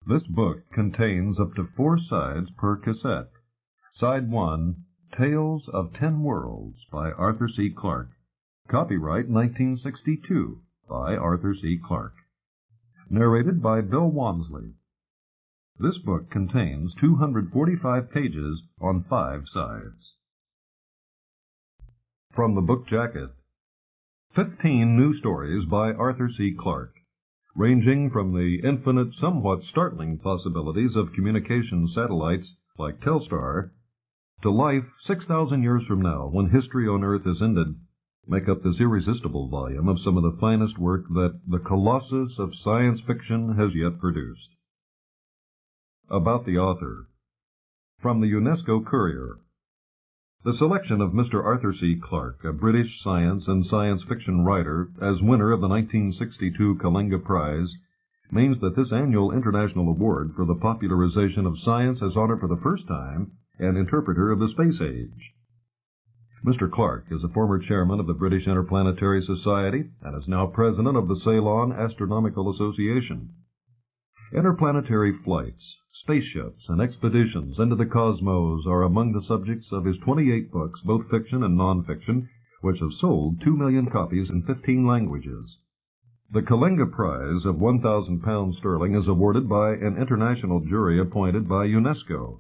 This book contains up to 4 sides per cassette. Side 1, Tales of 10 Worlds by Arthur C. Clarke. Copyright 1962 by Arthur C. Clarke. Narrated by Bill Walmsley. This book contains 245 pages on 5 sides. From the book jacket, 15 new stories by Arthur C. Clarke, ranging from the infinite, somewhat startling possibilities of communication satellites like Telstar to life 6,000 years from now, when history on Earth is ended, make up this irresistible volume of some of the finest work that the colossus of science fiction has yet produced. About the author. From the UNESCO Courier. The selection of Mr. Arthur C. Clarke, a British science and science fiction writer, as winner of the 1962 Kalinga Prize, means that this annual international award for the popularization of science has honored for the first time an interpreter of the space age. Mr. Clarke is a former chairman of the British Interplanetary Society and is now president of the Ceylon Astronomical Association. Interplanetary flights, spaceships, and expeditions into the cosmos are among the subjects of his 28 books, both fiction and non-fiction, which have sold 2 million copies in 15 languages. The Kalinga Prize of £1,000 sterling is awarded by an international jury appointed by UNESCO.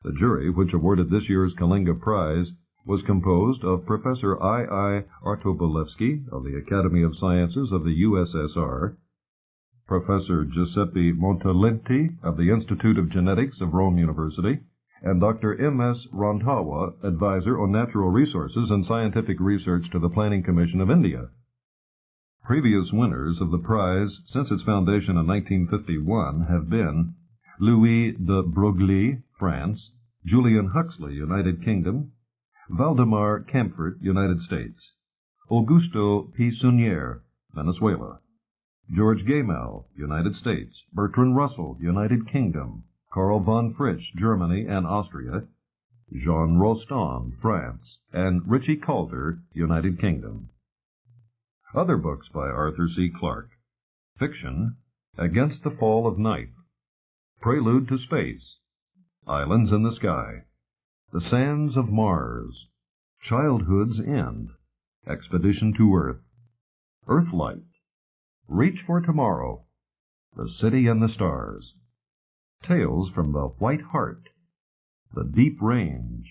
The jury, which awarded this year's Kalinga Prize, was composed of Professor I. Artobolevsky of the Academy of Sciences of the USSR, Professor Giuseppe Montalenti of the Institute of Genetics of Rome University, and Dr. M.S. Randhawa, advisor on natural resources and scientific research to the Planning Commission of India. Previous winners of the prize since its foundation in 1951 have been Louis de Broglie, France; Julian Huxley, United Kingdom; Valdemar Camphert, United States; Augusto P. Sunier, Venezuela; George Gamow, United States; Bertrand Russell, United Kingdom; Karl von Fritsch, Germany and Austria; Jean Rostand, France; and Richie Calder, United Kingdom. Other books by Arthur C. Clarke. Fiction: Against the Fall of Night, Prelude to Space, Islands in the Sky, The Sands of Mars, Childhood's End, Expedition to Earth, Earthlight, Reach for Tomorrow, The City and the Stars, Tales from the White Heart, The Deep Range,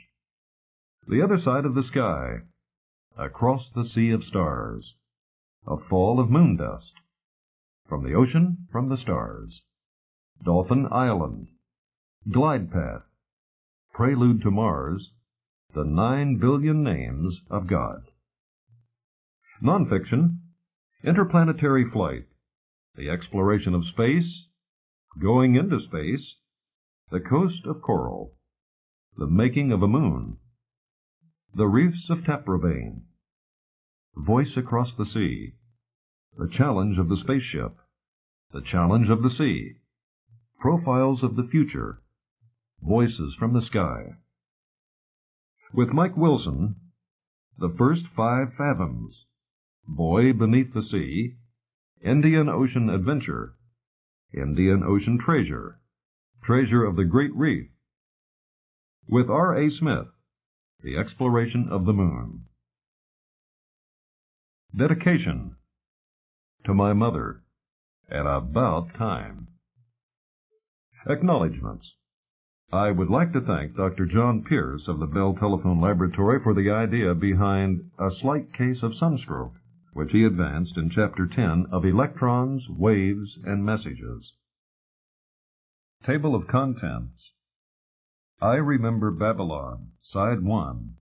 The Other Side of the Sky, Across the Sea of Stars, A Fall of Moon Dust, From the Ocean, from the Stars, Dolphin Island, Glide Path, Prelude to Mars, The 9 Billion Names of God. Nonfiction: Interplanetary Flight, The Exploration of Space, Going into Space, The Coast of Coral, The Making of a Moon, The Reefs of Taprobane, Voice Across the Sea, The Challenge of the Spaceship, The Challenge of the Sea, Profiles of the Future, Voices from the Sky. With Mike Wilson, The First 5 Fathoms, Boy Beneath the Sea, Indian Ocean Adventure, Indian Ocean Treasure, Treasure of the Great Reef. With R.A. Smith, The Exploration of the Moon. Dedication: To my mother, and about time. Acknowledgments. I would like to thank Dr. John Pierce of the Bell Telephone Laboratory for the idea behind A Slight Case of Sunstroke, which he advanced in Chapter 10 of Electrons, Waves, and Messages. Table of Contents. I Remember Babylon, Side 1.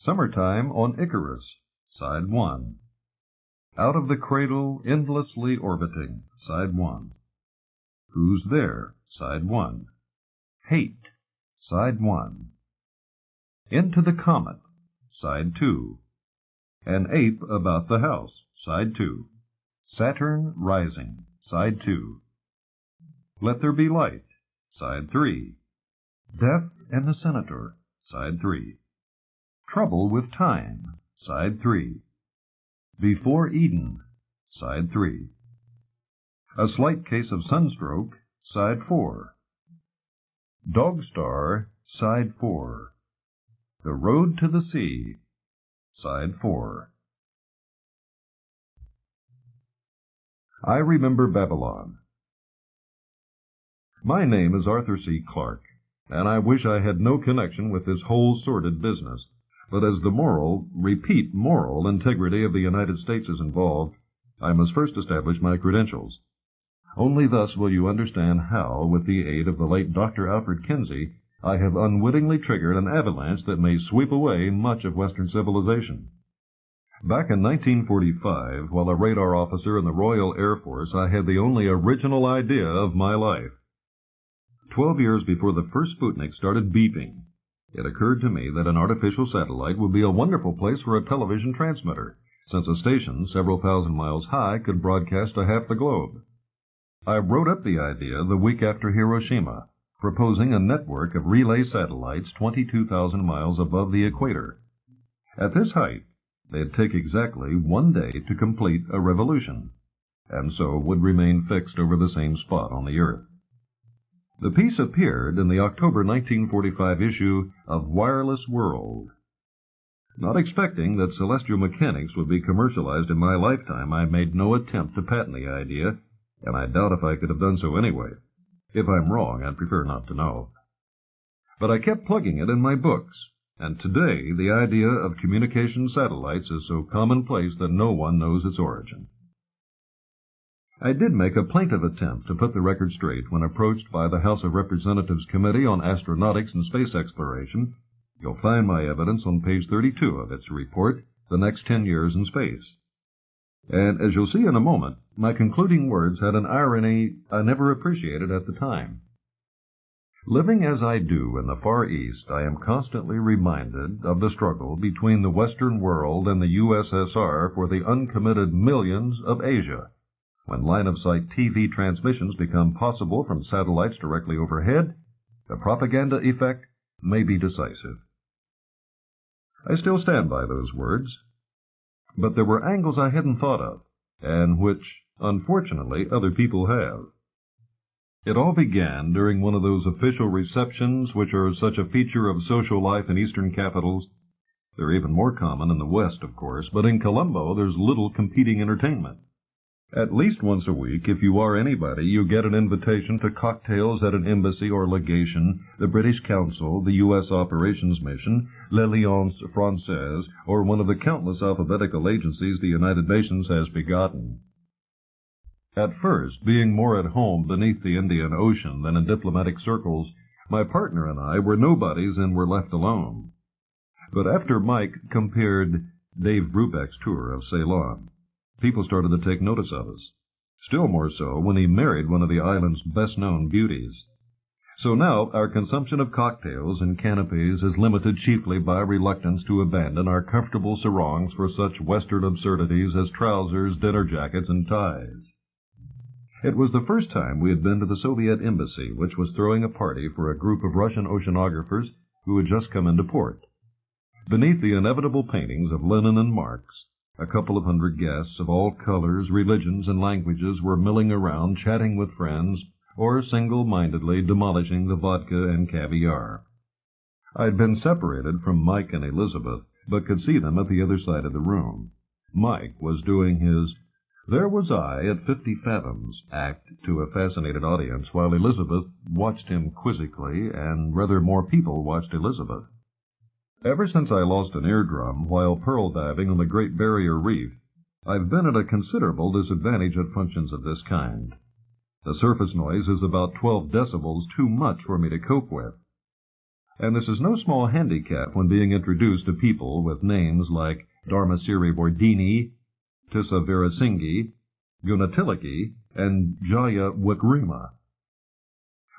Summertime on Icarus, Side 1. Out of the Cradle, Endlessly Orbiting, Side 1. Who's There, Side 1. Hate, Side 1. Into the Comet, Side 2. An Ape About the House, Side 2. Saturn Rising, Side 2. Let There Be Light, Side 3. Death and the Senator, Side 3. Trouble with Time, Side 3. Before Eden, Side 3. A Slight Case of Sunstroke, Side 4. Dog Star, Side 4. The Road to the Sea, Side 4. I Remember Babylon. My name is Arthur C. Clarke, and I wish I had no connection with this whole sordid business. But as the moral integrity of the United States is involved, I must first establish my credentials. Only thus will you understand how, with the aid of the late Dr. Alfred Kinsey, I have unwittingly triggered an avalanche that may sweep away much of Western civilization. Back in 1945, while a radar officer in the Royal Air Force, I had the only original idea of my life. 12 years before the first Sputnik started beeping, it occurred to me that an artificial satellite would be a wonderful place for a television transmitter, since a station several thousand miles high could broadcast to half the globe. I wrote up the idea the week after Hiroshima, proposing a network of relay satellites 22,000 miles above the equator. At this height, they'd take exactly 1 day to complete a revolution, and so would remain fixed over the same spot on the Earth. The piece appeared in the October 1945 issue of Wireless World. Not expecting that celestial mechanics would be commercialized in my lifetime, I made no attempt to patent the idea, and I doubt if I could have done so anyway. If I'm wrong, I'd prefer not to know. But I kept plugging it in my books, and today the idea of communication satellites is so commonplace that no one knows its origin. I did make a plaintive attempt to put the record straight when approached by the House of Representatives Committee on Astronautics and Space Exploration. You'll find my evidence on page 32 of its report, The Next 10 Years in Space. And as you'll see in a moment, my concluding words had an irony I never appreciated at the time. Living as I do in the Far East, I am constantly reminded of the struggle between the Western world and the USSR for the uncommitted millions of Asia. When line-of-sight TV transmissions become possible from satellites directly overhead, the propaganda effect may be decisive. I still stand by those words, but there were angles I hadn't thought of, and which, unfortunately, other people have. It all began during one of those official receptions which are such a feature of social life in Eastern capitals. They're even more common in the West, of course, but in Colombo there's little competing entertainment. At least once a week, if you are anybody, you get an invitation to cocktails at an embassy or legation, the British Council, the U.S. Operations Mission, l'Alliance Française, or one of the countless alphabetical agencies the United Nations has begotten. At first, being more at home beneath the Indian Ocean than in diplomatic circles, my partner and I were nobodies and were left alone. But after Mike compared Dave Brubeck's tour of Ceylon, people started to take notice of us. Still more so when he married one of the island's best-known beauties. So now our consumption of cocktails and canopies is limited chiefly by reluctance to abandon our comfortable sarongs for such Western absurdities as trousers, dinner jackets, and ties. It was the first time we had been to the Soviet embassy, which was throwing a party for a group of Russian oceanographers who had just come into port. Beneath the inevitable paintings of Lenin and Marx, a couple of hundred guests of all colors, religions, and languages were milling around, chatting with friends, or single-mindedly demolishing the vodka and caviar. I'd been separated from Mike and Elizabeth, but could see them at the other side of the room. Mike was doing his "There was I at 50 fathoms" act to a fascinated audience, while Elizabeth watched him quizzically, and rather more people watched Elizabeth. Ever since I lost an eardrum while pearl diving on the Great Barrier Reef, I've been at a considerable disadvantage at functions of this kind. The surface noise is about 12 decibels too much for me to cope with. And this is no small handicap when being introduced to people with names like Dharmasiri Bordini, Tissa Veerasinghe, Gunatilaki, and Jaya Wikrima.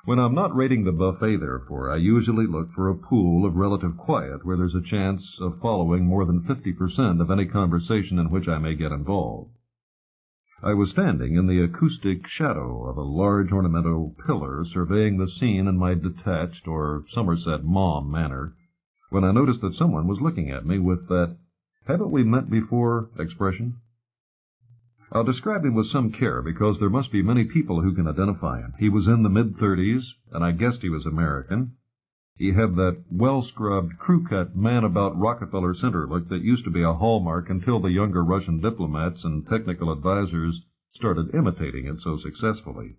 When I'm not raiding the buffet, therefore, I usually look for a pool of relative quiet where there's a chance of following more than 50% of any conversation in which I may get involved. I was standing in the acoustic shadow of a large ornamental pillar, surveying the scene in my detached or Somerset Maugham manner, when I noticed that someone was looking at me with that "haven't we met before" expression. I'll describe him with some care because there must be many people who can identify him. He was in the mid-30s, and I guessed he was American. He had that well-scrubbed, crew-cut, man-about Rockefeller Center look that used to be a hallmark until the younger Russian diplomats and technical advisors started imitating it so successfully.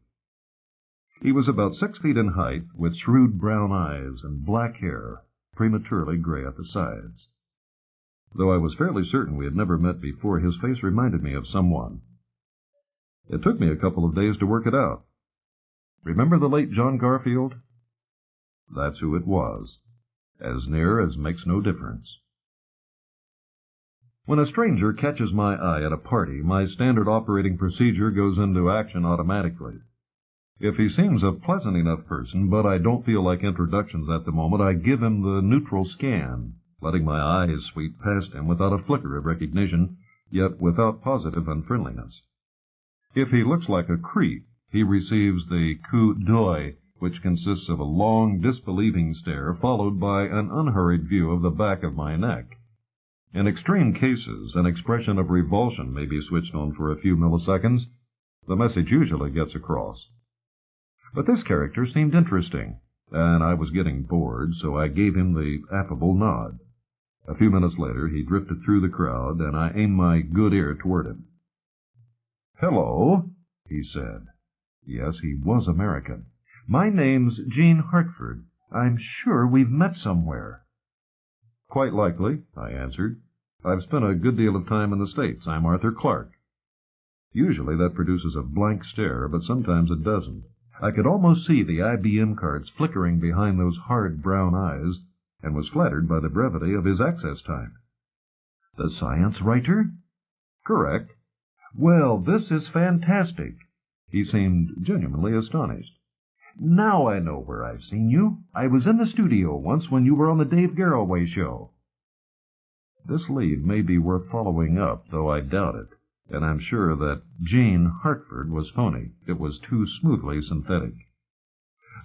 He was about 6 feet in height, with shrewd brown eyes and black hair, prematurely gray at the sides. Though I was fairly certain we had never met before, his face reminded me of someone. It took me a couple of days to work it out. Remember the late John Garfield? That's who it was, as near as makes no difference. When a stranger catches my eye at a party, my standard operating procedure goes into action automatically. If he seems a pleasant enough person, but I don't feel like introductions at the moment, I give him the neutral scan, letting my eyes sweep past him without a flicker of recognition, yet without positive unfriendliness. If he looks like a creep, he receives the coup d'oeil, which consists of a long, disbelieving stare followed by an unhurried view of the back of my neck. In extreme cases, an expression of revulsion may be switched on for a few milliseconds. The message usually gets across. But this character seemed interesting, and I was getting bored, so I gave him the affable nod. A few minutes later, he drifted through the crowd, and I aimed my good ear toward him. "Hello," he said. Yes, he was American. "My name's Gene Hartford. I'm sure we've met somewhere." "Quite likely," I answered. "I've spent a good deal of time in the States. I'm Arthur Clarke." Usually that produces a blank stare, but sometimes it doesn't. I could almost see the IBM cards flickering behind those hard brown eyes, and was flattered by the brevity of his access time. "The science writer?" "Correct." "Well, this is fantastic." He seemed genuinely astonished. "Now I know where I've seen you. I was in the studio once when you were on the Dave Garroway show." This lead may be worth following up, though I doubt it, and I'm sure that Gene Hartford was phony. It was too smoothly synthetic.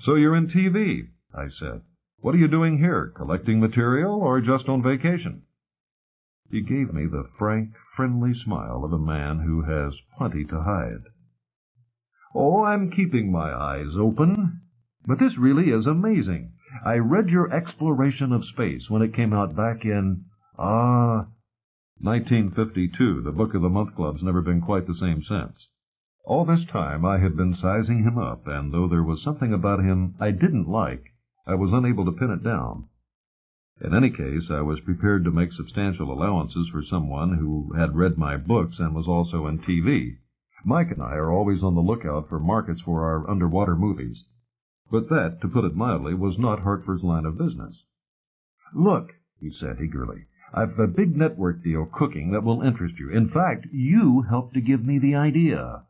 "So you're in TV," I said. "What are you doing here, collecting material or just on vacation?" He gave me the frank, friendly smile of a man who has plenty to hide. "Oh, I'm keeping my eyes open. But this really is amazing. I read your exploration of space when it came out back in, 1952. The Book of the Month Club's never been quite the same since. All this time I had been sizing him up, and though there was something about him I didn't like, I was unable to pin it down. In any case, I was prepared to make substantial allowances for someone who had read my books and was also in TV. Mike and I are always on the lookout for markets for our underwater movies. But that, to put it mildly, was not Hartford's line of business. "Look," he said eagerly, "I've a big network deal cooking that will interest you. In fact, you helped to give me the idea."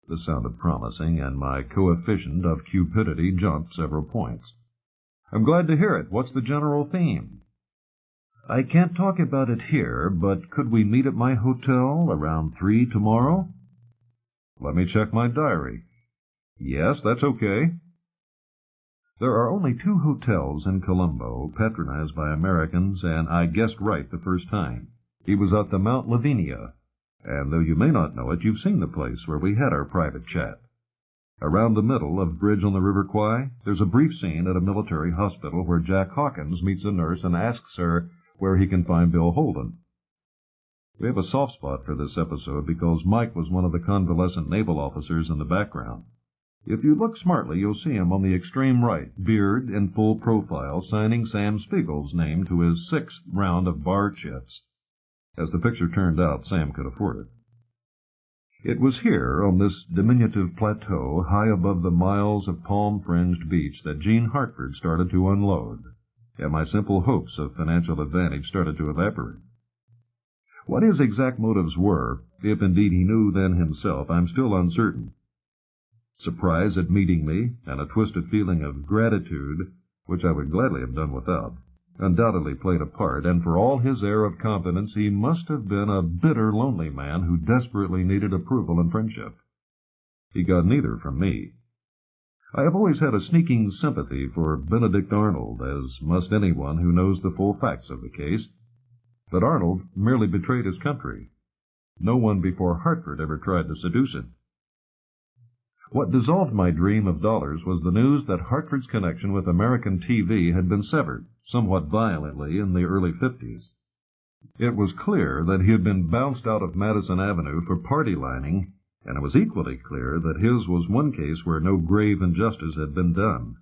This sounded promising, and my coefficient of cupidity jumped several points. "I'm glad to hear it. What's the general theme?" "I can't talk about it here, but could we meet at my hotel around 3 tomorrow?" "Let me check my diary." "Yes, that's okay." There are only 2 hotels in Colombo, patronized by Americans, and I guessed right the first time. He was at the Mount Lavinia, and though you may not know it, you've seen the place where we had our private chat. Around the middle of the bridge on the River Kwai, there's a brief scene at a military hospital where Jack Hawkins meets a nurse and asks her where he can find Bill Holden. We have a soft spot for this episode because Mike was one of the convalescent naval officers in the background. If you look smartly, you'll see him on the extreme right, beard in full profile, signing Sam Spiegel's name to his 6th round of bar chips. As the picture turned out, Sam could afford it. It was here, on this diminutive plateau, high above the miles of palm-fringed beach, that Gene Hartford started to unload, and my simple hopes of financial advantage started to evaporate. What his exact motives were, if indeed he knew then himself, I'm still uncertain. Surprise at meeting me, and a twisted feeling of gratitude, which I would gladly have done without, undoubtedly played a part, and for all his air of confidence, he must have been a bitter, lonely man who desperately needed approval and friendship. He got neither from me. I have always had a sneaking sympathy for Benedict Arnold, as must anyone who knows the full facts of the case. But Arnold merely betrayed his country. No one before Hartford ever tried to seduce him. What dissolved my dream of dollars was the news that Hartford's connection with American TV had been severed, somewhat violently, in the early 50s. It was clear that he had been bounced out of Madison Avenue for party lining, and it was equally clear that his was one case where no grave injustice had been done.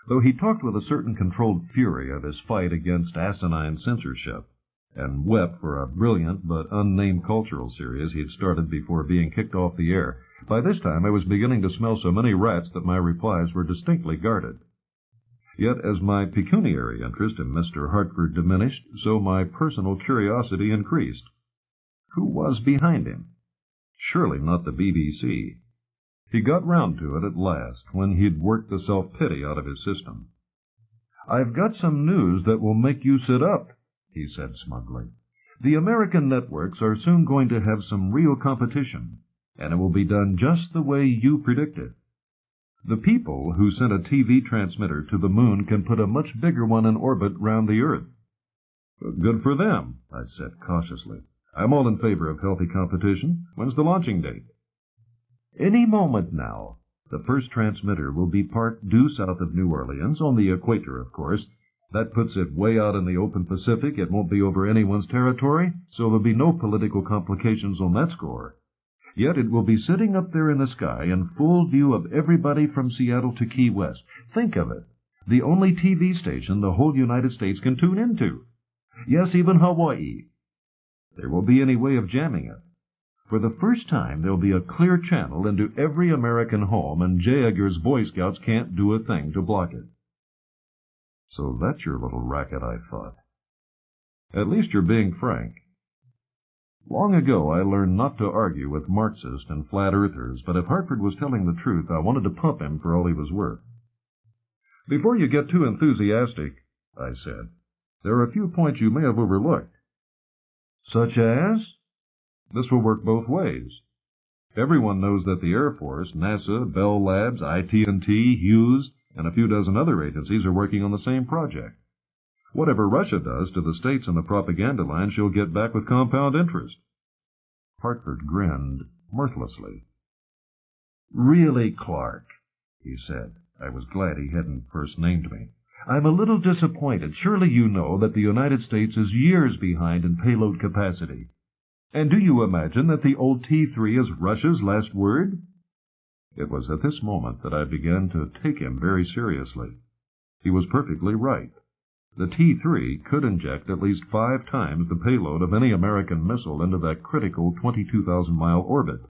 Though he talked with a certain controlled fury of his fight against asinine censorship, and wept for a brilliant but unnamed cultural series he had started before being kicked off the air, by this time I was beginning to smell so many rats that my replies were distinctly guarded. Yet as my pecuniary interest in Mr. Hartford diminished, so my personal curiosity increased. Who was behind him? Surely not the BBC. He got round to it at last, when he'd worked the self-pity out of his system. "I've got some news that will make you sit up," he said smugly. "The American networks are soon going to have some real competition, and it will be done just the way you predicted. The people who sent a TV transmitter to the moon can put a much bigger one in orbit round the Earth." "Good for them," I said cautiously. "I'm all in favor of healthy competition. When's the launching date?" "Any moment now. The first transmitter will be parked due south of New Orleans, on the equator, of course. That puts it way out in the open Pacific. It won't be over anyone's territory, so there'll be no political complications on that score. Yet it will be sitting up there in the sky in full view of everybody from Seattle to Key West. Think of it. The only TV station the whole United States can tune into. Yes, even Hawaii. There won't be any way of jamming it. For the first time, there'll be a clear channel into every American home, and J. Edgar's Boy Scouts can't do a thing to block it." "So that's your little racket," I thought. "At least you're being frank." Long ago I learned not to argue with Marxists and flat-earthers, but if Hartford was telling the truth, I wanted to pump him for all he was worth. "Before you get too enthusiastic," I said, "there are a few points you may have overlooked." "Such as?" "This will work both ways. Everyone knows that the Air Force, NASA, Bell Labs, IT&T, Hughes, and a few dozen other agencies are working on the same project. Whatever Russia does to the States in the propaganda line, she'll get back with compound interest." Hartford grinned mirthlessly. "Really, Clarke," he said. I was glad he hadn't first named me. "I'm a little disappointed. Surely you know that the United States is years behind in payload capacity. And do you imagine that the old T-3 is Russia's last word?" It was at this moment that I began to take him very seriously. He was perfectly right. The T-3 could inject at least 5 times the payload of any American missile into that critical 22,000-mile orbit,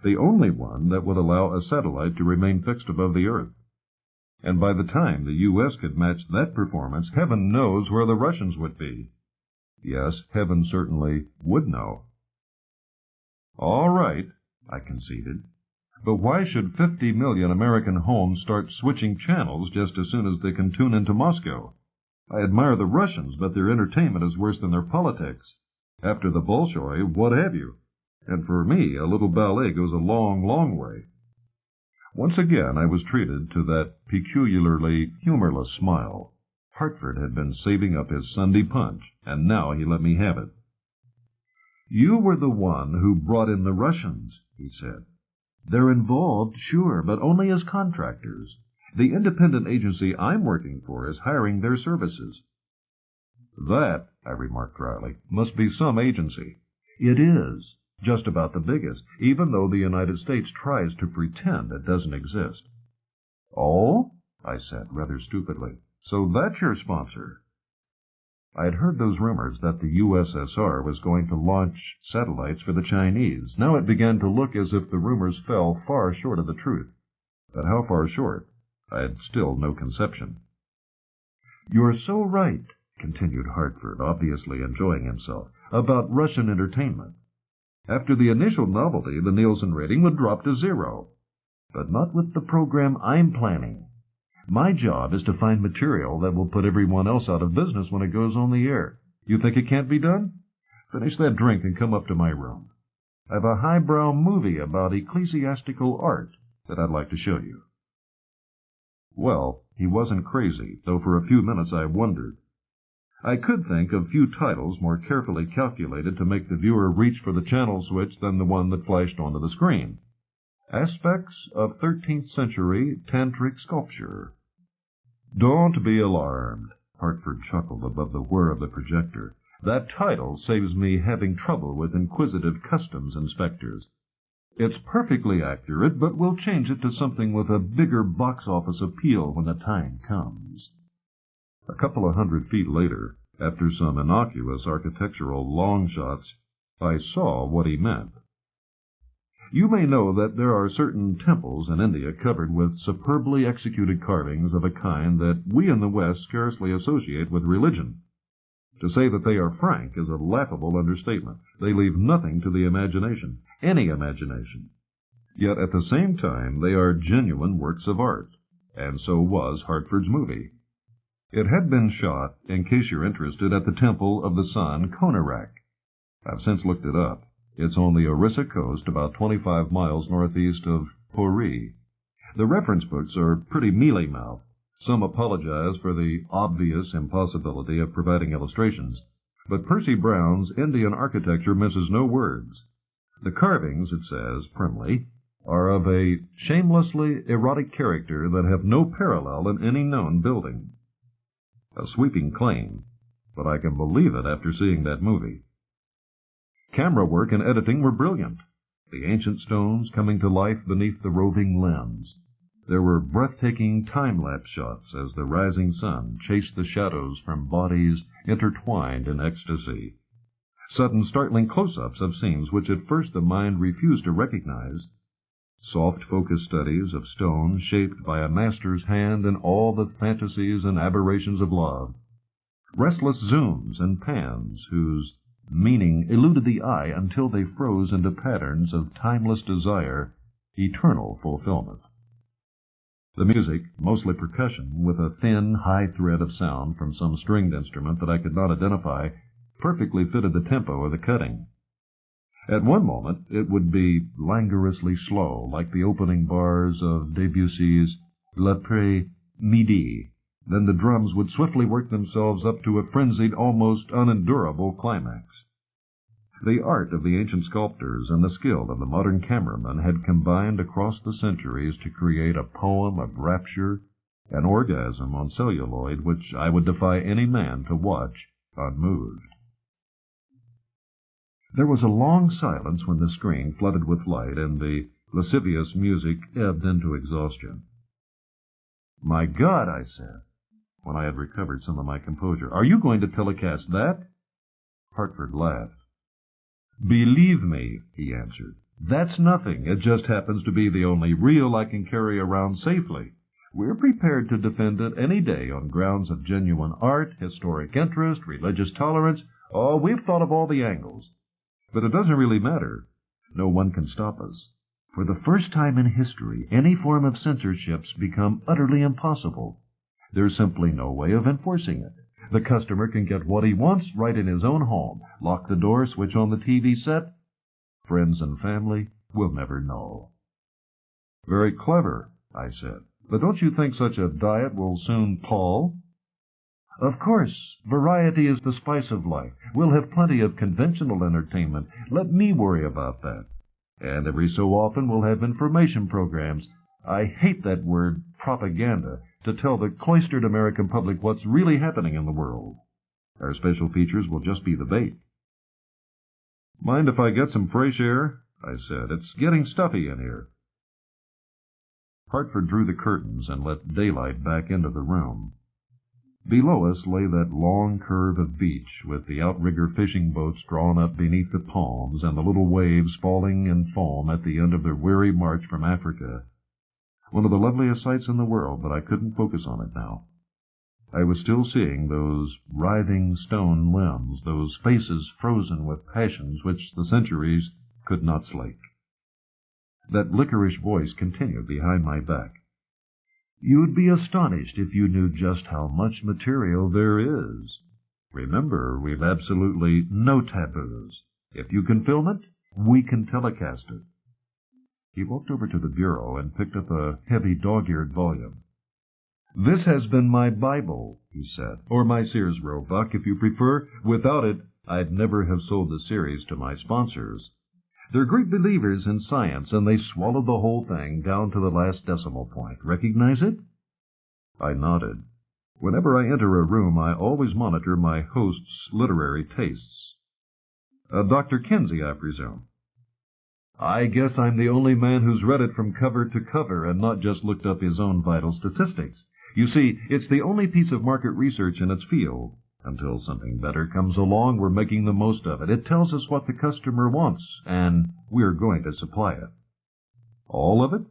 the only one that would allow a satellite to remain fixed above the Earth. And by the time the U.S. could match that performance, heaven knows where the Russians would be. Yes, heaven certainly would know. "All right," I conceded. "But why should 50 million American homes start switching channels just as soon as they can tune into Moscow? I admire the Russians, but their entertainment is worse than their politics. After the Bolshoi, what have you? And for me, a little ballet goes a long, long way." Once again I was treated to that peculiarly humorless smile. Hartford had been saving up his Sunday punch, and now he let me have it. "You were the one who brought in the Russians," he said. "They're involved, sure, but only as contractors. The independent agency I'm working for is hiring their services." "That," I remarked dryly, "must be some agency." "It is. Just about the biggest, even though the United States tries to pretend it doesn't exist." "Oh?" I said, rather stupidly. "So that's your sponsor?" I had heard those rumors that the USSR was going to launch satellites for the Chinese. Now it began to look as if the rumors fell far short of the truth. But how far short? I had still no conception. "You're so right," continued Hartford, obviously enjoying himself, "about Russian entertainment. After the initial novelty, the Nielsen rating would drop to 0. But not with the program I'm planning. My job is to find material that will put everyone else out of business when it goes on the air. You think it can't be done? Finish that drink and come up to my room. I've a highbrow movie about ecclesiastical art that I'd like to show you." Well, he wasn't crazy, though for a few minutes I wondered. I could think of few titles more carefully calculated to make the viewer reach for the channel switch than the one that flashed onto the screen. Aspects of 13th Century Tantric Sculpture. Don't be alarmed, Hartford chuckled above the whir of the projector. That title saves me having trouble with inquisitive customs inspectors. It's perfectly accurate, but we'll change it to something with a bigger box office appeal when the time comes. A couple of 100 feet later, after some innocuous architectural long shots, I saw what he meant. You may know that there are certain temples in India covered with superbly executed carvings of a kind that we in the West scarcely associate with religion. To say that they are frank is a laughable understatement. They leave nothing to the imagination, any imagination. Yet at the same time they are genuine works of art, and so was Hartford's movie. It had been shot, in case you're interested, at the Temple of the Sun, Konarak. I've since looked it up. It's on the Orissa coast, about 25 miles northeast of Puri. The reference books are pretty mealy-mouthed. Some apologize for the obvious impossibility of providing illustrations, but Percy Brown's Indian architecture misses no words. The carvings, it says primly, are of a shamelessly erotic character that have no parallel in any known building. A sweeping claim, but I can believe it after seeing that movie. Camera work and editing were brilliant, the ancient stones coming to life beneath the roving lens. There were breathtaking time-lapse shots as the rising sun chased the shadows from bodies intertwined in ecstasy. Sudden startling close-ups of scenes which at first the mind refused to recognize. Soft focus studies of stone shaped by a master's hand in all the fantasies and aberrations of love. Restless zooms and pans whose meaning eluded the eye until they froze into patterns of timeless desire, eternal fulfillment. The music, mostly percussion, with a thin, high thread of sound from some stringed instrument that I could not identify, perfectly fitted the tempo of the cutting. At one moment it would be languorously slow, like the opening bars of Debussy's L'après-midi. Then the drums would swiftly work themselves up to a frenzied, almost unendurable climax. The art of the ancient sculptors and the skill of the modern cameraman had combined across the centuries to create a poem of rapture, an orgasm on celluloid which I would defy any man to watch unmoved. There was a long silence when the screen flooded with light and the lascivious music ebbed into exhaustion. "My God," I said, when I had recovered some of my composure, "are you going to telecast that?" Hartford laughed. "Believe me," he answered, "that's nothing. It just happens to be the only reel I can carry around safely. We're prepared to defend it any day on grounds of genuine art, historic interest, religious tolerance. Oh, we've thought of all the angles. But it doesn't really matter. No one can stop us. For the first time in history, any form of censorship's become utterly impossible. There's simply no way of enforcing it. The customer can get what he wants right in his own home, lock the door, switch on the TV set. Friends and family will never know." "Very clever," I said. "But don't you think such a diet will soon pall?" "Of course. Variety is the spice of life. We'll have plenty of conventional entertainment. Let me worry about that. And every so often we'll have information programs. I hate that word, propaganda, to tell the cloistered American public what's really happening in the world. Our special features will just be the bait." "Mind if I get some fresh air?" I said. "It's getting stuffy in here." Hartford drew the curtains and let daylight back into the room. Below us lay that long curve of beach, with the outrigger fishing boats drawn up beneath the palms and the little waves falling in foam at the end of their weary march from Africa. One of the loveliest sights in the world, but I couldn't focus on it now. I was still seeing those writhing stone limbs, those faces frozen with passions which the centuries could not slake. That liquorish voice continued behind my back. "You'd be astonished if you knew just how much material there is. Remember, we've absolutely no taboos. If you can film it, we can telecast it." He walked over to the bureau and picked up a heavy dog-eared volume. "This has been my Bible," he said, "or my Sears Roebuck, if you prefer. Without it, I'd never have sold the series to my sponsors. They're great believers in science, and they swallowed the whole thing down to the last decimal point. Recognize it?" I nodded. Whenever I enter a room, I always monitor my host's literary tastes. Dr. Kinsey, I presume. I guess I'm the only man who's read it from cover to cover and not just looked up his own vital statistics. You see, it's the only piece of market research in its field. Until something better comes along, we're making the most of it. It tells us what the customer wants, and we're going to supply it. All of it?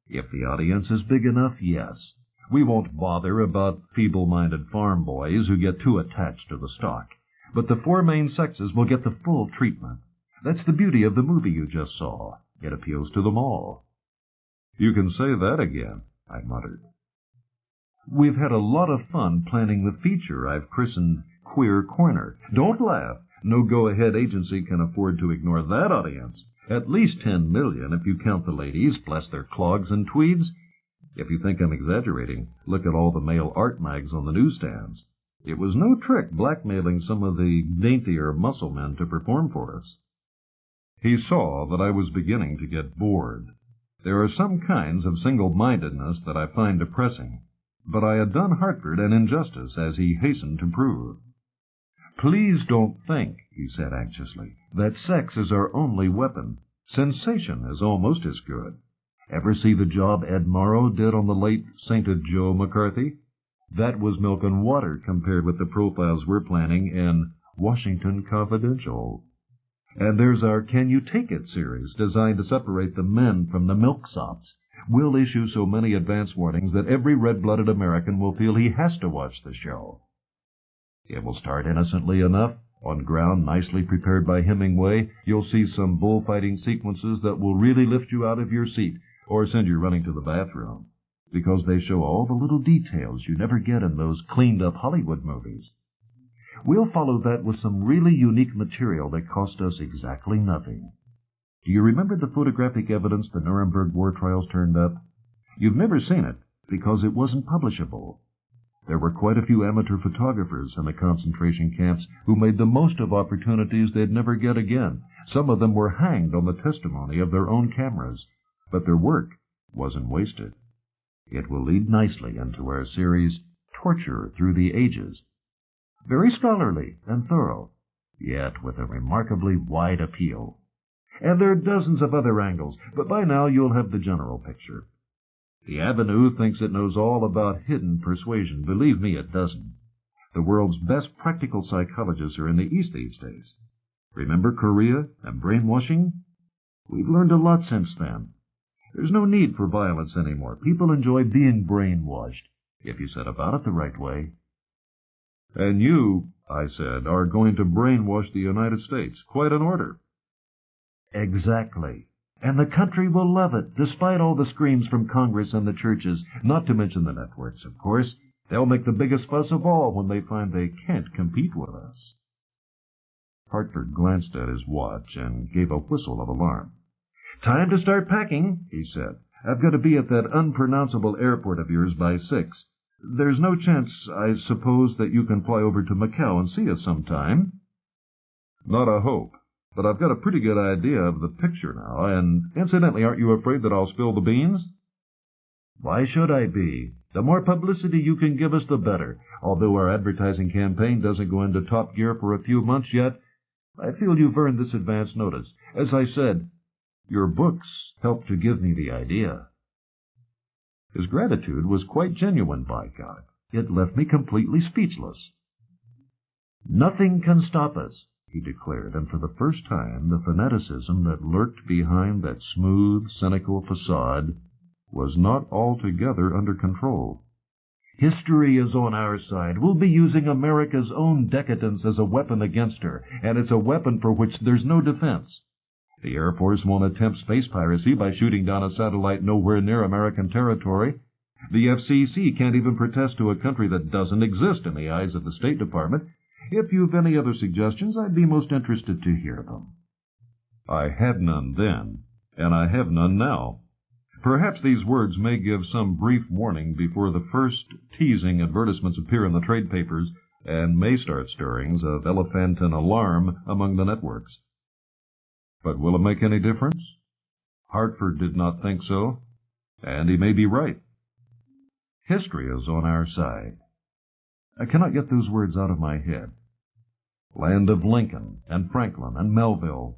If the audience is big enough, yes. We won't bother about feeble-minded farm boys who get too attached to the stock. But the four main sexes will get the full treatment. That's the beauty of the movie you just saw. It appeals to them all. You can say that again, I muttered. We've had a lot of fun planning the feature I've christened Queer Corner. Don't laugh. No go-ahead agency can afford to ignore that audience. At least 10 million if you count the ladies, bless their clogs and tweeds. If you think I'm exaggerating, look at all the male art mags on the newsstands. It was no trick blackmailing some of the daintier muscle men to perform for us. He saw that I was beginning to get bored. There are some kinds of single-mindedness that I find depressing, but I had done Hartford an injustice, as he hastened to prove. "Please don't think," he said anxiously, "that sex is our only weapon. Sensation is almost as good. Ever see the job Ed Morrow did on the late sainted Joe McCarthy? That was milk and water compared with the profiles we're planning in Washington Confidential. And there's our Can You Take It series, designed to separate the men from the milksops. We'll issue so many advance warnings that every red-blooded American will feel he has to watch the show. It will start innocently enough. On ground nicely prepared by Hemingway, you'll see some bullfighting sequences that will really lift you out of your seat or send you running to the bathroom, because they show all the little details you never get in those cleaned-up Hollywood movies. We'll follow that with some really unique material that cost us exactly nothing. Do you remember the photographic evidence the Nuremberg war trials turned up? You've never seen it because it wasn't publishable. There were quite a few amateur photographers in the concentration camps who made the most of opportunities they'd never get again. Some of them were hanged on the testimony of their own cameras, but their work wasn't wasted. It will lead nicely into our series, Torture Through the Ages. Very scholarly and thorough, yet with a remarkably wide appeal. And there are dozens of other angles, but by now you'll have the general picture. The Avenue thinks it knows all about hidden persuasion. Believe me, it doesn't. The world's best practical psychologists are in the East these days. Remember Korea and brainwashing? We've learned a lot since then. There's no need for violence anymore. People enjoy being brainwashed, if you set about it the right way. And you, I said, are going to brainwash the United States. Quite an order. Exactly. And the country will love it, despite all the screams from Congress and the churches, not to mention the networks, of course. They'll make the biggest fuss of all when they find they can't compete with us. Hartford glanced at his watch and gave a whistle of alarm. "Time to start packing," he said. "I've got to be at that unpronounceable airport of yours by 6. There's no chance, I suppose, that you can fly over to Macau and see us sometime?" "Not a hope. But I've got a pretty good idea of the picture now, and incidentally, aren't you afraid that I'll spill the beans?" "Why should I be? The more publicity you can give us, the better. Although our advertising campaign doesn't go into top gear for a few months yet, I feel you've earned this advance notice. As I said, your books helped to give me the idea." His gratitude was quite genuine, by God. It left me completely speechless. "Nothing can stop us," he declared, and for the first time the fanaticism that lurked behind that smooth, cynical facade was not altogether under control. "History is on our side. We'll be using America's own decadence as a weapon against her, and it's a weapon for which there's no defense. The Air Force won't attempt space piracy by shooting down a satellite nowhere near American territory. The FCC can't even protest to a country that doesn't exist in the eyes of the State Department. If you've any other suggestions, I'd be most interested to hear them." I had none then, and I have none now. Perhaps these words may give some brief warning before the first teasing advertisements appear in the trade papers and may start stirrings of elephantine alarm among the networks. But will it make any difference? Hartford did not think so, and he may be right. History is on our side. I cannot get those words out of my head. Land of Lincoln and Franklin and Melville,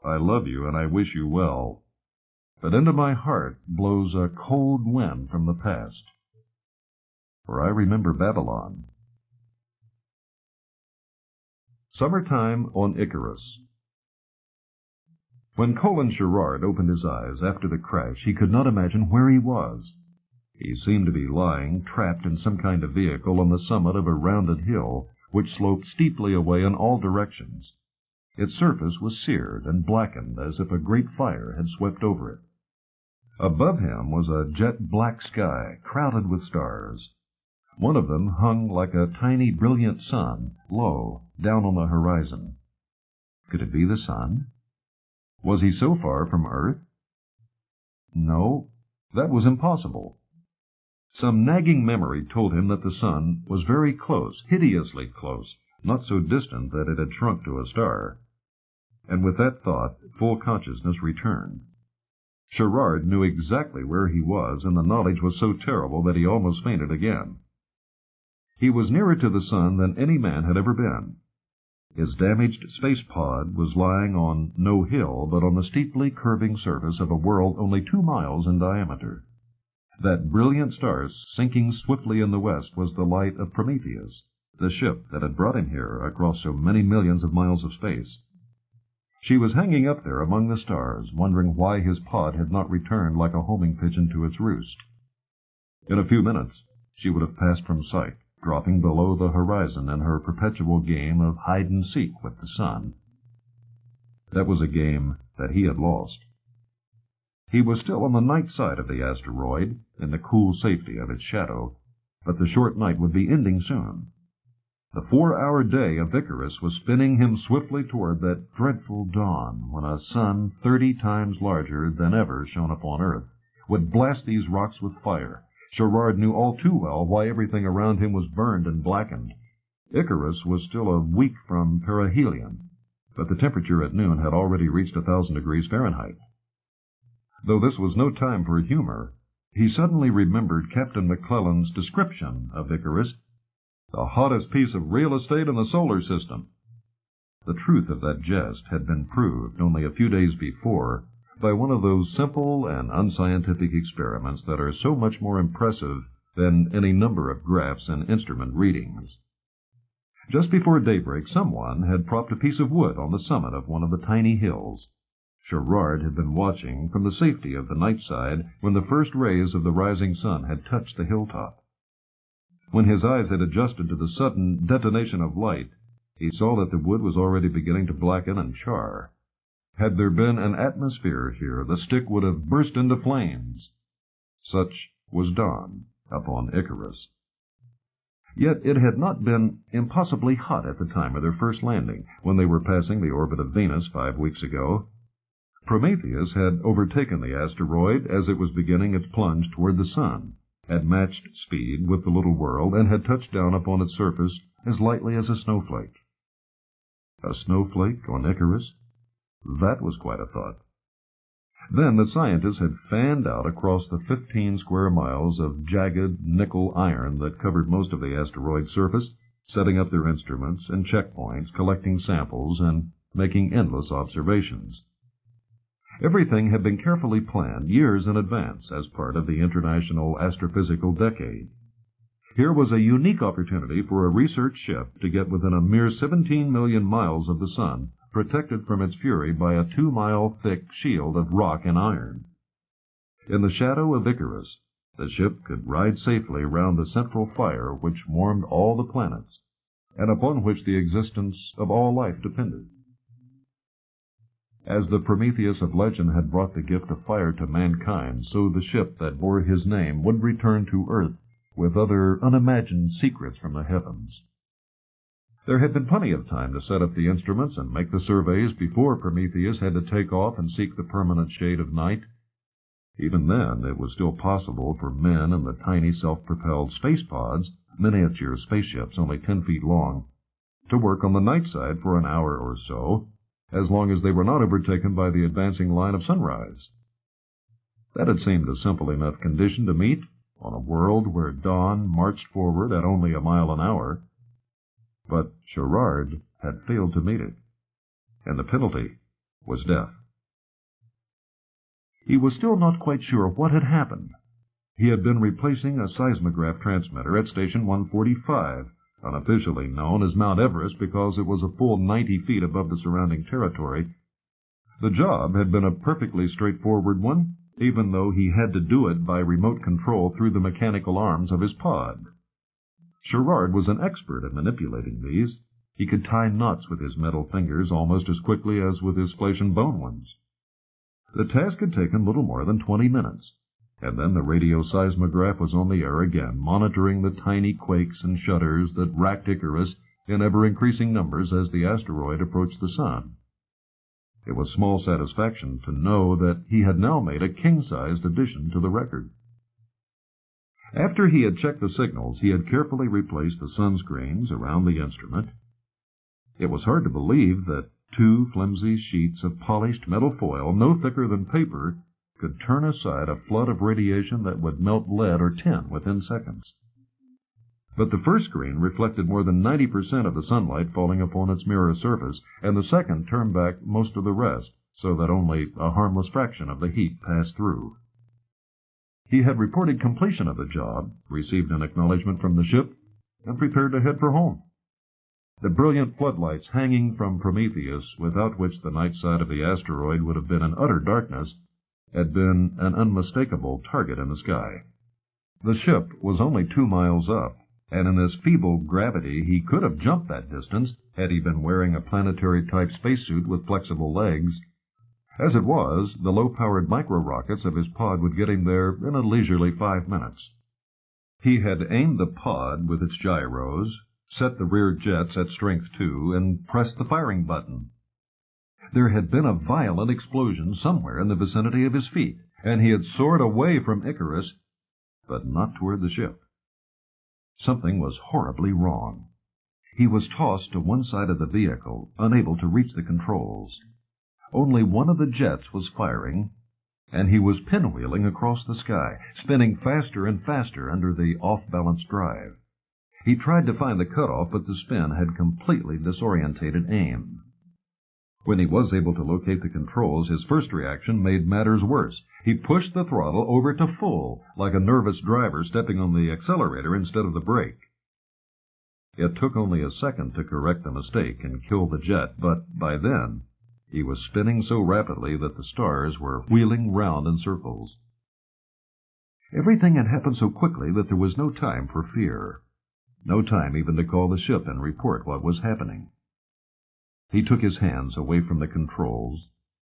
I love you and I wish you well. But into my heart blows a cold wind from the past, for I remember Babylon. Summertime on Icarus. When Colin Sherrard opened his eyes after the crash, he could not imagine where he was. He seemed to be lying, trapped in some kind of vehicle on the summit of a rounded hill, which sloped steeply away in all directions. Its surface was seared and blackened as if a great fire had swept over it. Above him was a jet-black sky crowded with stars. One of them hung like a tiny brilliant sun, low, down on the horizon. Could it be the sun? Was he so far from Earth? No, that was impossible. Some nagging memory told him that the sun was very close, hideously close, not so distant that it had shrunk to a star. And with that thought, full consciousness returned. Sherrard knew exactly where he was, and the knowledge was so terrible that he almost fainted again. He was nearer to the sun than any man had ever been. His damaged space pod was lying on no hill, but on the steeply curving surface of a world only 2 miles in diameter. That brilliant star sinking swiftly in the west was the light of Prometheus, the ship that had brought him here across so many millions of miles of space. She was hanging up there among the stars, wondering why his pod had not returned like a homing pigeon to its roost. In a few minutes, she would have passed from sight, dropping below the horizon in her perpetual game of hide-and-seek with the sun. That was a game that he had lost. He was still on the night side of the asteroid, in the cool safety of its shadow, but the short night would be ending soon. The 4-hour day of Icarus was spinning him swiftly toward that dreadful dawn when a sun 30 times larger than ever shone upon Earth would blast these rocks with fire. Sherrard knew all too well why everything around him was burned and blackened. Icarus was still a week from perihelion, but the temperature at noon had already reached 1,000 degrees Fahrenheit. Though this was no time for humor, he suddenly remembered Captain McClellan's description of Icarus, the hottest piece of real estate in the solar system. The truth of that jest had been proved only a few days before by one of those simple and unscientific experiments that are so much more impressive than any number of graphs and instrument readings. Just before daybreak, someone had propped a piece of wood on the summit of one of the tiny hills. Sherrard had been watching from the safety of the night side when the first rays of the rising sun had touched the hilltop. When his eyes had adjusted to the sudden detonation of light, he saw that the wood was already beginning to blacken and char. Had there been an atmosphere here, the stick would have burst into flames. Such was dawn upon Icarus. Yet it had not been impossibly hot at the time of their first landing, when they were passing the orbit of Venus 5 weeks ago. Prometheus had overtaken the asteroid as it was beginning its plunge toward the sun, had matched speed with the little world, and had touched down upon its surface as lightly as a snowflake. A snowflake on Icarus? That was quite a thought. Then the scientists had fanned out across the 15 square miles of jagged nickel iron that covered most of the asteroid's surface, setting up their instruments and checkpoints, collecting samples, and making endless observations. Everything had been carefully planned years in advance as part of the International Astrophysical Decade. Here was a unique opportunity for a research ship to get within a mere 17 million miles of the sun, protected from its fury by a 2-mile thick shield of rock and iron. In the shadow of Icarus, the ship could ride safely round the central fire which warmed all the planets, and upon which the existence of all life depended. As the Prometheus of legend had brought the gift of fire to mankind, so the ship that bore his name would return to Earth with other unimagined secrets from the heavens. There had been plenty of time to set up the instruments and make the surveys before Prometheus had to take off and seek the permanent shade of night. Even then, it was still possible for men in the tiny self-propelled space pods, miniature spaceships only 10 feet long, to work on the night side for an hour or so, as long as they were not overtaken by the advancing line of sunrise. That had seemed a simple enough condition to meet on a world where dawn marched forward at only a mile an hour, but Sherrard had failed to meet it, and the penalty was death. He was still not quite sure what had happened. He had been replacing a seismograph transmitter at Station 145, unofficially known as Mount Everest because it was a full 90 feet above the surrounding territory. The job had been a perfectly straightforward one, even though he had to do it by remote control through the mechanical arms of his pod. Sherrard was an expert at manipulating these. He could tie knots with his metal fingers almost as quickly as with his flesh and bone ones. The task had taken little more than 20 minutes, and then the radio seismograph was on the air again, monitoring the tiny quakes and shudders that racked Icarus in ever-increasing numbers as the asteroid approached the sun. It was small satisfaction to know that he had now made a king-sized addition to the record. After he had checked the signals, he had carefully replaced the sunscreens around the instrument. It was hard to believe that 2 flimsy sheets of polished metal foil, no thicker than paper, could turn aside a flood of radiation that would melt lead or tin within seconds. But the first screen reflected more than 90% of the sunlight falling upon its mirror surface, and the second turned back most of the rest, so that only a harmless fraction of the heat passed through. He had reported completion of the job, received an acknowledgment from the ship, and prepared to head for home. The brilliant floodlights hanging from Prometheus, without which the night side of the asteroid would have been in utter darkness, had been an unmistakable target in the sky. The ship was only 2 miles up, and in his feeble gravity he could have jumped that distance had he been wearing a planetary-type spacesuit with flexible legs. As it was, the low-powered micro-rockets of his pod would get him there in a leisurely 5 minutes. He had aimed the pod with its gyros, set the rear jets at strength 2, and pressed the firing button. There had been a violent explosion somewhere in the vicinity of his feet, and he had soared away from Icarus, but not toward the ship. Something was horribly wrong. He was tossed to one side of the vehicle, unable to reach the controls. Only one of the jets was firing, and he was pinwheeling across the sky, spinning faster and faster under the off-balance drive. He tried to find the cutoff, but the spin had completely disorientated aim. When he was able to locate the controls, his first reaction made matters worse. He pushed the throttle over to full, like a nervous driver stepping on the accelerator instead of the brake. It took only a second to correct the mistake and kill the jet, but by then he was spinning so rapidly that the stars were wheeling round in circles. Everything had happened so quickly that there was no time for fear. No time even to call the ship and report what was happening. He took his hands away from the controls.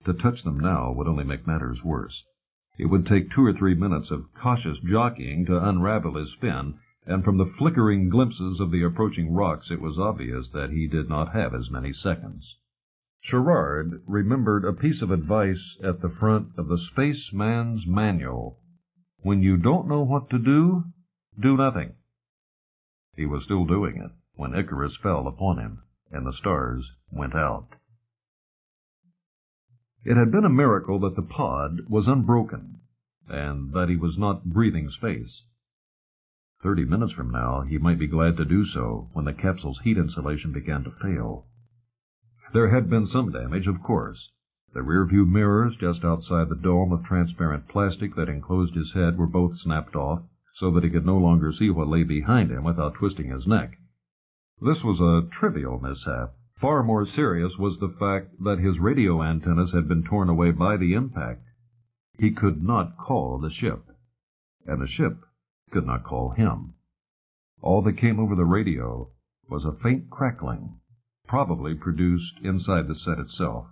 To touch them now would only make matters worse. It would take 2 or 3 minutes of cautious jockeying to unravel his fin, and from the flickering glimpses of the approaching rocks it was obvious that he did not have as many seconds. Sherrard remembered a piece of advice at the front of the Spaceman's Manual. When you don't know what to do nothing. He was still doing it when Icarus fell upon him, and the stars went out. It had been a miracle that the pod was unbroken, and that he was not breathing space. 30 minutes from now, he might be glad to do so when the capsule's heat insulation began to fail. There had been some damage, of course. The rear-view mirrors just outside the dome of transparent plastic that enclosed his head were both snapped off, so that he could no longer see what lay behind him without twisting his neck. This was a trivial mishap. Far more serious was the fact that his radio antennas had been torn away by the impact. He could not call the ship, and the ship could not call him. All that came over the radio was a faint crackling, probably produced inside the set itself.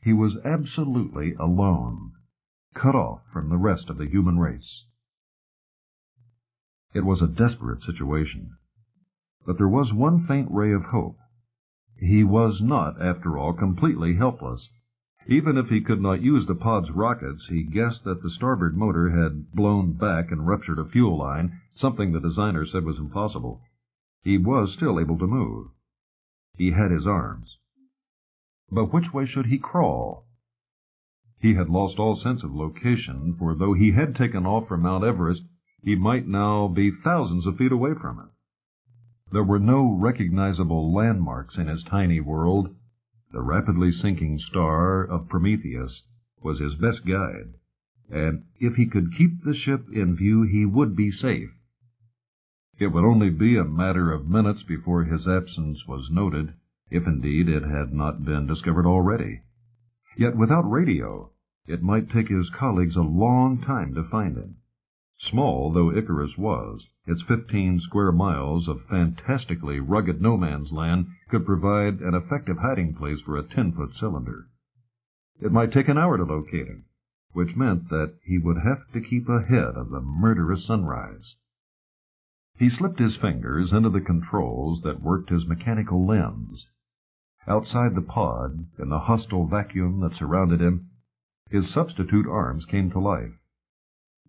He was absolutely alone, cut off from the rest of the human race. It was a desperate situation, but there was one faint ray of hope. He was not, after all, completely helpless. Even if he could not use the pod's rockets, he guessed that the starboard motor had blown back and ruptured a fuel line, something the designer said was impossible. He was still able to move. He had his arms. But which way should he crawl? He had lost all sense of location, for though he had taken off from Mount Everest, he might now be thousands of feet away from it. There were no recognizable landmarks in his tiny world. The rapidly sinking star of Prometheus was his best guide, and if he could keep the ship in view, he would be safe. It would only be a matter of minutes before his absence was noted, if indeed it had not been discovered already. Yet without radio, it might take his colleagues a long time to find him. Small though Icarus was, its 15 square miles of fantastically rugged no-man's land could provide an effective hiding place for a 10-foot cylinder. It might take an hour to locate him, which meant that he would have to keep ahead of the murderous sunrise. He slipped his fingers into the controls that worked his mechanical limbs. Outside the pod, in the hostile vacuum that surrounded him, his substitute arms came to life.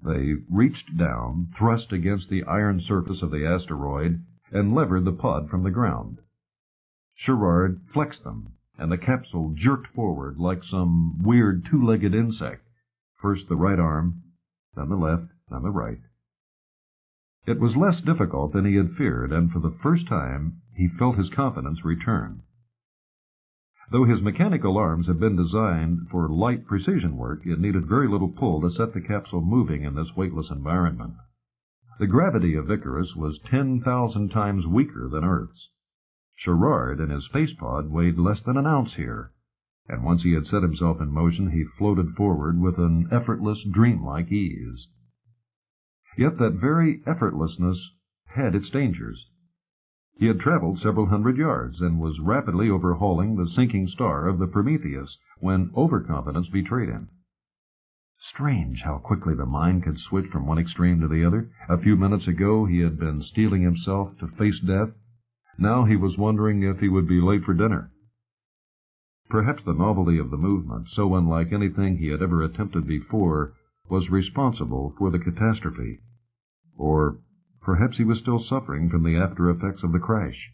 They reached down, thrust against the iron surface of the asteroid, and levered the pod from the ground. Sherrard flexed them, and the capsule jerked forward like some weird two-legged insect, first the right arm, then the left, then the right. It was less difficult than he had feared, and for the first time he felt his confidence return. Though his mechanical arms had been designed for light precision work, it needed very little pull to set the capsule moving in this weightless environment. The gravity of Icarus was 10,000 times weaker than Earth's. Sherrard in his space pod weighed less than an ounce here, and once he had set himself in motion, he floated forward with an effortless, dreamlike ease. Yet that very effortlessness had its dangers. He had traveled several hundred yards and was rapidly overhauling the sinking star of the Prometheus when overconfidence betrayed him. Strange how quickly the mind could switch from one extreme to the other. A few minutes ago he had been steeling himself to face death. Now he was wondering if he would be late for dinner. Perhaps the novelty of the movement, so unlike anything he had ever attempted before, was responsible for the catastrophe. Or perhaps he was still suffering from the after-effects of the crash.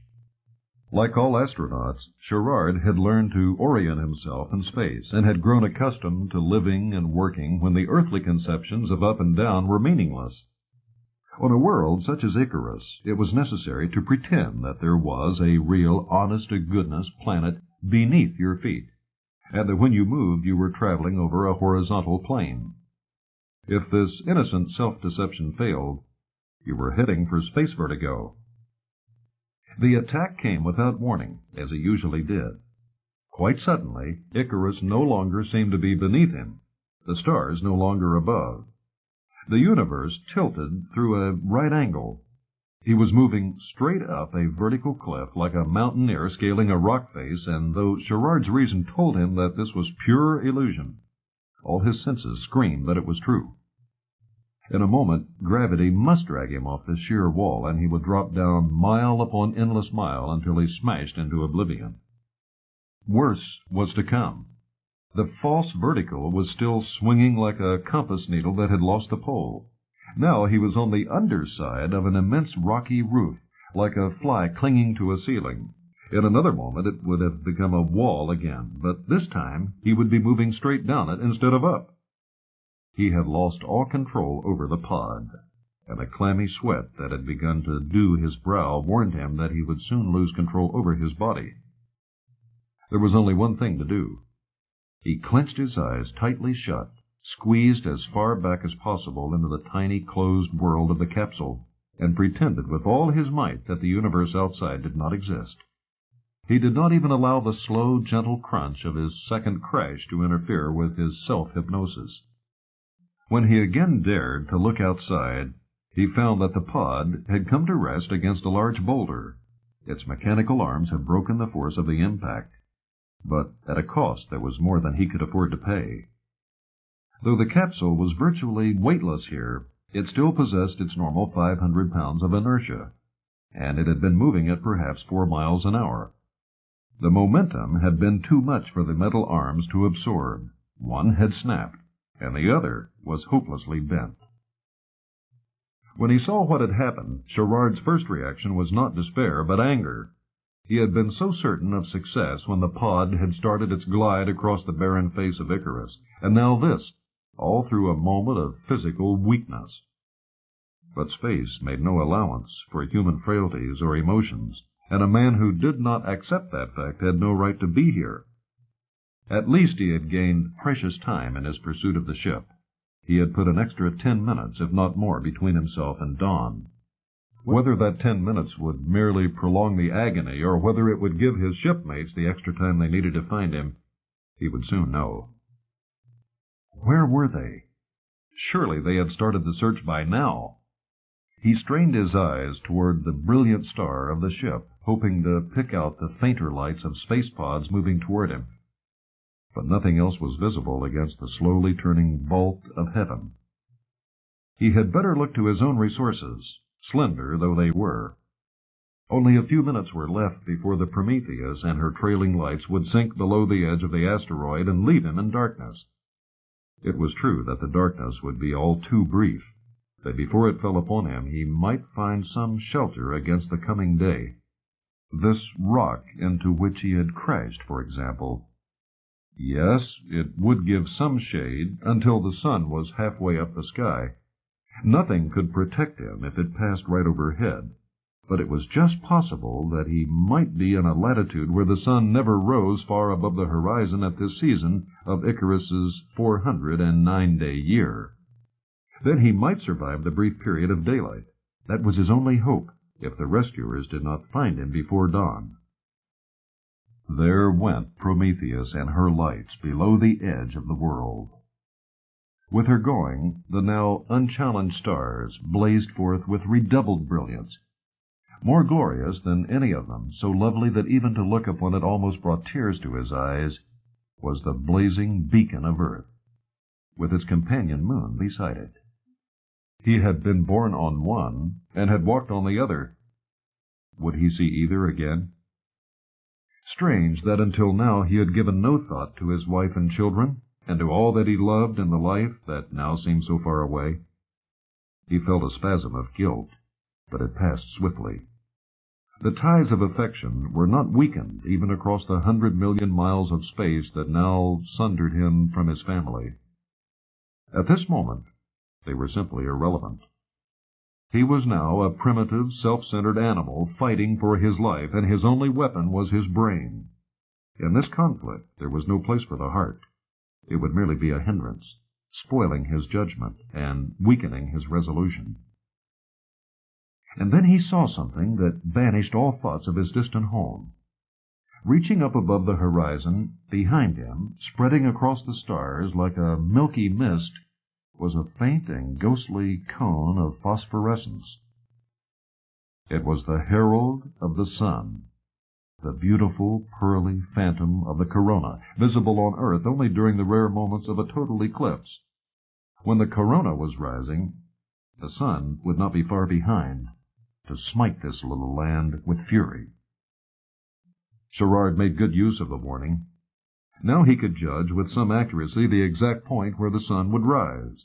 Like all astronauts, Sherrard had learned to orient himself in space and had grown accustomed to living and working when the earthly conceptions of up and down were meaningless. On a world such as Icarus, it was necessary to pretend that there was a real, honest-to-goodness planet beneath your feet, and that when you moved you were traveling over a horizontal plane. If this innocent self-deception failed, you were heading for space vertigo. The attack came without warning, as it usually did. Quite suddenly, Icarus no longer seemed to be beneath him, the stars no longer above. The universe tilted through a right angle. He was moving straight up a vertical cliff like a mountaineer scaling a rock face, and though Sherrard's reason told him that this was pure illusion, all his senses screamed that it was true. In a moment, gravity must drag him off the sheer wall, and he would drop down mile upon endless mile until he smashed into oblivion. Worse was to come. The false vertical was still swinging like a compass needle that had lost the pole. Now he was on the underside of an immense rocky roof, like a fly clinging to a ceiling. In another moment it would have become a wall again, but this time he would be moving straight down it instead of up. He had lost all control over the pod, and a clammy sweat that had begun to dew his brow warned him that he would soon lose control over his body. There was only one thing to do. He clenched his eyes tightly shut, squeezed as far back as possible into the tiny closed world of the capsule, and pretended with all his might that the universe outside did not exist. He did not even allow the slow, gentle crunch of his second crash to interfere with his self-hypnosis. When he again dared to look outside, he found that the pod had come to rest against a large boulder. Its mechanical arms had broken the force of the impact, but at a cost that was more than he could afford to pay. Though the capsule was virtually weightless here, it still possessed its normal 500 pounds of inertia, and it had been moving at perhaps 4 miles an hour. The momentum had been too much for the metal arms to absorb. One had snapped, and the other was hopelessly bent. When he saw what had happened, Sherrard's first reaction was not despair, but anger. He had been so certain of success when the pod had started its glide across the barren face of Icarus, and now this, all through a moment of physical weakness. But space made no allowance for human frailties or emotions, and a man who did not accept that fact had no right to be here. At least he had gained precious time in his pursuit of the ship. He had put an extra 10 minutes, if not more, between himself and dawn. Whether that 10 minutes would merely prolong the agony, or whether it would give his shipmates the extra time they needed to find him, he would soon know. Where were they? Surely they had started the search by now. He strained his eyes toward the brilliant star of the ship, hoping to pick out the fainter lights of space pods moving toward him. But nothing else was visible against the slowly turning vault of heaven. He had better look to his own resources, slender though they were. Only a few minutes were left before the Prometheus and her trailing lights would sink below the edge of the asteroid and leave him in darkness. It was true that the darkness would be all too brief, that before it fell upon him he might find some shelter against the coming day. This rock into which he had crashed, for example. Yes, it would give some shade until the sun was halfway up the sky. Nothing could protect him if it passed right overhead, but it was just possible that he might be in a latitude where the sun never rose far above the horizon at this season of Icarus's 409-day year. Then he might survive the brief period of daylight. That was his only hope, if the rescuers did not find him before dawn. There went Prometheus and her lights below the edge of the world. With her going, the now unchallenged stars blazed forth with redoubled brilliance, more glorious than any of them, so lovely that even to look upon it almost brought tears to his eyes, was the blazing beacon of Earth, with its companion moon beside it. He had been born on one, and had walked on the other. Would he see either again? Strange that until now he had given no thought to his wife and children, and to all that he loved in the life that now seemed so far away. He felt a spasm of guilt, but it passed swiftly. The ties of affection were not weakened even across the 100 million miles of space that now sundered him from his family. At this moment, they were simply irrelevant. He was now a primitive, self-centered animal fighting for his life, and his only weapon was his brain. In this conflict, there was no place for the heart. It would merely be a hindrance, spoiling his judgment and weakening his resolution. And then he saw something that banished all thoughts of his distant home. Reaching up above the horizon, behind him, spreading across the stars like a milky mist, was a faint and ghostly cone of phosphorescence. It was the herald of the sun, the beautiful, pearly phantom of the corona, visible on Earth only during the rare moments of a total eclipse. When the corona was rising, the sun would not be far behind to smite this little land with fury. Sherrard made good use of the warning. Now he could judge with some accuracy the exact point where the sun would rise.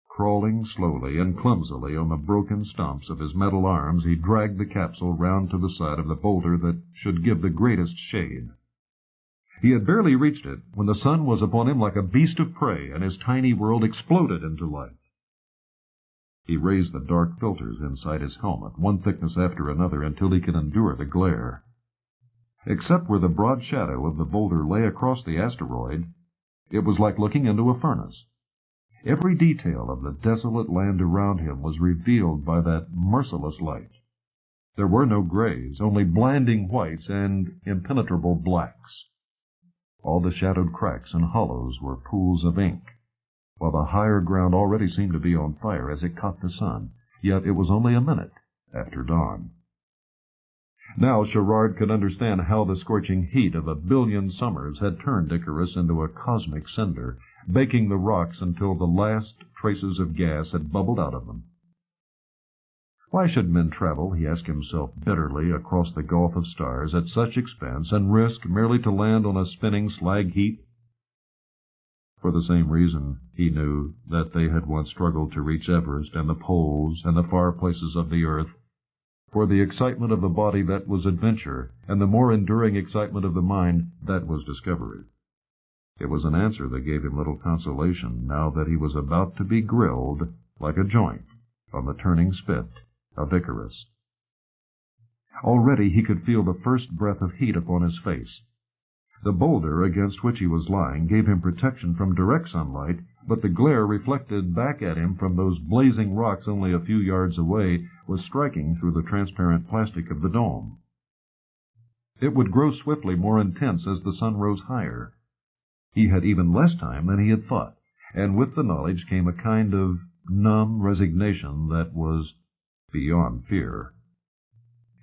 Crawling slowly and clumsily on the broken stumps of his metal arms, he dragged the capsule round to the side of the boulder that should give the greatest shade. He had barely reached it when the sun was upon him like a beast of prey, and his tiny world exploded into light. He raised the dark filters inside his helmet, one thickness after another, until he could endure the glare. Except where the broad shadow of the boulder lay across the asteroid, it was like looking into a furnace. Every detail of the desolate land around him was revealed by that merciless light. There were no grays, only blinding whites and impenetrable blacks. All the shadowed cracks and hollows were pools of ink, while the higher ground already seemed to be on fire as it caught the sun, yet it was only a minute after dawn. Now Sherrard could understand how the scorching heat of 1 billion summers had turned Icarus into a cosmic cinder, baking the rocks until the last traces of gas had bubbled out of them. Why should men travel, he asked himself bitterly, across the gulf of stars at such expense and risk merely to land on a spinning slag heap? For the same reason, he knew that they had once struggled to reach Everest and the poles and the far places of the earth. For the excitement of the body, that was adventure, and the more enduring excitement of the mind, that was discovery. It was an answer that gave him little consolation now that he was about to be grilled like a joint on the turning spit of Icarus. Already he could feel the first breath of heat upon his face. The boulder against which he was lying gave him protection from direct sunlight, but the glare reflected back at him from those blazing rocks only a few yards away was striking through the transparent plastic of the dome. It would grow swiftly more intense as the sun rose higher. He had even less time than he had thought, and with the knowledge came a kind of numb resignation that was beyond fear.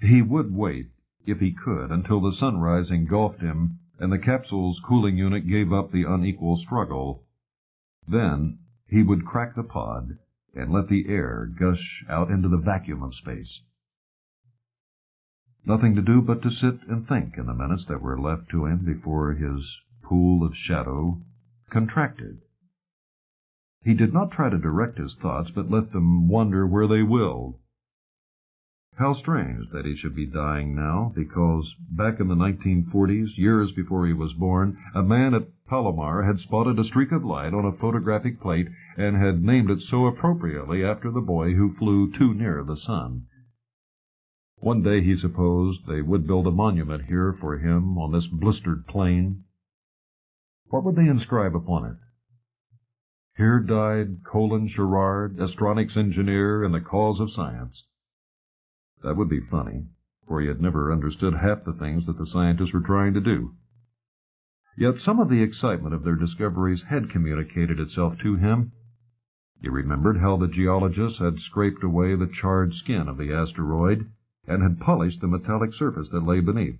He would wait, if he could, until the sunrise engulfed him and the capsule's cooling unit gave up the unequal struggle. Then he would crack the pod and let the air gush out into the vacuum of space. Nothing to do but to sit and think in the minutes that were left to him before his pool of shadow contracted. He did not try to direct his thoughts, but let them wander where they willed. How strange that he should be dying now, because back in the 1940s, years before he was born, a man at Palomar had spotted a streak of light on a photographic plate and had named it so appropriately after the boy who flew too near the sun. One day he supposed they would build a monument here for him on this blistered plain. What would they inscribe upon it? Here died Colin Sherrard, astronics engineer in the cause of science. That would be funny, for he had never understood half the things that the scientists were trying to do. Yet some of the excitement of their discoveries had communicated itself to him. He remembered how the geologists had scraped away the charred skin of the asteroid and had polished the metallic surface that lay beneath.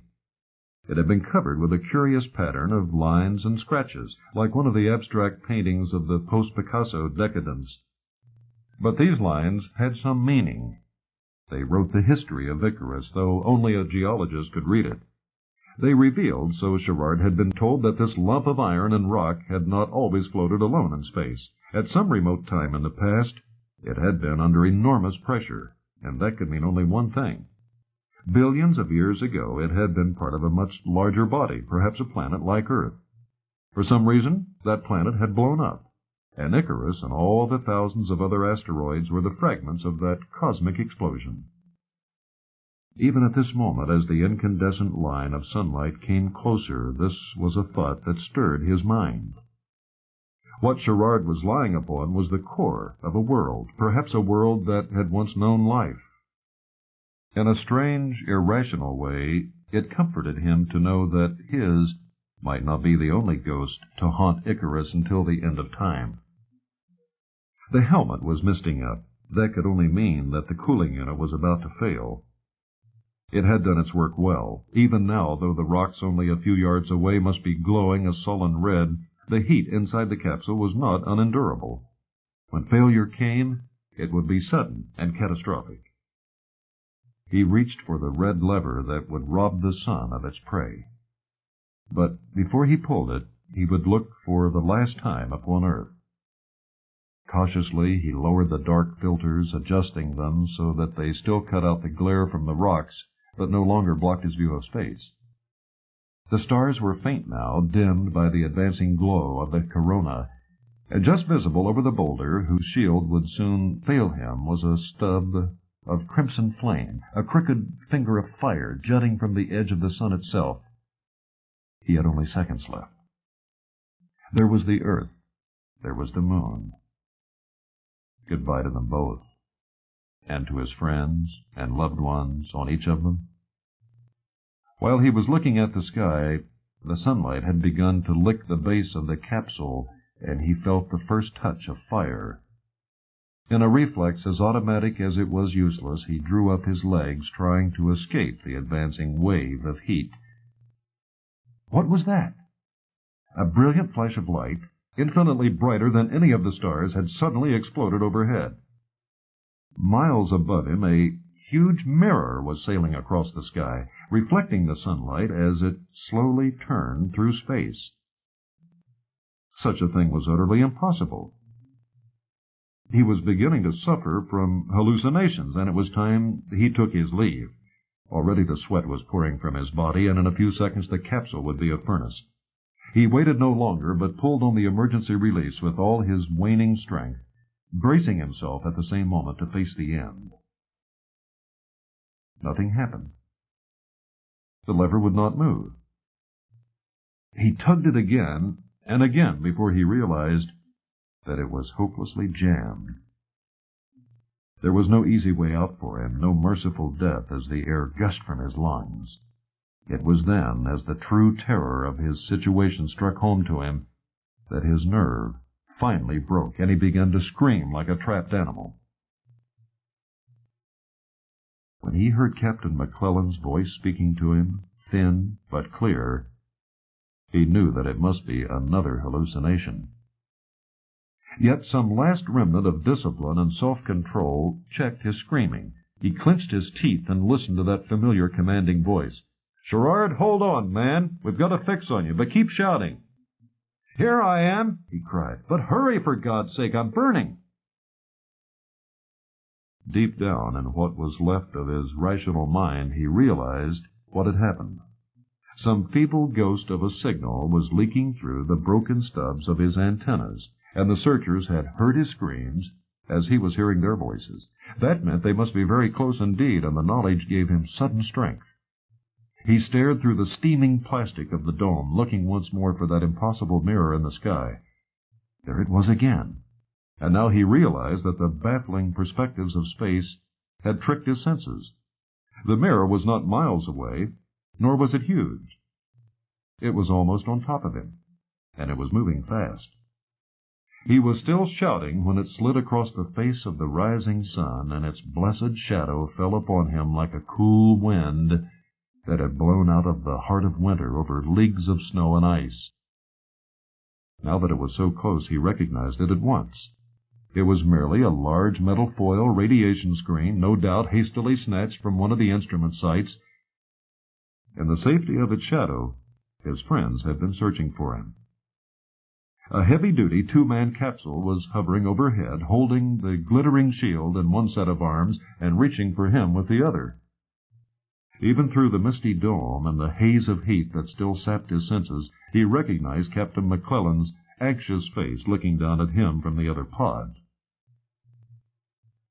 It had been covered with a curious pattern of lines and scratches, like one of the abstract paintings of the post-Picasso decadence. But these lines had some meaning. They wrote the history of Icarus, though only a geologist could read it. They revealed, so Sherrard had been told, that this lump of iron and rock had not always floated alone in space. At some remote time in the past, it had been under enormous pressure, and that could mean only one thing. Billions of years ago, it had been part of a much larger body, perhaps a planet like Earth. For some reason, that planet had blown up, and Icarus and all the thousands of other asteroids were the fragments of that cosmic explosion. Even at this moment, as the incandescent line of sunlight came closer, this was a thought that stirred his mind. What Sherrard was lying upon was the core of a world, perhaps a world that had once known life. In a strange, irrational way, it comforted him to know that his might not be the only ghost to haunt Icarus until the end of time. The helmet was misting up. That could only mean that the cooling unit was about to fail. It had done its work well. Even now, though the rocks only a few yards away must be glowing a sullen red, the heat inside the capsule was not unendurable. When failure came, it would be sudden and catastrophic. He reached for the red lever that would rob the sun of its prey. But before he pulled it, he would look for the last time upon Earth. Cautiously, he lowered the dark filters, adjusting them so that they still cut out the glare from the rocks, but no longer blocked his view of space. The stars were faint now, dimmed by the advancing glow of the corona, and just visible over the boulder, whose shield would soon fail him, was a stub of crimson flame, a crooked finger of fire jutting from the edge of the sun itself. He had only seconds left. There was the earth. There was the moon. Goodbye to them both, and to his friends and loved ones on each of them. While he was looking at the sky, the sunlight had begun to lick the base of the capsule, and he felt the first touch of fire. In a reflex as automatic as it was useless, he drew up his legs, trying to escape the advancing wave of heat. What was that? A brilliant flash of light, infinitely brighter than any of the stars, had suddenly exploded overhead. Miles above him, a huge mirror was sailing across the sky, reflecting the sunlight as it slowly turned through space. Such a thing was utterly impossible. He was beginning to suffer from hallucinations, and it was time he took his leave. Already the sweat was pouring from his body, and in a few seconds the capsule would be a furnace. He waited no longer, but pulled on the emergency release with all his waning strength, bracing himself at the same moment to face the end. Nothing happened. The lever would not move. He tugged it again and again before he realized that it was hopelessly jammed. There was no easy way out for him, no merciful death as the air gushed from his lungs. It was then, as the true terror of his situation struck home to him, that his nerve finally broke, and he began to scream like a trapped animal. When he heard Captain McClellan's voice speaking to him, thin but clear, he knew that it must be another hallucination. Yet some last remnant of discipline and self-control checked his screaming. He clenched his teeth and listened to that familiar commanding voice. "Sherrard, hold on, man. We've got a fix on you, but keep shouting." "Here I am," he cried. "But hurry, for God's sake, I'm burning." Deep down in what was left of his rational mind, he realized what had happened. Some feeble ghost of a signal was leaking through the broken stubs of his antennas, and the searchers had heard his screams as he was hearing their voices. That meant they must be very close indeed, and the knowledge gave him sudden strength. He stared through the steaming plastic of the dome, looking once more for that impossible mirror in the sky. There it was again, and now he realized that the baffling perspectives of space had tricked his senses. The mirror was not miles away, nor was it huge. It was almost on top of him, and it was moving fast. He was still shouting when it slid across the face of the rising sun, and its blessed shadow fell upon him like a cool wind that had blown out of the heart of winter over leagues of snow and ice. Now that it was so close, he recognized it at once. It was merely a large metal foil radiation screen, no doubt hastily snatched from one of the instrument sites. In the safety of its shadow, his friends had been searching for him. A heavy-duty two-man capsule was hovering overhead, holding the glittering shield in one set of arms and reaching for him with the other. Even through the misty dome and the haze of heat that still sapped his senses, he recognized Captain McClellan's anxious face looking down at him from the other pod.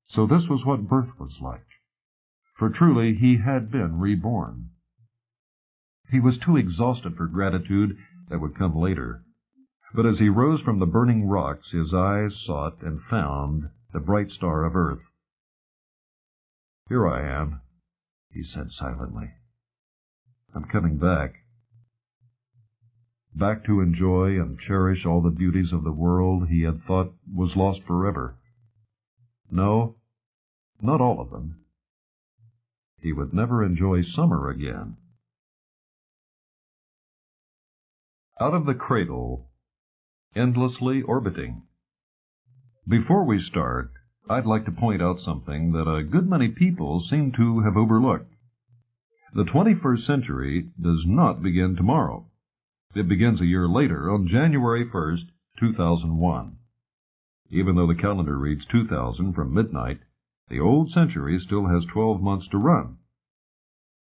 So this was what birth was like, for truly he had been reborn. He was too exhausted for gratitude that would come later. But as he rose from the burning rocks, his eyes sought and found the bright star of Earth. "Here I am," he said silently. "I'm coming back. Back to enjoy and cherish all the beauties of the world he had thought was lost forever. No, not all of them. He would never enjoy summer again." Out of the Cradle, Endlessly Orbiting. Before we start, I'd like to point out something that a good many people seem to have overlooked. The 21st century does not begin tomorrow. It begins a year later, on January 1st, 2001. Even though the calendar reads 2000 from midnight, the old century still has 12 months to run.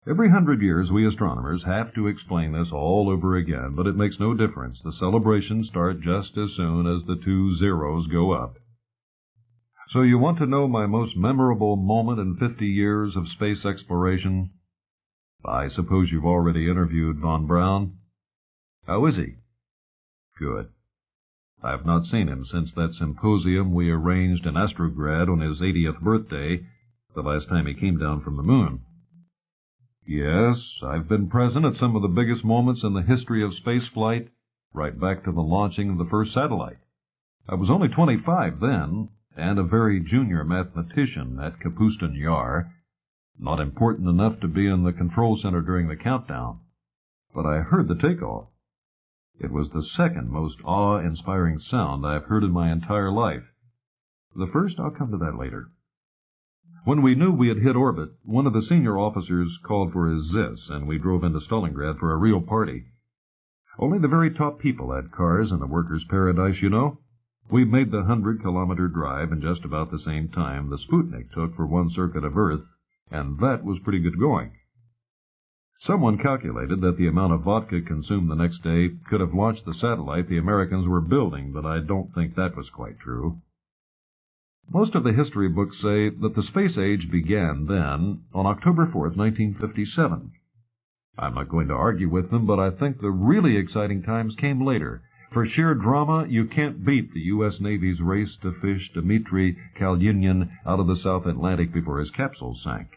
Every 100 years, we astronomers have to explain this all over again, but it makes no difference. The celebrations start just as soon as the 2 zeros go up. So you want to know my most memorable moment in 50 years of space exploration? I suppose you've already interviewed Von Braun. How is he? Good. I've not seen him since that symposium we arranged in Astrograd on his 80th birthday, the last time he came down from the moon. Yes, I've been present at some of the biggest moments in the history of spaceflight, right back to the launching of the first satellite. I was only 25 then, and a very junior mathematician at Kapustin Yar, not important enough to be in the control center during the countdown. But I heard the takeoff. It was the second most awe-inspiring sound I've heard in my entire life. The first, I'll come to that later. When we knew we had hit orbit, one of the senior officers called for his Zis, and we drove into Stalingrad for a real party. Only the very top people had cars in the workers' paradise, you know. We made the 100-kilometer drive in just about the same time the Sputnik took for one circuit of Earth, and that was pretty good going. Someone calculated that the amount of vodka consumed the next day could have launched the satellite the Americans were building, but I don't think that was quite true. Most of the history books say that the space age began then, on October 4th, 1957. I'm not going to argue with them, but I think the really exciting times came later. For sheer drama, you can't beat the U.S. Navy's race to fish Dmitry Kalinin out of the South Atlantic before his capsule sank.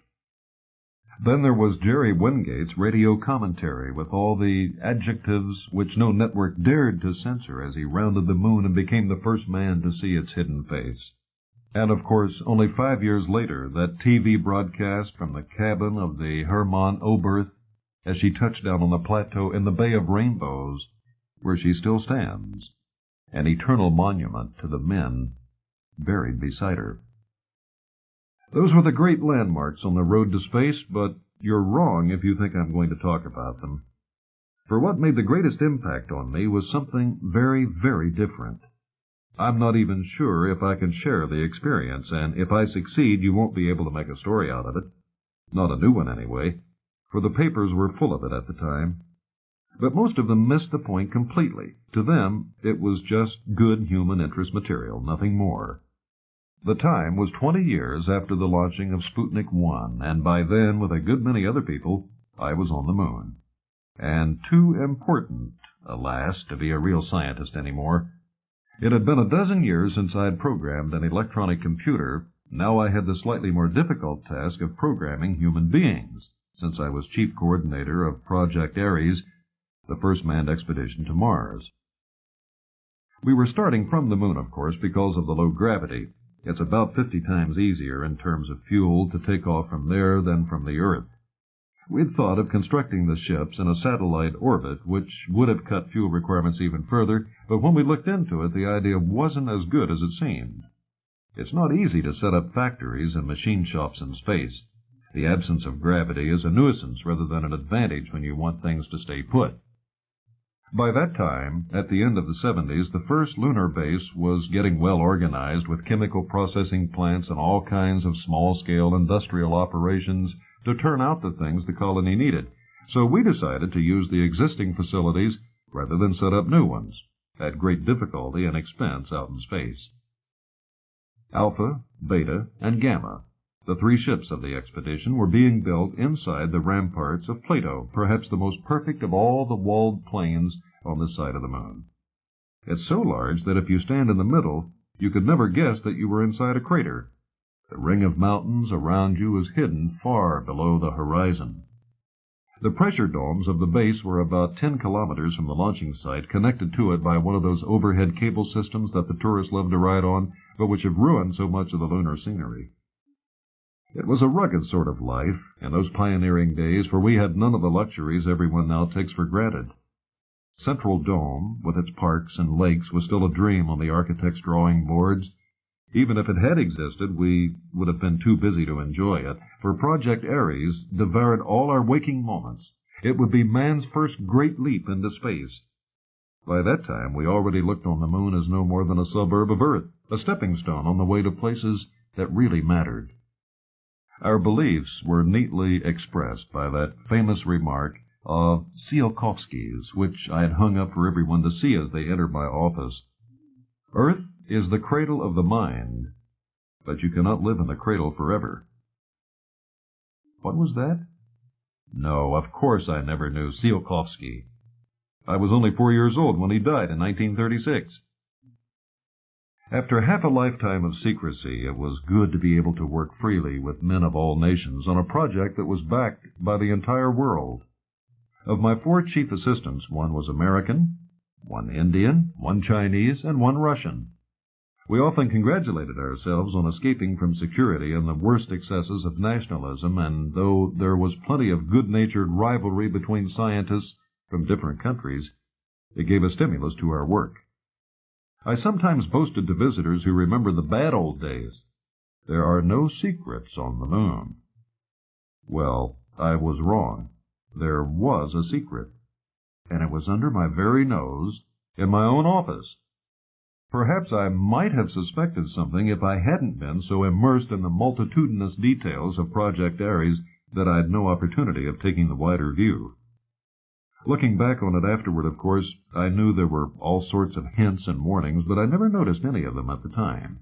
Then there was Jerry Wingate's radio commentary with all the adjectives which no network dared to censor as he rounded the moon and became the first man to see its hidden face. And, of course, only 5 years later, that TV broadcast from the cabin of the Hermann Oberth as she touched down on the plateau in the Bay of Rainbows, where she still stands, an eternal monument to the men buried beside her. Those were the great landmarks on the road to space, but you're wrong if you think I'm going to talk about them. For what made the greatest impact on me was something very, very different. I'm not even sure if I can share the experience, and if I succeed, you won't be able to make a story out of it. Not a new one, anyway, for the papers were full of it at the time. But most of them missed the point completely. To them, it was just good human interest material, nothing more. The time was 20 years after the launching of Sputnik 1, and by then, with a good many other people, I was on the moon. And too important, alas, to be a real scientist anymore. It had been a dozen years since I had programmed an electronic computer. Now I had the slightly more difficult task of programming human beings, since I was chief coordinator of Project Ares, the first manned expedition to Mars. We were starting from the moon, of course, because of the low gravity. It's about 50 times easier in terms of fuel to take off from there than from the Earth. We'd thought of constructing the ships in a satellite orbit, which would have cut fuel requirements even further, but when we looked into it, the idea wasn't as good as it seemed. It's not easy to set up factories and machine shops in space. The absence of gravity is a nuisance rather than an advantage when you want things to stay put. By that time, at the end of the 70s, the first lunar base was getting well organized with chemical processing plants and all kinds of small-scale industrial operations to turn out the things the colony needed. So we decided to use the existing facilities rather than set up new ones, at great difficulty and expense out in space. Alpha, Beta, and Gamma, the 3 ships of the expedition, were being built inside the ramparts of Plato, perhaps the most perfect of all the walled plains on this side of the moon. It's so large that if you stand in the middle, you could never guess that you were inside a crater. The ring of mountains around you is hidden far below the horizon. The pressure domes of the base were about 10 kilometers from the launching site, connected to it by one of those overhead cable systems that the tourists love to ride on, but which have ruined so much of the lunar scenery. It was a rugged sort of life in those pioneering days, for we had none of the luxuries everyone now takes for granted. Central Dome, with its parks and lakes, was still a dream on the architect's drawing boards. Even if it had existed, we would have been too busy to enjoy it, for Project Ares devoured all our waking moments. It would be man's first great leap into space. By that time, we already looked on the moon as no more than a suburb of Earth, a stepping stone on the way to places that really mattered. Our beliefs were neatly expressed by that famous remark of Tsiolkovsky's, which I had hung up for everyone to see as they entered my office. Earth is the cradle of the mind, but you cannot live in the cradle forever. What was that? No, of course I never knew Tsiolkovsky. I was only 4 years old when he died in 1936. After half a lifetime of secrecy, it was good to be able to work freely with men of all nations on a project that was backed by the entire world. Of my 4 chief assistants, 1 was American, 1 Indian, 1 Chinese, and 1 Russian. We often congratulated ourselves on escaping from security and the worst excesses of nationalism, and though there was plenty of good-natured rivalry between scientists from different countries, it gave a stimulus to our work. I sometimes boasted to visitors who remember the bad old days. There are no secrets on the moon. Well, I was wrong. There was a secret, and it was under my very nose in my own office. Perhaps I might have suspected something if I hadn't been so immersed in the multitudinous details of Project Ares that I had no opportunity of taking the wider view. Looking back on it afterward, of course, I knew there were all sorts of hints and warnings, but I never noticed any of them at the time.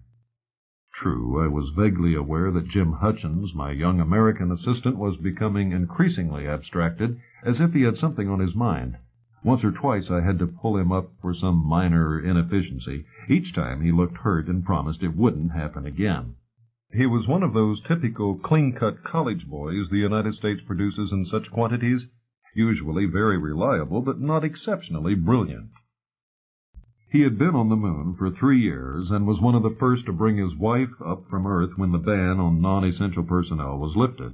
True, I was vaguely aware that Jim Hutchins, my young American assistant, was becoming increasingly abstracted, as if he had something on his mind. Once or twice I had to pull him up for some minor inefficiency. Each time he looked hurt and promised it wouldn't happen again. He was one of those typical clean-cut college boys the United States produces in such quantities, usually very reliable but not exceptionally brilliant. He had been on the moon for 3 years and was one of the first to bring his wife up from Earth when the ban on non-essential personnel was lifted.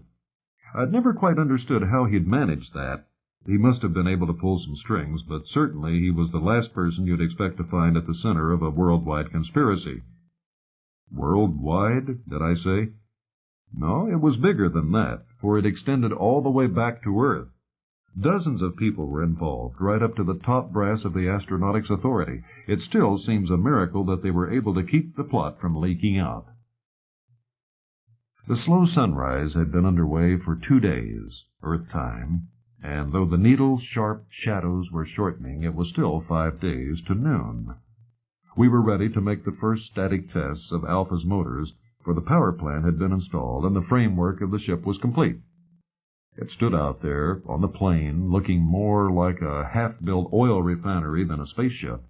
I'd never quite understood how he'd managed that. He must have been able to pull some strings, but certainly he was the last person you'd expect to find at the center of a worldwide conspiracy. Worldwide, did I say? No, it was bigger than that, for it extended all the way back to Earth. Dozens of people were involved, right up to the top brass of the Astronautics Authority. It still seems a miracle that they were able to keep the plot from leaking out. The slow sunrise had been underway for 2 days, Earth time, and though the needle-sharp shadows were shortening, it was still 5 days to noon. We were ready to make the first static tests of Alpha's motors, for the power plant had been installed and the framework of the ship was complete. It stood out there on the plain, looking more like a half-built oil refinery than a spaceship.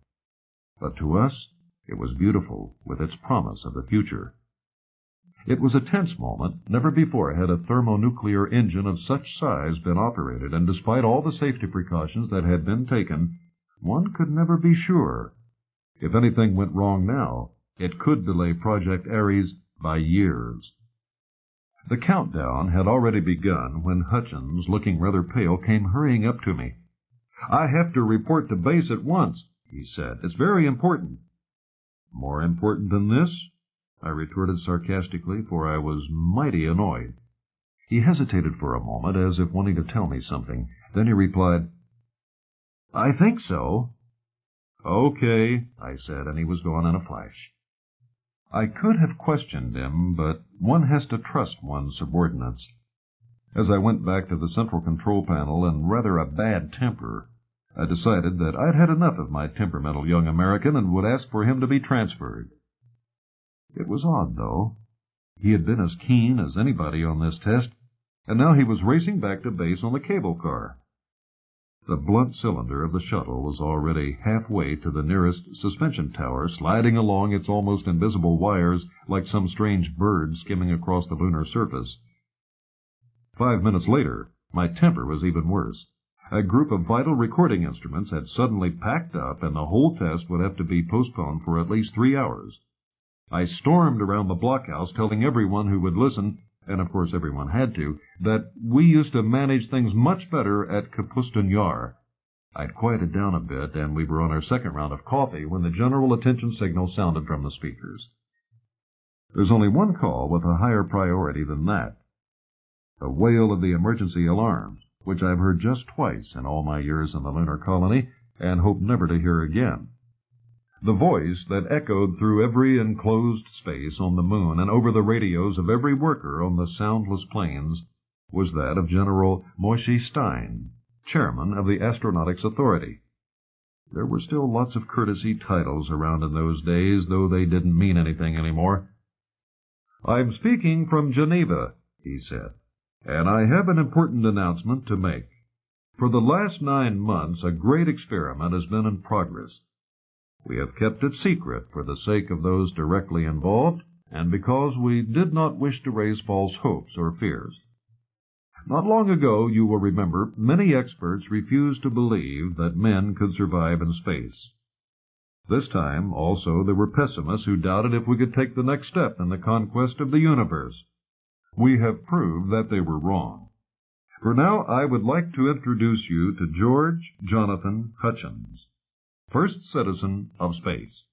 But to us, it was beautiful, with its promise of the future. It was a tense moment. Never before had a thermonuclear engine of such size been operated, and despite all the safety precautions that had been taken, one could never be sure. If anything went wrong now, it could delay Project Ares by years. The countdown had already begun when Hutchins, looking rather pale, came hurrying up to me. "I have to report to base at once," he said. "It's very important." "More important than this?" I retorted sarcastically, for I was mighty annoyed. He hesitated for a moment, as if wanting to tell me something. Then he replied, "I think so." "Okay," I said, and he was gone in a flash. I could have questioned him, but one has to trust one's subordinates. As I went back to the central control panel in rather a bad temper, I decided that I'd had enough of my temperamental young American and would ask for him to be transferred. It was odd, though. He had been as keen as anybody on this test, and now he was racing back to base on the cable car. The blunt cylinder of the shuttle was already halfway to the nearest suspension tower, sliding along its almost invisible wires like some strange bird skimming across the lunar surface. 5 minutes later, my temper was even worse. A group of vital recording instruments had suddenly packed up, and the whole test would have to be postponed for at least 3 hours. I stormed around the blockhouse, telling everyone who would listen, and of course everyone had to, that we used to manage things much better at Kapustin Yar. I'd quieted down a bit, and we were on our second round of coffee when the general attention signal sounded from the speakers. There's only one call with a higher priority than that. The wail of the emergency alarms, which I've heard just twice in all my years in the lunar colony, and hope never to hear again. The voice that echoed through every enclosed space on the moon and over the radios of every worker on the soundless plains was that of General Moshe Stein, chairman of the Astronautics Authority. There were still lots of courtesy titles around in those days, though they didn't mean anything anymore. "I'm speaking from Geneva," he said, "and I have an important announcement to make. For the last 9 months, a great experiment has been in progress. We have kept it secret for the sake of those directly involved, and because we did not wish to raise false hopes or fears. Not long ago, you will remember, many experts refused to believe that men could survive in space. This time, also, there were pessimists who doubted if we could take the next step in the conquest of the universe. We have proved that they were wrong. For now, I would like to introduce you to George Jonathan Hutchins, first citizen of space."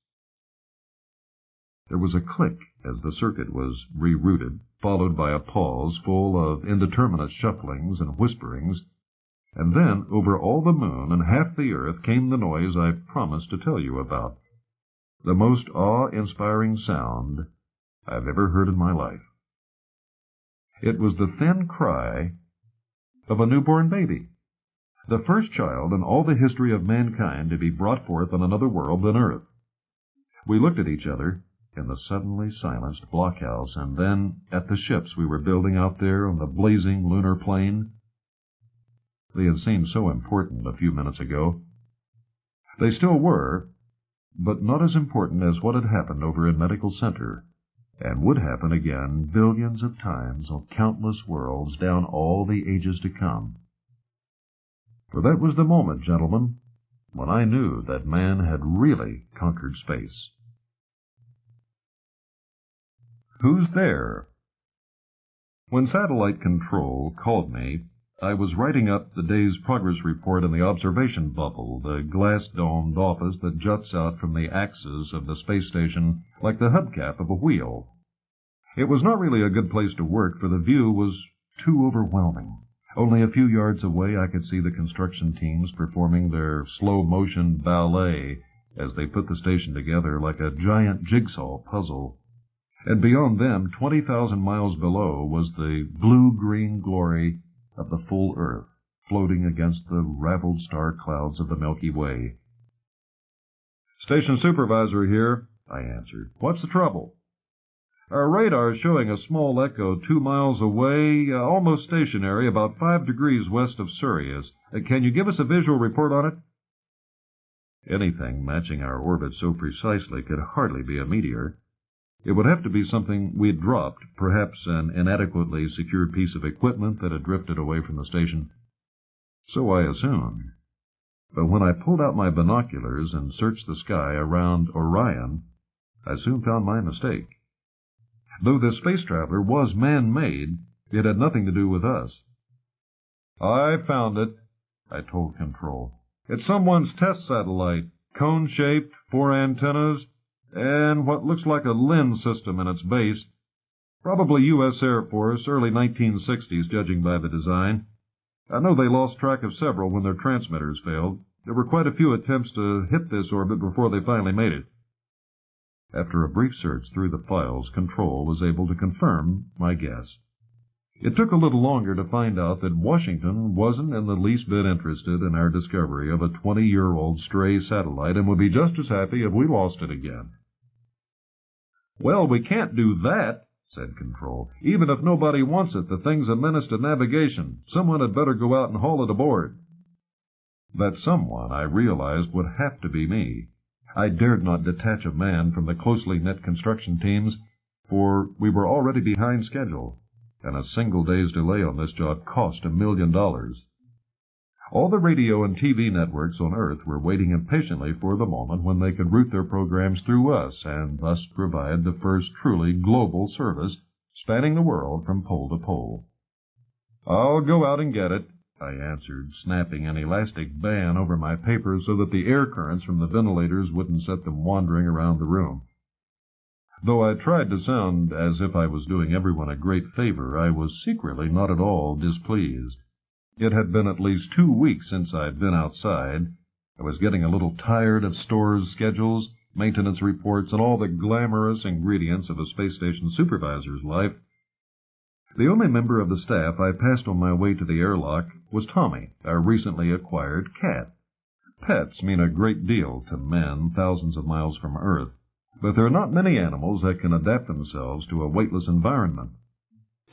There was a click as the circuit was rerouted, followed by a pause full of indeterminate shufflings and whisperings, and then over all the moon and half the earth came the noise I promised to tell you about, the most awe-inspiring sound I've ever heard in my life. It was the thin cry of a newborn baby, the first child in all the history of mankind to be brought forth on another world than Earth. We looked at each other in the suddenly silenced blockhouse, and then at the ships we were building out there on the blazing lunar plain. They had seemed so important a few minutes ago. They still were, but not as important as what had happened over in Medical Center, and would happen again billions of times on countless worlds down all the ages to come. For that was the moment, gentlemen, when I knew that man had really conquered space. Who's there? When Satellite Control called me, I was writing up the day's progress report in the observation bubble, the glass-domed office that juts out from the axis of the space station like the hubcap of a wheel. It was not really a good place to work, for the view was too overwhelming. Only a few yards away I could see the construction teams performing their slow-motion ballet as they put the station together like a giant jigsaw puzzle. And beyond them, 20,000 miles below, was the blue-green glory of the full Earth, floating against the raveled star clouds of the Milky Way. "Station supervisor here," I answered. "What's the trouble?" "Our radar is showing a small echo 2 miles away, almost stationary, about 5 degrees west of Sirius. Can you give us a visual report on it?" Anything matching our orbit so precisely could hardly be a meteor. It would have to be something we'd dropped, perhaps an inadequately secured piece of equipment that had drifted away from the station. So I assumed. But when I pulled out my binoculars and searched the sky around Orion, I soon found my mistake. Though this space traveler was man-made, it had nothing to do with us. "I found it," I told Control. "It's someone's test satellite, cone-shaped, 4 antennas, and what looks like a lens system in its base. Probably U.S. Air Force, early 1960s, judging by the design. I know they lost track of several when their transmitters failed. There were quite a few attempts to hit this orbit before they finally made it." After a brief search through the files, Control was able to confirm my guess. It took a little longer to find out that Washington wasn't in the least bit interested in our discovery of a 20-year-old stray satellite and would be just as happy if we lost it again. "Well, we can't do that," said Control. "Even if nobody wants it, the thing's a menace to navigation. Someone had better go out and haul it aboard." That someone, I realized, would have to be me. I dared not detach a man from the closely knit construction teams, for we were already behind schedule, and a single day's delay on this job cost $1 million. All the radio and TV networks on Earth were waiting impatiently for the moment when they could route their programs through us and thus provide the first truly global service spanning the world from pole to pole. "I'll go out and get it," I answered, snapping an elastic band over my paper so that the air currents from the ventilators wouldn't set them wandering around the room. Though I tried to sound as if I was doing everyone a great favor, I was secretly not at all displeased. It had been at least 2 weeks since I'd been outside. I was getting a little tired of stores schedules, maintenance reports, and all the glamorous ingredients of a space station supervisor's life. The only member of the staff I passed on my way to the airlock was Tommy, our recently acquired cat. Pets mean a great deal to men thousands of miles from Earth, but there are not many animals that can adapt themselves to a weightless environment.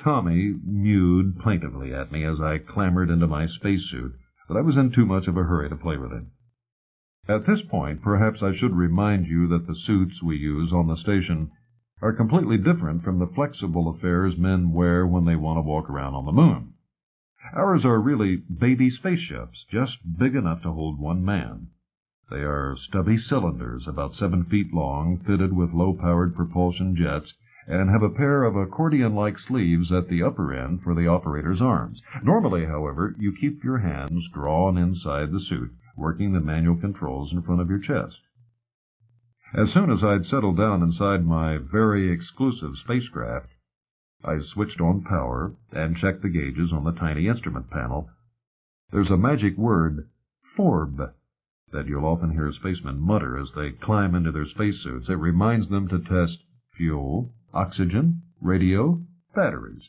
Tommy mewed plaintively at me as I clambered into my spacesuit, but I was in too much of a hurry to play with him. At this point, perhaps I should remind you that the suits we use on the station are completely different from the flexible affairs men wear when they want to walk around on the moon. Ours are really baby spaceships, just big enough to hold one man. They are stubby cylinders about 7 feet long, fitted with low-powered propulsion jets, and have a pair of accordion-like sleeves at the upper end for the operator's arms. Normally, however, you keep your hands drawn inside the suit, working the manual controls in front of your chest. As soon as I'd settled down inside my very exclusive spacecraft, I switched on power and checked the gauges on the tiny instrument panel. There's a magic word, FORB, that you'll often hear spacemen mutter as they climb into their spacesuits. It reminds them to test fuel, oxygen, radio, batteries.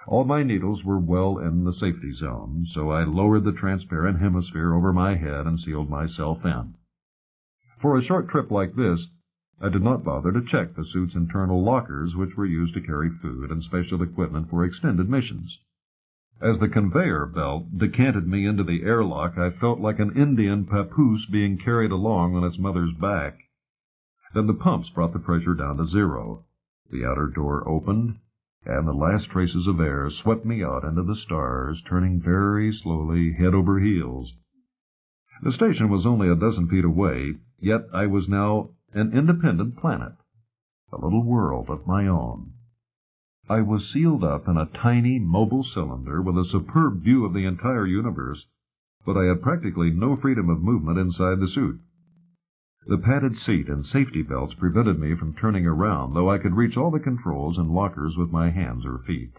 All my needles were well in the safety zone, so I lowered the transparent hemisphere over my head and sealed myself in. For a short trip like this, I did not bother to check the suit's internal lockers, which were used to carry food and special equipment for extended missions. As the conveyor belt decanted me into the airlock, I felt like an Indian papoose being carried along on its mother's back. Then the pumps brought the pressure down to zero. The outer door opened, and the last traces of air swept me out into the stars, turning very slowly head over heels. The station was only a dozen feet away, yet I was now an independent planet, a little world of my own. I was sealed up in a tiny mobile cylinder with a superb view of the entire universe, but I had practically no freedom of movement inside the suit. The padded seat and safety belts prevented me from turning around, though I could reach all the controls and lockers with my hands or feet.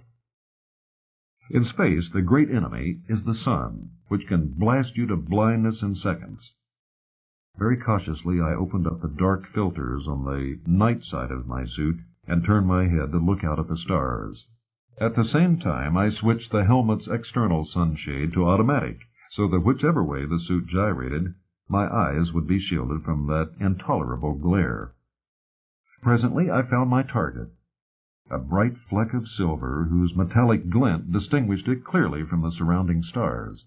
In space, the great enemy is the sun, which can blast you to blindness in seconds. Very cautiously, I opened up the dark filters on the night side of my suit and turned my head to look out at the stars. At the same time, I switched the helmet's external sunshade to automatic, so that whichever way the suit gyrated, my eyes would be shielded from that intolerable glare. Presently, I found my target, a bright fleck of silver whose metallic glint distinguished it clearly from the surrounding stars.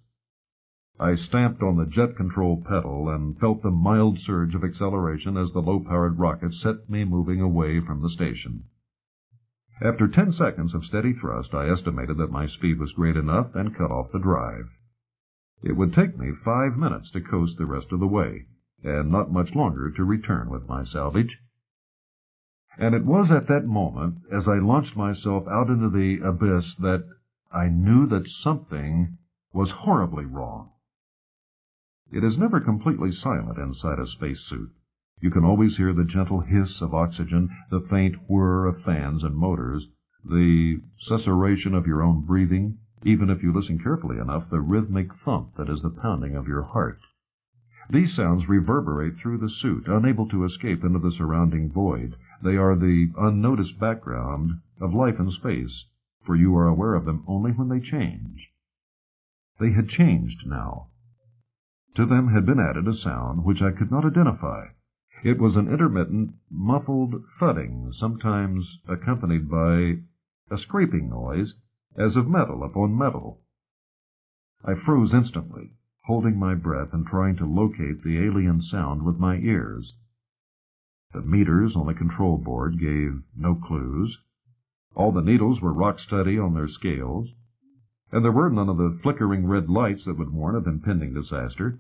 I stamped on the jet control pedal and felt the mild surge of acceleration as the low-powered rocket set me moving away from the station. After 10 seconds of steady thrust, I estimated that my speed was great enough and cut off the drive. It would take me 5 minutes to coast the rest of the way, and not much longer to return with my salvage. And it was at that moment, as I launched myself out into the abyss, that I knew that something was horribly wrong. It is never completely silent inside a spacesuit. You can always hear the gentle hiss of oxygen, the faint whir of fans and motors, the susurration of your own breathing, even if you listen carefully enough, the rhythmic thump that is the pounding of your heart. These sounds reverberate through the suit, unable to escape into the surrounding void. They are the unnoticed background of life in space, for you are aware of them only when they change. They had changed now. To them had been added a sound which I could not identify. It was an intermittent, muffled thudding, sometimes accompanied by a scraping noise, as of metal upon metal. I froze instantly, holding my breath and trying to locate the alien sound with my ears. The meters on the control board gave no clues. All the needles were rock steady on their scales, and there were none of the flickering red lights that would warn of impending disaster.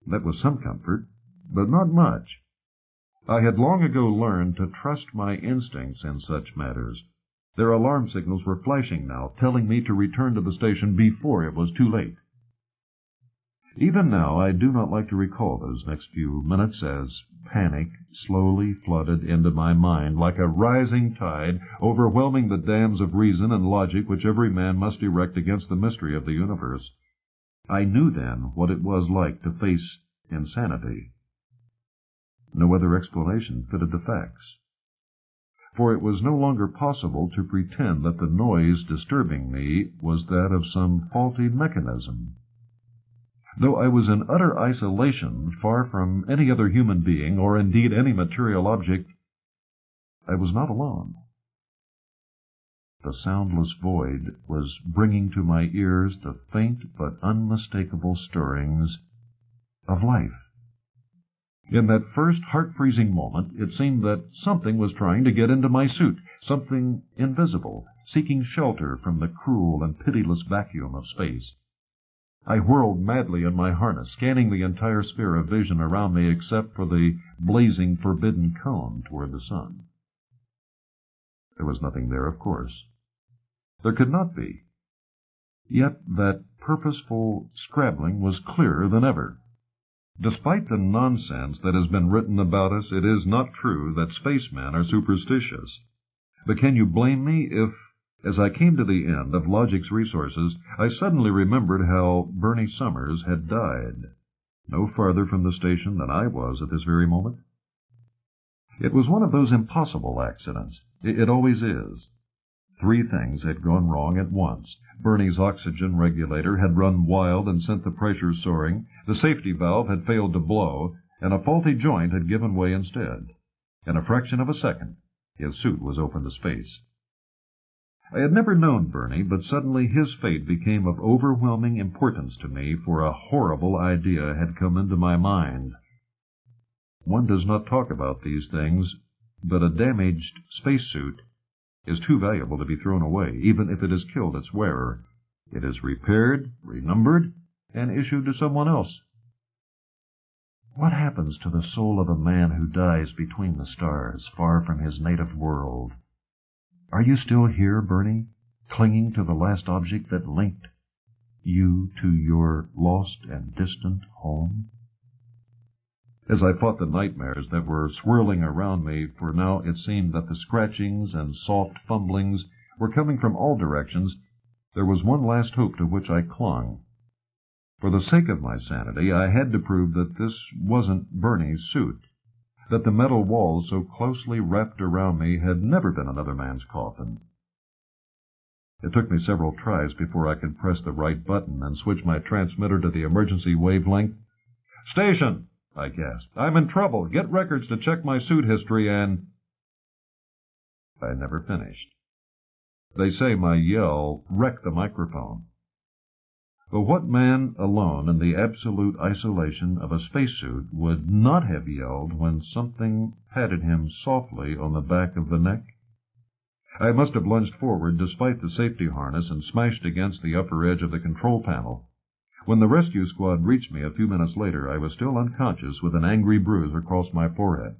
That was some comfort, but not much. I had long ago learned to trust my instincts in such matters. Their alarm signals were flashing now, telling me to return to the station before it was too late. Even now, I do not like to recall those next few minutes as panic slowly flooded into my mind like a rising tide, overwhelming the dams of reason and logic which every man must erect against the mystery of the universe. I knew then what it was like to face insanity. No other explanation fitted the facts, for it was no longer possible to pretend that the noise disturbing me was that of some faulty mechanism. Though I was in utter isolation, far from any other human being, or indeed any material object, I was not alone. The soundless void was bringing to my ears the faint but unmistakable stirrings of life. In that first heart-freezing moment, it seemed that something was trying to get into my suit, something invisible, seeking shelter from the cruel and pitiless vacuum of space. I whirled madly in my harness, scanning the entire sphere of vision around me except for the blazing forbidden cone toward the sun. There was nothing there, of course. There could not be. Yet that purposeful scrabbling was clearer than ever. Despite the nonsense that has been written about us, it is not true that spacemen are superstitious. But can you blame me if, as I came to the end of logic's resources, I suddenly remembered how Bernie Summers had died, no farther from the station than I was at this very moment? It was one of those impossible accidents. It always is. 3 things had gone wrong at once. Bernie's oxygen regulator had run wild and sent the pressure soaring, the safety valve had failed to blow, and a faulty joint had given way instead. In a fraction of a second, his suit was open to space. I had never known Bernie, but suddenly his fate became of overwhelming importance to me, for a horrible idea had come into my mind. One does not talk about these things, but a damaged spacesuit is too valuable to be thrown away, even if it has killed its wearer. It is repaired, renumbered, and issued to someone else. What happens to the soul of a man who dies between the stars, far from his native world? Are you still here, Bernie, clinging to the last object that linked you to your lost and distant home? As I fought the nightmares that were swirling around me, for now it seemed that the scratchings and soft fumblings were coming from all directions, there was one last hope to which I clung. For the sake of my sanity, I had to prove that this wasn't Bernie's suit, that the metal walls so closely wrapped around me had never been another man's coffin. It took me several tries before I could press the right button and switch my transmitter to the emergency wavelength. "Station!" I gasped. "I'm in trouble. Get records to check my suit history and—" I never finished. They say my yell wrecked the microphone. But what man alone in the absolute isolation of a spacesuit would not have yelled when something patted him softly on the back of the neck? I must have lunged forward despite the safety harness and smashed against the upper edge of the control panel. When the rescue squad reached me a few minutes later, I was still unconscious with an angry bruise across my forehead.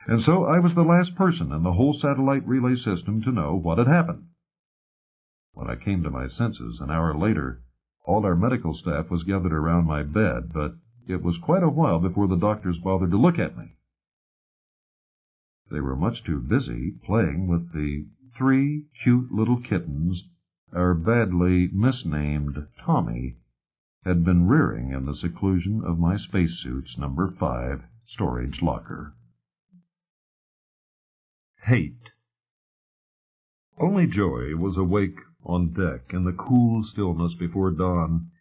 And so I was the last person in the whole satellite relay system to know what had happened. When I came to my senses an hour later, all our medical staff was gathered around my bed, but it was quite a while before the doctors bothered to look at me. They were much too busy playing with the 3 cute little kittens our badly misnamed Tommy had been rearing in the seclusion of my spacesuit's number 5 storage locker. Hate. Only Joey was awake on deck in the cool stillness before dawn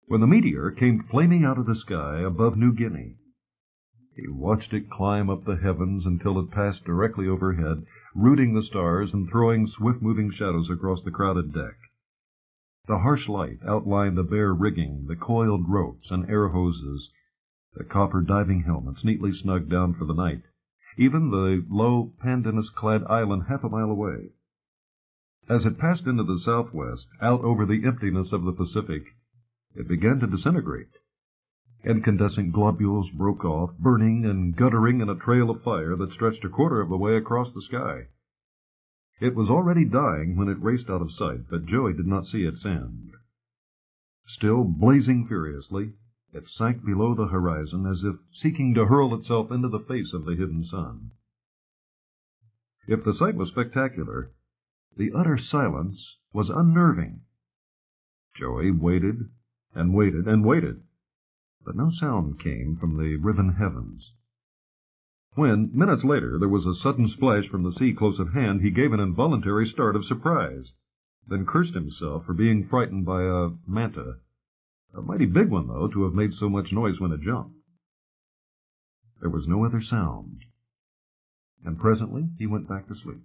when the meteor came flaming out of the sky above New Guinea. He watched it climb up the heavens until it passed directly overhead, rooting the stars and throwing swift-moving shadows across the crowded deck. The harsh light outlined the bare rigging, the coiled ropes and air hoses, the copper diving helmets neatly snugged down for the night, even the low pandanus-clad island half a mile away. As it passed into the southwest, out over the emptiness of the Pacific, it began to disintegrate. Incandescent globules broke off, burning and guttering in a trail of fire that stretched a quarter of the way across the sky. It was already dying when it raced out of sight, but Joey did not see its end. Still blazing furiously, it sank below the horizon as if seeking to hurl itself into the face of the hidden sun. If the sight was spectacular, the utter silence was unnerving. Joey waited and waited and waited, but no sound came from the riven heavens. When, minutes later, there was a sudden splash from the sea close at hand, he gave an involuntary start of surprise, then cursed himself for being frightened by a manta. A mighty big one, though, to have made so much noise when it jumped. There was no other sound, and presently he went back to sleep.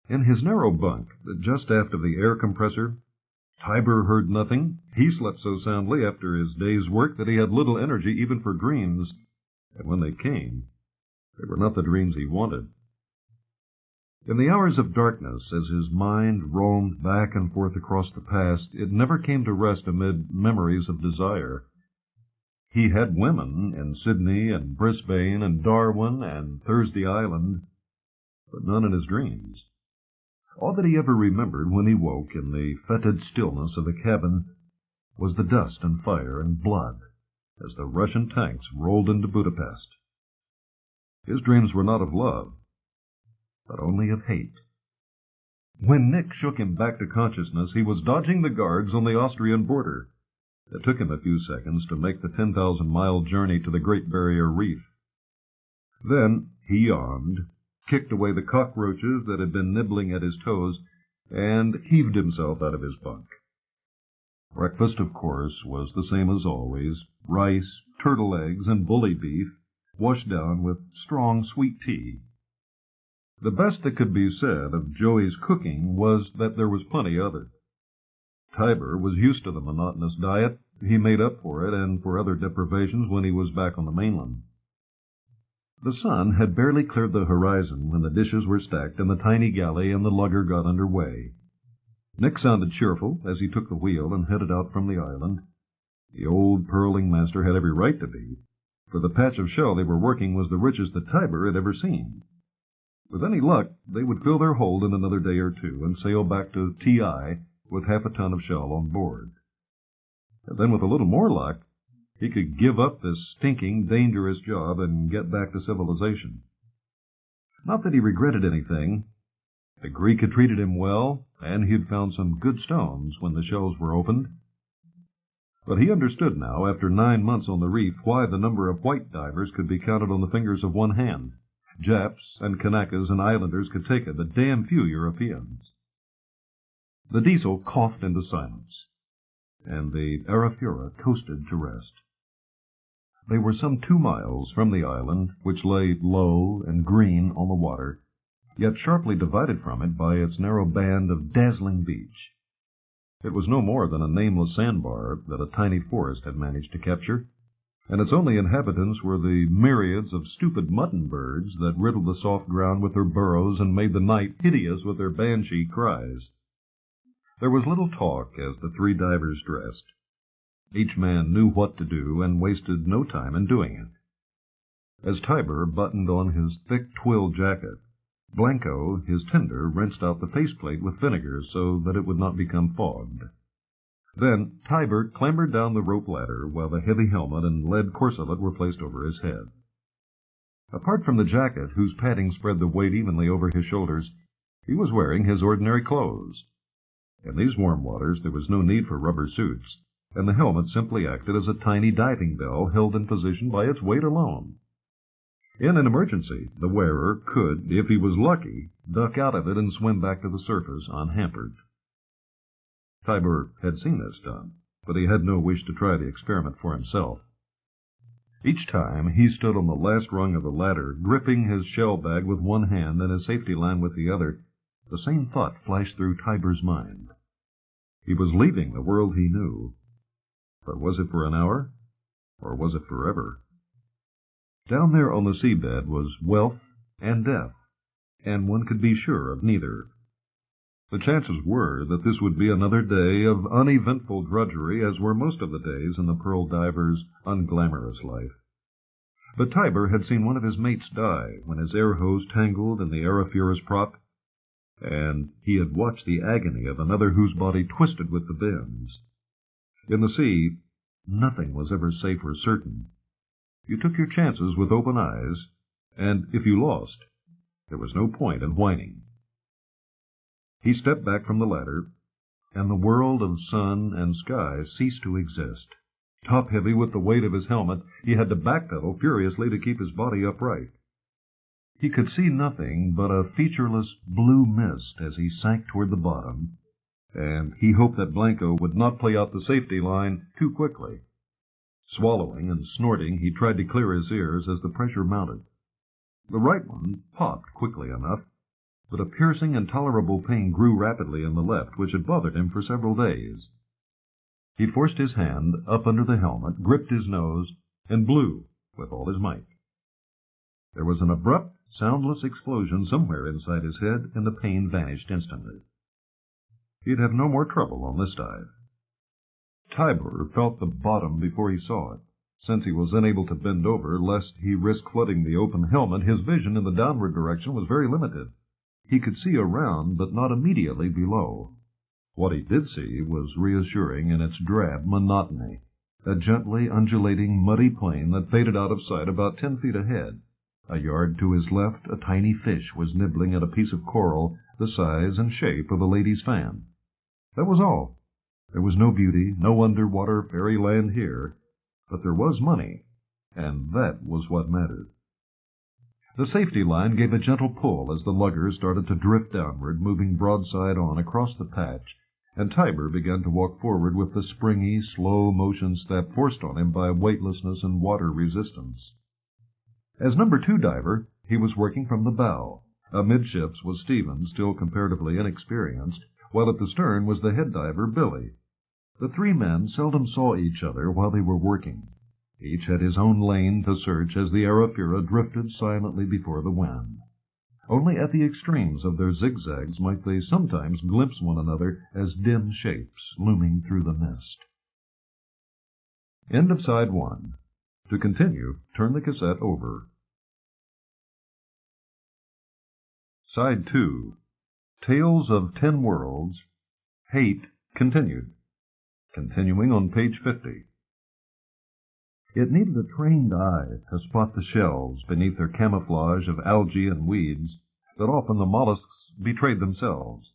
In his narrow bunk, just aft of the air compressor, Tiber heard nothing. He slept so soundly after his day's work that he had little energy even for dreams, and when they came, they were not the dreams he wanted. In the hours of darkness, as his mind roamed back and forth across the past, it never came to rest amid memories of desire. He had women in Sydney and Brisbane and Darwin and Thursday Island, but none in his dreams. All that he ever remembered when he woke in the fetid stillness of the cabin was the dust and fire and blood as the Russian tanks rolled into Budapest. His dreams were not of love, but only of hate. When Nick shook him back to consciousness, he was dodging the guards on the Austrian border. It took him a few seconds to make the 10,000-mile journey to the Great Barrier Reef. Then he yawned, kicked away the cockroaches that had been nibbling at his toes, and heaved himself out of his bunk. Breakfast, of course, was the same as always: rice, turtle eggs, and bully beef, washed down with strong sweet tea. The best that could be said of Joey's cooking was that there was plenty of it. Tiber was used to the monotonous diet. He made up for it and for other deprivations when he was back on the mainland. The sun had barely cleared the horizon when the dishes were stacked in the tiny galley and the lugger got under way. Nick sounded cheerful as he took the wheel and headed out from the island. The old pearling master had every right to be, for the patch of shell they were working was the richest that Tiber had ever seen. With any luck, they would fill their hold in another day or two and sail back to T.I. with half a ton of shell on board. And then with a little more luck, he could give up this stinking, dangerous job and get back to civilization. Not that he regretted anything. The Greek had treated him well, and he had found some good stones when the shells were opened. But he understood now, after 9 months on the reef, why the number of white divers could be counted on the fingers of one hand. Japs and Kanakas and Islanders could take it, but damn few Europeans. The diesel coughed into silence, and the Arafura coasted to rest. They were some 2 miles from the island, which lay low and green on the water, yet sharply divided from it by its narrow band of dazzling beach. It was no more than a nameless sandbar that a tiny forest had managed to capture, and its only inhabitants were the myriads of stupid mutton birds that riddled the soft ground with their burrows and made the night hideous with their banshee cries. There was little talk as the 3 divers dressed. Each man knew what to do and wasted no time in doing it. As Tiber buttoned on his thick twill jacket, Blanco, his tender, rinsed out the faceplate with vinegar so that it would not become fogged. Then Tiber clambered down the rope ladder while the heavy helmet and lead corselet were placed over his head. Apart from the jacket, whose padding spread the weight evenly over his shoulders, he was wearing his ordinary clothes. In these warm waters there was no need for rubber suits, and the helmet simply acted as a tiny diving bell held in position by its weight alone. In an emergency, the wearer could, if he was lucky, duck out of it and swim back to the surface unhampered. Tiber had seen this done, but he had no wish to try the experiment for himself. Each time he stood on the last rung of the ladder, gripping his shell bag with one hand and his safety line with the other, the same thought flashed through Tiber's mind. He was leaving the world he knew. But was it for an hour, or was it forever? Down there on the seabed was wealth and death, and one could be sure of neither. The chances were that this would be another day of uneventful drudgery, as were most of the days in the pearl diver's unglamorous life. But Tiber had seen one of his mates die when his air hose tangled in the Arafura's prop, and he had watched the agony of another whose body twisted with the bends. In the sea, nothing was ever safe or certain. You took your chances with open eyes, and if you lost, there was no point in whining. He stepped back from the ladder, and the world of sun and sky ceased to exist. Top-heavy with the weight of his helmet, he had to backpedal furiously to keep his body upright. He could see nothing but a featureless blue mist as he sank toward the bottom, and he hoped that Blanco would not play out the safety line too quickly. Swallowing and snorting, he tried to clear his ears as the pressure mounted. The right one popped quickly enough, but a piercing, intolerable pain grew rapidly in the left, which had bothered him for several days. He forced his hand up under the helmet, gripped his nose, and blew with all his might. There was an abrupt, soundless explosion somewhere inside his head, and the pain vanished instantly. He'd have no more trouble on this dive. Tiber felt the bottom before he saw it. Since he was unable to bend over, lest he risk flooding the open helmet, his vision in the downward direction was very limited. He could see around, but not immediately below. What he did see was reassuring in its drab monotony, a gently undulating, muddy plain that faded out of sight about 10 feet ahead. A yard to his left, a tiny fish was nibbling at a piece of coral the size and shape of a lady's fan. That was all. There was no beauty, no underwater fairyland here, but there was money, and that was what mattered. The safety line gave a gentle pull as the lugger started to drift downward, moving broadside on across the patch, and Tiber began to walk forward with the springy, slow motion step forced on him by weightlessness and water resistance. As number 2 diver, he was working from the bow. Amidships was Stephen, still comparatively inexperienced, while at the stern was the head diver, Billy. The 3 men seldom saw each other while they were working. Each had his own lane to search as the Arafura drifted silently before the wind. Only at the extremes of their zigzags might they sometimes glimpse one another as dim shapes looming through the mist. End of Side 1. To continue, turn the cassette over. Side 2. Tales of 10 Worlds. Hate continued. Continuing on page 50. It needed a trained eye to spot the shells beneath their camouflage of algae and weeds, that often the mollusks betrayed themselves.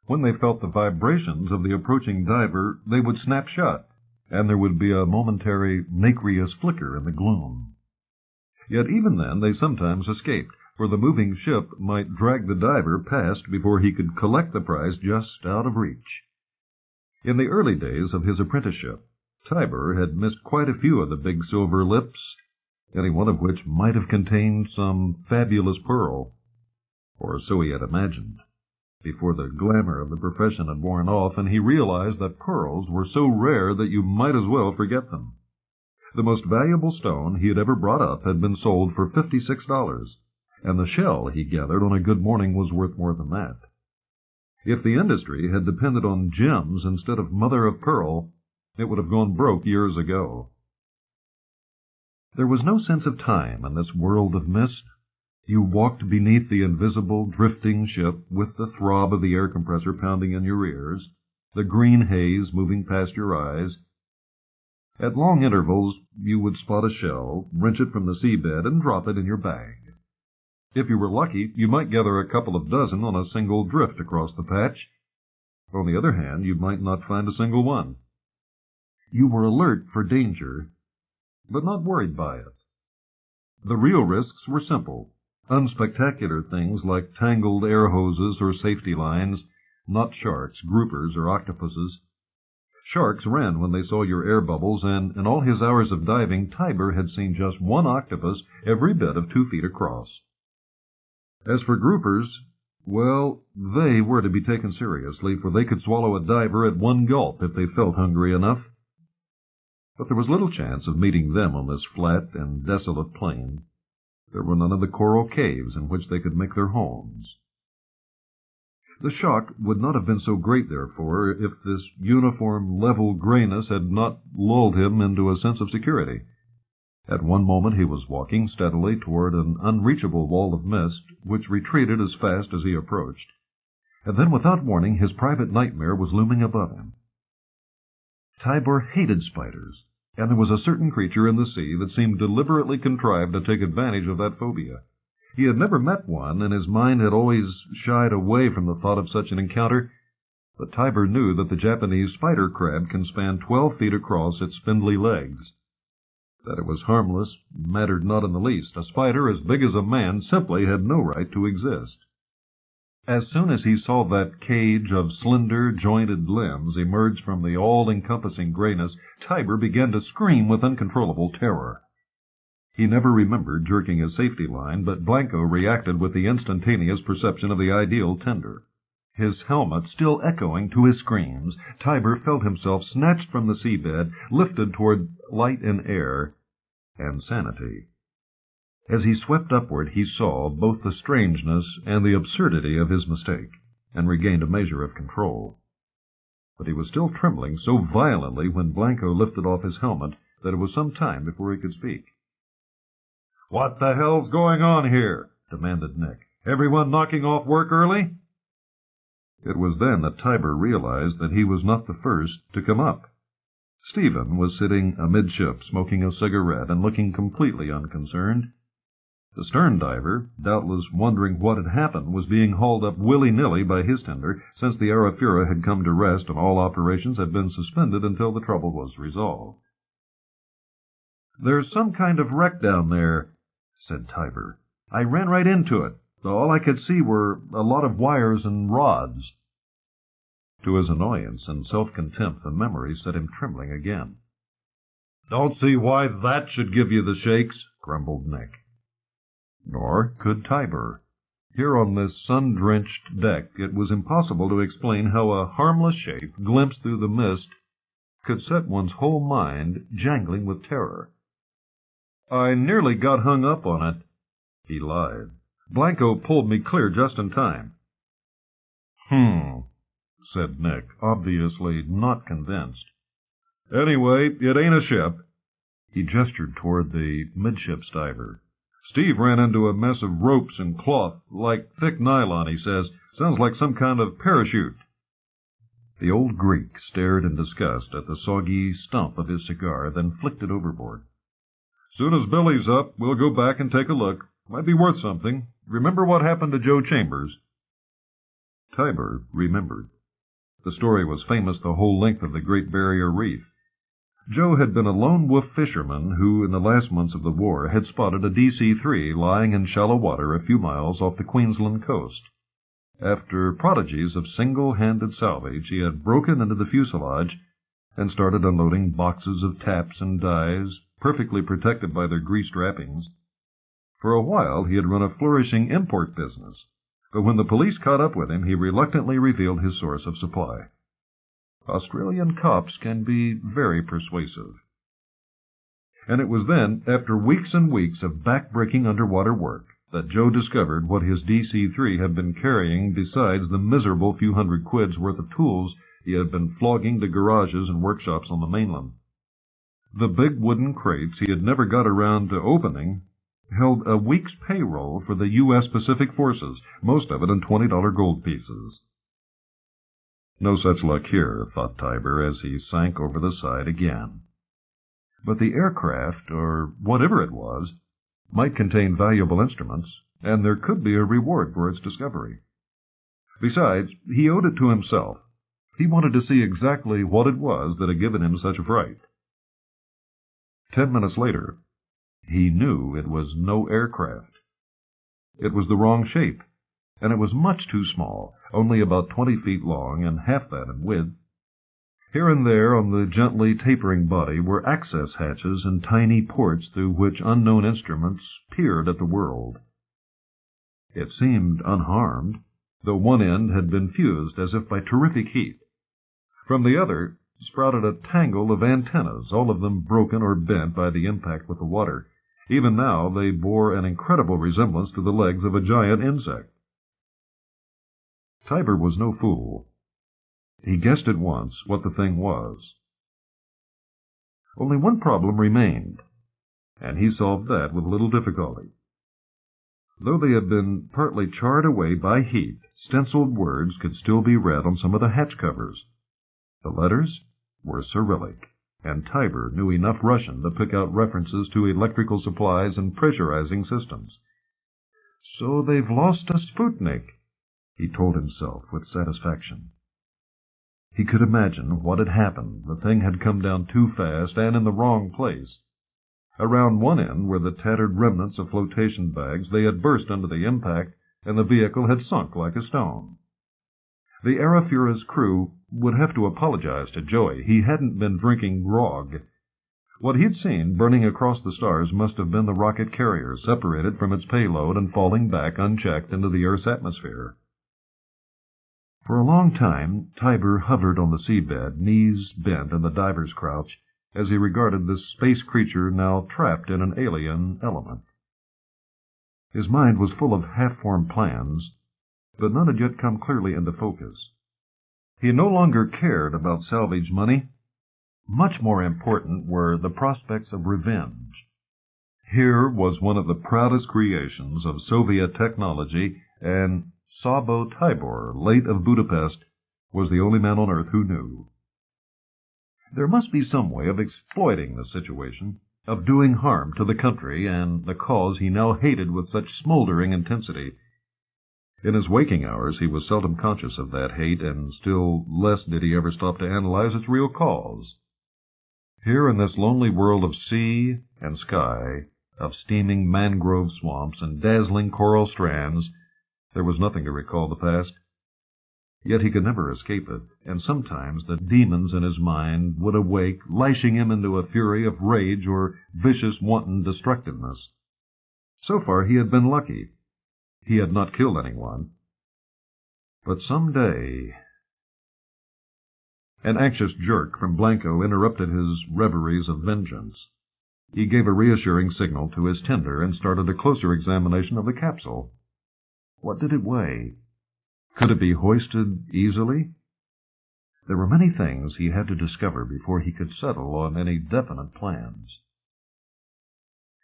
When they felt the vibrations of the approaching diver, they would snap shut, and there would be a momentary nacreous flicker in the gloom. Yet even then they sometimes escaped, for the moving ship might drag the diver past before he could collect the prize just out of reach. In the early days of his apprenticeship, Tiber had missed quite a few of the big silver lips, any one of which might have contained some fabulous pearl, or so he had imagined, before the glamour of the profession had worn off, and he realized that pearls were so rare that you might as well forget them. The most valuable stone he had ever brought up had been sold for $56, and the shell he gathered on a good morning was worth more than that. If the industry had depended on gems instead of mother-of-pearl, it would have gone broke years ago. There was no sense of time in this world of mist. You walked beneath the invisible, drifting ship with the throb of the air compressor pounding in your ears, the green haze moving past your eyes. At long intervals, you would spot a shell, wrench it from the seabed, and drop it in your bag. If you were lucky, you might gather a couple of dozen on a single drift across the patch. On the other hand, you might not find a single one. You were alert for danger, but not worried by it. The real risks were simple, unspectacular things like tangled air hoses or safety lines, not sharks, groupers, or octopuses. Sharks ran when they saw your air bubbles, and in all his hours of diving, Tiber had seen just one octopus every bit of 2 feet across. As for groupers, well, they were to be taken seriously, for they could swallow a diver at one gulp if they felt hungry enough. But there was little chance of meeting them on this flat and desolate plain. There were none of the coral caves in which they could make their homes. The shock would not have been so great, therefore, if this uniform, level grayness had not lulled him into a sense of security. At one moment he was walking steadily toward an unreachable wall of mist, which retreated as fast as he approached. And then, without warning, his private nightmare was looming above him. Tiber hated spiders, and there was a certain creature in the sea that seemed deliberately contrived to take advantage of that phobia. He had never met one, and his mind had always shied away from the thought of such an encounter, but Tiber knew that the Japanese spider crab can span 12 feet across its spindly legs. That it was harmless mattered not in the least. A spider as big as a man simply had no right to exist. As soon as he saw that cage of slender, jointed limbs emerge from the all-encompassing grayness, Tiber began to scream with uncontrollable terror. He never remembered jerking his safety line, but Blanco reacted with the instantaneous perception of the ideal tender. His helmet still echoing to his screams, Tiber felt himself snatched from the seabed, lifted toward light and air, and sanity. As he swept upward, he saw both the strangeness and the absurdity of his mistake, and regained a measure of control. But he was still trembling so violently when Blanco lifted off his helmet that it was some time before he could speak. "What the hell's going on here?" demanded Nick. "Everyone knocking off work early?" It was then that Tiber realized that he was not the first to come up. Stephen was sitting amidship, smoking a cigarette and looking completely unconcerned. The stern diver, doubtless wondering what had happened, was being hauled up willy-nilly by his tender, since the Arafura had come to rest and all operations had been suspended until the trouble was resolved. "There's some kind of wreck down there," said Tiber. "I ran right into it. All I could see were a lot of wires and rods." To his annoyance and self-contempt, the memory set him trembling again. "Don't see why that should give you the shakes," grumbled Nick. Nor could Tiber. Here on this sun-drenched deck, it was impossible to explain how a harmless shape, glimpsed through the mist, could set one's whole mind jangling with terror. "I nearly got hung up on it," he lied. "Blanco pulled me clear just in time." Said Nick, obviously not convinced. "Anyway, it ain't a ship." He gestured toward the midships diver. "Steve ran into a mess of ropes and cloth, like thick nylon, he says. Sounds like some kind of parachute." The old Greek stared in disgust at the soggy stump of his cigar, then flicked it overboard. "Soon as Billy's up, we'll go back and take a look. Might be worth something. Remember what happened to Joe Chambers?" Tiber remembered. The story was famous the whole length of the Great Barrier Reef. Joe had been a lone wolf fisherman who, in the last months of the war, had spotted a DC-3 lying in shallow water a few miles off the Queensland coast. After prodigies of single-handed salvage, he had broken into the fuselage and started unloading boxes of taps and dies, perfectly protected by their greased wrappings. For a while he had run a flourishing import business, but when the police caught up with him, he reluctantly revealed his source of supply. Australian cops can be very persuasive. And it was then, after weeks and weeks of back-breaking underwater work, that Joe discovered what his DC-3 had been carrying besides the miserable few hundred quids worth of tools he had been flogging to garages and workshops on the mainland. The big wooden crates he had never got around to opening held a week's payroll for the U.S. Pacific Forces, most of it in $20 gold pieces. No such luck here, thought Tiber as he sank over the side again. But the aircraft, or whatever it was, might contain valuable instruments, and there could be a reward for its discovery. Besides, he owed it to himself. He wanted to see exactly what it was that had given him such a fright. 10 minutes later, he knew it was no aircraft. It was the wrong shape, and it was much too small, only about 20 feet long and half that in width. Here and there on the gently tapering body were access hatches and tiny ports through which unknown instruments peered at the world. It seemed unharmed, though one end had been fused as if by terrific heat. From the other sprouted a tangle of antennas, all of them broken or bent by the impact with the water. Even now they bore an incredible resemblance to the legs of a giant insect. Tiber was no fool. He guessed at once what the thing was. Only one problem remained, and he solved that with little difficulty. Though they had been partly charred away by heat, stenciled words could still be read on some of the hatch covers. The letters were Cyrillic, and Tiber knew enough Russian to pick out references to electrical supplies and pressurizing systems. "So they've lost a Sputnik," he told himself with satisfaction. He could imagine what had happened. The thing had come down too fast and in the wrong place. Around one end were the tattered remnants of flotation bags. They had burst under the impact, and the vehicle had sunk like a stone. The Arafura's crew would have to apologize to Joey. He hadn't been drinking grog. What he'd seen burning across the stars must have been the rocket carrier, separated from its payload and falling back unchecked into the Earth's atmosphere. For a long time, Tiber hovered on the seabed, knees bent in the diver's crouch, as he regarded this space creature now trapped in an alien element. His mind was full of half-formed plans, but none had yet come clearly into focus. He no longer cared about salvage money. Much more important were the prospects of revenge. Here was one of the proudest creations of Soviet technology, and Sabo Tibor, late of Budapest, was the only man on earth who knew. There must be some way of exploiting the situation, of doing harm to the country and the cause he now hated with such smoldering intensity. In his waking hours he was seldom conscious of that hate, and still less did he ever stop to analyze its real cause. Here in this lonely world of sea and sky, of steaming mangrove swamps and dazzling coral strands, there was nothing to recall the past. Yet he could never escape it, and sometimes the demons in his mind would awake, lashing him into a fury of rage or vicious, wanton destructiveness. So far he had been lucky. He had not killed anyone. But some day... An anxious jerk from Blanco interrupted his reveries of vengeance. He gave a reassuring signal to his tender and started a closer examination of the capsule. What did it weigh? Could it be hoisted easily? There were many things he had to discover before he could settle on any definite plans.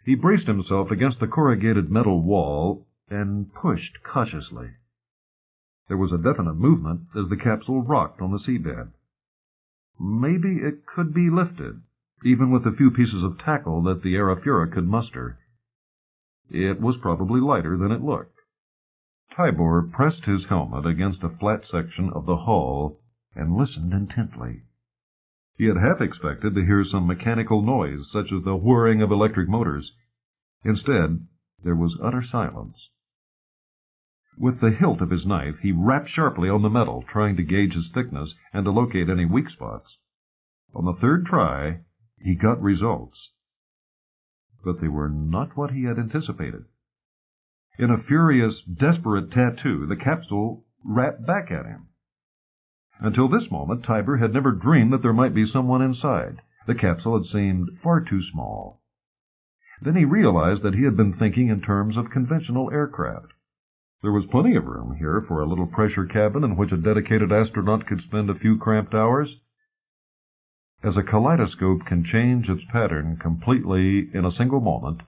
He braced himself against the corrugated metal wall and pushed cautiously. There was a definite movement as the capsule rocked on the seabed. Maybe it could be lifted, even with the few pieces of tackle that the Arafura could muster. It was probably lighter than it looked. Tibor pressed his helmet against a flat section of the hull and listened intently. He had half expected to hear some mechanical noise, such as the whirring of electric motors. Instead, there was utter silence. With the hilt of his knife, he rapped sharply on the metal, trying to gauge its thickness and to locate any weak spots. On the third try, he got results. But they were not what he had anticipated. In a furious, desperate tattoo, the capsule rapped back at him. Until this moment, Tibor had never dreamed that there might be someone inside. The capsule had seemed far too small. Then he realized that he had been thinking in terms of conventional aircraft. There was plenty of room here for a little pressure cabin in which a dedicated astronaut could spend a few cramped hours. As a kaleidoscope can change its pattern completely in a single moment,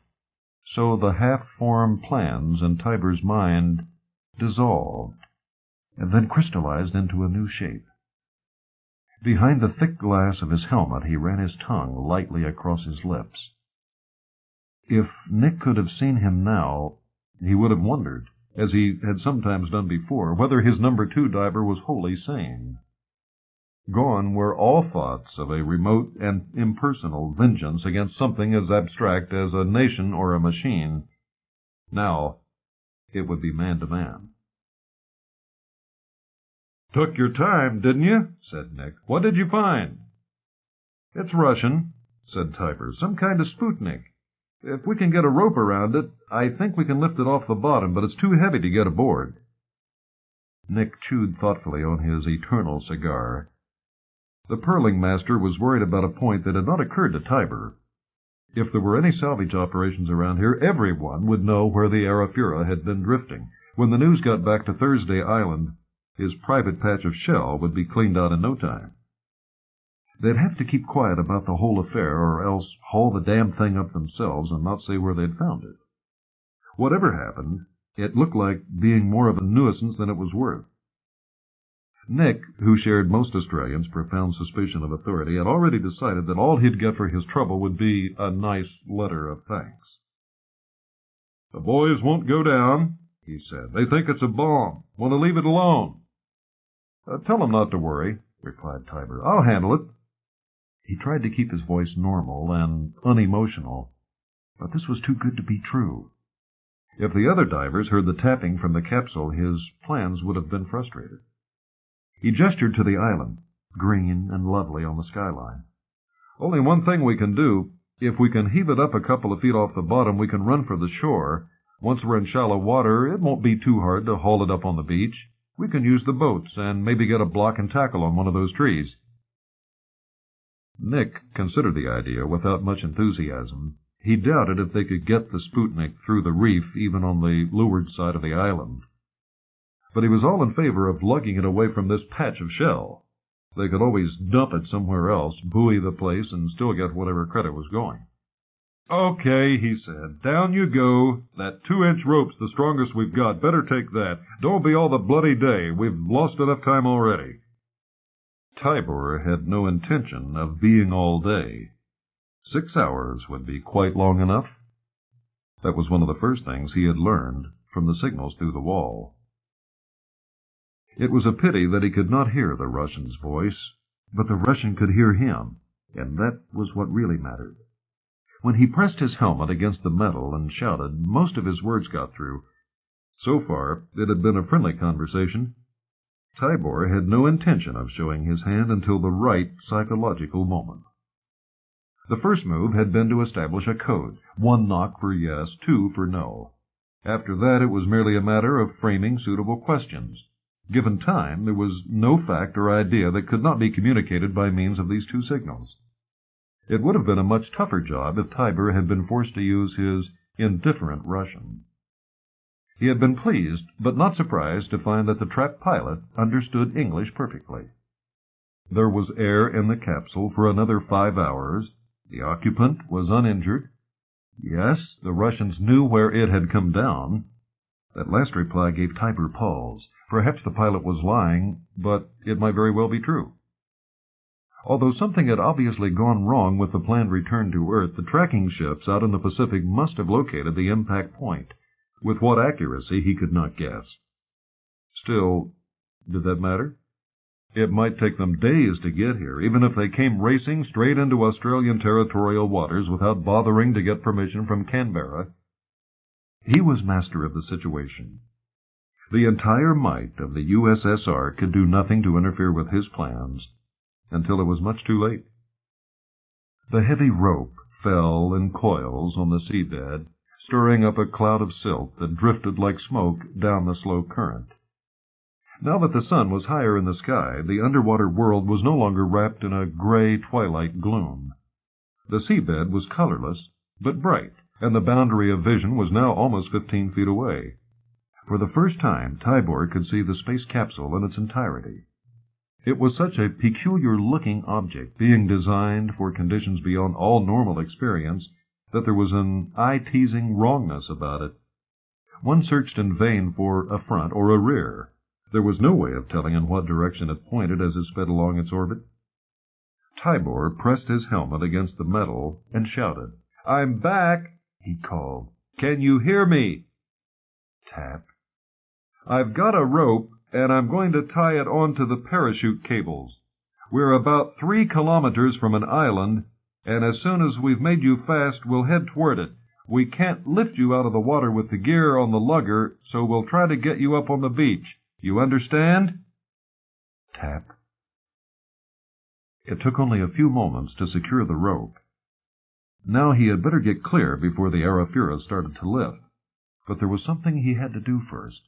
so the half-formed plans in Tibor's mind dissolved and then crystallized into a new shape. Behind the thick glass of his helmet, he ran his tongue lightly across his lips. If Nick could have seen him now, he would have wondered, as he had sometimes done before, whether his number 2 diver was wholly sane. Gone were all thoughts of a remote and impersonal vengeance against something as abstract as a nation or a machine. Now, it would be man to man. "Took your time, didn't you?" said Nick. "What did you find?" "It's Russian," said Tibor. "Some kind of Sputnik. If we can get a rope around it, I think we can lift it off the bottom, but it's too heavy to get aboard." Nick chewed thoughtfully on his eternal cigar. The pearling master was worried about a point that had not occurred to Tibor. If there were any salvage operations around here, everyone would know where the Arafura had been drifting. When the news got back to Thursday Island, his private patch of shell would be cleaned out in no time. They'd have to keep quiet about the whole affair, or else haul the damn thing up themselves and not say where they'd found it. Whatever happened, it looked like being more of a nuisance than it was worth. Nick, who shared most Australians' profound suspicion of authority, had already decided that all he'd get for his trouble would be a nice letter of thanks. "The boys won't go down," he said. "They think it's a bomb. Want to leave it alone." "Tell them not to worry," replied Tibor. "I'll handle it." He tried to keep his voice normal and unemotional, but this was too good to be true. If the other divers heard the tapping from the capsule, his plans would have been frustrated. He gestured to the island, green and lovely on the skyline. "Only one thing we can do. If we can heave it up a couple of feet off the bottom, we can run for the shore. Once we're in shallow water, it won't be too hard to haul it up on the beach. We can use the boats and maybe get a block and tackle on one of those trees." Nick considered the idea without much enthusiasm. He doubted if they could get the Sputnik through the reef even on the leeward side of the island. But he was all in favor of lugging it away from this patch of shell. They could always dump it somewhere else, buoy the place, and still get whatever credit was going. Okay, he said. Down you go. That 2-inch rope's the strongest we've got. Better take that. Don't be all the bloody day. We've lost enough time already. Tibor had no intention of being all day. 6 hours would be quite long enough. That was one of the first things he had learned from the signals through the wall. It was a pity that he could not hear the Russian's voice, but the Russian could hear him, and that was what really mattered. When he pressed his helmet against the metal and shouted, most of his words got through. So far, it had been a friendly conversation. Tibor had no intention of showing his hand until the right psychological moment. The first move had been to establish a code, 1 knock for yes, 2 for no. After that, it was merely a matter of framing suitable questions. Given time, there was no fact or idea that could not be communicated by means of these 2 signals. It would have been a much tougher job if Tibor had been forced to use his indifferent Russian. He had been pleased, but not surprised, to find that the trapped pilot understood English perfectly. There was air in the capsule for another 5 hours. The occupant was uninjured. Yes, the Russians knew where it had come down. That last reply gave Tibor pause. Perhaps the pilot was lying, but it might very well be true. Although something had obviously gone wrong with the planned return to Earth, the tracking ships out in the Pacific must have located the impact point. With what accuracy, he could not guess. Still, did that matter? It might take them days to get here, even if they came racing straight into Australian territorial waters without bothering to get permission from Canberra. He was master of the situation. The entire might of the USSR could do nothing to interfere with his plans until it was much too late. The heavy rope fell in coils on the seabed, stirring up a cloud of silt that drifted like smoke down the slow current. Now that the sun was higher in the sky, the underwater world was no longer wrapped in a gray twilight gloom. The seabed was colorless, but bright, and the boundary of vision was now almost 15 feet away. For the first time, Tibor could see the space capsule in its entirety. It was such a peculiar-looking object, being designed for conditions beyond all normal experience, that there was an eye-teasing wrongness about it. One searched in vain for a front or a rear. There was no way of telling in what direction it pointed as it sped along its orbit. Tibor pressed his helmet against the metal and shouted. "I'm back," he called. "Can you hear me?" Tap. "I've got a rope, and I'm going to tie it onto the parachute cables. We're about 3 kilometers from an island, and as soon as we've made you fast, we'll head toward it. We can't lift you out of the water with the gear on the lugger, so we'll try to get you up on the beach. You understand?" Tap. It took only a few moments to secure the rope. Now he had better get clear before the Arafura started to lift. But there was something he had to do first.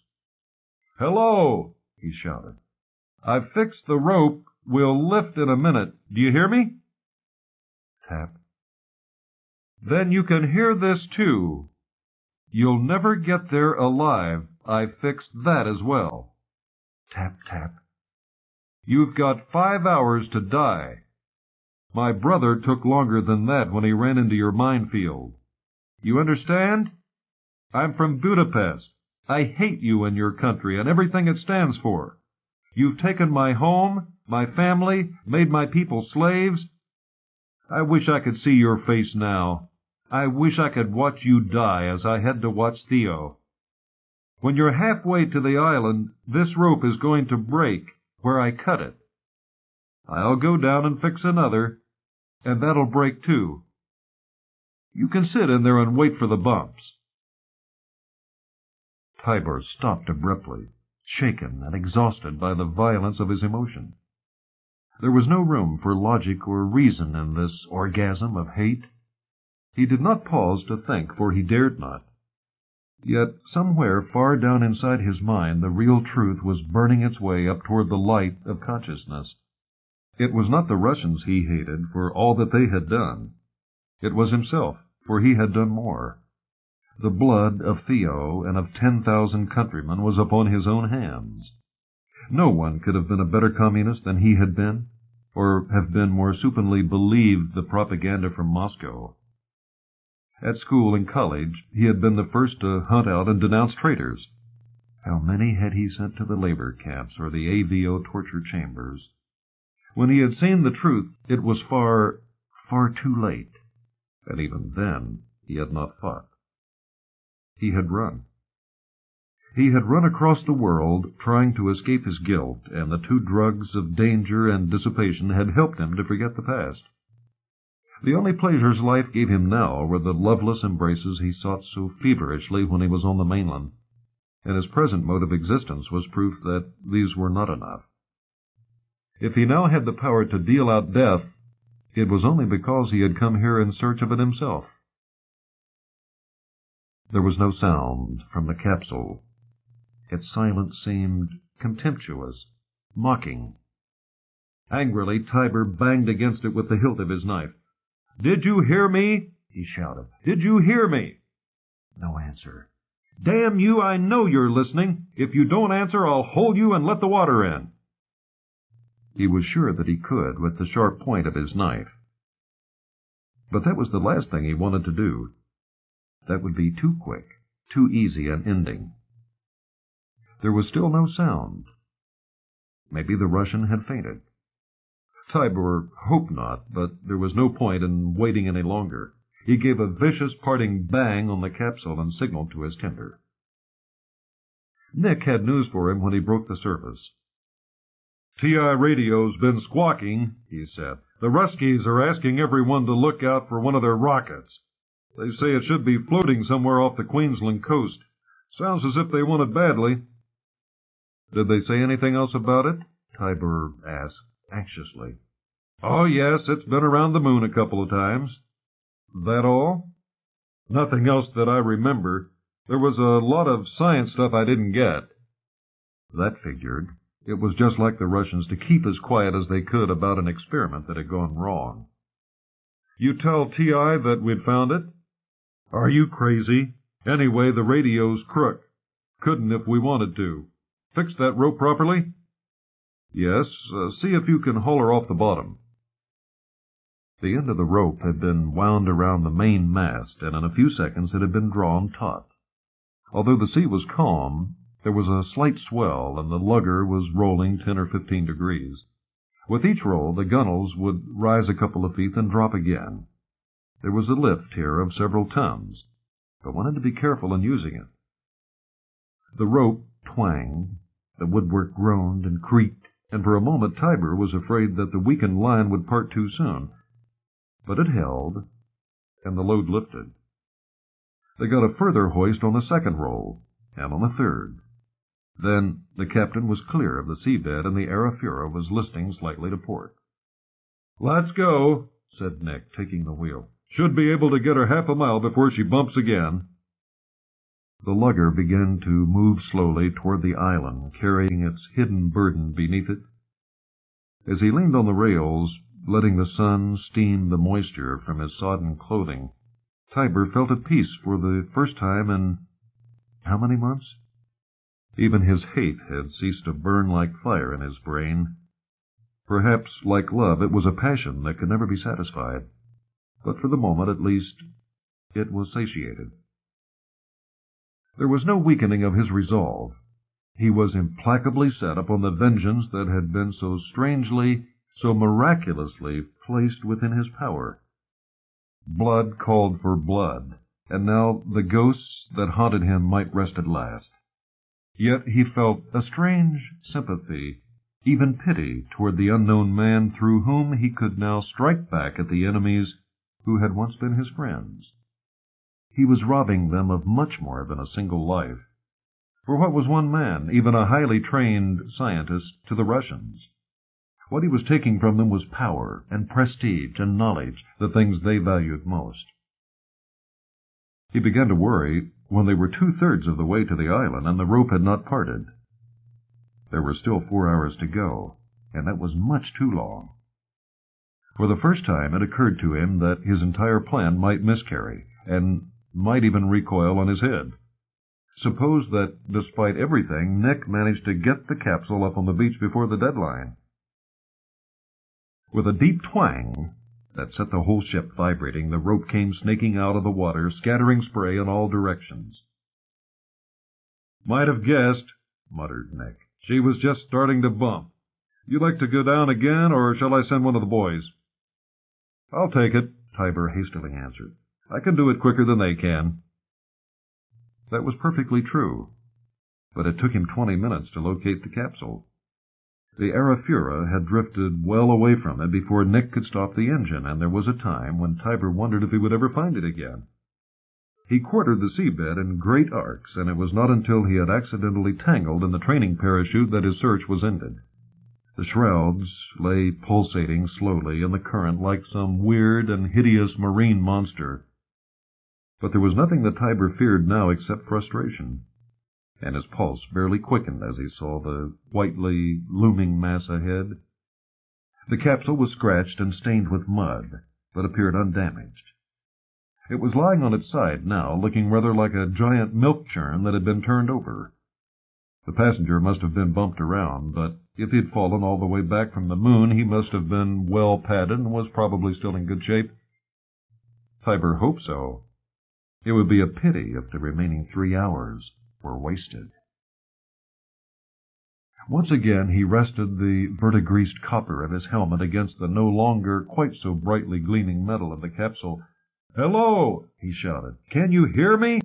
"Hello!" he shouted. "I've fixed the rope. We'll lift in a minute. Do you hear me?" Tap. "Then you can hear this, too. You'll never get there alive. I've fixed that as well." Tap, tap. "You've got 5 hours to die. My brother took longer than that when he ran into your minefield. You understand? I'm from Budapest. I hate you and your country and everything it stands for. You've taken my home, my family, made my people slaves. I wish I could see your face now. I wish I could watch you die as I had to watch Theo. When you're halfway to the island, this rope is going to break where I cut it. I'll go down and fix another, and that'll break too. You can sit in there and wait for the bumps." Tibor stopped abruptly, shaken and exhausted by the violence of his emotion. There was no room for logic or reason in this orgasm of hate. He did not pause to think, for he dared not. Yet somewhere far down inside his mind the real truth was burning its way up toward the light of consciousness. It was not the Russians he hated for all that they had done. It was himself, for he had done more. The blood of Theo and of 10,000 countrymen was upon his own hands. No one could have been a better communist than he had been, or have been more supinely believed the propaganda from Moscow. At school and college, he had been the first to hunt out and denounce traitors. How many had he sent to the labor camps or the AVO torture chambers? When he had seen the truth, it was far, far too late. And even then, he had not fought. He had run. He had run across the world, trying to escape his guilt, and the two drugs of danger and dissipation had helped him to forget the past. The only pleasures life gave him now were the loveless embraces he sought so feverishly when he was on the mainland, and his present mode of existence was proof that these were not enough. If he now had the power to deal out death, it was only because he had come here in search of it himself. There was no sound from the capsule. Its silence seemed contemptuous, mocking. Angrily, Tiber banged against it with the hilt of his knife. "Did you hear me?" he shouted. "Did you hear me?" No answer. "Damn you, I know you're listening. If you don't answer, I'll hold you and let the water in." He was sure that he could with the sharp point of his knife. But that was the last thing he wanted to do. That would be too quick, too easy an ending. There was still no sound. Maybe the Russian had fainted. Tiber hoped not, but there was no point in waiting any longer. He gave a vicious parting bang on the capsule and signaled to his tender. Nick had news for him when he broke the surface. "TI radio's been squawking," he said. "The Ruskies are asking everyone to look out for one of their rockets. They say it should be floating somewhere off the Queensland coast. Sounds as if they want it badly." "Did they say anything else about it?" Tiber asked anxiously. "Oh, yes, it's been around the moon a couple of times." "That all?" "Nothing else that I remember. There was a lot of science stuff I didn't get." That figured. It was just like the Russians to keep as quiet as they could about an experiment that had gone wrong. "You tell TI that we'd found it?" "Are you crazy? Anyway, the radio's crook. Couldn't if we wanted to. Fix that rope properly?" "Yes. See if you can haul her off the bottom." The end of the rope had been wound around the main mast, and in a few seconds it had been drawn taut. Although the sea was calm, there was a slight swell, and the lugger was rolling 10 or 15 degrees. With each roll, the gunwales would rise a couple of feet and drop again. There was a lift here of several tons, but one had to be careful in using it. The rope twanged, the woodwork groaned and creaked, and for a moment Tiber was afraid that the weakened line would part too soon. But it held, and the load lifted. They got a further hoist on the second roll, and on the third. Then the captain was clear of the seabed, and the Arafura was listing slightly to port. "Let's go," said Nick, taking the wheel. "Should be able to get her half a mile before she bumps again." The lugger began to move slowly toward the island, carrying its hidden burden beneath it. As he leaned on the rails, letting the sun steam the moisture from his sodden clothing, Tiber felt at peace for the first time in how many months? Even his hate had ceased to burn like fire in his brain. Perhaps, like love, it was a passion that could never be satisfied. But for the moment, at least, it was satiated. There was no weakening of his resolve. He was implacably set upon the vengeance that had been so strangely, so miraculously placed within his power. Blood called for blood, and now the ghosts that haunted him might rest at last. Yet he felt a strange sympathy, even pity, toward the unknown man through whom he could now strike back at the enemies who had once been his friends. He was robbing them of much more than a single life. For what was one man, even a highly trained scientist, to the Russians? What he was taking from them was power and prestige and knowledge, the things they valued most. He began to worry when they were 2/3 of the way to the island and the rope had not parted. There were still 4 hours to go, and that was much too long. For the first time it occurred to him that his entire plan might miscarry, and might even recoil on his head. Suppose that, despite everything, Nick managed to get the capsule up on the beach before the deadline. With a deep twang, that set the whole ship vibrating, the rope came snaking out of the water, scattering spray in all directions. "Might have guessed," muttered Nick. "She was just starting to bump. You like to go down again, or shall I send one of the boys?" "I'll take it," Tiber hastily answered. "I can do it quicker than they can." That was perfectly true, but it took him 20 minutes to locate the capsule. The Arafura had drifted well away from it before Nick could stop the engine, and there was a time when Tiber wondered if he would ever find it again. He quartered the seabed in great arcs, and it was not until he had accidentally tangled in the training parachute that his search was ended. The shrouds lay pulsating slowly in the current like some weird and hideous marine monster. But there was nothing that Tiber feared now except frustration, and his pulse barely quickened as he saw the whitely looming mass ahead. The capsule was scratched and stained with mud, but appeared undamaged. It was lying on its side now, looking rather like a giant milk churn that had been turned over. The passenger must have been bumped around, but if he had fallen all the way back from the moon, he must have been well padded and was probably still in good shape. Tiber hoped so. It would be a pity if the remaining 3 hours were wasted. Once again he rested the verdigreased copper of his helmet against the no longer quite so brightly gleaming metal of the capsule. "Hello!" he shouted. "Can you hear me?"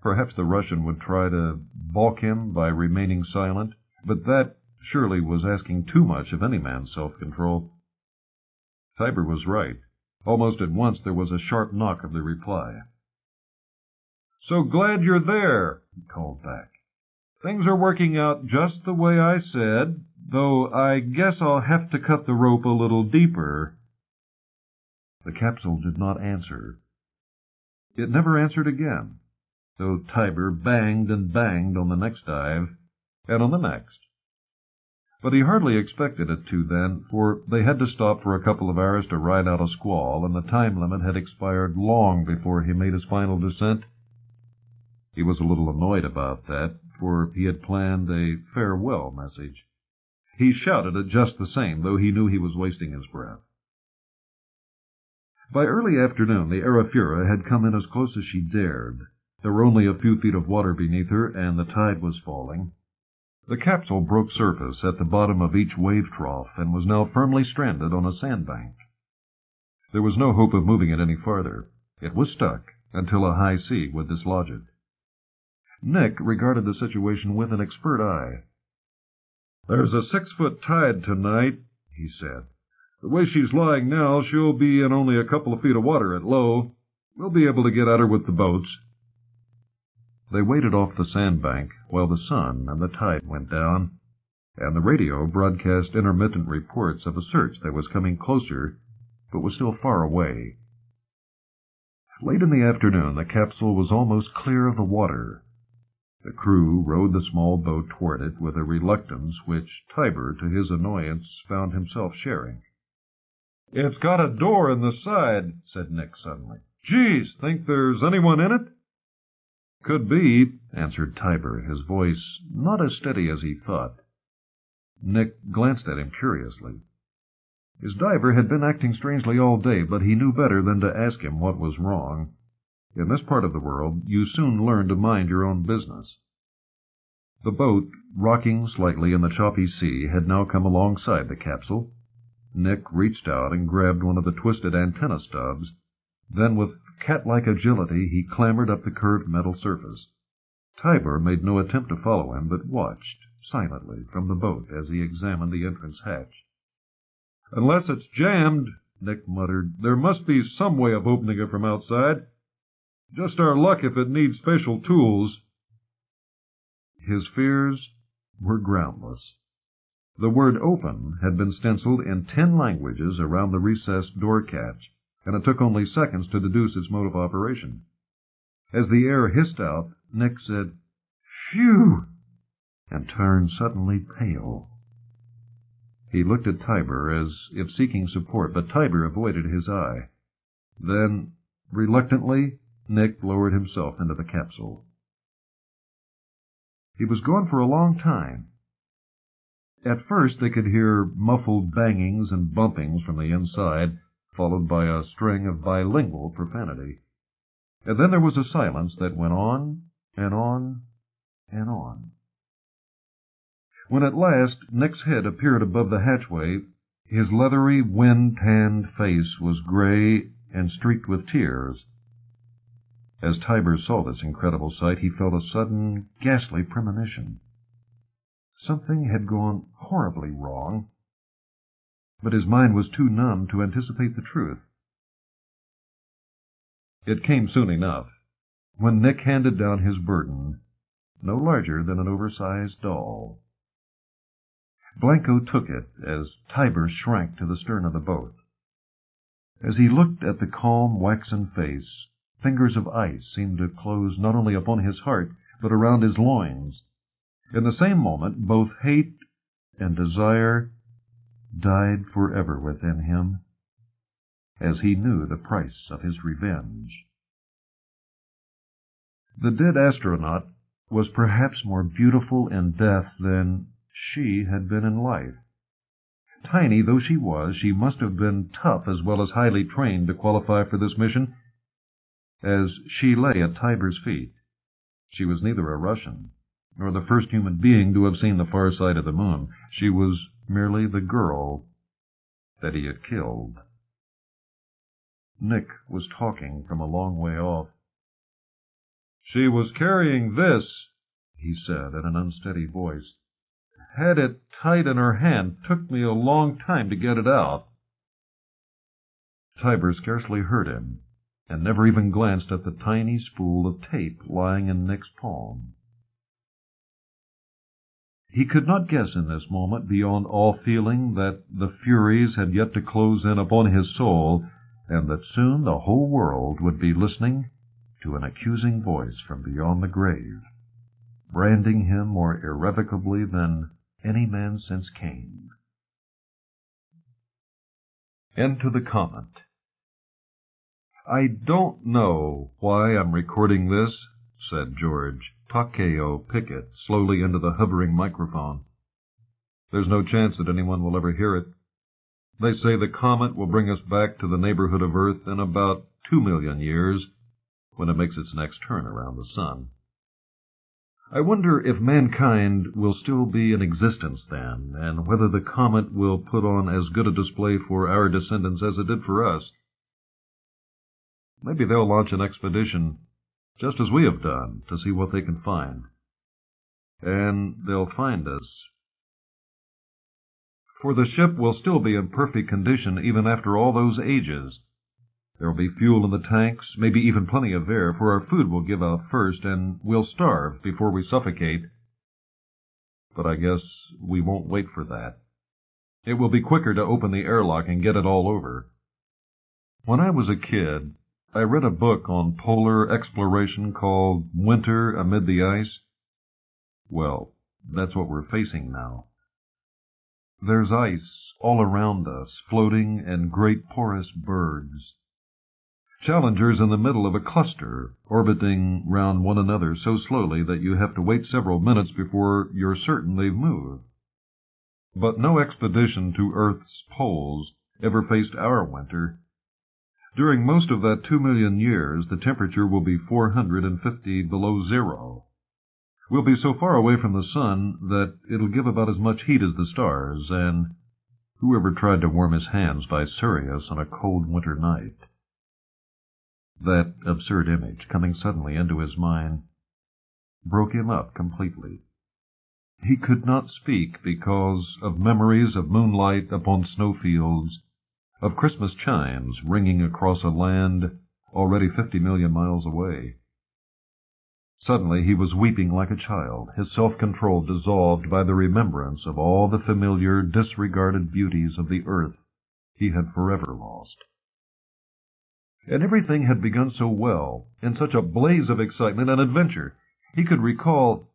Perhaps the Russian would try to balk him by remaining silent, but that surely was asking too much of any man's self-control. Tiber was right. Almost at once there was a sharp knock of the reply. "So glad you're there," he called back. "Things are working out just the way I said, though I guess I'll have to cut the rope a little deeper." The capsule did not answer. It never answered again, though Tiber banged and banged on the next dive, and on the next. But he hardly expected it to then, for they had to stop for a couple of hours to ride out a squall, and the time limit had expired long before he made his final descent. He was a little annoyed about that, for he had planned a farewell message. He shouted it just the same, though he knew he was wasting his breath. By early afternoon, the Arafura had come in as close as she dared. There were only a few feet of water beneath her, and the tide was falling. The capsule broke surface at the bottom of each wave trough, and was now firmly stranded on a sandbank. There was no hope of moving it any farther. It was stuck until a high sea would dislodge it. Nick regarded the situation with an expert eye. "There's a 6-foot tide tonight," he said. "The way she's lying now, she'll be in only a couple of feet of water at low. We'll be able to get at her with the boats." They waited off the sandbank while the sun and the tide went down, and the radio broadcast intermittent reports of a search that was coming closer, but was still far away. Late in the afternoon, the capsule was almost clear of the water. The crew rowed the small boat toward it with a reluctance which Tiber, to his annoyance, found himself sharing. "It's got a door in the side," said Nick suddenly. "Geez, think there's anyone in it?" "Could be," answered Tiber, his voice not as steady as he thought. Nick glanced at him curiously. His diver had been acting strangely all day, but he knew better than to ask him what was wrong. In this part of the world, you soon learn to mind your own business. The boat, rocking slightly in the choppy sea, had now come alongside the capsule. Nick reached out and grabbed one of the twisted antenna stubs. Then, with cat-like agility, he clambered up the curved metal surface. Tiber made no attempt to follow him, but watched silently from the boat as he examined the entrance hatch. "Unless it's jammed," Nick muttered, "there must be some way of opening it from outside. Just our luck if it needs special tools." His fears were groundless. The word "open" had been stenciled in 10 languages around the recessed door catch, and it took only seconds to deduce its mode of operation. As the air hissed out, Nick said, "Phew!" and turned suddenly pale. He looked at Tiber as if seeking support, but Tiber avoided his eye. Then, reluctantly, Nick lowered himself into the capsule. He was gone for a long time. At first they could hear muffled bangings and bumpings from the inside, followed by a string of bilingual profanity. And then there was a silence that went on and on and on. When at last Nick's head appeared above the hatchway, his leathery, wind-tanned face was gray and streaked with tears. As Tiber saw this incredible sight, he felt a sudden, ghastly premonition. Something had gone horribly wrong, but his mind was too numb to anticipate the truth. It came soon enough, when Nick handed down his burden, no larger than an oversized doll. Blanco took it as Tiber shrank to the stern of the boat. As he looked at the calm, waxen face, fingers of ice seemed to close not only upon his heart, but around his loins. In the same moment, both hate and desire died forever within him, as he knew the price of his revenge. The dead astronaut was perhaps more beautiful in death than she had been in life. Tiny though she was, she must have been tough as well as highly trained to qualify for this mission. As she lay at Tiber's feet, she was neither a Russian nor the first human being to have seen the far side of the moon. She was merely the girl that he had killed. Nick was talking from a long way off. "She was carrying this," he said in an unsteady voice. "Had it tight in her hand. Took me a long time to get it out." Tiber scarcely heard him, and never even glanced at the tiny spool of tape lying in Nick's palm. He could not guess in this moment, beyond all feeling, that the Furies had yet to close in upon his soul, and that soon the whole world would be listening to an accusing voice from beyond the grave, branding him more irrevocably than any man since Cain. Into the Comet. "I don't know why I'm recording this," said George Takeo Pickett slowly into the hovering microphone. "There's no chance that anyone will ever hear it. They say the comet will bring us back to the neighborhood of Earth in about 2 million years, when it makes its next turn around the sun. I wonder if mankind will still be in existence then, and whether the comet will put on as good a display for our descendants as it did for us. Maybe they'll launch an expedition, just as we have done, to see what they can find. And they'll find us. For the ship will still be in perfect condition even after all those ages. There will be fuel in the tanks, maybe even plenty of air, for our food will give out first, and we'll starve before we suffocate. But I guess we won't wait for that. It will be quicker to open the airlock and get it all over. When I was a kid, I read a book on polar exploration called Winter Amid the Ice. Well, that's what we're facing now. There's ice all around us, floating in great porous bergs. Challengers in the middle of a cluster, orbiting round one another so slowly that you have to wait several minutes before you're certain they've moved. But no expedition to Earth's poles ever faced our winter. During most of that 2 million years, the temperature will be 450 below zero. We'll be so far away from the sun that it'll give about as much heat as the stars, and whoever tried to warm his hands by Sirius on a cold winter night? That absurd image, coming suddenly into his mind, broke him up completely. He could not speak because of memories of moonlight upon snowfields, of Christmas chimes ringing across a land already 50 million miles away. Suddenly he was weeping like a child, his self-control dissolved by the remembrance of all the familiar, disregarded beauties of the earth he had forever lost. And everything had begun so well, in such a blaze of excitement and adventure. He could recall,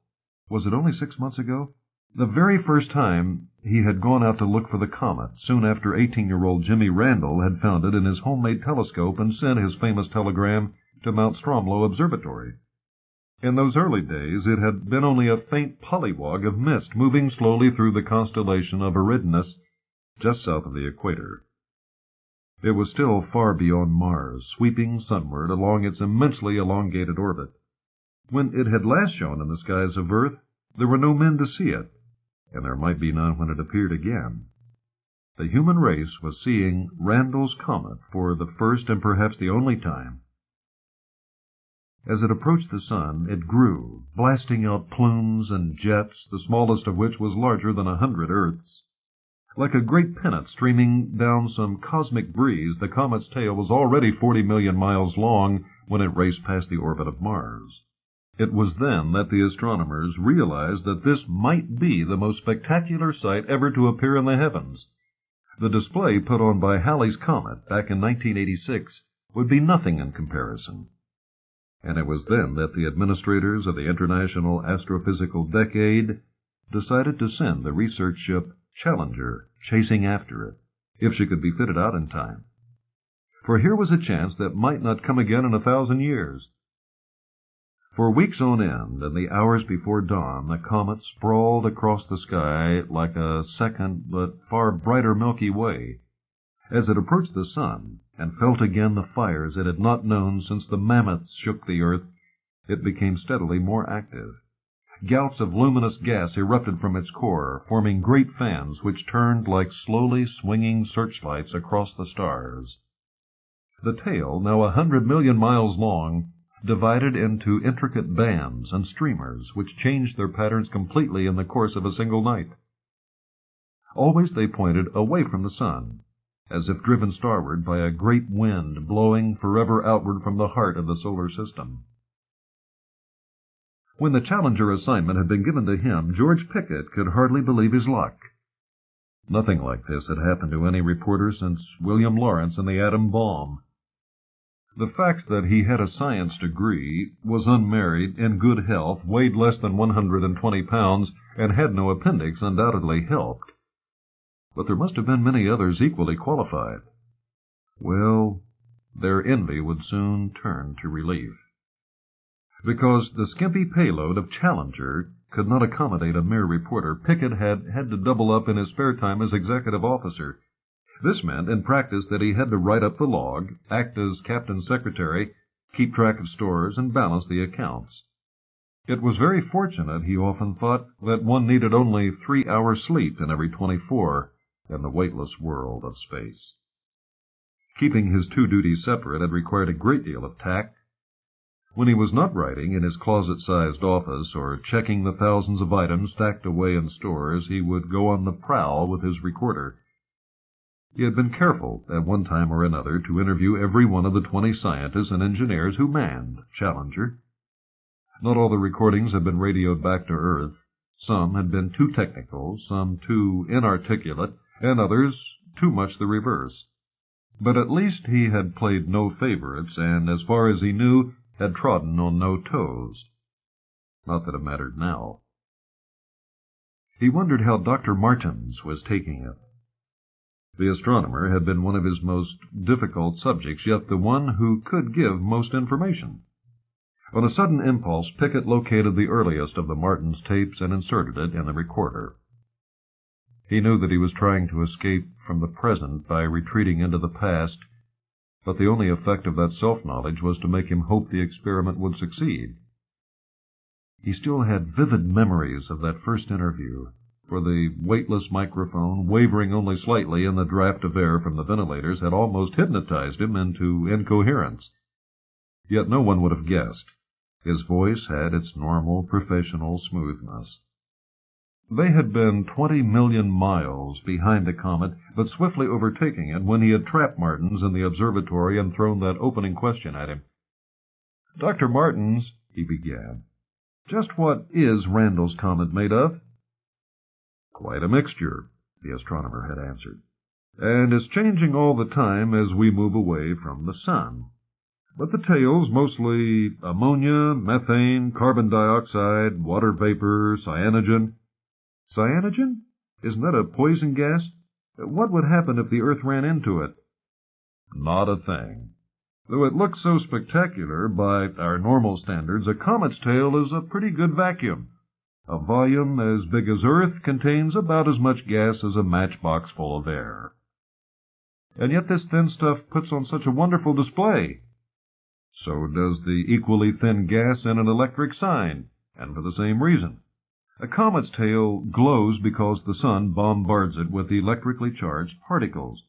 was it only 6 months ago? The very first time he had gone out to look for the comet, soon after 18-year-old Jimmy Randall had found it in his homemade telescope and sent his famous telegram to Mount Stromlo Observatory. In those early days, it had been only a faint pollywog of mist moving slowly through the constellation of Eridanus, just south of the equator. It was still far beyond Mars, sweeping sunward along its immensely elongated orbit. When it had last shone in the skies of Earth, there were no men to see it, and there might be none when it appeared again. The human race was seeing Randall's Comet for the first and perhaps the only time. As it approached the sun, it grew, blasting out plumes and jets, the smallest of which was larger than 100 Earths. Like a great pennant streaming down some cosmic breeze, the comet's tail was already 40 million miles long when it raced past the orbit of Mars. It was then that the astronomers realized that this might be the most spectacular sight ever to appear in the heavens. The display put on by Halley's Comet back in 1986 would be nothing in comparison. And it was then that the administrators of the International Astrophysical Decade decided to send the research ship Challenger chasing after it, if she could be fitted out in time. For here was a chance that might not come again in 1,000 years. For weeks on end, in the hours before dawn, the comet sprawled across the sky like a second but far brighter Milky Way. As it approached the sun and felt again the fires it had not known since the mammoths shook the earth, it became steadily more active. Gouts of luminous gas erupted from its core, forming great fans which turned like slowly swinging searchlights across the stars. The tail, now 100 million miles long, divided into intricate bands and streamers which changed their patterns completely in the course of a single night. Always they pointed away from the sun, as if driven starward by a great wind blowing forever outward from the heart of the solar system. When the Challenger assignment had been given to him, George Pickett could hardly believe his luck. Nothing like this had happened to any reporter since William Lawrence and the atom bomb. The fact that he had a science degree, was unmarried, in good health, weighed less than 120 pounds, and had no appendix undoubtedly helped. But there must have been many others equally qualified. Well, their envy would soon turn to relief. Because the skimpy payload of Challenger could not accommodate a mere reporter, Pickett had to double up in his spare time as executive officer. This meant, in practice, that he had to write up the log, act as captain's secretary, keep track of stores, and balance the accounts. It was very fortunate, he often thought, that one needed only 3 hours sleep in every 24 in the weightless world of space. Keeping his two duties separate had required a great deal of tact. When he was not writing in his closet-sized office or checking the thousands of items stacked away in stores, he would go on the prowl with his recorder. He had been careful, at one time or another, to interview every one of the 20 scientists and engineers who manned Challenger. Not all the recordings had been radioed back to Earth. Some had been too technical, some too inarticulate, and others too much the reverse. But at least he had played no favorites, and, as far as he knew, had trodden on no toes. Not that it mattered now. He wondered how Dr. Martens was taking it. The astronomer had been one of his most difficult subjects, yet the one who could give most information. On a sudden impulse, Pickett located the earliest of the Martens tapes and inserted it in the recorder. He knew that he was trying to escape from the present by retreating into the past, but the only effect of that self-knowledge was to make him hope the experiment would succeed. He still had vivid memories of that first interview, for the weightless microphone, wavering only slightly in the draft of air from the ventilators, had almost hypnotized him into incoherence. Yet no one would have guessed. His voice had its normal, professional smoothness. They had been 20 million miles behind the comet, but swiftly overtaking it when he had trapped Martens in the observatory and thrown that opening question at him. "Dr. Martens," he began, "just what is Randall's Comet made of?" "Quite a mixture," the astronomer had answered, "and is changing all the time as we move away from the sun. But the tail's mostly ammonia, methane, carbon dioxide, water vapor, cyanogen." "Cyanogen? Isn't that a poison gas? What would happen if the Earth ran into it?" "Not a thing. Though it looks so spectacular by our normal standards, a comet's tail is a pretty good vacuum. A volume as big as Earth contains about as much gas as a matchbox full of air. And yet this thin stuff puts on such a wonderful display. So does the equally thin gas in an electric sign, and for the same reason. A comet's tail glows because the sun bombards it with electrically charged particles.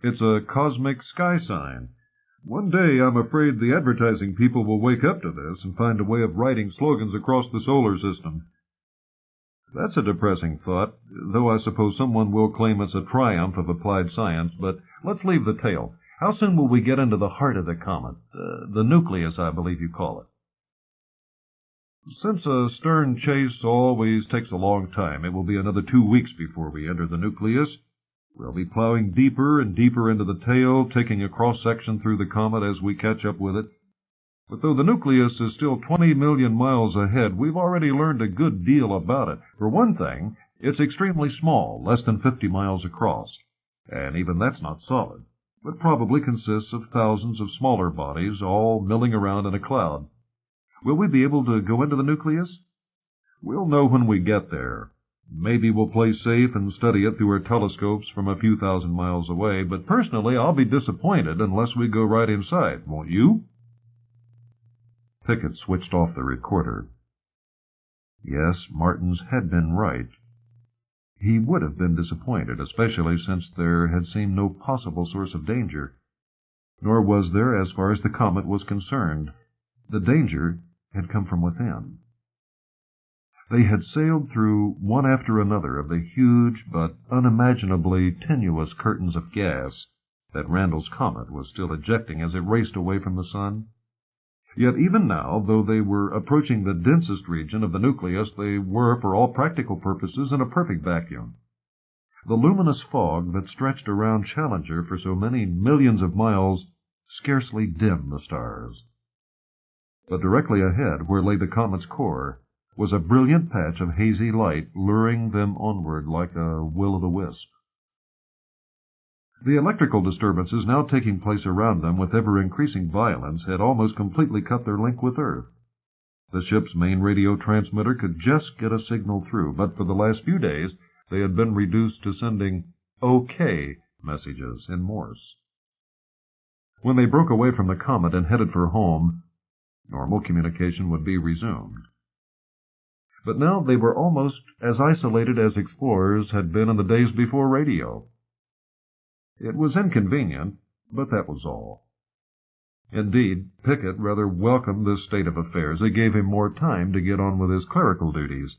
It's a cosmic sky sign. One day I'm afraid the advertising people will wake up to this and find a way of writing slogans across the solar system. That's a depressing thought, though I suppose someone will claim it's a triumph of applied science, but let's leave the tail. How soon will we get into the heart of the comet? The nucleus, I believe you call it. Since a stern chase always takes a long time, it will be another 2 weeks before we enter the nucleus. We'll be plowing deeper and deeper into the tail, taking a cross-section through the comet as we catch up with it. But though the nucleus is still 20 million miles ahead, we've already learned a good deal about it. For one thing, it's extremely small, less than 50 miles across. And even that's not solid, but probably consists of thousands of smaller bodies, all milling around in a cloud. Will we be able to go into the nucleus? We'll know when we get there. Maybe we'll play safe and study it through our telescopes from a few thousand miles away, but personally I'll be disappointed unless we go right inside, won't you? Pickett switched off the recorder. Yes, Martins had been right. He would have been disappointed, especially since there had seemed no possible source of danger. Nor was there as far as the comet was concerned. The danger had come from within. They had sailed through one after another of the huge but unimaginably tenuous curtains of gas that Randall's comet was still ejecting as it raced away from the sun. Yet even now, though they were approaching the densest region of the nucleus, they were, for all practical purposes, in a perfect vacuum. The luminous fog that stretched around Challenger for so many millions of miles scarcely dimmed the stars. But directly ahead, where lay the comet's core, was a brilliant patch of hazy light luring them onward like a will-o'-the-wisp. The electrical disturbances now taking place around them with ever-increasing violence had almost completely cut their link with Earth. The ship's main radio transmitter could just get a signal through, but for the last few days they had been reduced to sending OK messages in Morse. When they broke away from the comet and headed for home, normal communication would be resumed. But now they were almost as isolated as explorers had been in the days before radio. It was inconvenient, but that was all. Indeed, Pickett rather welcomed this state of affairs. It gave him more time to get on with his clerical duties.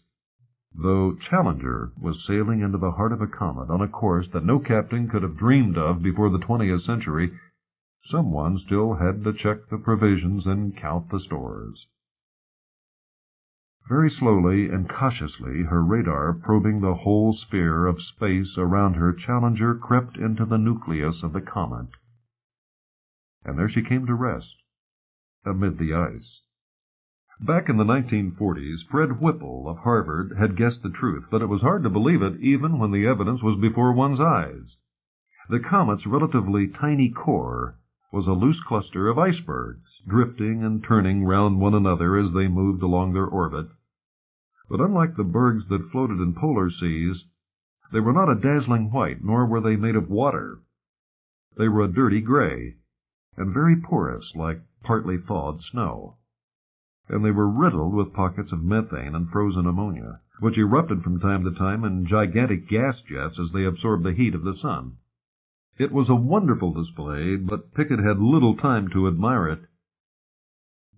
Though Challenger was sailing into the heart of a comet on a course that no captain could have dreamed of before the 20th century, someone still had to check the provisions and count the stores. Very slowly and cautiously, her radar probing the whole sphere of space around her, Challenger crept into the nucleus of the comet. And there she came to rest, amid the ice. Back in the 1940s, Fred Whipple of Harvard had guessed the truth, but it was hard to believe it even when the evidence was before one's eyes. The comet's relatively tiny core was a loose cluster of icebergs, drifting and turning round one another as they moved along their orbit. But unlike the bergs that floated in polar seas, they were not a dazzling white, nor were they made of water. They were a dirty gray, and very porous, like partly thawed snow. And they were riddled with pockets of methane and frozen ammonia, which erupted from time to time in gigantic gas jets as they absorbed the heat of the sun. It was a wonderful display, but Pickett had little time to admire it.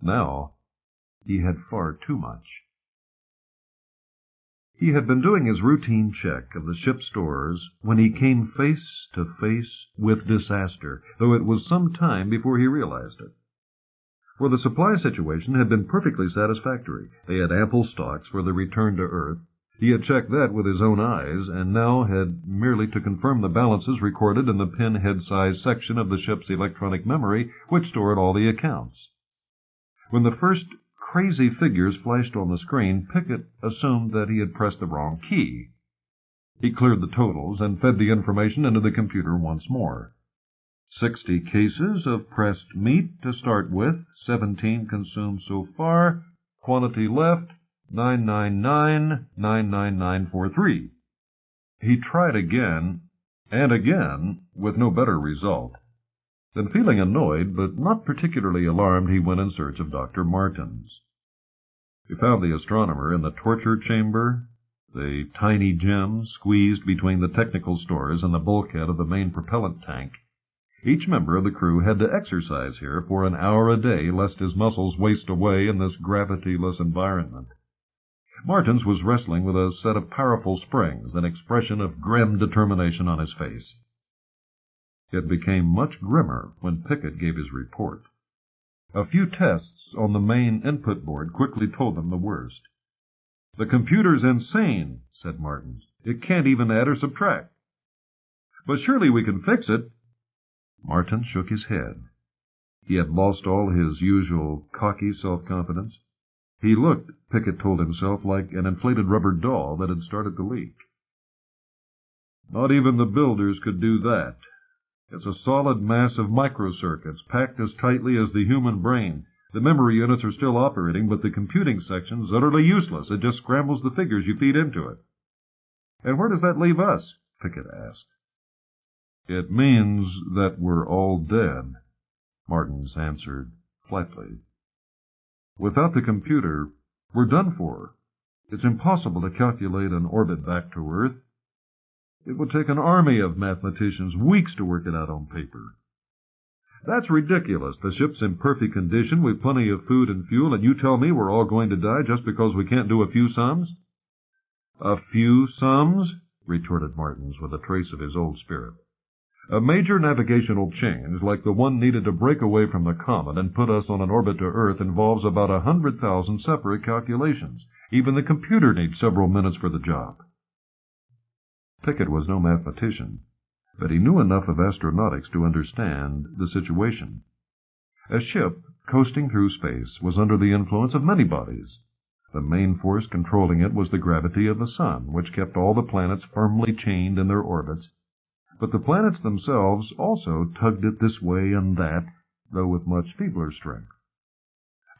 Now he had far too much. He had been doing his routine check of the ship's stores when he came face to face with disaster, though it was some time before he realized it. For the supply situation had been perfectly satisfactory. They had ample stocks for the return to Earth. He had checked that with his own eyes, and now had merely to confirm the balances recorded in the pinhead-sized section of the ship's electronic memory, which stored all the accounts. When the first crazy figures flashed on the screen, Pickett assumed that he had pressed the wrong key. He cleared the totals and fed the information into the computer once more. 60 cases of pressed meat to start with, 17 consumed so far, quantity left, 999,99943. He tried again and again with no better result. Then, feeling annoyed but not particularly alarmed, he went in search of Dr. Martins. He found the astronomer in the torture chamber, the tiny gem squeezed between the technical stores and the bulkhead of the main propellant tank. Each member of the crew had to exercise here for an hour a day, lest his muscles waste away in this gravity-less environment. Martins was wrestling with a set of powerful springs, an expression of grim determination on his face. It became much grimmer when Pickett gave his report. A few tests on the main input board quickly told them the worst. "The computer's insane," said Martins. "It can't even add or subtract." "But surely we can fix it." Martins shook his head. He had lost all his usual cocky self-confidence. He looked, Pickett told himself, like an inflated rubber doll that had started to leak. "Not even the builders could do that. It's a solid mass of microcircuits, packed as tightly as the human brain. The memory units are still operating, but the computing section's utterly useless. It just scrambles the figures you feed into it." "And where does that leave us?" Pickett asked. "It means that we're all dead," Martins answered flatly. "Without the computer, we're done for. It's impossible to calculate an orbit back to Earth. It would take an army of mathematicians, weeks to work it out on paper." "That's ridiculous. The ship's in perfect condition, we've plenty of food and fuel, and you tell me we're all going to die just because we can't do a few sums?" "A few sums?" retorted Martins with a trace of his old spirit. "A major navigational change, like the one needed to break away from the comet and put us on an orbit to Earth, involves about 100,000 separate calculations. Even the computer needs several minutes for the job." Pickett was no mathematician, but he knew enough of astronautics to understand the situation. A ship, coasting through space, was under the influence of many bodies. The main force controlling it was the gravity of the sun, which kept all the planets firmly chained in their orbits. But the planets themselves also tugged it this way and that, though with much feebler strength.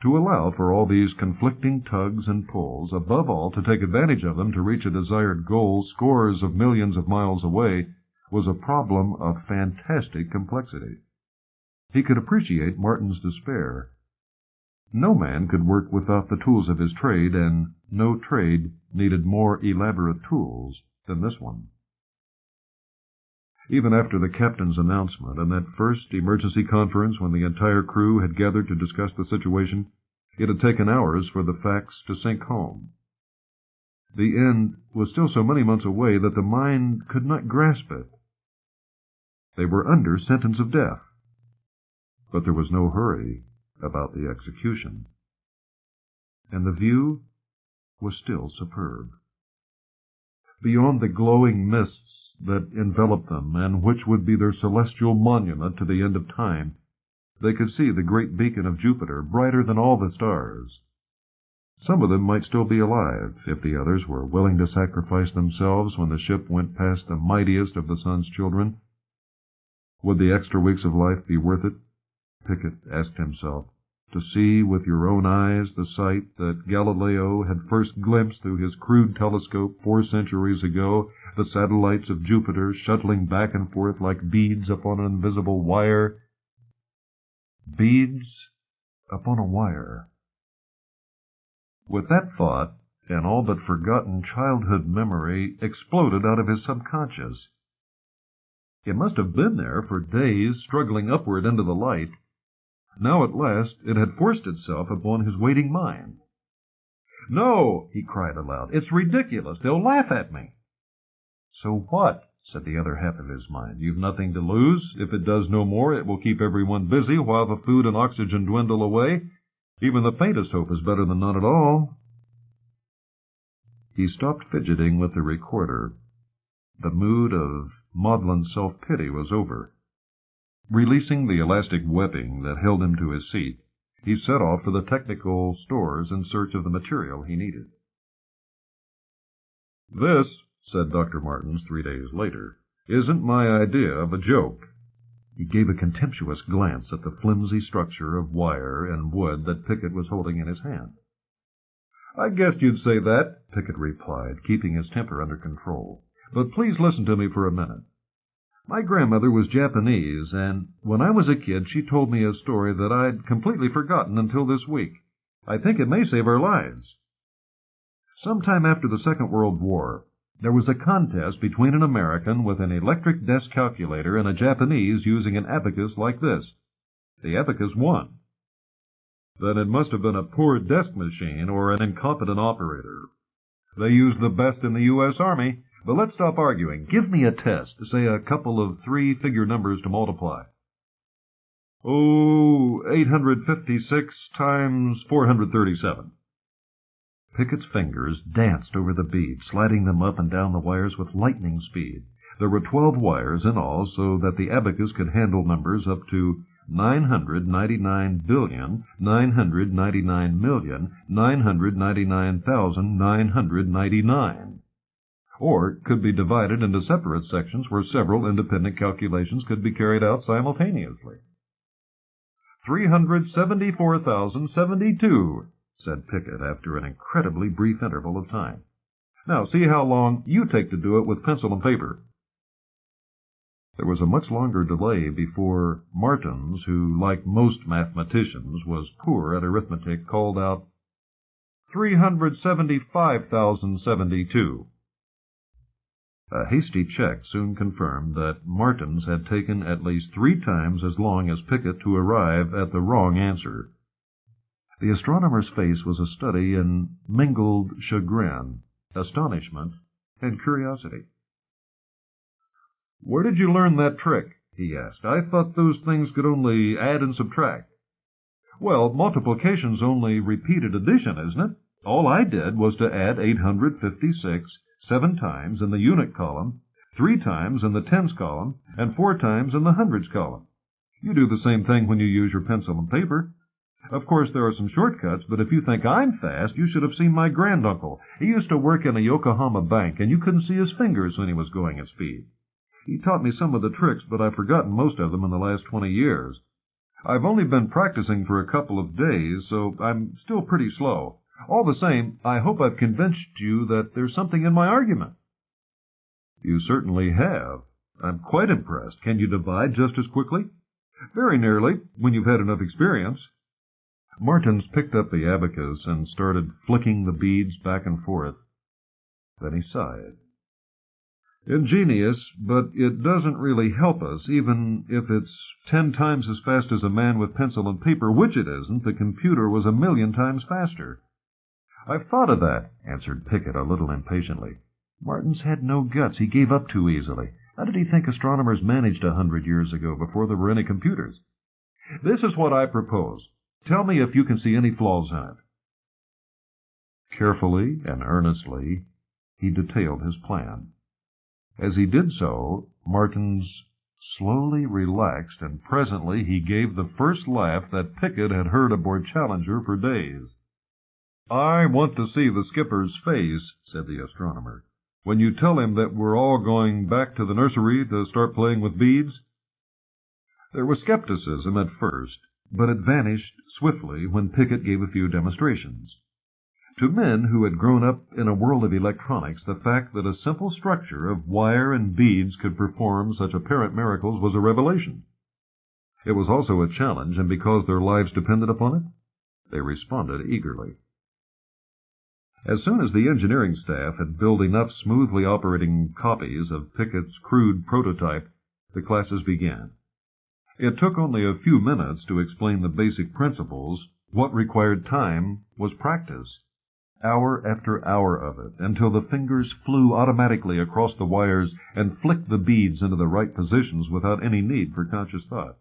To allow for all these conflicting tugs and pulls, above all to take advantage of them to reach a desired goal scores of millions of miles away, was a problem of fantastic complexity. He could appreciate Martin's despair. No man could work without the tools of his trade, and no trade needed more elaborate tools than this one. Even after the captain's announcement and that first emergency conference when the entire crew had gathered to discuss the situation, it had taken hours for the facts to sink home. The end was still so many months away that the mind could not grasp it. They were under sentence of death, but there was no hurry about the execution. And the view was still superb. Beyond the glowing mists that enveloped them, and which would be their celestial monument to the end of time, they could see the great beacon of Jupiter, brighter than all the stars. Some of them might still be alive, if the others were willing to sacrifice themselves when the ship went past the mightiest of the sun's children. Would the extra weeks of life be worth it? Pickett asked himself. To see with your own eyes the sight that Galileo had first glimpsed through his crude telescope 4 centuries ago, the satellites of Jupiter shuttling back and forth like beads upon an invisible wire. Beads upon a wire. With that thought, an all but forgotten childhood memory exploded out of his subconscious. It must have been there for days, struggling upward into the light. Now at last it had forced itself upon his waiting mind. "No," he cried aloud, "it's ridiculous. They'll laugh at me." "So what?" said the other half of his mind. "You've nothing to lose. If it does no more, it will keep everyone busy while the food and oxygen dwindle away. Even the faintest hope is better than none at all." He stopped fidgeting with the recorder. The mood of maudlin self-pity was over. Releasing the elastic webbing that held him to his seat, he set off for the technical stores in search of the material he needed. "This," said Dr. Martins 3 days later, "isn't my idea of a joke. He gave a contemptuous glance at the flimsy structure of wire and wood that Pickett was holding in his hand. "I guessed you'd say that," Pickett replied, keeping his temper under control. "But please listen to me for a minute. My grandmother was Japanese, and when I was a kid she told me a story that I'd completely forgotten until this week. I think it may save our lives. Sometime after the Second World War, there was a contest between an American with an electric desk calculator and a Japanese using an abacus like this. The abacus won. Then it must have been a poor desk machine or an incompetent operator. They used the best in the U.S. Army. But let's stop arguing. Give me a test, say a couple of three-figure numbers to multiply. 856 times 437. Pickett's fingers danced over the beads, sliding them up and down the wires with lightning speed. There were 12 wires in all, so that the abacus could handle numbers up to 999,999,999,999, or could be divided into separate sections where several independent calculations could be carried out simultaneously. 374,072, said Pickett after an incredibly brief interval of time. Now see how long you take to do it with pencil and paper. There was a much longer delay before Martins, who, like most mathematicians, was poor at arithmetic, called out, 375,072. A hasty check soon confirmed that Martins had taken at least 3 times as long as Pickett to arrive at the wrong answer. The astronomer's face was a study in mingled chagrin, astonishment, and curiosity. "Where did you learn that trick?" he asked. "I thought those things could only add and subtract." "Well, multiplication's only repeated addition, isn't it? All I did was to add 856 7 times in the unit column, 3 times in the tens column, and 4 times in the hundreds column. You do the same thing when you use your pencil and paper. Of course, there are some shortcuts, but if you think I'm fast, you should have seen my granduncle. He used to work in a Yokohama bank, and you couldn't see his fingers when he was going at speed. He taught me some of the tricks, but I've forgotten most of them in the last 20 years. I've only been practicing for a couple of days, so I'm still pretty slow. All the same, I hope I've convinced you that there's something in my argument." "You certainly have. I'm quite impressed. Can you divide just as quickly?" "Very nearly, when you've had enough experience." Martins picked up the abacus and started flicking the beads back and forth. Then he sighed. "Ingenious, but it doesn't really help us, even if it's 10 times as fast as a man with pencil and paper, which it isn't. The computer was 1,000,000 times faster." "I've thought of that," answered Pickett a little impatiently. Martins had no guts. He gave up too easily. How did he think astronomers managed 100 years ago, before there were any computers? "This is what I propose. Tell me if you can see any flaws in it." Carefully and earnestly, he detailed his plan. As he did so, Martins slowly relaxed, and presently he gave the first laugh that Pickett had heard aboard Challenger for days. "I want to see the skipper's face," said the astronomer, "when you tell him that we're all going back to the nursery to start playing with beads." There was skepticism at first, but it vanished swiftly when Pickett gave a few demonstrations. To men who had grown up in a world of electronics, the fact that a simple structure of wire and beads could perform such apparent miracles was a revelation. It was also a challenge, and because their lives depended upon it, they responded eagerly. As soon as the engineering staff had built enough smoothly operating copies of Pickett's crude prototype, the classes began. It took only a few minutes to explain the basic principles. What required time was practice. Hour after hour of it, until the fingers flew automatically across the wires and flicked the beads into the right positions without any need for conscious thought.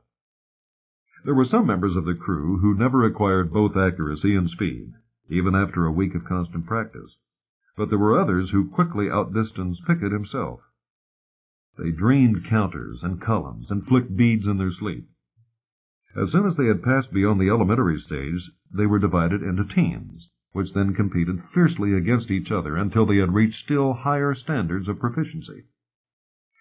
There were some members of the crew who never acquired both accuracy and speed, even after a week of constant practice, but there were others who quickly outdistanced Pickett himself. They dreamed counters and columns and flicked beads in their sleep. As soon as they had passed beyond the elementary stage, they were divided into teams, which then competed fiercely against each other until they had reached still higher standards of proficiency.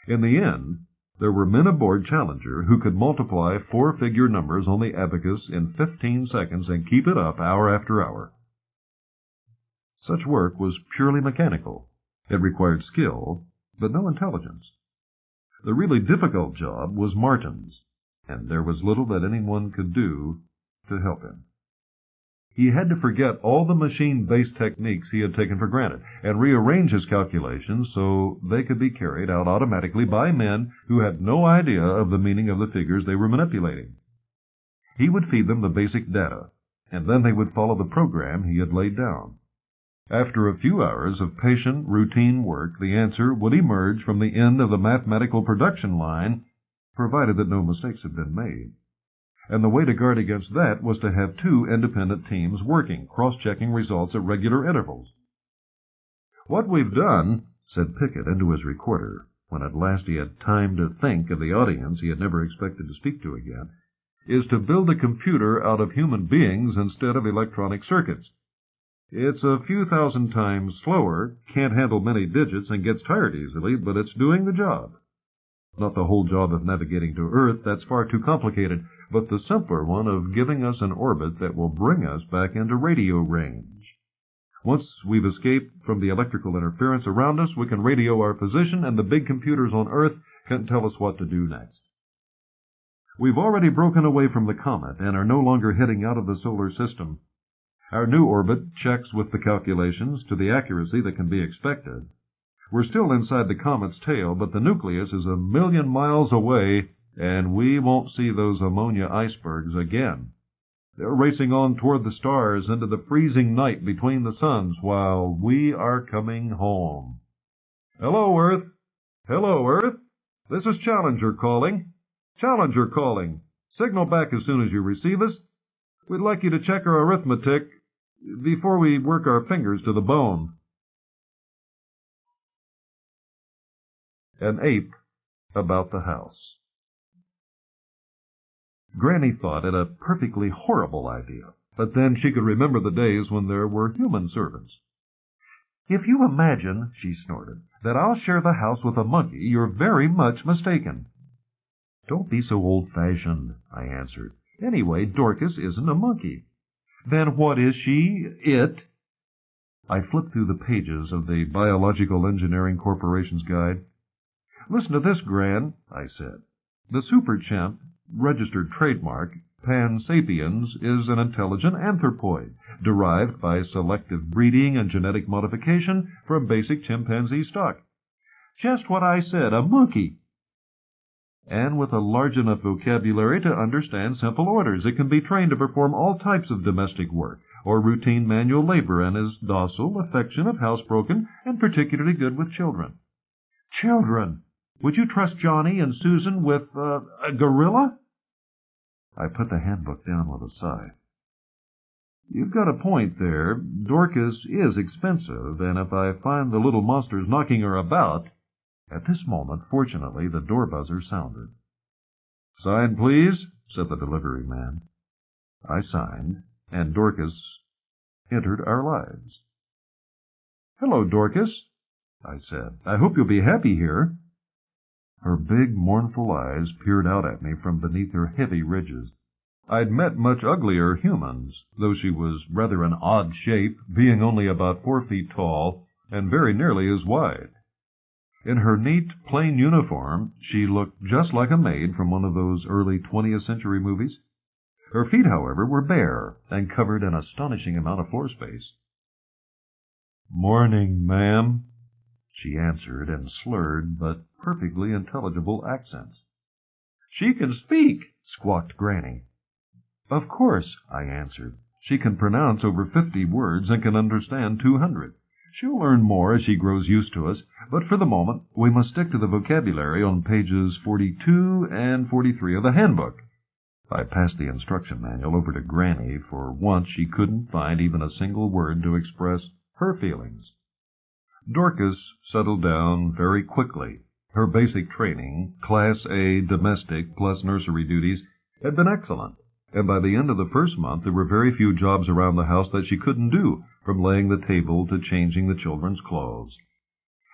In the end, There were men aboard Challenger who could multiply four-figure numbers on the abacus in 15 seconds and keep it up hour after hour. Such work was purely mechanical. It required skill, but no intelligence. The really difficult job was Martin's, and there was little that anyone could do to help him. He had to forget all the machine-based techniques he had taken for granted and rearrange his calculations so they could be carried out automatically by men who had no idea of the meaning of the figures they were manipulating. He would feed them the basic data, and then they would follow the program he had laid down. After a few hours of patient, routine work, the answer would emerge from the end of the mathematical production line, provided that no mistakes had been made. And the way to guard against that was to have two independent teams working, cross-checking results at regular intervals. "What we've done," said Pickett into his recorder, when at last he had time to think of the audience he had never expected to speak to again, "is to build a computer out of human beings instead of electronic circuits. It's a few thousand times slower, can't handle many digits, and gets tired easily, but it's doing the job. Not the whole job of navigating to Earth, that's far too complicated, but the simpler one of giving us an orbit that will bring us back into radio range. Once we've escaped from the electrical interference around us, we can radio our position, and the big computers on Earth can tell us what to do next. We've already broken away from the comet and are no longer heading out of the solar system. Our new orbit checks with the calculations to the accuracy that can be expected. We're still inside the comet's tail, but the nucleus is 1,000,000 miles away, and we won't see those ammonia icebergs again. They're racing on toward the stars into the freezing night between the suns, while we are coming home. Hello, Earth! Hello, Earth! This is Challenger calling. Challenger calling. Signal back as soon as you receive us. We'd like you to check our arithmetic before we work our fingers to the bone." An ape about the house. Granny thought it a perfectly horrible idea, but then she could remember the days when there were human servants. "If you imagine," she snorted, "that I'll share the house with a monkey, you're very much mistaken." "Don't be so old-fashioned," I answered. "Anyway, Dorcas isn't a monkey." "Then what is she? It?" I flipped through the pages of the Biological Engineering Corporation's guide. "Listen to this, Gran," I said. "The super chimp, registered trademark, Pan sapiens, is an intelligent anthropoid, derived by selective breeding and genetic modification from basic chimpanzee stock." "Just what I said, a monkey." "And with a large enough vocabulary to understand simple orders. It can be trained to perform all types of domestic work or routine manual labor, and is docile, affectionate, housebroken, and particularly good with children." "Children! Would you trust Johnny and Susan with a gorilla?" I put the handbook down with a sigh. "You've got a point there. Dorcas is expensive, and if I find the little monsters knocking her about—" At this moment, fortunately, the door buzzer sounded. "Sign, please," said the delivery man. I signed, and Dorcas entered our lives. "Hello, Dorcas," I said. "I hope you'll be happy here." Her big, mournful eyes peered out at me from beneath her heavy ridges. I'd met much uglier humans, though she was rather an odd shape, being only about 4 feet tall and very nearly as wide. In her neat, plain uniform, she looked just like a maid from one of those early 20th century movies. Her feet, however, were bare and covered an astonishing amount of floor space. "Morning, ma'am," she answered in slurred but perfectly intelligible accents. "She can speak!" squawked Granny. "Of course," I answered. "She can pronounce over 50 words and can understand 200. She'll learn more as she grows used to us, but for the moment we must stick to the vocabulary on pages 42 and 43 of the handbook." I passed the instruction manual over to Granny, for once she couldn't find even a single word to express her feelings. Dorcas settled down very quickly. Her basic training, Class A domestic plus nursery duties, had been excellent, and by the end of the first month there were very few jobs around the house that she couldn't do, from laying the table to changing the children's clothes.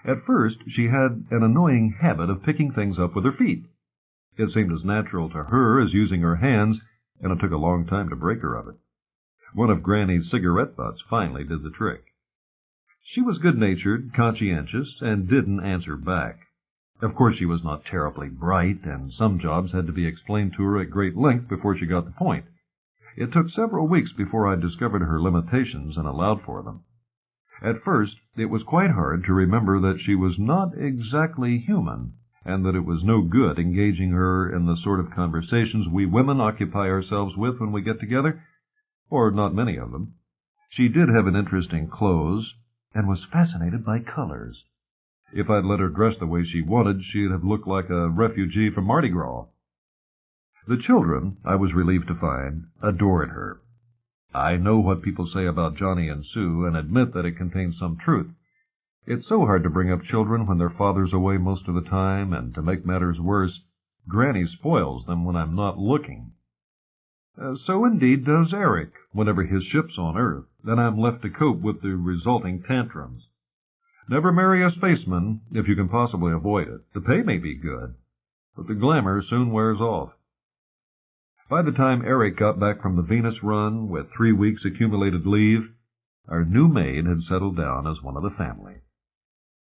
At first, she had an annoying habit of picking things up with her feet. It seemed as natural to her as using her hands, and it took a long time to break her of it. One of Granny's cigarette butts finally did the trick. She was good-natured, conscientious, and didn't answer back. Of course, she was not terribly bright, and some jobs had to be explained to her at great length before she got the point. It took several weeks before I discovered her limitations and allowed for them. At first, it was quite hard to remember that she was not exactly human, and that it was no good engaging her in the sort of conversations we women occupy ourselves with when we get together, or not many of them. She did have an interest in clothes, and was fascinated by colors. If I'd let her dress the way she wanted, she'd have looked like a refugee from Mardi Gras. The children, I was relieved to find, adored her. I know what people say about Johnny and Sue, and admit that it contains some truth. It's so hard to bring up children when their father's away most of the time, and to make matters worse, Granny spoils them when I'm not looking. So indeed does Eric, whenever his ship's on Earth, and I'm left to cope with the resulting tantrums. Never marry a spaceman, if you can possibly avoid it. The pay may be good, but the glamour soon wears off. By the time Eric got back from the Venus run with 3 weeks accumulated leave, our new maid had settled down as one of the family.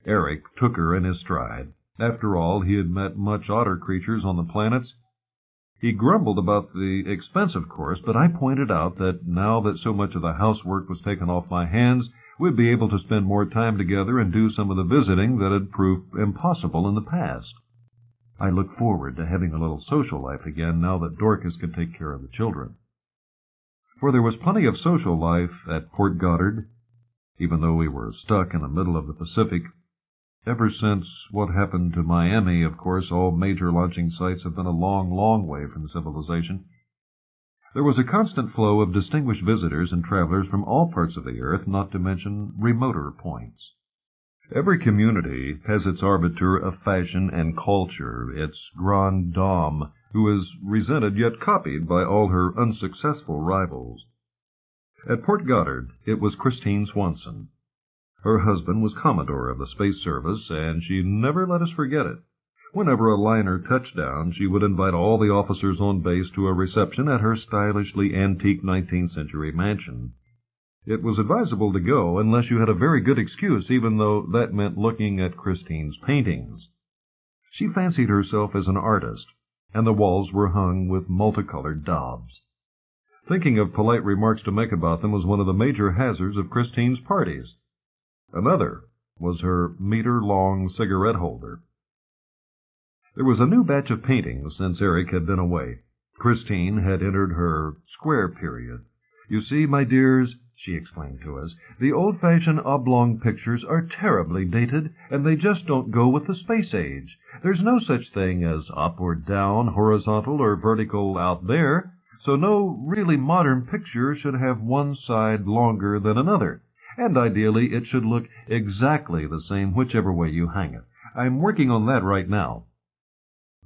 Eric took her in his stride. After all, he had met much odder creatures on the planets. He grumbled about the expense, of course, but I pointed out that now that so much of the housework was taken off my hands, we'd be able to spend more time together and do some of the visiting that had proved impossible in the past. I looked forward to having a little social life again now that Dorcas could take care of the children. For there was plenty of social life at Port Goddard, even though we were stuck in the middle of the Pacific. Ever since what happened to Miami, of course, all major launching sites have been a long, long way from civilization. There was a constant flow of distinguished visitors and travelers from all parts of the earth, not to mention remoter points. Every community has its arbiter of fashion and culture, its grande dame, who is resented yet copied by all her unsuccessful rivals. At Port Goddard, it was Christine Swanson. Her husband was Commodore of the Space Service, and she never let us forget it. Whenever a liner touched down, she would invite all the officers on base to a reception at her stylishly antique 19th century mansion. It was advisable to go unless you had a very good excuse, even though that meant looking at Christine's paintings. She fancied herself as an artist, and the walls were hung with multicolored daubs. Thinking of polite remarks to make about them was one of the major hazards of Christine's parties. Another was her meter-long cigarette holder. There was a new batch of paintings since Eric had been away. Christine had entered her square period. "You see, my dears," she explained to us, "the old-fashioned oblong pictures are terribly dated, and they just don't go with the space age. There's no such thing as up or down, horizontal or vertical out there, so no really modern picture should have one side longer than another. And ideally it should look exactly the same whichever way you hang it. I'm working on that right now."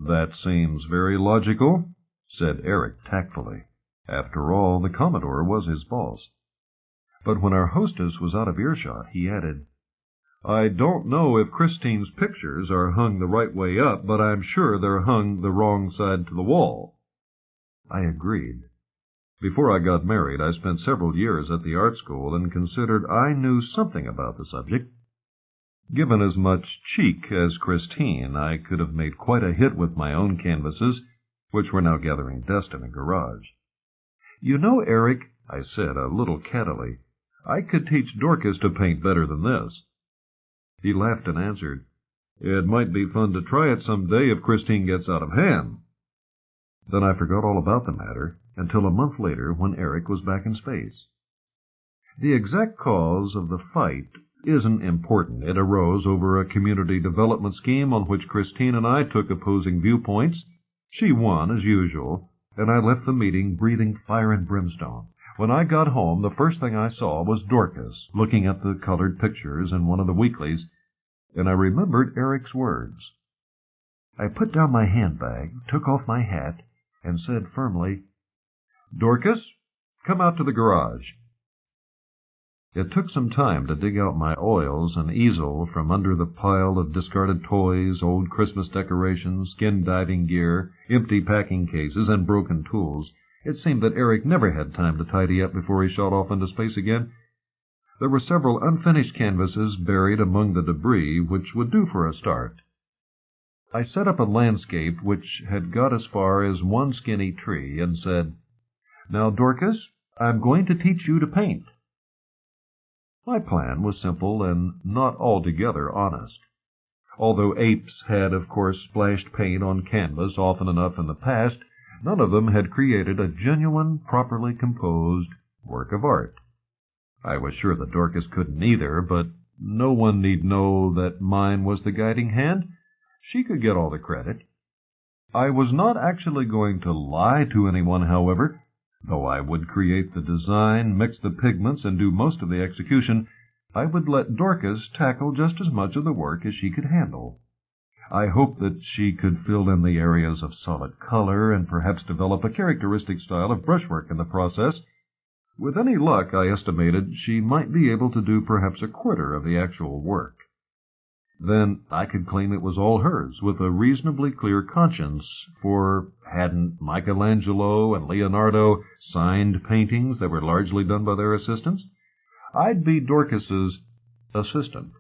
"That seems very logical," said Eric tactfully. After all, the Commodore was his boss. But when our hostess was out of earshot, he added, "I don't know if Christine's pictures are hung the right way up, but I'm sure they're hung the wrong side to the wall." I agreed. Before I got married, I spent several years at the art school and considered I knew something about the subject. Given as much cheek as Christine, I could have made quite a hit with my own canvases, which were now gathering dust in a garage. "You know, Eric," I said a little cattily, "I could teach Dorcas to paint better than this." He laughed and answered, "It might be fun to try it some day if Christine gets out of hand." Then I forgot all about the matter until a month later when Eric was back in space. The exact cause of the fight isn't important. It arose over a community development scheme on which Christine and I took opposing viewpoints. She won, as usual, and I left the meeting breathing fire and brimstone. When I got home, the first thing I saw was Dorcas looking at the colored pictures in one of the weeklies, and I remembered Eric's words. I put down my handbag, took off my hat, and said firmly, "Dorcas, come out to the garage." It took some time to dig out my oils and easel from under the pile of discarded toys, old Christmas decorations, skin diving gear, empty packing cases, and broken tools. It seemed that Eric never had time to tidy up before he shot off into space again. There were several unfinished canvases buried among the debris, which would do for a start. I set up a landscape which had got as far as one skinny tree and said, "Now, Dorcas, I'm going to teach you to paint." My plan was simple and not altogether honest. Although apes had, of course, splashed paint on canvas often enough in the past, none of them had created a genuine, properly composed work of art. I was sure that Dorcas couldn't either, but no one need know that mine was the guiding hand. She could get all the credit. I was not actually going to lie to anyone, however. Though I would create the design, mix the pigments, and do most of the execution, I would let Dorcas tackle just as much of the work as she could handle. I hoped that she could fill in the areas of solid color and perhaps develop a characteristic style of brushwork in the process. With any luck, I estimated she might be able to do perhaps a quarter of the actual work. Then I could claim it was all hers, with a reasonably clear conscience, for hadn't Michelangelo and Leonardo signed paintings that were largely done by their assistants? I'd be Dorcas's assistant.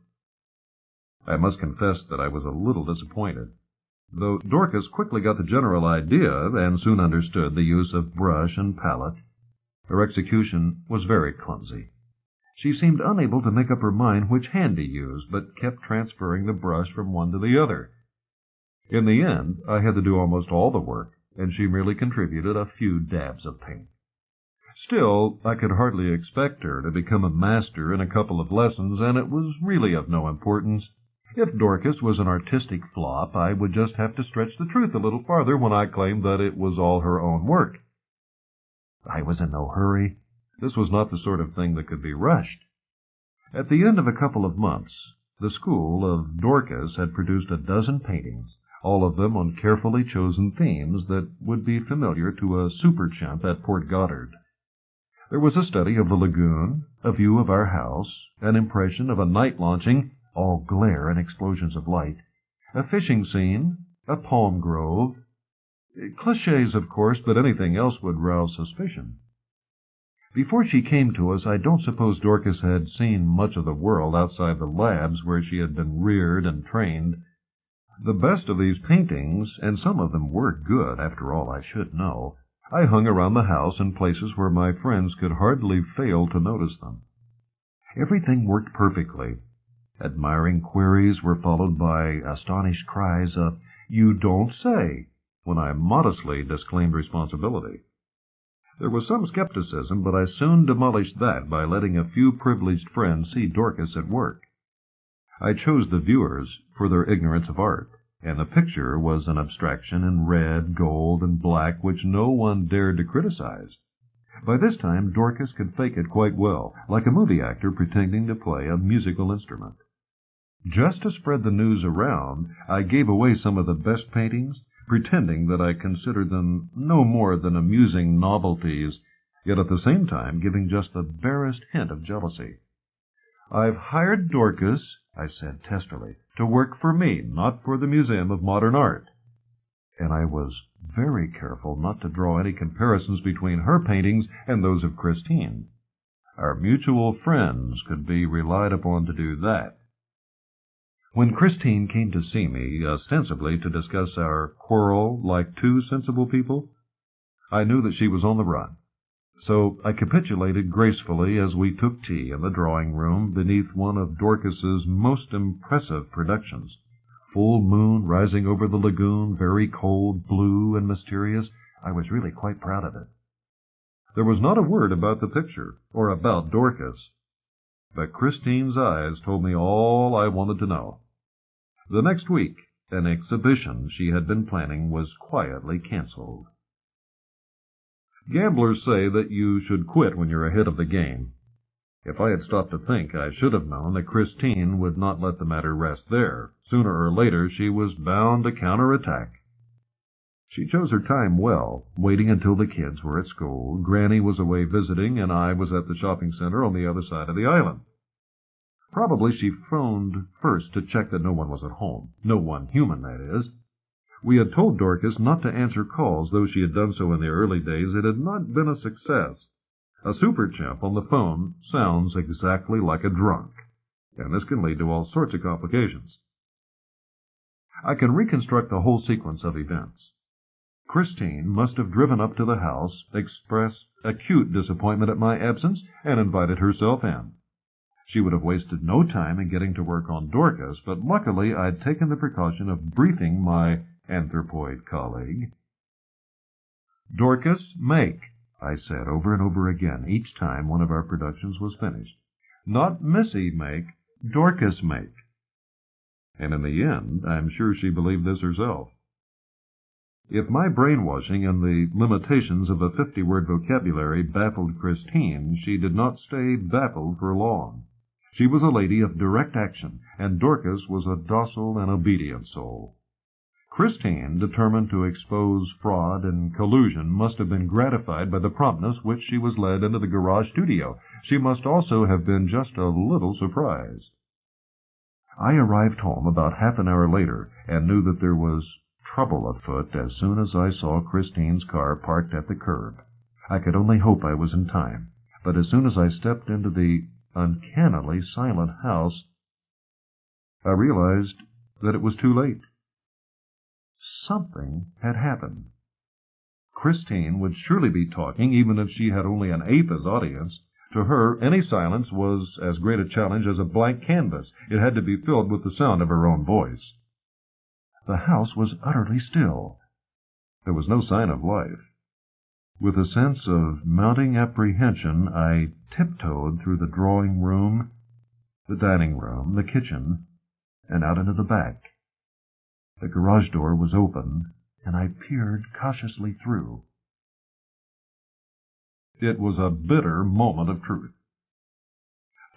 I must confess that I was a little disappointed, though Dorcas quickly got the general idea and soon understood the use of brush and palette. Her execution was very clumsy. She seemed unable to make up her mind which hand to use, but kept transferring the brush from one to the other. In the end, I had to do almost all the work, and she merely contributed a few dabs of paint. Still, I could hardly expect her to become a master in a couple of lessons, and it was really of no importance. If Dorcas was an artistic flop, I would just have to stretch the truth a little farther when I claimed that it was all her own work. I was in no hurry. This was not the sort of thing that could be rushed. At the end of a couple of months, the school of Dorcas had produced a dozen paintings, all of them on carefully chosen themes that would be familiar to a super chimp at Port Goddard. There was a study of the lagoon, a view of our house, an impression of a night launching, all glare and explosions of light, a fishing scene, a palm grove. Clichés, of course, but anything else would rouse suspicion. Before she came to us, I don't suppose Dorcas had seen much of the world outside the labs where she had been reared and trained. The best of these paintings, and some of them were good, after all, I should know, I hung around the house in places where my friends could hardly fail to notice them. Everything worked perfectly. Admiring queries were followed by astonished cries of, "You don't say," when I modestly disclaimed responsibility. There was some skepticism, but I soon demolished that by letting a few privileged friends see Dorcas at work. I chose the viewers for their ignorance of art, and the picture was an abstraction in red, gold, and black which no one dared to criticize. By this time, Dorcas could fake it quite well, like a movie actor pretending to play a musical instrument. Just to spread the news around, I gave away some of the best paintings, pretending that I considered them no more than amusing novelties, yet at the same time giving just the barest hint of jealousy. "I've hired Dorcas," I said testily, "to work for me, not for the Museum of Modern Art." And I was very careful not to draw any comparisons between her paintings and those of Christine. Our mutual friends could be relied upon to do that. When Christine came to see me, ostensibly to discuss our quarrel like two sensible people, I knew that she was on the run. So I capitulated gracefully as we took tea in the drawing-room beneath one of Dorcas's most impressive productions. Full moon rising over the lagoon, very cold, blue, and mysterious. I was really quite proud of it. There was not a word about the picture, or about Dorcas. But Christine's eyes told me all I wanted to know. The next week, an exhibition she had been planning was quietly canceled. Gamblers say that you should quit when you're ahead of the game. If I had stopped to think, I should have known that Christine would not let the matter rest there. Sooner or later, she was bound to counterattack. She chose her time well, waiting until the kids were at school, Granny was away visiting, and I was at the shopping center on the other side of the island. Probably she phoned first to check that no one was at home. No one human, that is. We had told Dorcas not to answer calls, though she had done so in the early days. It had not been a success. A super chimp on the phone sounds exactly like a drunk, and this can lead to all sorts of complications. I can reconstruct the whole sequence of events. Christine must have driven up to the house, expressed acute disappointment at my absence, and invited herself in. She would have wasted no time in getting to work on Dorcas, but luckily I'd taken the precaution of briefing my anthropoid colleague. "Dorcas, make," I said over and over again each time one of our productions was finished. Not Missy make, Dorcas make. And in the end, I'm sure she believed this herself. If my brainwashing and the limitations of a 50-word vocabulary baffled Christine, she did not stay baffled for long. She was a lady of direct action, and Dorcas was a docile and obedient soul. Christine, determined to expose fraud and collusion, must have been gratified by the promptness which she was led into the garage studio. She must also have been just a little surprised. I arrived home about half an hour later, and knew that there was trouble afoot as soon as I saw Christine's car parked at the curb. I could only hope I was in time, but as soon as I stepped into the uncannily silent house, I realized that it was too late. Something had happened. Christine would surely be talking, even if she had only an eighth as audience. To her, any silence was as great a challenge as a blank canvas. It had to be filled with the sound of her own voice. The house was utterly still. There was no sign of life. With a sense of mounting apprehension, I tiptoed through the drawing room, the dining room, the kitchen, and out into the back. The garage door was open, and I peered cautiously through. It was a bitter moment of truth.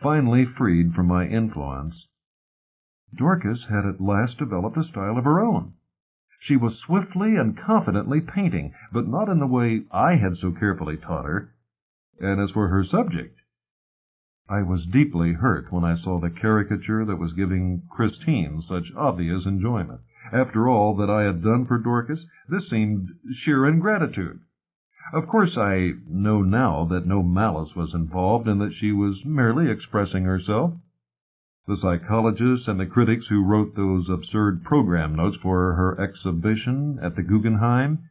Finally freed from my influence, Dorcas had at last developed a style of her own. She was swiftly and confidently painting, but not in the way I had so carefully taught her. And as for her subject, I was deeply hurt when I saw the caricature that was giving Christine such obvious enjoyment. After all that I had done for Dorcas, this seemed sheer ingratitude. Of course, I know now that no malice was involved and that she was merely expressing herself. The psychologists and the critics who wrote those absurd program notes for her exhibition at the Guggenheim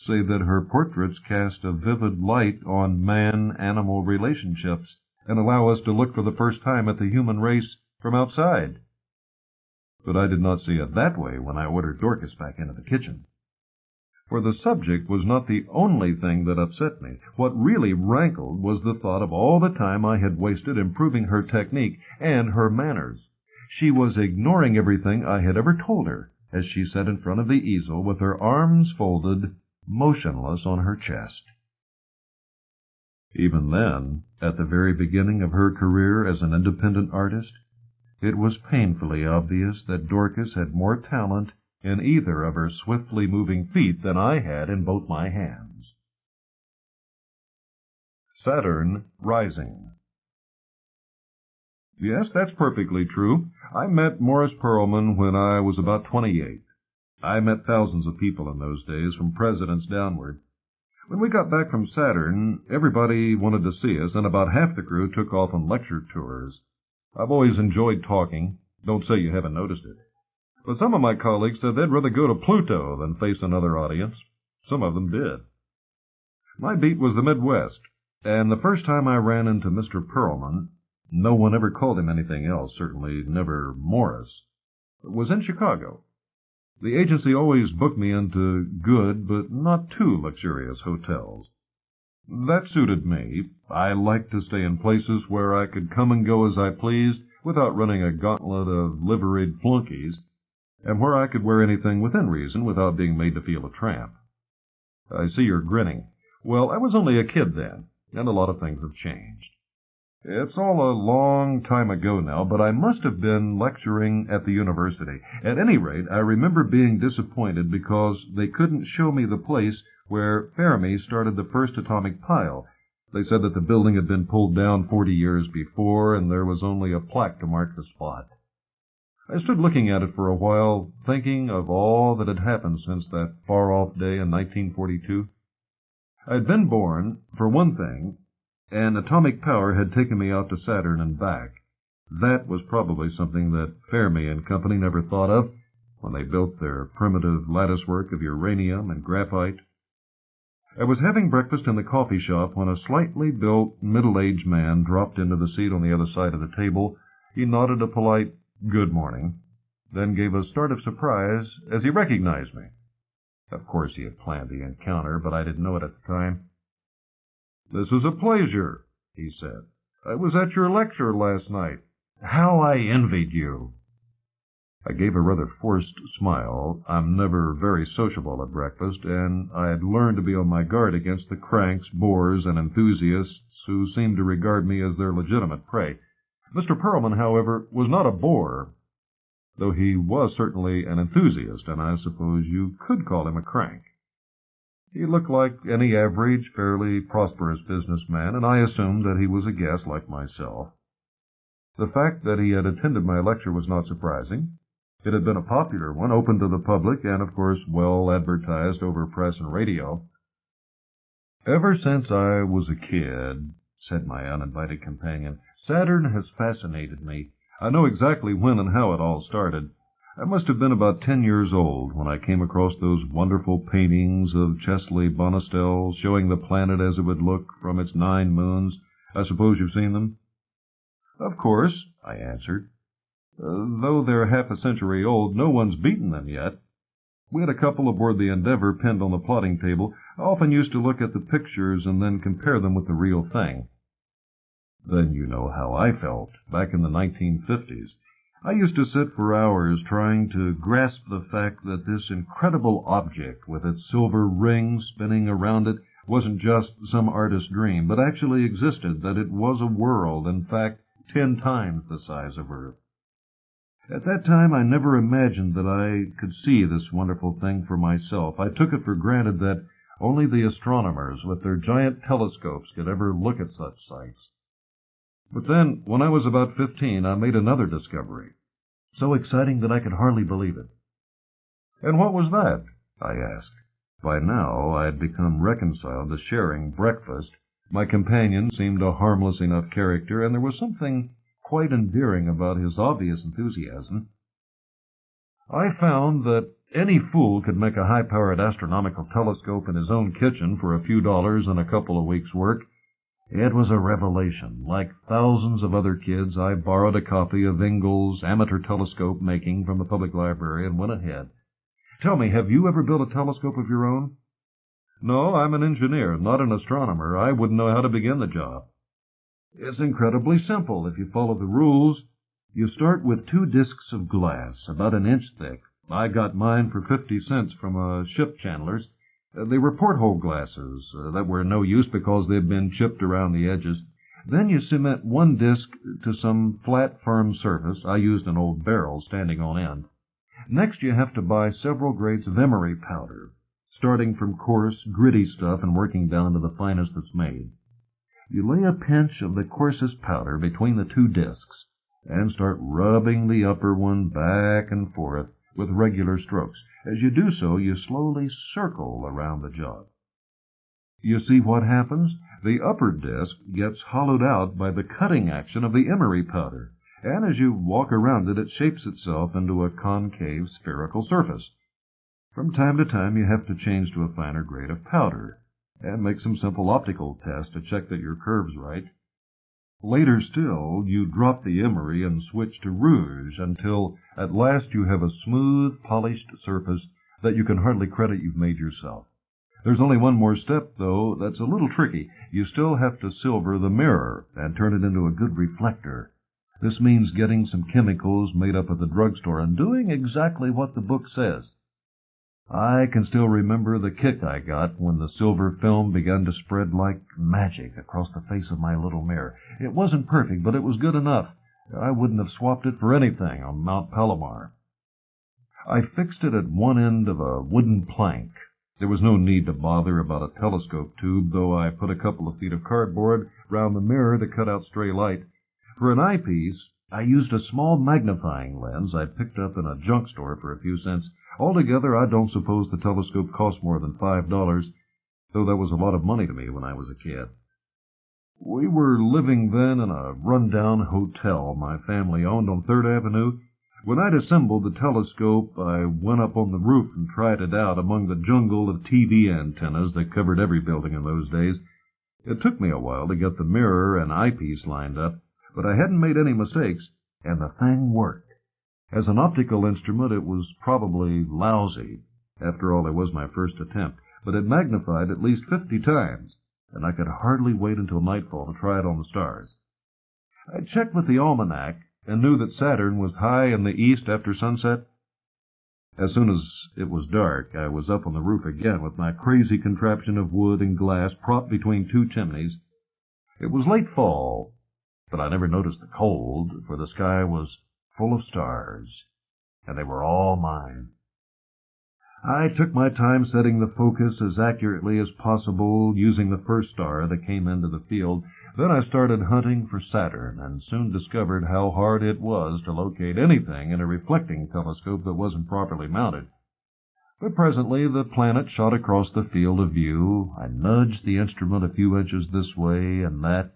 say that her portraits cast a vivid light on man-animal relationships and allow us to look for the first time at the human race from outside. But I did not see it that way when I ordered Dorcas back into the kitchen. For the subject was not the only thing that upset me. What really rankled was the thought of all the time I had wasted improving her technique and her manners. She was ignoring everything I had ever told her as she sat in front of the easel with her arms folded, motionless on her chest. Even then, at the very beginning of her career as an independent artist, it was painfully obvious that Dorcas had more talent in either of her swiftly moving feet than I had in both my hands. Saturn Rising. Yes, that's perfectly true. I met Morris Perlman when I was about 28. I met thousands of people in those days, from presidents downward. When we got back from Saturn, everybody wanted to see us, and about half the crew took off on lecture tours. I've always enjoyed talking. Don't say you haven't noticed it. But some of my colleagues said they'd rather go to Pluto than face another audience. Some of them did. My beat was the Midwest, and the first time I ran into Mr. Perlman, no one ever called him anything else, certainly never Morris, was in Chicago. The agency always booked me into good but not too luxurious hotels. That suited me. I liked to stay in places where I could come and go as I pleased without running a gauntlet of liveried flunkies, and where I could wear anything within reason without being made to feel a tramp. I see you're grinning. Well, I was only a kid then, and a lot of things have changed. It's all a long time ago now, but I must have been lecturing at the university. At any rate, I remember being disappointed because they couldn't show me the place where Fermi started the first atomic pile. They said that the building had been pulled down 40 years before, and there was only a plaque to mark the spot. I stood looking at it for a while, thinking of all that had happened since that far-off day in 1942. I had been born, for one thing, and atomic power had taken me out to Saturn and back. That was probably something that Fermi and company never thought of when they built their primitive latticework of uranium and graphite. I was having breakfast in the coffee shop when a slightly built, middle-aged man dropped into the seat on the other side of the table. He nodded a polite "good morning," then gave a start of surprise as he recognized me. Of course he had planned the encounter, but I didn't know it at the time. "This is a pleasure," he said. "I was at your lecture last night. How I envied you." I gave a rather forced smile. I'm never very sociable at breakfast, and I had learned to be on my guard against the cranks, bores, and enthusiasts who seemed to regard me as their legitimate prey. Mr. Perlman, however, was not a bore, though he was certainly an enthusiast, and I suppose you could call him a crank. He looked like any average, fairly prosperous businessman, and I assumed that he was a guest like myself. The fact that he had attended my lecture was not surprising. It had been a popular one, open to the public, and, of course, well advertised over press and radio. "Ever since I was a kid," said my uninvited companion, "Saturn has fascinated me. I know exactly when and how it all started. I must have been about 10 years old when I came across those wonderful paintings of Chesley Bonestell showing the planet as it would look from its 9 moons. I suppose you've seen them?" "Of course," I answered. "Though they're half a century old, no one's beaten them yet. We had a couple aboard the Endeavour pinned on the plotting table. I often used to look at the pictures and then compare them with the real thing." Then you know how I felt back in the 1950s. I used to sit for hours trying to grasp the fact that this incredible object with its silver ring spinning around it wasn't just some artist's dream, but actually existed, that it was a world, in fact, 10 times the size of Earth. At that time, I never imagined that I could see this wonderful thing for myself. I took it for granted that only the astronomers with their giant telescopes could ever look at such sights. But then, when I was about 15, I made another discovery, so exciting that I could hardly believe it. "And what was that?" I asked. By now, I had become reconciled to sharing breakfast. My companion seemed a harmless enough character, and there was something quite endearing about his obvious enthusiasm. "I found that any fool could make a high-powered astronomical telescope in his own kitchen for a few dollars and a couple of weeks' work. It was a revelation. Like thousands of other kids, I borrowed a copy of Ingalls' Amateur Telescope Making from the public library and went ahead. Tell me, have you ever built a telescope of your own?" "No, I'm an engineer, not an astronomer. I wouldn't know how to begin the job." "It's incredibly simple if you follow the rules. You start with 2 discs of glass, about 1 inch thick. I got mine for 50 cents from a ship chandler's. They were porthole glasses that were no use because they'd been chipped around the edges. Then you cement 1 disc to some flat, firm surface. I used an old barrel standing on end. Next, you have to buy several grades of emery powder, starting from coarse, gritty stuff and working down to the finest that's made. You lay a pinch of the coarsest powder between the 2 discs and start rubbing the upper one back and forth with regular strokes. As you do so, you slowly circle around the job. You see what happens? The upper disc gets hollowed out by the cutting action of the emery powder, and as you walk around it, it shapes itself into a concave spherical surface. From time to time, you have to change to a finer grade of powder and make some simple optical tests to check that your curve's right. Later still, you drop the emery and switch to rouge until at last you have a smooth, polished surface that you can hardly credit you've made yourself. There's only one more step, though, that's a little tricky. You still have to silver the mirror and turn it into a good reflector. This means getting some chemicals made up at the drugstore and doing exactly what the book says. I can still remember the kick I got when the silver film began to spread like magic across the face of my little mirror. It wasn't perfect, but it was good enough. I wouldn't have swapped it for anything on Mount Palomar. I fixed it at one end of a wooden plank. There was no need to bother about a telescope tube, though I put a couple of feet of cardboard round the mirror to cut out stray light. For an eyepiece, I used a small magnifying lens I picked up in a junk store for a few cents. Altogether, I don't suppose the telescope cost more than $5, though that was a lot of money to me when I was a kid. We were living then in a run-down hotel my family owned on 3rd Avenue. When I'd assembled the telescope, I went up on the roof and tried it out among the jungle of TV antennas that covered every building in those days. It took me a while to get the mirror and eyepiece lined up, but I hadn't made any mistakes, and the thing worked. As an optical instrument, it was probably lousy. After all, it was my first attempt, but it magnified at least 50 times, and I could hardly wait until nightfall to try it on the stars. I checked with the almanac and knew that Saturn was high in the east after sunset. As soon as it was dark, I was up on the roof again with my crazy contraption of wood and glass propped between 2 chimneys. It was late fall, but I never noticed the cold, for the sky was full of stars, and they were all mine. I took my time setting the focus as accurately as possible, using the first star that came into the field. Then I started hunting for Saturn, and soon discovered how hard it was to locate anything in a reflecting telescope that wasn't properly mounted. But presently the planet shot across the field of view. I nudged the instrument a few inches this way and that,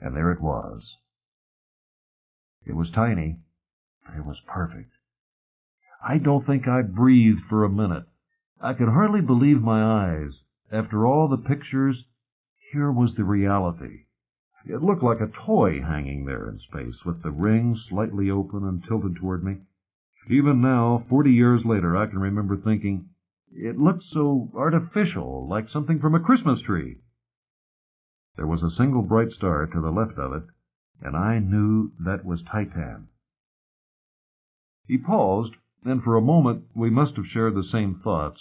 and there it was. It was tiny, but it was perfect. I don't think I breathed for a minute. I could hardly believe my eyes. After all the pictures, here was the reality. It looked like a toy hanging there in space, with the ring slightly open and tilted toward me. Even now, 40 years later, I can remember thinking, it looked so artificial, like something from a Christmas tree. There was a single bright star to the left of it, and I knew that was Titan. He paused, and for a moment we must have shared the same thoughts,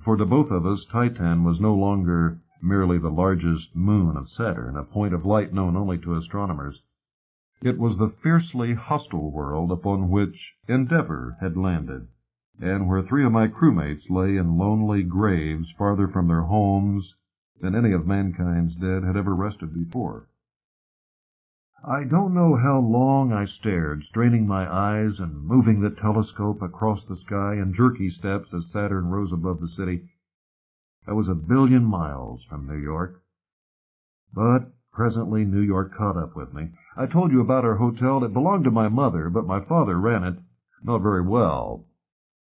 for to both of us Titan was no longer merely the largest moon of Saturn, a point of light known only to astronomers. It was the fiercely hostile world upon which Endeavour had landed, and where 3 of my crewmates lay in lonely graves farther from their homes than any of mankind's dead had ever rested before. I don't know how long I stared, straining my eyes and moving the telescope across the sky in jerky steps as Saturn rose above the city. I was 1 billion miles from New York. But presently New York caught up with me. I told you about our hotel. It belonged to my mother, but my father ran it not very well.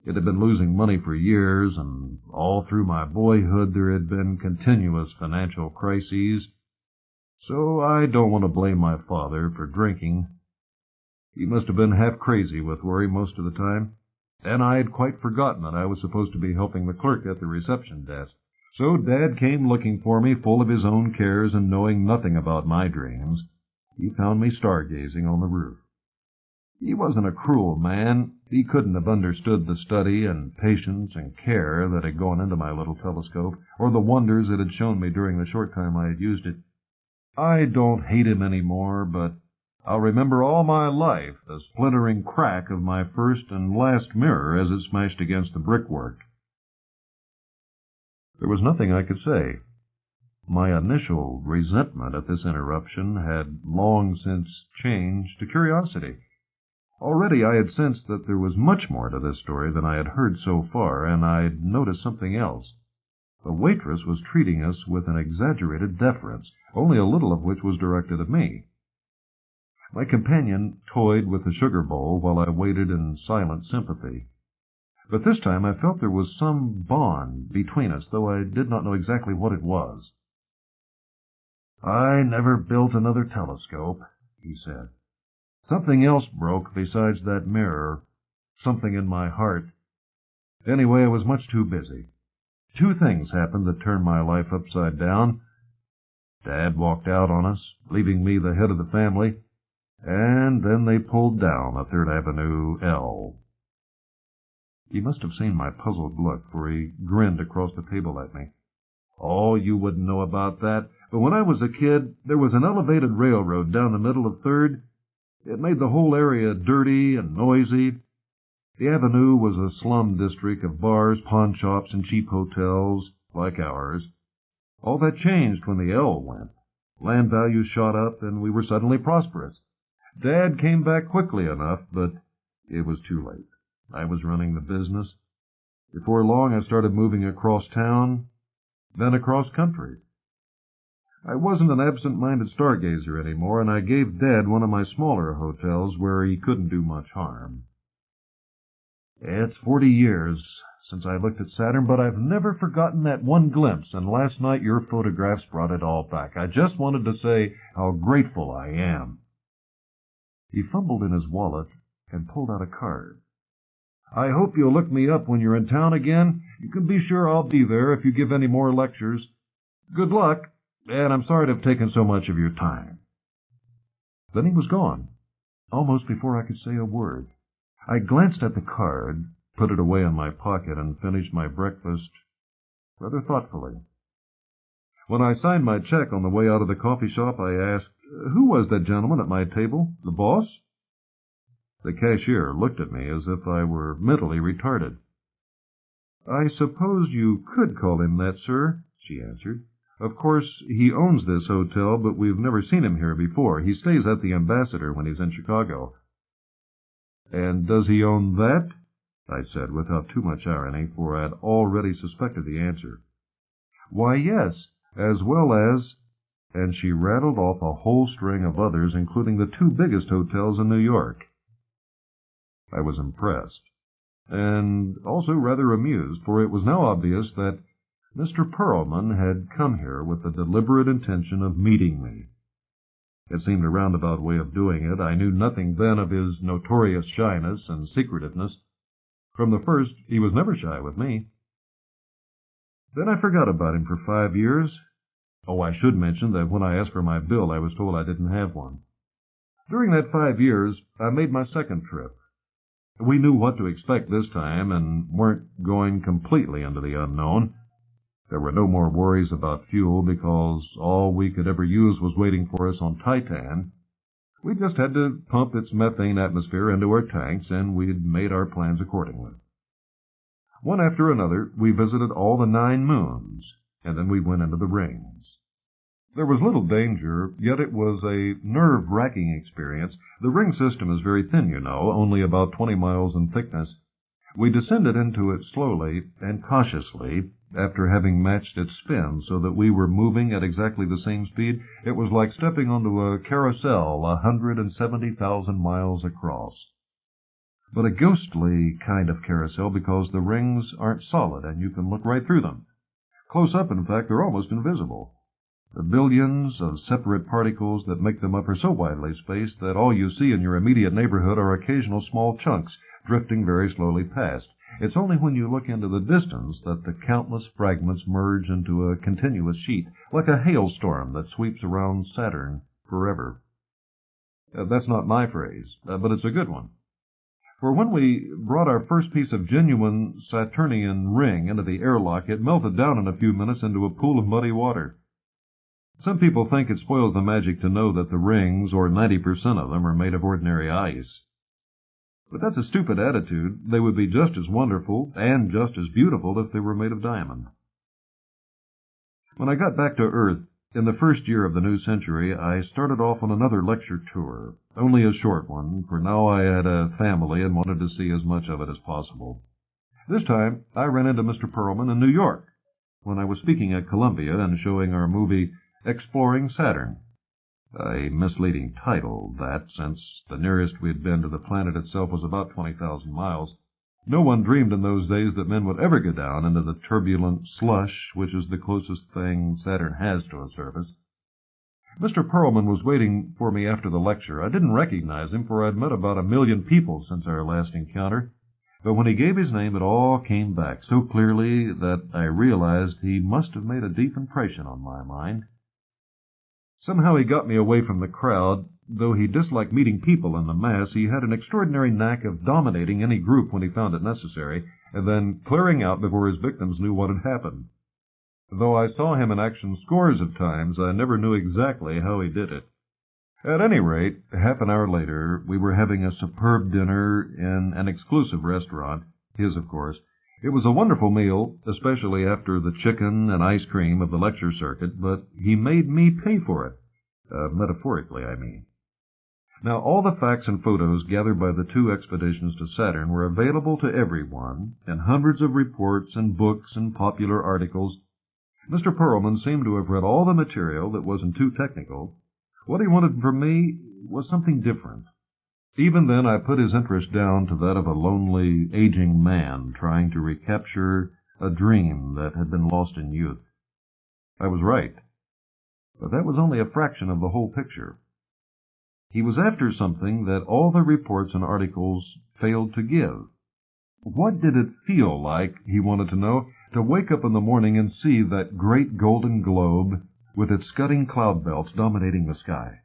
It had been losing money for years, and all through my boyhood there had been continuous financial crises. So I don't want to blame my father for drinking. He must have been half crazy with worry most of the time, and I had quite forgotten that I was supposed to be helping the clerk at the reception desk. So Dad came looking for me, full of his own cares and knowing nothing about my dreams. He found me stargazing on the roof. He wasn't a cruel man. He couldn't have understood the study and patience and care that had gone into my little telescope, or the wonders it had shown me during the short time I had used it. I don't hate him any more, but I'll remember all my life the splintering crack of my first and last mirror as it smashed against the brickwork. There was nothing I could say. My initial resentment at this interruption had long since changed to curiosity. Already I had sensed that there was much more to this story than I had heard so far, and I'd noticed something else. The waitress was treating us with an exaggerated deference, only a little of which was directed at me. My companion toyed with the sugar bowl while I waited in silent sympathy. But this time I felt there was some bond between us, though I did not know exactly what it was. "I never built another telescope," he said. "Something else broke besides that mirror, something in my heart. Anyway, I was much too busy. 2 things happened that turned my life upside down. Dad walked out on us, leaving me the head of the family, and then they pulled down a 3rd Avenue L. He must have seen my puzzled look, for he grinned across the table at me. "Oh, you wouldn't know about that, but when I was a kid, there was an elevated railroad down the middle of 3rd. It made the whole area dirty and noisy. The avenue was a slum district of bars, pawn shops, and cheap hotels, like ours. All that changed when the L went. Land values shot up, and we were suddenly prosperous. Dad came back quickly enough, but it was too late. I was running the business. Before long, I started moving across town, then across country. I wasn't an absent-minded stargazer anymore, and I gave Dad one of my smaller hotels where he couldn't do much harm. It's 40 years since I looked at Saturn, but I've never forgotten that one glimpse, and last night your photographs brought it all back. I just wanted to say how grateful I am." He fumbled in his wallet and pulled out a card. "I hope you'll look me up when you're in town again. You can be sure I'll be there if you give any more lectures. Good luck, and I'm sorry to have taken so much of your time." Then he was gone, almost before I could say a word. I glanced at the card, put it away in my pocket, and finished my breakfast rather thoughtfully. When I signed my check on the way out of the coffee shop, I asked, "Who was that gentleman at my table? The boss?" The cashier looked at me as if I were mentally retarded. "I suppose you could call him that, sir," she answered. "Of course, he owns this hotel, but we've never seen him here before. He stays at the Ambassador when he's in Chicago." "And does he own that?" I said, without too much irony, for I had already suspected the answer. "Why, yes, as well as—" and she rattled off a whole string of others, including the 2 biggest hotels in New York. I was impressed, and also rather amused, for it was now obvious that Mr. Perlman had come here with the deliberate intention of meeting me. It seemed a roundabout way of doing it. I knew nothing then of his notorious shyness and secretiveness. From the first, he was never shy with me. Then I forgot about him for 5 years. Oh, I should mention that when I asked for my bill, I was told I didn't have one. During that 5 years, I made my second trip. We knew what to expect this time and weren't going completely into the unknown. There were no more worries about fuel because all we could ever use was waiting for us on Titan. We just had to pump its methane atmosphere into our tanks, and we'd made our plans accordingly. One after another, we visited all the 9 moons, and then we went into the rings. There was little danger, yet it was a nerve-wracking experience. The ring system is very thin, you know, only about 20 miles in thickness. We descended into it slowly and cautiously, after having matched its spin so that we were moving at exactly the same speed. It was like stepping onto a carousel 170,000 miles across. But a ghostly kind of carousel, because the rings aren't solid and you can look right through them. Close up, in fact, they're almost invisible. The billions of separate particles that make them up are so widely spaced that all you see in your immediate neighborhood are occasional small chunks drifting very slowly past. It's only when you look into the distance that the countless fragments merge into a continuous sheet, like a hailstorm that sweeps around Saturn forever. That's not my phrase, but it's a good one. For when we brought our first piece of genuine Saturnian ring into the airlock, it melted down in a few minutes into a pool of muddy water. Some people think it spoils the magic to know that the rings, or 90% of them, are made of ordinary ice. But that's a stupid attitude. They would be just as wonderful and just as beautiful if they were made of diamond. When I got back to Earth, in the first year of the new century, I started off on another lecture tour, only a short one, for now I had a family and wanted to see as much of it as possible. This time, I ran into Mr. Perlman in New York, when I was speaking at Columbia and showing our movie Exploring Saturn. A misleading title, that, since the nearest we had been to the planet itself was about 20,000 miles. No one dreamed in those days that men would ever go down into the turbulent slush, which is the closest thing Saturn has to a surface. Mr. Perlman was waiting for me after the lecture. I didn't recognize him, for I'd met about 1 million people since our last encounter. But when he gave his name, it all came back so clearly that I realized he must have made a deep impression on my mind. Somehow he got me away from the crowd, though he disliked meeting people in the mass, he had an extraordinary knack of dominating any group when he found it necessary, and then clearing out before his victims knew what had happened. Though I saw him in action scores of times, I never knew exactly how he did it. At any rate, half an hour later, we were having a superb dinner in an exclusive restaurant, his, of course. It was a wonderful meal, especially after the chicken and ice cream of the lecture circuit, but he made me pay for it. Metaphorically, I mean. Now, all the facts and photos gathered by the 2 expeditions to Saturn were available to everyone, and hundreds of reports and books and popular articles. Mr. Perlman seemed to have read all the material that wasn't too technical. What he wanted from me was something different. Even then, I put his interest down to that of a lonely, aging man trying to recapture a dream that had been lost in youth. I was right. But that was only a fraction of the whole picture. He was after something that all the reports and articles failed to give. What did it feel like, he wanted to know, to wake up in the morning and see that great golden globe with its scudding cloud belts dominating the sky?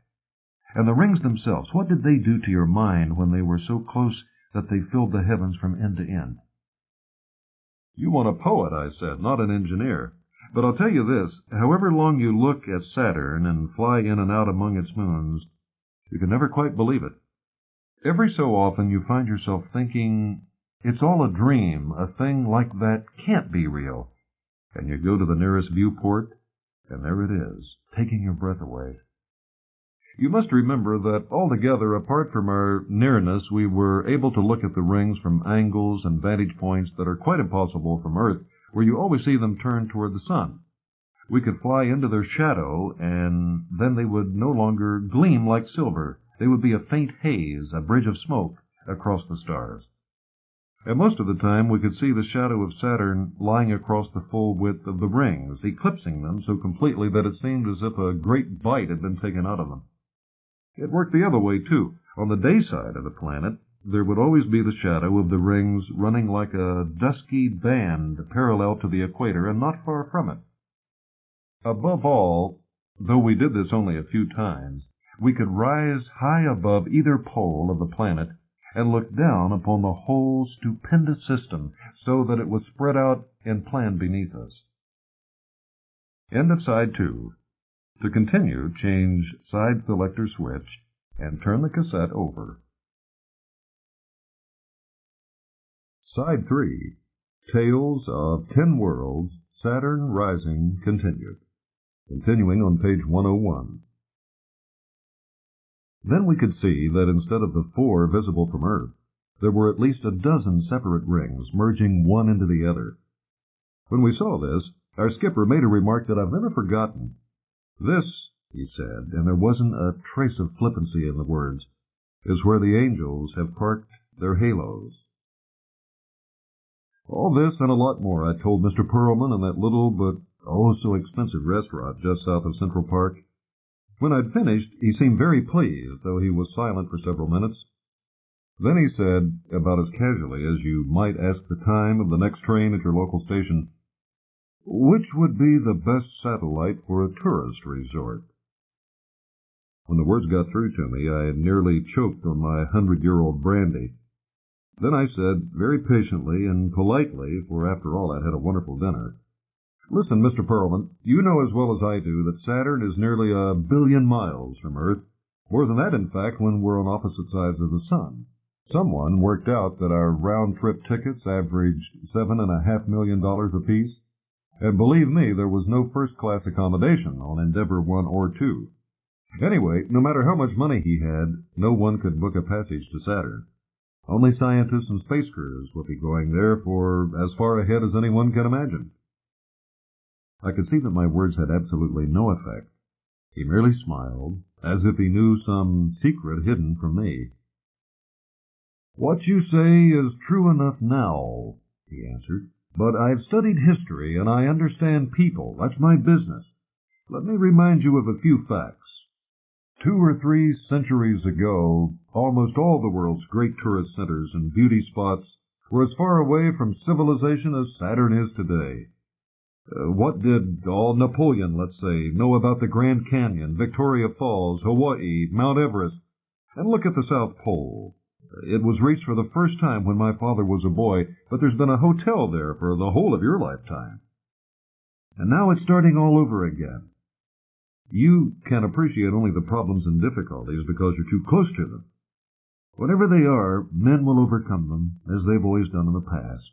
And the rings themselves, what did they do to your mind when they were so close that they filled the heavens from end to end? You want a poet, I said, not an engineer. But I'll tell you this, however long you look at Saturn and fly in and out among its moons, you can never quite believe it. Every so often you find yourself thinking, it's all a dream, a thing like that can't be real. And you go to the nearest viewport, and there it is, taking your breath away. You must remember that altogether, apart from our nearness, we were able to look at the rings from angles and vantage points that are quite impossible from Earth, where you always see them turned toward the sun. We could fly into their shadow, and then they would no longer gleam like silver. They would be a faint haze, a bridge of smoke across the stars. And most of the time we could see the shadow of Saturn lying across the full width of the rings, eclipsing them so completely that it seemed as if a great bite had been taken out of them. It worked the other way, too. On the day side of the planet, there would always be the shadow of the rings running like a dusky band parallel to the equator and not far from it. Above all, though we did this only a few times, we could rise high above either pole of the planet and look down upon the whole stupendous system so that it was spread out in plan beneath us. End of side 2. To continue, change side selector switch and turn the cassette over. Side 3. Tales of 10 Worlds, Saturn Rising continued. Continuing on page 101. Then we could see that instead of the 4 visible from Earth, there were at least a dozen separate rings merging one into the other. When we saw this, our skipper made a remark that I've never forgotten. This, he said, and there wasn't a trace of flippancy in the words, is where the angels have parked their halos. All this and a lot more I told Mr. Perlman in that little but oh-so-expensive restaurant just south of Central Park. When I'd finished, he seemed very pleased, though he was silent for several minutes. Then he said, about as casually as you might ask the time of the next train at your local station, "Which would be the best satellite for a tourist resort?" When the words got through to me, I had nearly choked on my 100-year-old brandy. Then I said, very patiently and politely, for after all I'd had a wonderful dinner, "Listen, Mr. Perlman, you know as well as I do that Saturn is nearly 1 billion miles from Earth. More than that, in fact, when we're on opposite sides of the sun. Someone worked out that our round-trip tickets averaged $7.5 million apiece. And believe me, there was no first-class accommodation on Endeavour 1 or 2. Anyway, no matter how much money he had, no one could book a passage to Saturn. Only scientists and space crews would be going there for as far ahead as anyone can imagine." I could see that my words had absolutely no effect. He merely smiled, as if he knew some secret hidden from me. "What you say is true enough now," he answered. "But I've studied history, and I understand people. That's my business. Let me remind you of a few facts. 2 or 3 centuries ago, almost all the world's great tourist centers and beauty spots were as far away from civilization as Saturn is today. What did all Napoleon, let's say, know about the Grand Canyon, Victoria Falls, Hawaii, Mount Everest? And look at the South Pole. It was reached for the first time when my father was a boy, but there's been a hotel there for the whole of your lifetime. And now it's starting all over again. You can appreciate only the problems and difficulties because you're too close to them. Whatever they are, men will overcome them, as they've always done in the past.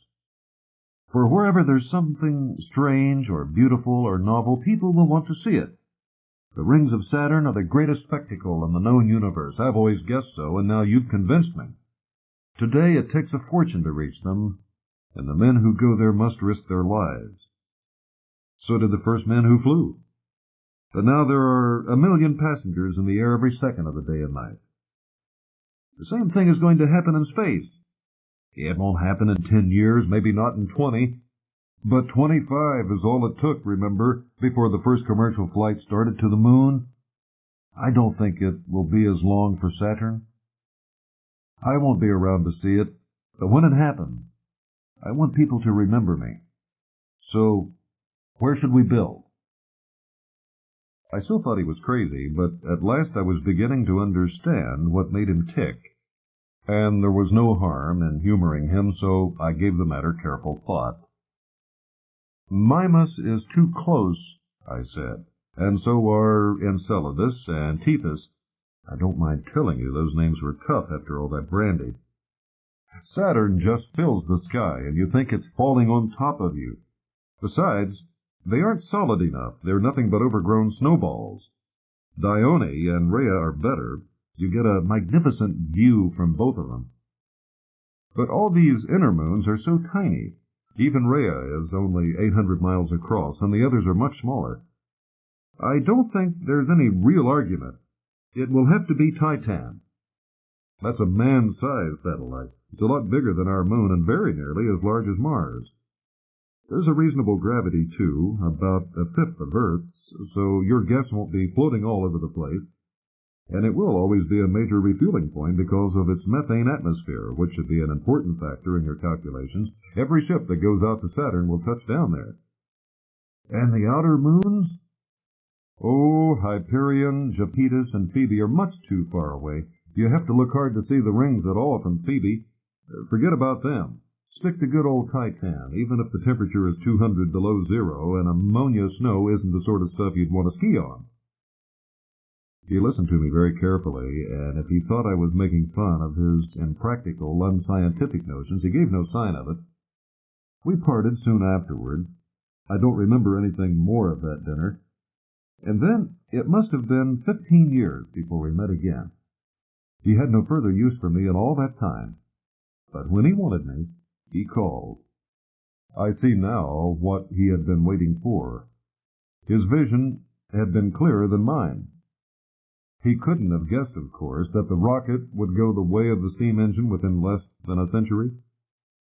For wherever there's something strange or beautiful or novel, people will want to see it. The rings of Saturn are the greatest spectacle in the known universe. I've always guessed so, and now you've convinced me. Today it takes a fortune to reach them, and the men who go there must risk their lives. So did the first men who flew. But now there are 1 million passengers in the air every second of the day and night. The same thing is going to happen in space. It won't happen in 10 years, maybe not in 20, but 25 is all it took, remember, before the first commercial flight started to the moon. I don't think it will be as long for Saturn. I won't be around to see it, but when it happens, I want people to remember me. So, where should we build? I still thought he was crazy, but at last I was beginning to understand what made him tick. And there was no harm in humoring him, so I gave the matter careful thought. Mimas is too close, I said, and so are Enceladus and Tethys. I don't mind telling you those names were tough after all that brandy. Saturn just fills the sky, and you think it's falling on top of you. Besides, they aren't solid enough. They're nothing but overgrown snowballs. Dione and Rhea are better. You get a magnificent view from both of them. But all these inner moons are so tiny. Even Rhea is only 800 miles across, and the others are much smaller. I don't think there's any real argument. It will have to be Titan. That's a man-sized satellite. It's a lot bigger than our moon and very nearly as large as Mars. There's a reasonable gravity, too, about 1/5 of Earth's, so your guests won't be floating all over the place. And it will always be a major refueling point because of its methane atmosphere, which should be an important factor in your calculations. Every ship that goes out to Saturn will touch down there. And the outer moons? Oh, Hyperion, Japetus, and Phoebe are much too far away. You have to look hard to see the rings at all from Phoebe. Forget about them. Stick to good old Titan, even if the temperature is 200 below zero and ammonia snow isn't the sort of stuff you'd want to ski on. He listened to me very carefully, and if he thought I was making fun of his impractical, unscientific notions, he gave no sign of it. We parted soon afterward. I don't remember anything more of that dinner. And then it must have been 15 years before we met again. He had no further use for me in all that time. But when he wanted me, he called. I see now what he had been waiting for. His vision had been clearer than mine. He couldn't have guessed, of course, that the rocket would go the way of the steam engine within less than a century.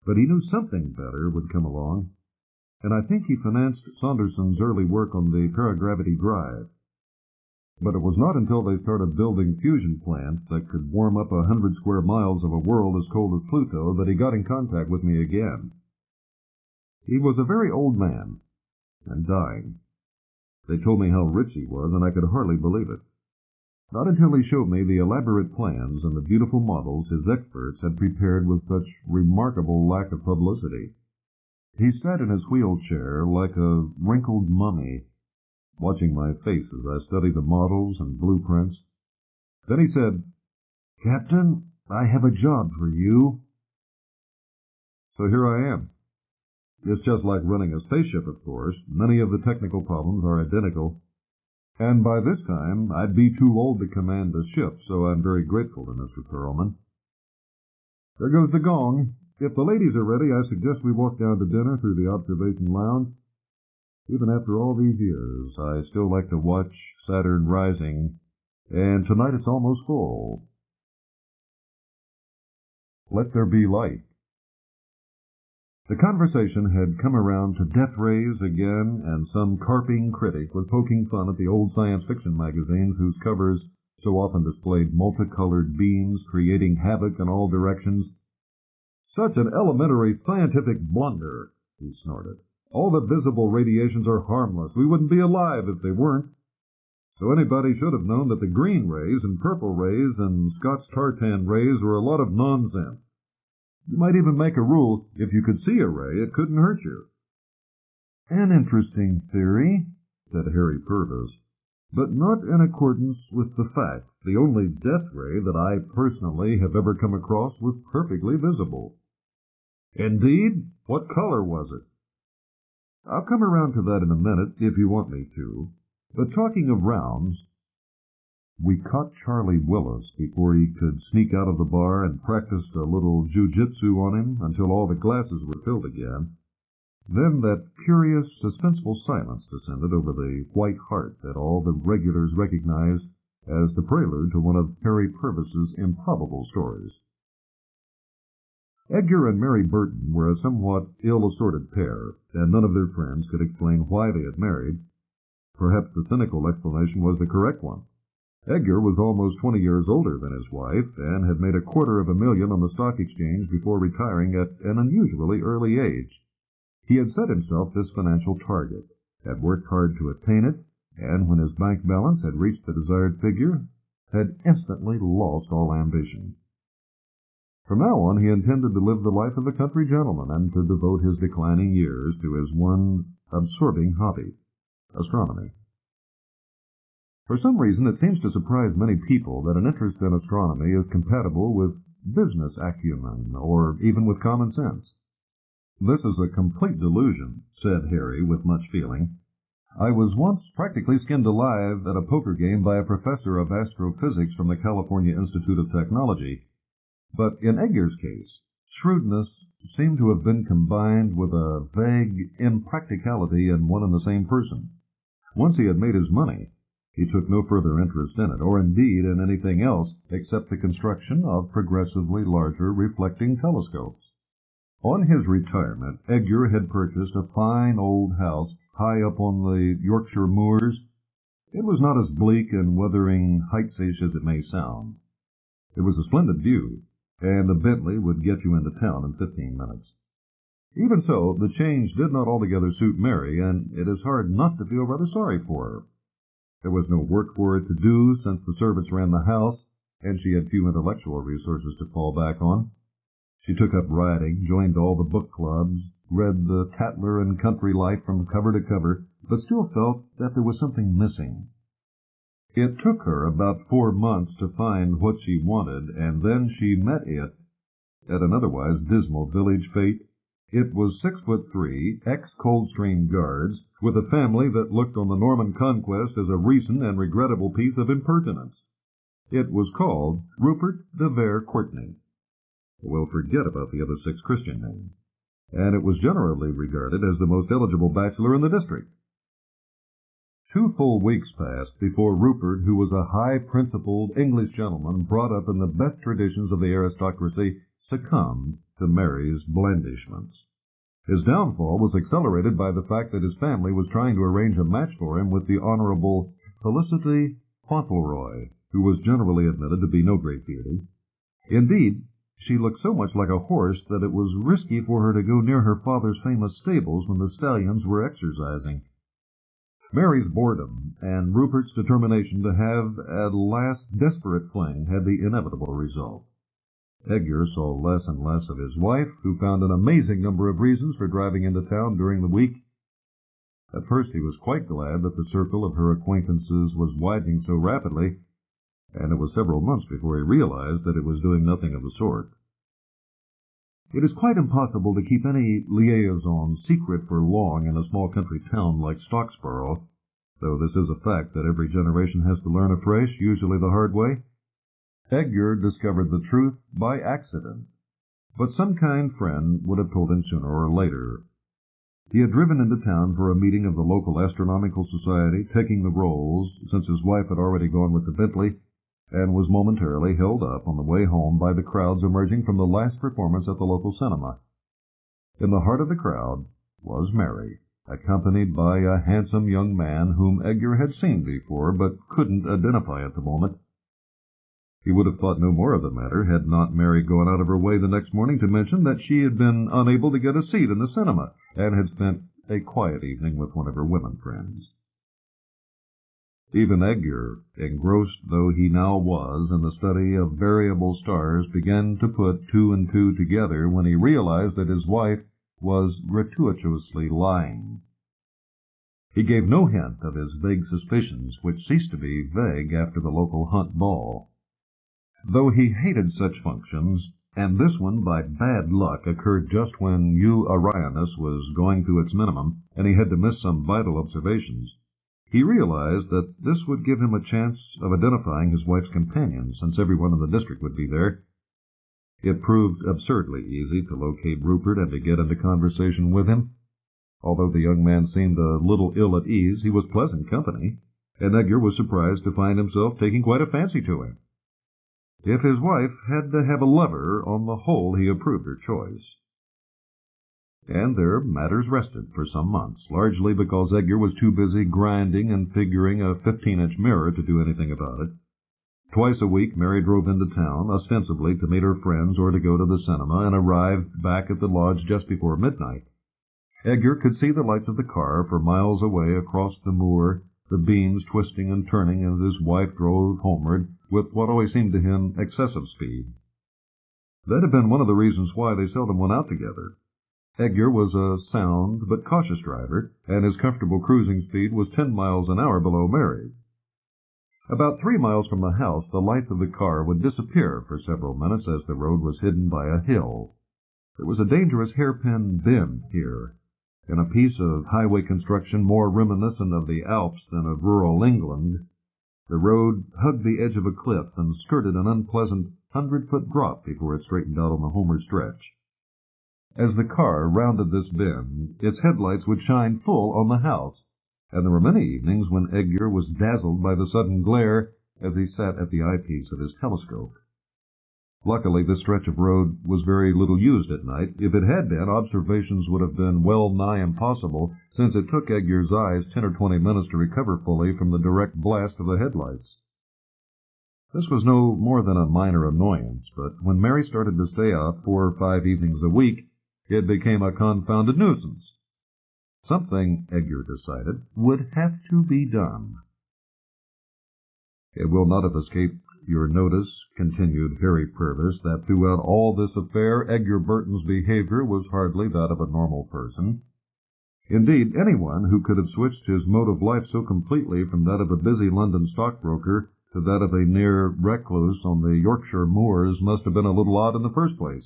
But he knew something better would come along, and I think he financed Saunderson's early work on the paragravity drive. But it was not until they started building fusion plants that could warm up 100 square miles of a world as cold as Pluto that he got in contact with me again. He was a very old man, and dying. They told me how rich he was, and I could hardly believe it. Not until he showed me the elaborate plans and the beautiful models his experts had prepared with such remarkable lack of publicity. He sat in his wheelchair like a wrinkled mummy, watching my face as I studied the models and blueprints. Then he said, "Captain, I have a job for you." So here I am. It's just like running a spaceship, of course. Many of the technical problems are identical. And by this time, I'd be too old to command a ship, so I'm very grateful to Mr. Perlman. There goes the gong. If the ladies are ready, I suggest we walk down to dinner through the observation lounge. Even after all these years, I still like to watch Saturn rising, and tonight it's almost full. Let there be light. The conversation had come around to death rays again, and some carping critic was poking fun at the old science fiction magazines whose covers so often displayed multicolored beams creating havoc in all directions. "Such an elementary scientific blunder," he snorted. All the visible radiations are harmless. We wouldn't be alive if they weren't. So anybody should have known that the green rays and purple rays and Scott's tartan rays were a lot of nonsense. You might even make a rule, if you could see a ray, it couldn't hurt you. An interesting theory, said Harry Purvis, but not in accordance with the facts. The only death ray that I personally have ever come across was perfectly visible. Indeed? What color was it? I'll come around to that in a minute, if you want me to. But talking of rounds, we caught Charlie Willis before he could sneak out of the bar and practiced a little jiu-jitsu on him until all the glasses were filled again. Then that curious, suspenseful silence descended over the White Hart that all the regulars recognized as the prelude to one of Harry Purvis's improbable stories. Edgar and Mary Burton were a somewhat ill-assorted pair, and none of their friends could explain why they had married. Perhaps the cynical explanation was the correct one. Edgar was almost 20 years older than his wife, and had made $250,000 on the stock exchange before retiring at an unusually early age. He had set himself this financial target, had worked hard to attain it, and when his bank balance had reached the desired figure, had instantly lost all ambition. From now on, he intended to live the life of a country gentleman and to devote his declining years to his one absorbing hobby, astronomy. For some reason, it seems to surprise many people that an interest in astronomy is compatible with business acumen or even with common sense. This is a complete delusion, said Harry with much feeling. I was once practically skinned alive at a poker game by a professor of astrophysics from the California Institute of Technology. But in Edgar's case, shrewdness seemed to have been combined with a vague impracticality in one and the same person. Once he had made his money, he took no further interest in it, or indeed in anything else except the construction of progressively larger reflecting telescopes. On his retirement, Edgar had purchased a fine old house high up on the Yorkshire moors. It was not as bleak and weathering heightsish as it may sound. It was a splendid view, and the Bentley would get you into town in 15 minutes. Even so, the change did not altogether suit Mary, and it is hard not to feel rather sorry for her. There was no work for her to do, since the servants ran the house, and she had few intellectual resources to fall back on. She took up writing, joined all the book clubs, read the Tatler and Country Life from cover to cover, but still felt that there was something missing. It took her about 4 months to find what she wanted, and then she met it at an otherwise dismal village fete. It was 6'3", ex-Coldstream Guards, with a family that looked on the Norman Conquest as a recent and regrettable piece of impertinence. It was called Rupert de Vere Courtenay. We'll forget about the other 6 Christian names. And it was generally regarded as the most eligible bachelor in the district. 2 full weeks passed before Rupert, who was a high-principled English gentleman brought up in the best traditions of the aristocracy, succumbed to Mary's blandishments. His downfall was accelerated by the fact that his family was trying to arrange a match for him with the Honorable Felicity Fauntleroy, who was generally admitted to be no great beauty. Indeed, she looked so much like a horse that it was risky for her to go near her father's famous stables when the stallions were exercising. Mary's boredom and Rupert's determination to have a last desperate fling had the inevitable result. Edgar saw less and less of his wife, who found an amazing number of reasons for driving into town during the week. At first he was quite glad that the circle of her acquaintances was widening so rapidly, and it was several months before he realized that it was doing nothing of the sort. It is quite impossible to keep any liaison secret for long in a small country town like Stocksboro, though this is a fact that every generation has to learn afresh, usually the hard way. Edgar discovered the truth by accident, but some kind friend would have told him sooner or later. He had driven into town for a meeting of the local astronomical society, taking the rolls, since his wife had already gone with the Bentley, and was momentarily held up on the way home by the crowds emerging from the last performance at the local cinema. In the heart of the crowd was Mary, accompanied by a handsome young man whom Edgar had seen before but couldn't identify at the moment. He would have thought no more of the matter had not Mary gone out of her way the next morning to mention that she had been unable to get a seat in the cinema, and had spent a quiet evening with one of her women friends. Even Edgar, engrossed though he now was in the study of variable stars, began to put two and two together when he realized that his wife was gratuitously lying. He gave no hint of his vague suspicions, which ceased to be vague after the local hunt ball. Though he hated such functions, and this one by bad luck occurred just when U Orionis was going to its minimum, and he had to miss some vital observations, he realized that this would give him a chance of identifying his wife's companion, since everyone in the district would be there. It proved absurdly easy to locate Rupert and to get into conversation with him. Although the young man seemed a little ill at ease, he was pleasant company, and Edgar was surprised to find himself taking quite a fancy to him. If his wife had to have a lover, on the whole he approved her choice. And there matters rested for some months, largely because Edgar was too busy grinding and figuring a 15-inch mirror to do anything about it. Twice a week Mary drove into town, ostensibly to meet her friends or to go to the cinema, and arrived back at the lodge just before midnight. Edgar could see the lights of the car for miles away across the moor, the beams twisting and turning as his wife drove homeward with what always seemed to him excessive speed. That had been one of the reasons why they seldom went out together. Edgar was a sound but cautious driver, and his comfortable cruising speed was 10 miles an hour below Mary's. About 3 miles from the house, the lights of the car would disappear for several minutes as the road was hidden by a hill. There was a dangerous hairpin bend here, in a piece of highway construction more reminiscent of the Alps than of rural England. The road hugged the edge of a cliff and skirted an unpleasant 100-foot drop before it straightened out on the homeward stretch. As the car rounded this bend, its headlights would shine full on the house, and there were many evenings when Edgar was dazzled by the sudden glare as he sat at the eyepiece of his telescope. Luckily, this stretch of road was very little used at night. If it had been, observations would have been well nigh impossible, since it took Edgar's eyes 10 or 20 minutes to recover fully from the direct blast of the headlights. This was no more than a minor annoyance, but when Mary started to stay out 4 or 5 evenings a week, it became a confounded nuisance. Something, Edgar decided, would have to be done. It will not have escaped your notice, continued Harry Purvis, that throughout all this affair Edgar Burton's behavior was hardly that of a normal person. Indeed, anyone who could have switched his mode of life so completely from that of a busy London stockbroker to that of a near recluse on the Yorkshire moors must have been a little odd in the first place.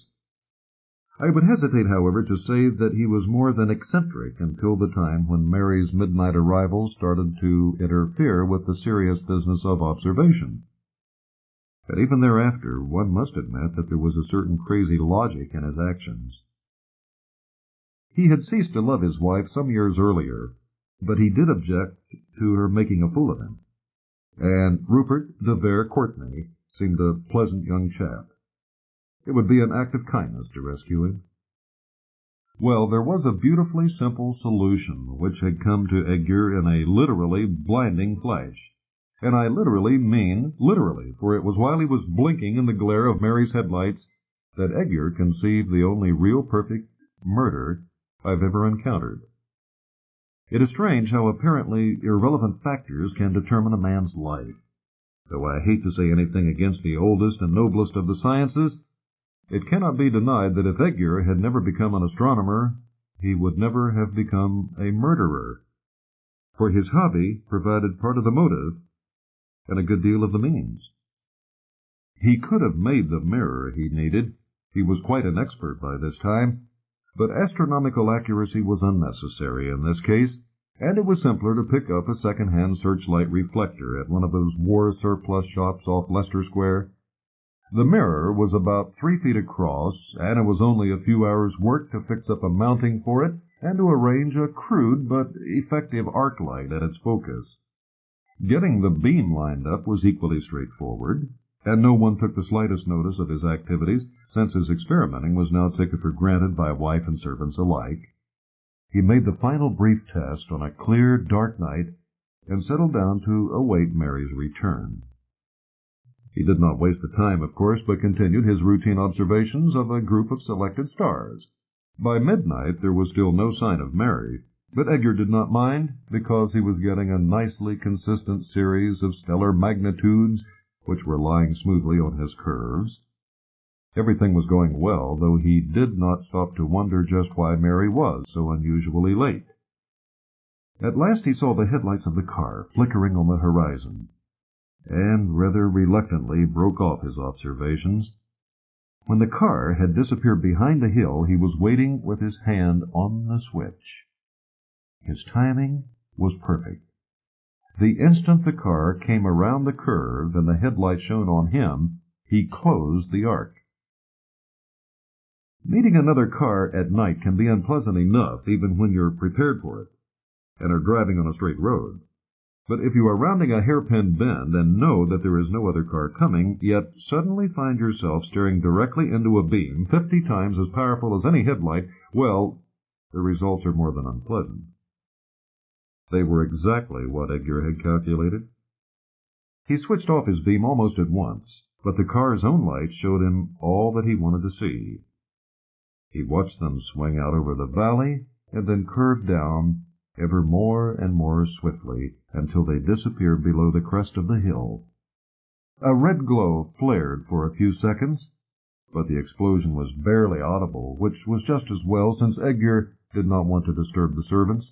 I would hesitate, however, to say that he was more than eccentric until the time when Mary's midnight arrival started to interfere with the serious business of observation. And even thereafter, one must admit that there was a certain crazy logic in his actions. He had ceased to love his wife some years earlier, but he did object to her making a fool of him. And Rupert de Vere Courtenay seemed a pleasant young chap. It would be an act of kindness to rescue him. Well, there was a beautifully simple solution which had come to Edgar in a literally blinding flash. And I literally mean literally, for it was while he was blinking in the glare of Mary's headlights that Edgar conceived the only real perfect murder I've ever encountered. It is strange how apparently irrelevant factors can determine a man's life. Though I hate to say anything against the oldest and noblest of the sciences, it cannot be denied that if Edgar had never become an astronomer, he would never have become a murderer. For his hobby provided part of the motive and a good deal of the means. He could have made the mirror he needed. He was quite an expert by this time, but astronomical accuracy was unnecessary in this case, and it was simpler to pick up a second-hand searchlight reflector at one of those war surplus shops off Leicester Square. The mirror was about 3 feet across, and it was only a few hours' work to fix up a mounting for it and to arrange a crude but effective arc light at its focus. Getting the beam lined up was equally straightforward, and no one took the slightest notice of his activities, since his experimenting was now taken for granted by wife and servants alike. He made the final brief test on a clear, dark night and settled down to await Mary's return. He did not waste the time, of course, but continued his routine observations of a group of selected stars. By midnight there was still no sign of Mary, But Edgar did not mind, because he was getting a nicely consistent series of stellar magnitudes which were lying smoothly on his curves. Everything was going well, though he did not stop to wonder just why Mary was so unusually late. At last he saw the headlights of the car flickering on the horizon, and rather reluctantly broke off his observations. When the car had disappeared behind the hill, he was waiting with his hand on the switch. His timing was perfect. The instant the car came around the curve and the headlight shone on him, he closed the arc. Meeting another car at night can be unpleasant enough, even when you're prepared for it and are driving on a straight road. But if you are rounding a hairpin bend and know that there is no other car coming, yet suddenly find yourself staring directly into a beam 50 times as powerful as any headlight, well, the results are more than unpleasant. They were exactly what Edgar had calculated. He switched off his beam almost at once, but the car's own lights showed him all that he wanted to see. He watched them swing out over the valley and then curve down ever more and more swiftly until they disappeared below the crest of the hill. A red glow flared for a few seconds, but the explosion was barely audible, which was just as well, since Edgar did not want to disturb the servants.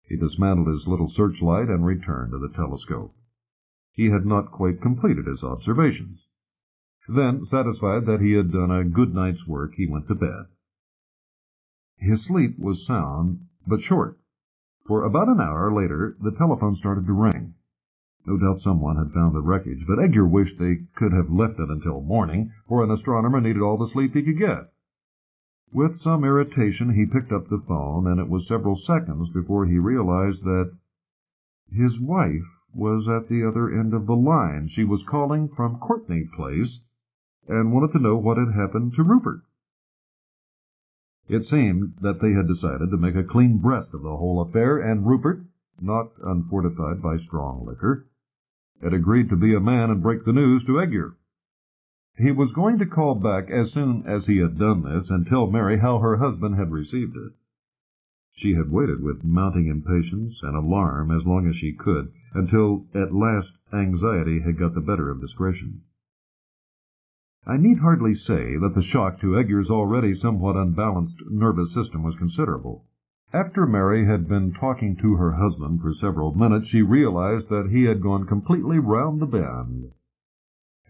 He dismantled his little searchlight and returned to the telescope. He had not quite completed his observations. Then, satisfied that he had done a good night's work, he went to bed. His sleep was sound, but short, for about an hour later the telephone started to ring. No doubt someone had found the wreckage, but Edgar wished they could have left it until morning, for an astronomer needed all the sleep he could get. With some irritation, he picked up the phone, and it was several seconds before he realized that his wife was at the other end of the line. She was calling from Courtney Place and wanted to know what had happened to Rupert. It seemed that they had decided to make a clean breast of the whole affair, and Rupert, not unfortified by strong liquor, had agreed to be a man and break the news to Edgar. He was going to call back as soon as he had done this and tell Mary how her husband had received it. She had waited with mounting impatience and alarm as long as she could, until at last anxiety had got the better of discretion. I need hardly say that the shock to Edgar's already somewhat unbalanced nervous system was considerable. After Mary had been talking to her husband for several minutes, she realized that he had gone completely round the bend.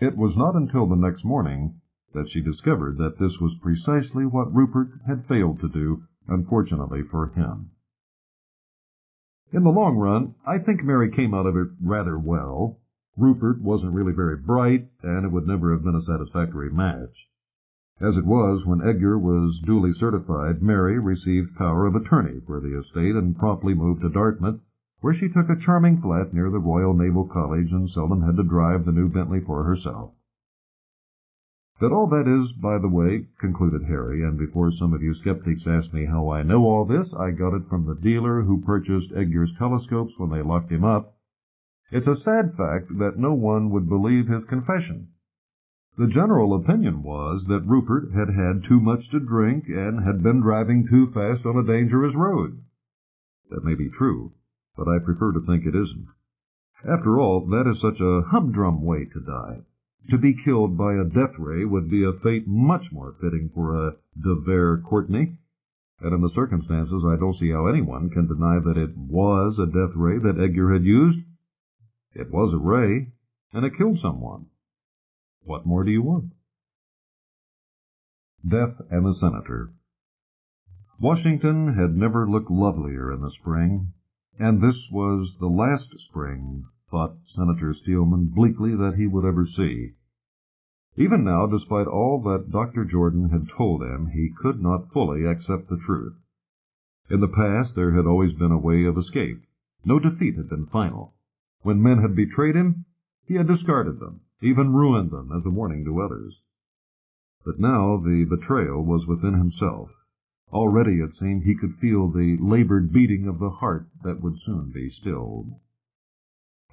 It was not until the next morning that she discovered that this was precisely what Rupert had failed to do, unfortunately for him. In the long run, I think Mary came out of it rather well. Rupert wasn't really very bright, and it would never have been a satisfactory match. As it was, when Edgar was duly certified, Mary received power of attorney for the estate and promptly moved to Dartmouth, where she took a charming flat near the Royal Naval College and seldom had to drive the new Bentley for herself. But all that is, by the way, concluded Harry, and before some of you skeptics ask me how I know all this, I got it from the dealer who purchased Edgar's telescopes when they locked him up. It's a sad fact that no one would believe his confession. The general opinion was that Rupert had had too much to drink and had been driving too fast on a dangerous road. That may be true, but I prefer to think it isn't. After all, that is such a humdrum way to die. To be killed by a death ray would be a fate much more fitting for a de Vere Courtney, and in the circumstances I don't see how anyone can deny that it was a death ray that Edgar had used. It was a ray, and it killed someone. What more do you want? Death and the Senator. Washington had never looked lovelier in the spring, and this was the last spring, thought Senator Steelman bleakly, that he would ever see. Even now, despite all that Dr. Jordan had told him, he could not fully accept the truth. In the past, there had always been a way of escape. No defeat had been final. When men had betrayed him, he had discarded them, even ruined them as a warning to others. But now the betrayal was within himself. Already, it seemed, he could feel the labored beating of the heart that would soon be stilled.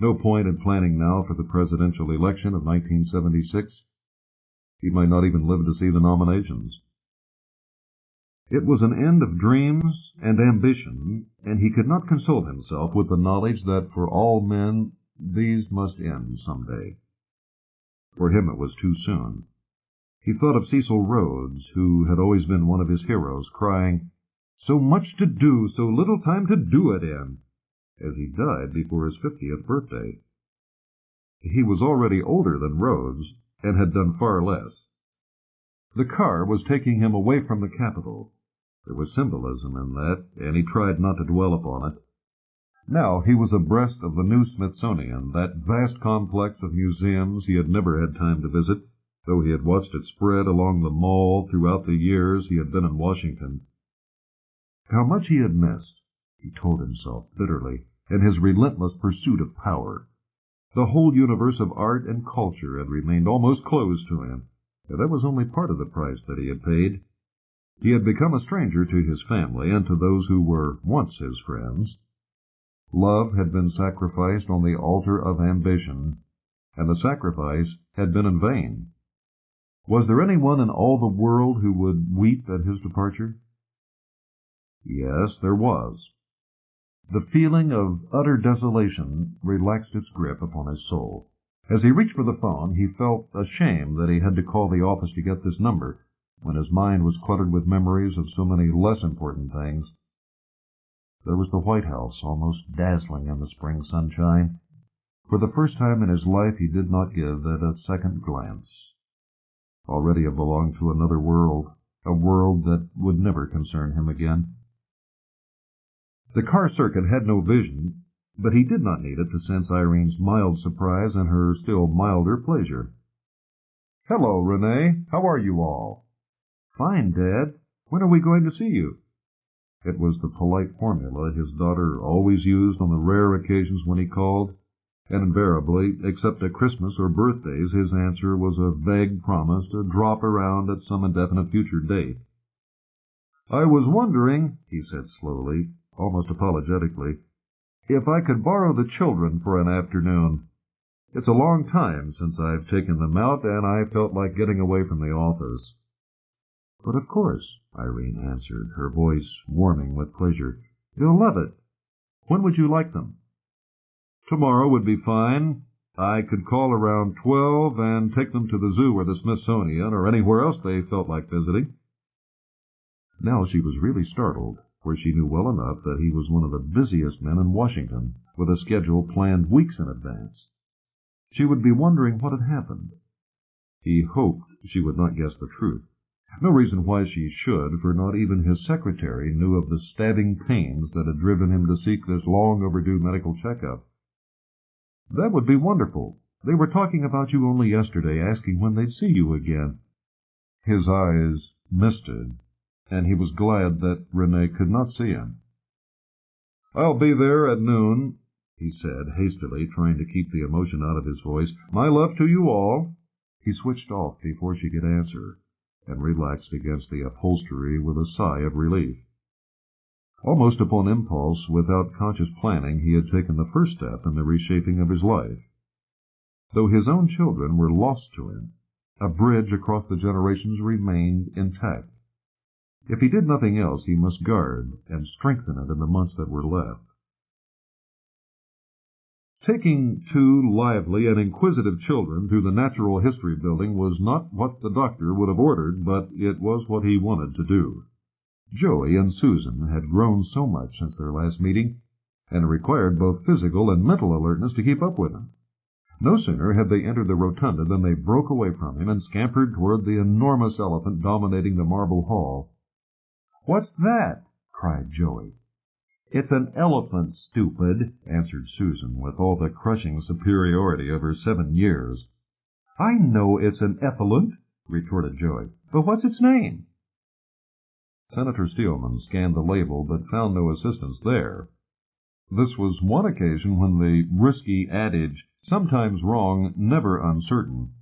No point in planning now for the presidential election of 1976. He might not even live to see the nominations. It was an end of dreams and ambition, and he could not console himself with the knowledge that for all men these must end some day. For him it was too soon. He thought of Cecil Rhodes, who had always been one of his heroes, crying, "So much to do, so little time to do it in," as he died before his 50th birthday. He was already older than Rhodes, and had done far less. The car was taking him away from the capital. There was symbolism in that, and he tried not to dwell upon it. Now he was abreast of the new Smithsonian, that vast complex of museums he had never had time to visit, though he had watched it spread along the Mall throughout the years he had been in Washington. How much he had missed, he told himself bitterly, in his relentless pursuit of power. The whole universe of art and culture had remained almost closed to him, and that was only part of the price that he had paid. He had become a stranger to his family and to those who were once his friends. Love had been sacrificed on the altar of ambition, and the sacrifice had been in vain. Was there anyone in all the world who would weep at his departure? Yes, there was. The feeling of utter desolation relaxed its grip upon his soul. As he reached for the phone, he felt ashamed that he had to call the office to get this number, when his mind was cluttered with memories of so many less important things. There was the White House, almost dazzling in the spring sunshine. For the first time in his life he did not give it a second glance. Already it belonged to another world, a world that would never concern him again. The car circuit had no vision, but he did not need it to sense Irene's mild surprise and her still milder pleasure. "Hello, Renee. How are you all?" "Fine, Dad. When are we going to see you?" It was the polite formula his daughter always used on the rare occasions when he called, and invariably, except at Christmas or birthdays, his answer was a vague promise to drop around at some indefinite future date. "I was wondering," he said slowly, almost apologetically, "if I could borrow the children for an afternoon. It's a long time since I've taken them out, and I felt like getting away from the office." "But of course," Irene answered, her voice warming with pleasure. "You'll love it. When would you like them?" "Tomorrow would be fine. I could call around 12 and take them to the zoo or the Smithsonian or anywhere else they felt like visiting." Now she was really startled, for she knew well enough that he was one of the busiest men in Washington, with a schedule planned weeks in advance. She would be wondering what had happened. He hoped she would not guess the truth. No reason why she should, for not even his secretary knew of the stabbing pains that had driven him to seek this long-overdue medical checkup. "That would be wonderful. They were talking about you only yesterday, asking when they'd see you again." His eyes misted, and he was glad that Renee could not see him. "I'll be there at noon," he said hastily, trying to keep the emotion out of his voice. "My love to you all." He switched off before she could answer, and relaxed against the upholstery with a sigh of relief. Almost upon impulse, without conscious planning, he had taken the first step in the reshaping of his life. Though his own children were lost to him, a bridge across the generations remained intact. If he did nothing else, he must guard and strengthen it in the months that were left. Taking two lively and inquisitive children to the Natural History Building was not what the doctor would have ordered, but it was what he wanted to do. Joey and Susan had grown so much since their last meeting, and it required both physical and mental alertness to keep up with him. No sooner had they entered the rotunda than they broke away from him and scampered toward the enormous elephant dominating the marble hall. "What's that?" cried Joey. "It's an elephant, stupid," answered Susan, with all the crushing superiority of her 7 years. "I know it's an epaulant," retorted Joey, "but what's its name?" Senator Steelman scanned the label, but found no assistance there. This was one occasion when the risky adage, "sometimes wrong, never uncertain,"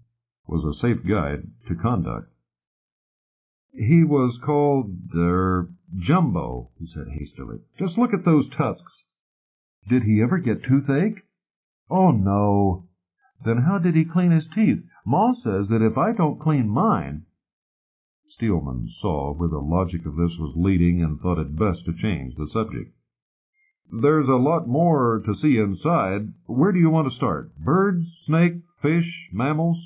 was a safe guide to conduct. "He was called, Jumbo," he said hastily. "Just look at those tusks." "Did he ever get toothache?" "Oh, no." "Then how did he clean his teeth? Ma says that if I don't clean mine—" Steelman saw where the logic of this was leading and thought it best to change the subject. "There's a lot more to see inside. Where do you want to start? Birds, snake, fish, mammals?"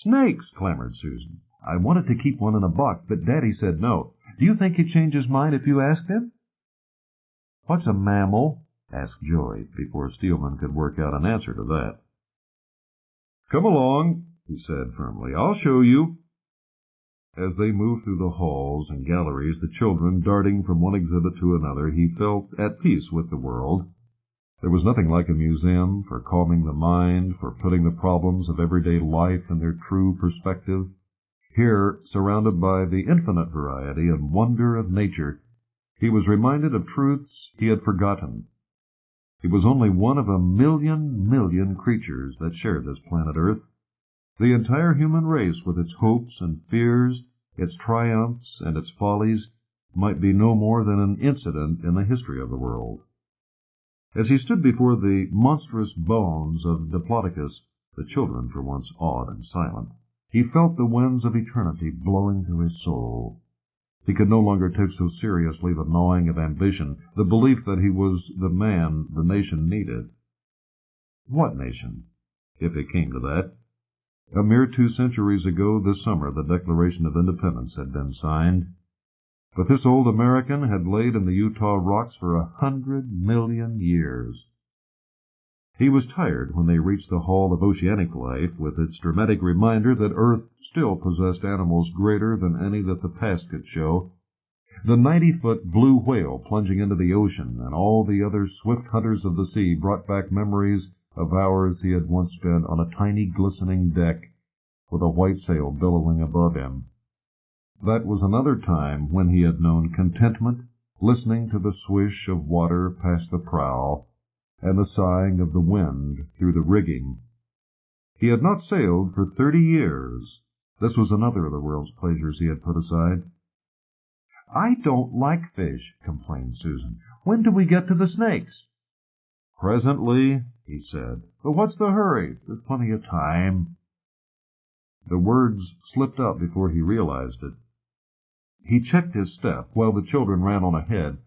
"Snakes!" clamored Susan. "I wanted to keep one in a box, but Daddy said no. Do you think he'd change his mind if you asked him?" "What's a mammal?" asked Joey, before Steelman could work out an answer to that. "Come along," he said firmly. "I'll show you." As they moved through the halls and galleries, the children darting from one exhibit to another, he felt at peace with the world. There was nothing like a museum for calming the mind, for putting the problems of everyday life in their true perspective. Here, surrounded by the infinite variety and wonder of nature, he was reminded of truths he had forgotten. He was only one of a million creatures that shared this planet Earth. The entire human race, with its hopes and fears, its triumphs and its follies, might be no more than an incident in the history of the world. As he stood before the monstrous bones of Diplodocus, the children for once awed and silent, he felt the winds of eternity blowing through his soul. He could no longer take so seriously the gnawing of ambition, the belief that he was the man the nation needed. What nation, if it came to that? A mere 2 centuries ago this summer the Declaration of Independence had been signed, but this old American had laid in the Utah rocks for 100 million years. He was tired when they reached the Hall of Oceanic Life, with its dramatic reminder that Earth still possessed animals greater than any that the past could show. The 90-foot blue whale plunging into the ocean and all the other swift hunters of the sea brought back memories of hours he had once spent on a tiny glistening deck with a white sail billowing above him. That was another time when he had known contentment, listening to the swish of water past the prow and the sighing of the wind through the rigging. He had not sailed for 30 years. This was another of the world's pleasures he had put aside. "I don't like fish," complained Susan. "When do we get to the snakes?" "Presently," he said. "But what's the hurry? There's plenty of time." The words slipped out before he realized it. He checked his step while the children ran on ahead.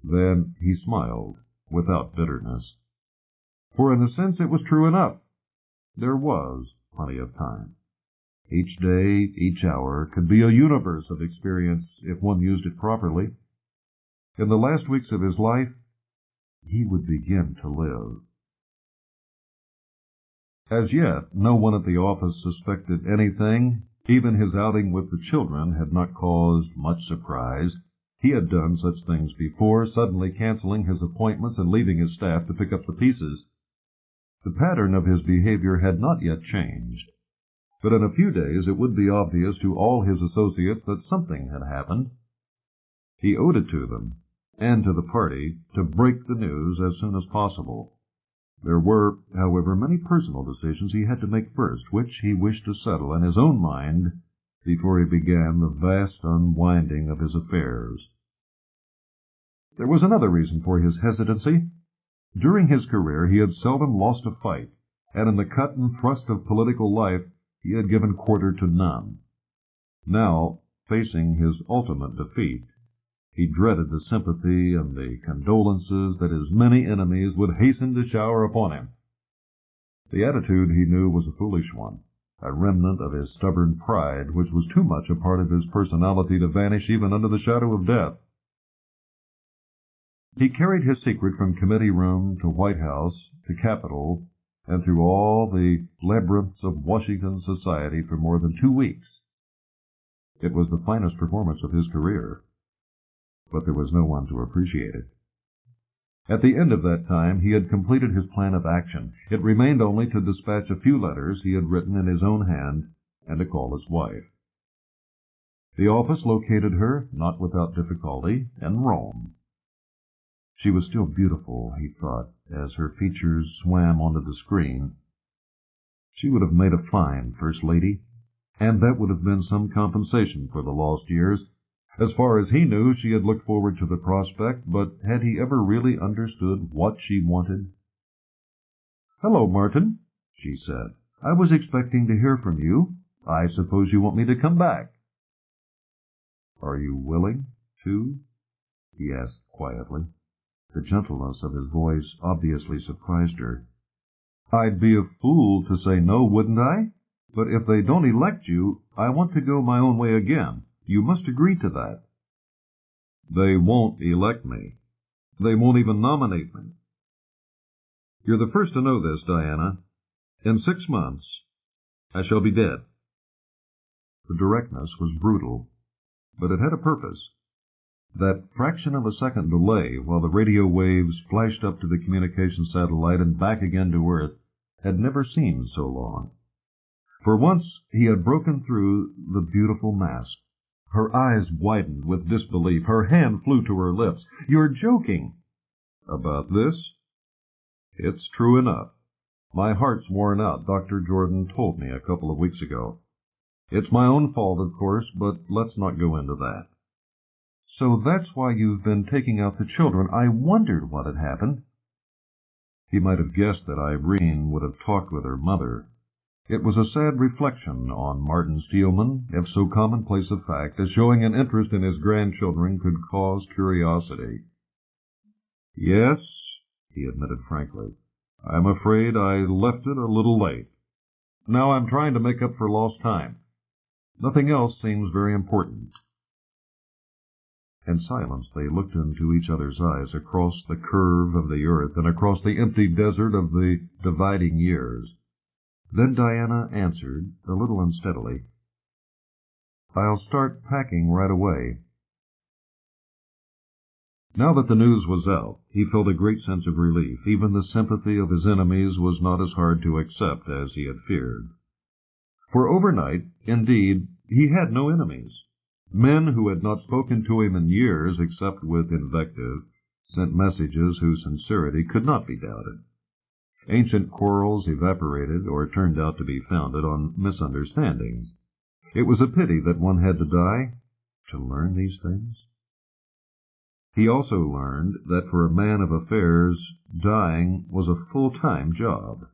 Then he smiled, without bitterness. For in a sense it was true enough. There was plenty of time. Each day, each hour, could be a universe of experience if one used it properly. In the last weeks of his life, he would begin to live. As yet, no one at the office suspected anything. Even his outing with the children had not caused much surprise. He had done such things before, suddenly canceling his appointments and leaving his staff to pick up the pieces. The pattern of his behavior had not yet changed, but in a few days it would be obvious to all his associates that something had happened. He owed it to them, and to the party, to break the news as soon as possible. There were, however, many personal decisions he had to make first, which he wished to settle in his own mind before he began the vast unwinding of his affairs. There was another reason for his hesitancy. During his career he had seldom lost a fight, and in the cut and thrust of political life he had given quarter to none. Now, facing his ultimate defeat, he dreaded the sympathy and the condolences that his many enemies would hasten to shower upon him. The attitude, he knew, was a foolish one, a remnant of his stubborn pride, which was too much a part of his personality to vanish even under the shadow of death. He carried his secret from committee room to White House to Capitol and through all the labyrinths of Washington society for more than 2 weeks. It was the finest performance of his career, but there was no one to appreciate it. At the end of that time, he had completed his plan of action. It remained only to dispatch a few letters he had written in his own hand and to call his wife. The office located her, not without difficulty, in Rome. She was still beautiful, he thought, as her features swam onto the screen. She would have made a fine First Lady, and that would have been some compensation for the lost years. As far as he knew, she had looked forward to the prospect, but had he ever really understood what she wanted? "Hello, Martin," she said. "I was expecting to hear from you. I suppose you want me to come back." "Are you willing to?" he asked quietly. The gentleness of his voice obviously surprised her. "I'd be a fool to say no, wouldn't I? But if they don't elect you, I want to go my own way again. You must agree to that." "They won't elect me. They won't even nominate me. You're the first to know this, Diana. In 6 months, I shall be dead." The directness was brutal, but it had a purpose. That fraction of a second delay while the radio waves flashed up to the communication satellite and back again to Earth had never seemed so long. For once he had broken through the beautiful mask. Her eyes widened with disbelief. Her hand flew to her lips. "You're joking." "About this? It's true enough. My heart's worn out, Dr. Jordan told me a couple of weeks ago. It's my own fault, of course, but let's not go into that." "So that's why you've been taking out the children. I wondered what had happened." He might have guessed that Irene would have talked with her mother. It was a sad reflection on Martin Steelman, if so commonplace a fact as showing an interest in his grandchildren could cause curiosity. "Yes," he admitted frankly, "I'm afraid I left it a little late. Now I'm trying to make up for lost time. Nothing else seems very important." In silence they looked into each other's eyes across the curve of the earth and across the empty desert of the dividing years. Then Diana answered, a little unsteadily, "I'll start packing right away." Now that the news was out, he felt a great sense of relief. Even the sympathy of his enemies was not as hard to accept as he had feared. For overnight, indeed, he had no enemies. Men who had not spoken to him in years, except with invective, sent messages whose sincerity could not be doubted. Ancient quarrels evaporated or turned out to be founded on misunderstandings. It was a pity that one had to die to learn these things. He also learned that for a man of affairs, dying was a full-time job.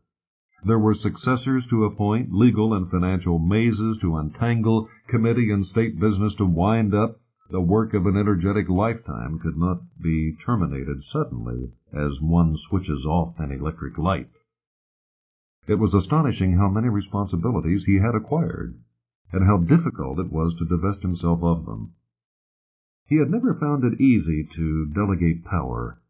There were successors to appoint, legal and financial mazes to untangle, committee and state business to wind up. The work of an energetic lifetime could not be terminated suddenly as one switches off an electric light. It was astonishing how many responsibilities he had acquired, and how difficult it was to divest himself of them. He had never found it easy to delegate power.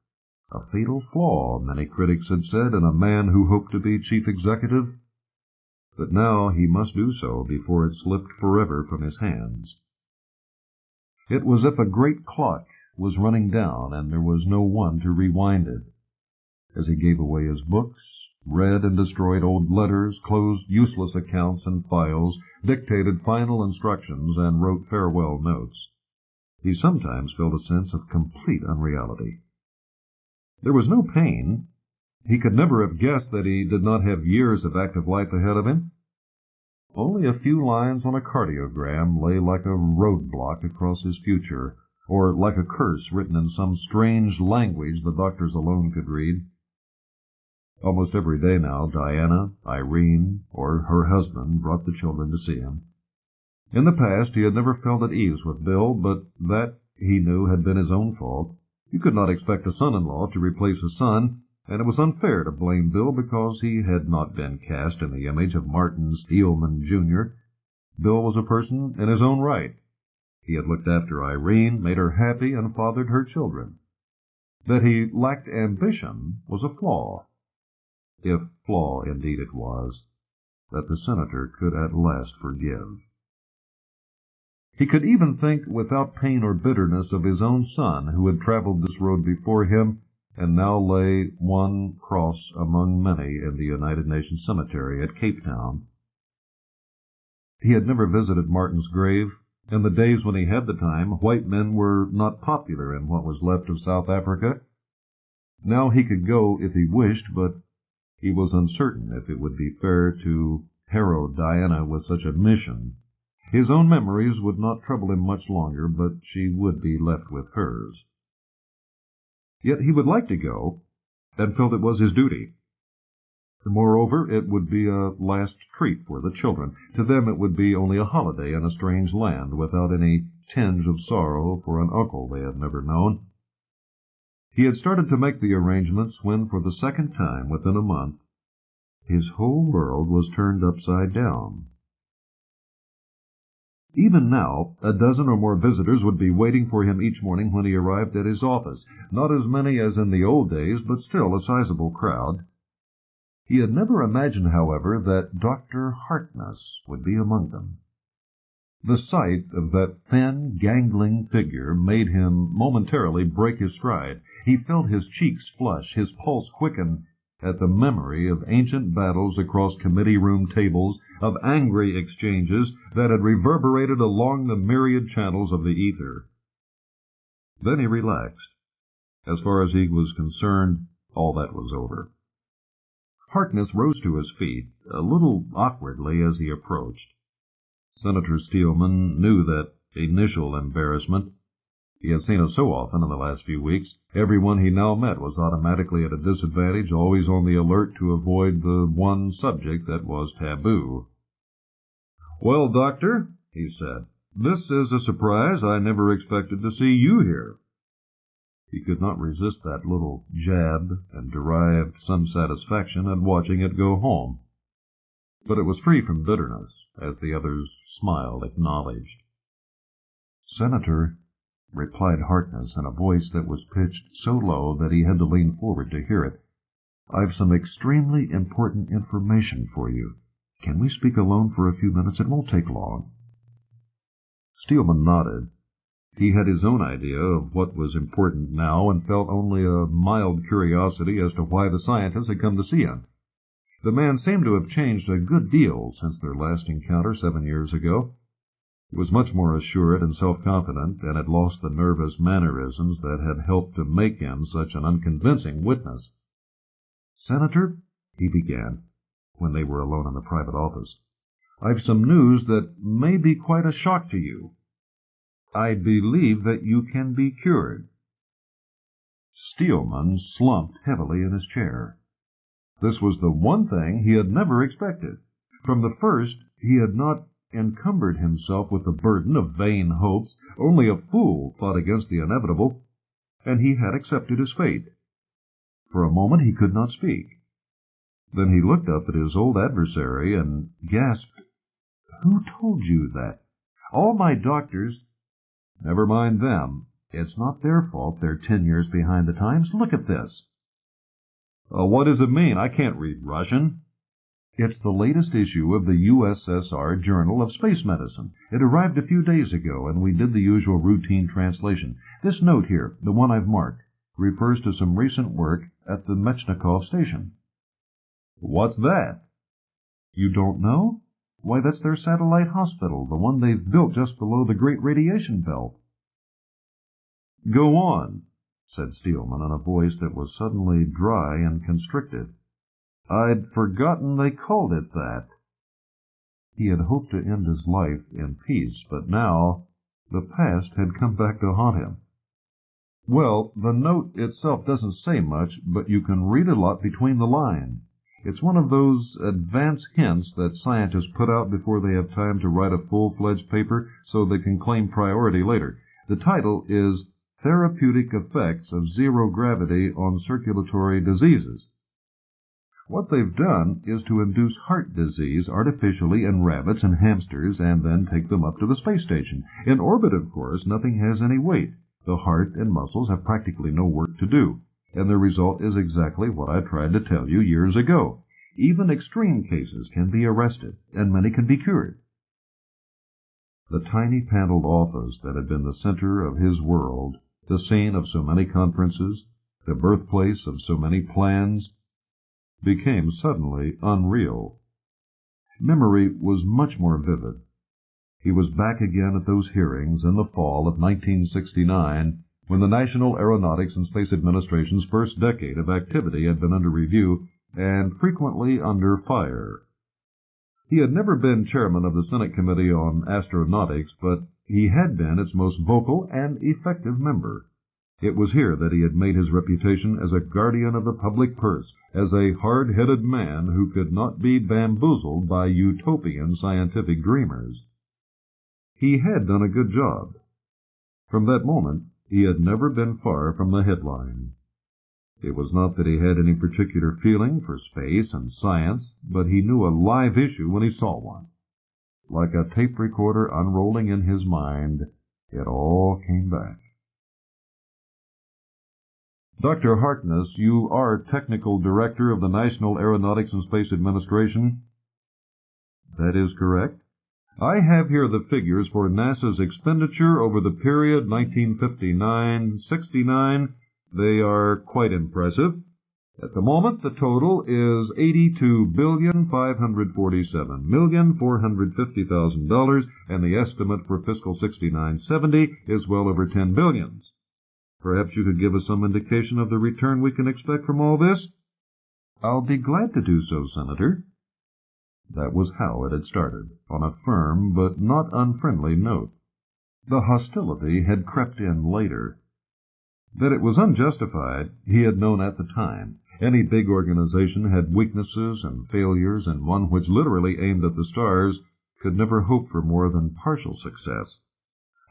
A fatal flaw, many critics had said, in a man who hoped to be chief executive. But now he must do so before it slipped forever from his hands. It was as if a great clock was running down and there was no one to rewind it. As he gave away his books, read and destroyed old letters, closed useless accounts and files, dictated final instructions, and wrote farewell notes, he sometimes felt a sense of complete unreality. There was no pain. He could never have guessed that he did not have years of active life ahead of him. Only a few lines on a cardiogram lay like a roadblock across his future, or like a curse written in some strange language the doctors alone could read. Almost every day now, Diana, Irene, or her husband brought the children to see him. In the past he had never felt at ease with Bill, but that, he knew, had been his own fault. You could not expect a son-in-law to replace a son, and it was unfair to blame Bill because he had not been cast in the image of Martin Steelman, Jr. Bill was a person in his own right. He had looked after Irene, made her happy, and fathered her children. That he lacked ambition was a flaw, if flaw indeed it was, that the senator could at last forgive. He could even think without pain or bitterness of his own son who had traveled this road before him and now lay one cross among many in the United Nations Cemetery at Cape Town. He had never visited Martin's grave. In the days when he had the time, white men were not popular in what was left of South Africa. Now he could go if he wished, but he was uncertain if it would be fair to harrow Diana with such a mission. His own memories would not trouble him much longer, but she would be left with hers. Yet he would like to go, and felt it was his duty. Moreover, it would be a last treat for the children. To them it would be only a holiday in a strange land, without any tinge of sorrow for an uncle they had never known. He had started to make the arrangements when, for the second time within a month, his whole world was turned upside down. Even now, a dozen or more visitors would be waiting for him each morning when he arrived at his office. Not as many as in the old days, but still a sizable crowd. He had never imagined, however, that Dr. Harkness would be among them. The sight of that thin, gangling figure made him momentarily break his stride. He felt his cheeks flush, his pulse quicken at the memory of ancient battles across committee-room tables, of angry exchanges that had reverberated along the myriad channels of the ether. Then he relaxed. As far as he was concerned, all that was over. Harkness rose to his feet, a little awkwardly as he approached. Senator Steelman knew that initial embarrassment. He had seen it so often in the last few weeks. Everyone he now met was automatically at a disadvantage, always on the alert to avoid the one subject that was taboo. "Well, Doctor," he said, "this is a surprise. I never expected to see you here." He could not resist that little jab and derived some satisfaction at watching it go home. But it was free from bitterness, as the other's smile acknowledged. "Senator," replied Harkness in a voice that was pitched so low that he had to lean forward to hear it, "I've some extremely important information for you. Can we speak alone for a few minutes? It won't take long." Steelman nodded. He had his own idea of what was important now and felt only a mild curiosity as to why the scientist had come to see him. The man seemed to have changed a good deal since their last encounter 7 years ago. He was much more assured and self-confident, and had lost the nervous mannerisms that had helped to make him such an unconvincing witness. "Senator," he began, when they were alone in the private office, "I've some news that may be quite a shock to you. I believe that you can be cured." Steelman slumped heavily in his chair. This was the one thing he had never expected. From the first, he had not encumbered himself with the burden of vain hopes. Only a fool fought against the inevitable, and he had accepted his fate. For a moment he could not speak. Then he looked up at his old adversary and gasped, "Who told you that? All my doctors—" "Never mind them. It's not their fault they're 10 years behind the times. Look at this." "What does it mean? I can't read Russian." "It's the latest issue of the USSR Journal of Space Medicine. It arrived a few days ago, and we did the usual routine translation. This note here, the one I've marked, refers to some recent work at the Mechnikov station." "What's that?" "You don't know? Why, that's their satellite hospital, the one they've built just below the Great Radiation Belt." "Go on," said Steelman in a voice that was suddenly dry and constricted. "I'd forgotten they called it that." He had hoped to end his life in peace, but now the past had come back to haunt him. "Well, the note itself doesn't say much, but you can read a lot between the lines. It's one of those advance hints that scientists put out before they have time to write a full-fledged paper so they can claim priority later. The title is Therapeutic Effects of Zero Gravity on Circulatory Diseases. What they've done is to induce heart disease artificially in rabbits and hamsters and then take them up to the space station. In orbit, of course, nothing has any weight. The heart and muscles have practically no work to do. And the result is exactly what I tried to tell you years ago. Even extreme cases can be arrested, and many can be cured." The tiny paneled office that had been the center of his world, the scene of so many conferences, the birthplace of so many plans, became suddenly unreal. Memory was much more vivid. He was back again at those hearings in the fall of 1969, when the National Aeronautics and Space Administration's first decade of activity had been under review and frequently under fire. He had never been chairman of the Senate Committee on Astronautics, but he had been its most vocal and effective member. It was here that he had made his reputation as a guardian of the public purse, as a hard-headed man who could not be bamboozled by utopian scientific dreamers. He had done a good job. From that moment, he had never been far from the headline. It was not that he had any particular feeling for space and science, but he knew a live issue when he saw one. Like a tape recorder unrolling in his mind, it all came back. Dr. Harkness, you are Technical Director of the National Aeronautics and Space Administration? That is correct. I have here the figures for NASA's expenditure over the period 1959-69. They are quite impressive. At the moment, the total is $82,547,450,000, and the estimate for fiscal 69-70 is well over $10 billion. Perhaps you could give us some indication of the return we can expect from all this? I'll be glad to do so, Senator. That was how it had started, on a firm but not unfriendly note. The hostility had crept in later. That it was unjustified, he had known at the time. Any big organization had weaknesses and failures, and one which literally aimed at the stars could never hope for more than partial success.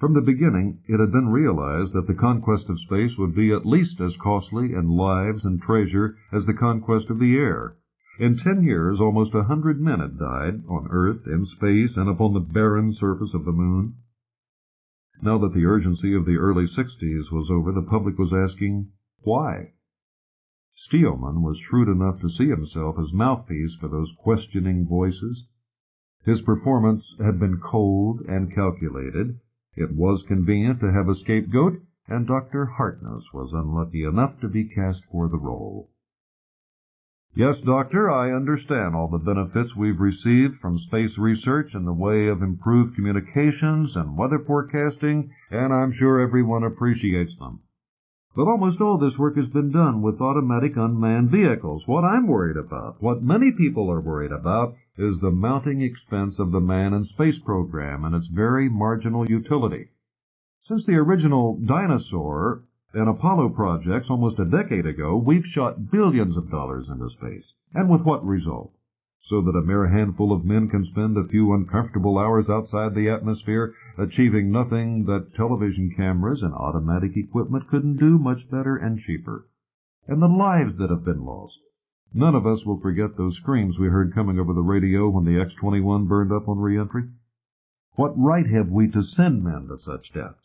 From the beginning, it had been realized that the conquest of space would be at least as costly in lives and treasure as the conquest of the air. In 10 years, almost 100 men had died, on Earth, in space, and upon the barren surface of the moon. Now that the urgency of the early 60s was over, the public was asking, why? Steelman was shrewd enough to see himself as mouthpiece for those questioning voices. His performance had been cold and calculated. It was convenient to have a scapegoat, and Dr. Harkness was unlucky enough to be cast for the role. Yes, Doctor, I understand all the benefits we've received from space research in the way of improved communications and weather forecasting, and I'm sure everyone appreciates them. But almost all this work has been done with automatic unmanned vehicles. What I'm worried about, what many people are worried about, is the mounting expense of the man in space program and its very marginal utility. Since the original Dinosaur and Apollo projects almost a decade ago, we've shot billions of dollars into space. And with what result? So that a mere handful of men can spend a few uncomfortable hours outside the atmosphere, achieving nothing that television cameras and automatic equipment couldn't do much better and cheaper. And the lives that have been lost. None of us will forget those screams we heard coming over the radio when the X-21 burned up on re-entry. What right have we to send men to such deaths?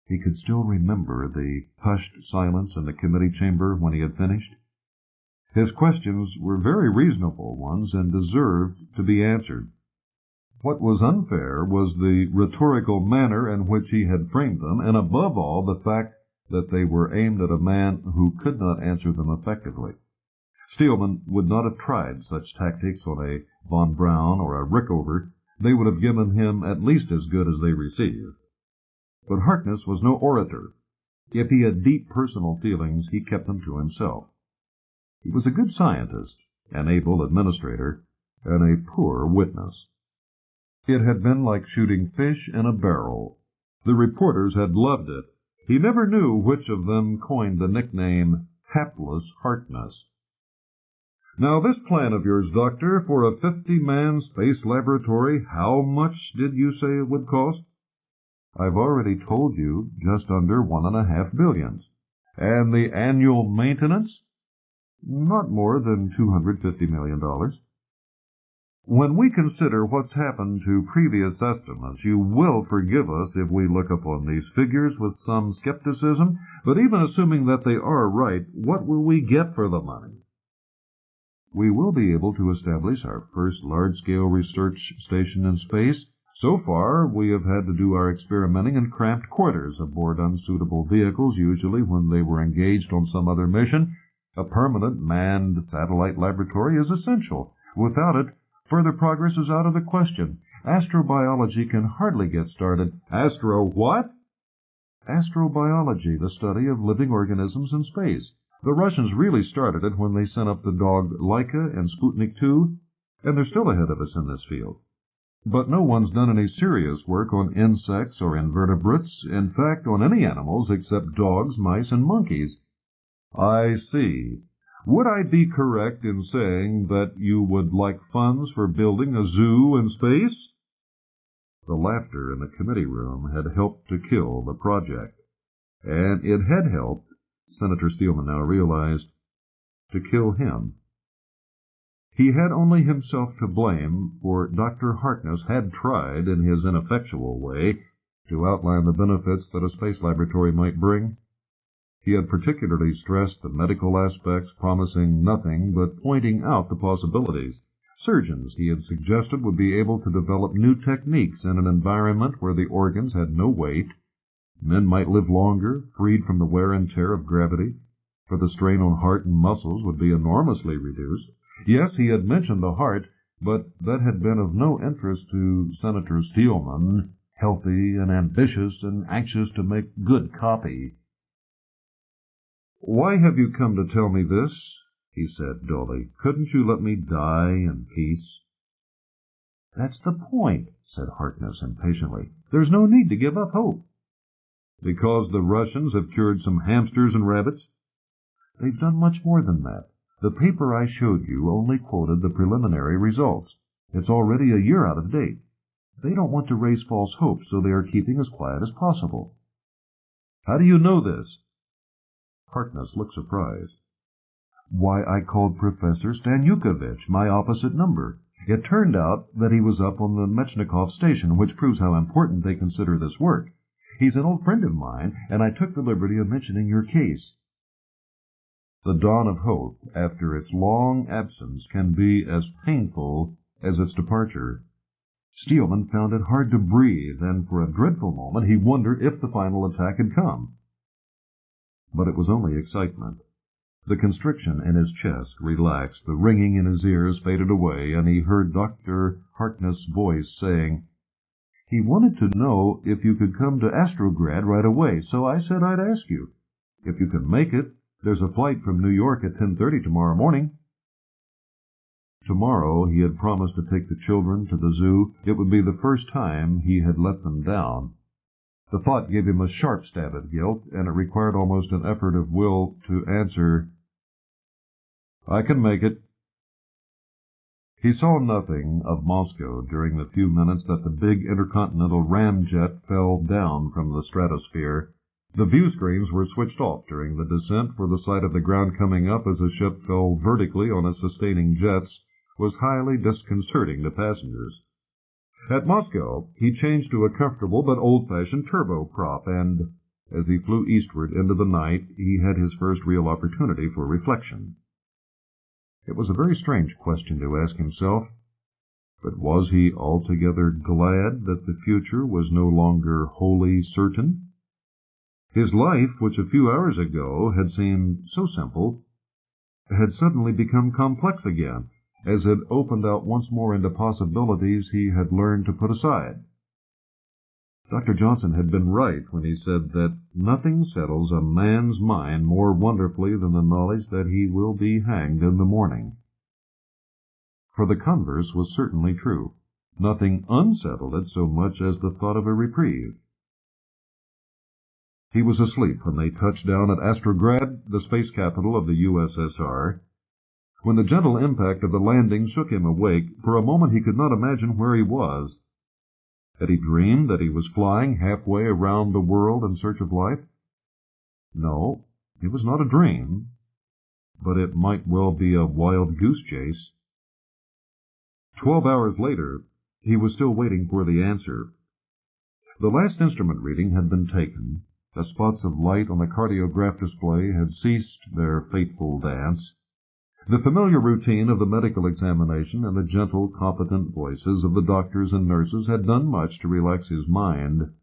He could still remember the hushed silence in the committee chamber when he had finished. His questions were very reasonable ones and deserved to be answered. What was unfair was the rhetorical manner in which he had framed them, and above all, the fact that they were aimed at a man who could not answer them effectively. Steelman would not have tried such tactics on a Von Braun or a Rickover. They would have given him at least as good as they received. But Harkness was no orator. If he had deep personal feelings, he kept them to himself. He was a good scientist, an able administrator, and a poor witness. It had been like shooting fish in a barrel. The reporters had loved it. He never knew which of them coined the nickname Hapless Harkness. Now, this plan of yours, Doctor, for a 50-man space laboratory, how much did you say it would cost? I've already told you, just under $1.5 billion. And the annual maintenance? Not more than $250 million. When we consider what's happened to previous estimates, you will forgive us if we look upon these figures with some skepticism, but even assuming that they are right, what will we get for the money? We will be able to establish our first large-scale research station in space. So far, we have had to do our experimenting in cramped quarters aboard unsuitable vehicles, usually when they were engaged on some other mission. A permanent manned satellite laboratory is essential. Without it, further progress is out of the question. Astrobiology can hardly get started. Astro what? Astrobiology, the study of living organisms in space. The Russians really started it when they sent up the dog Laika and Sputnik 2, and they're still ahead of us in this field. But no one's done any serious work on insects or invertebrates, in fact, on any animals except dogs, mice, and monkeys. I see. Would I be correct in saying that you would like funds for building a zoo in space? The laughter in the committee room had helped to kill the project, and it had helped, Senator Steelman now realized, to kill him. He had only himself to blame, for Dr. Harkness had tried, in his ineffectual way, to outline the benefits that a space laboratory might bring. He had particularly stressed the medical aspects, promising nothing but pointing out the possibilities. Surgeons, he had suggested, would be able to develop new techniques in an environment where the organs had no weight. Men might live longer, freed from the wear and tear of gravity, for the strain on heart and muscles would be enormously reduced. Yes, he had mentioned the heart, but that had been of no interest to Senator Steelman, healthy and ambitious and anxious to make good copy. "Why have you come to tell me this?" he said dully. "Couldn't you let me die in peace?" "That's the point," said Harkness impatiently. "There's no need to give up hope." "Because the Russians have cured some hamsters and rabbits?" "They've done much more than that. The paper I showed you only quoted the preliminary results. It's already a year out of date. They don't want to raise false hopes, so they are keeping as quiet as possible." "How do you know this?" Harkness looked surprised. "Why, I called Professor Stanyukovich, my opposite number. It turned out that he was up on the Mechnikov station, which proves how important they consider this work. He's an old friend of mine, and I took the liberty of mentioning your case." The dawn of hope, after its long absence, can be as painful as its departure. Steelman found it hard to breathe, and for a dreadful moment he wondered if the final attack had come. But it was only excitement. The constriction in his chest relaxed, the ringing in his ears faded away, and he heard Dr. Harkness' voice saying, "He wanted to know if you could come to Astrograd right away, so I said I'd ask you. If you can make it, there's a flight from New York at 10:30 tomorrow morning." Tomorrow he had promised to take the children to the zoo. It would be the first time he had let them down. The thought gave him a sharp stab of guilt, and it required almost an effort of will to answer, "I can make it." He saw nothing of Moscow during the few minutes that the big intercontinental ramjet fell down from the stratosphere. The view screens were switched off during the descent, for the sight of the ground coming up as the ship fell vertically on its sustaining jets was highly disconcerting to passengers. At Moscow, he changed to a comfortable but old-fashioned turboprop, and as he flew eastward into the night, he had his first real opportunity for reflection. It was a very strange question to ask himself, but was he altogether glad that the future was no longer wholly certain? His life, which a few hours ago had seemed so simple, had suddenly become complex again, as it opened out once more into possibilities he had learned to put aside. Dr. Johnson had been right when he said that nothing settles a man's mind more wonderfully than the knowledge that he will be hanged in the morning. For the converse was certainly true. Nothing unsettled it so much as the thought of a reprieve. He was asleep when they touched down at Astrograd, the space capital of the USSR. When the gentle impact of the landing shook him awake, for a moment he could not imagine where he was. Had he dreamed that he was flying halfway around the world in search of life? No, it was not a dream, but it might well be a wild goose chase. 12 hours later, he was still waiting for the answer. The last instrument reading had been taken. The spots of light on the cardiograph display had ceased their fateful dance. The familiar routine of the medical examination and the gentle, competent voices of the doctors and nurses had done much to relax his mind,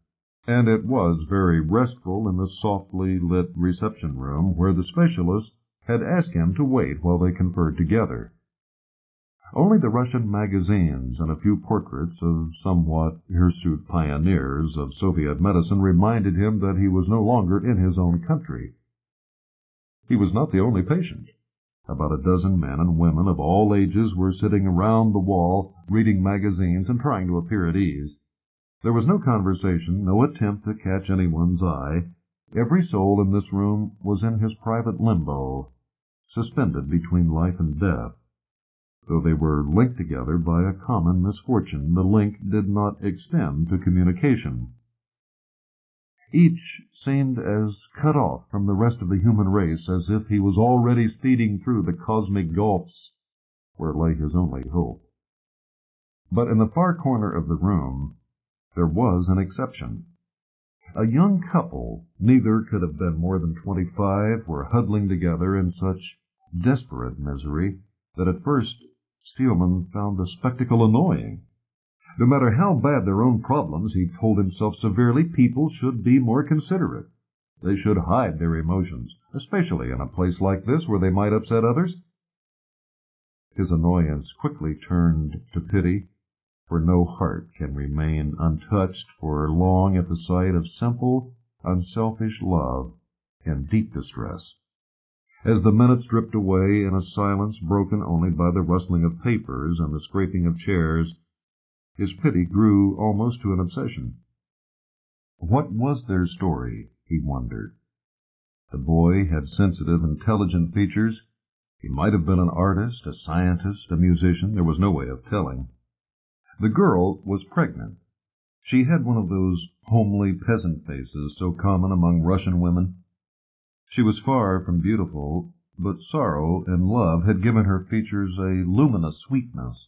and it was very restful in the softly lit reception room where the specialist had asked him to wait while they conferred together. Only the Russian magazines and a few portraits of somewhat hirsute pioneers of Soviet medicine reminded him that he was no longer in his own country. He was not the only patient. About a dozen men and women of all ages were sitting around the wall, reading magazines and trying to appear at ease. There was no conversation, no attempt to catch anyone's eye. Every soul in this room was in his private limbo, suspended between life and death. Though they were linked together by a common misfortune, the link did not extend to communication. Each seemed as cut off from the rest of the human race as if he was already speeding through the cosmic gulfs where lay his only hope. But in the far corner of the room, there was an exception. A young couple, neither could have been more than 25, were huddling together in such desperate misery that at first Steelman found the spectacle annoying. No matter how bad their own problems, he told himself severely, people should be more considerate. They should hide their emotions, especially in a place like this where they might upset others. His annoyance quickly turned to pity, for no heart can remain untouched for long at the sight of simple, unselfish love in deep distress. As the minutes dripped away in a silence broken only by the rustling of papers and the scraping of chairs, his pity grew almost to an obsession. What was their story, he wondered. The boy had sensitive, intelligent features. He might have been an artist, a scientist, a musician. There was no way of telling. The girl was pregnant. She had one of those homely peasant faces so common among Russian women. She was far from beautiful, but sorrow and love had given her features a luminous sweetness.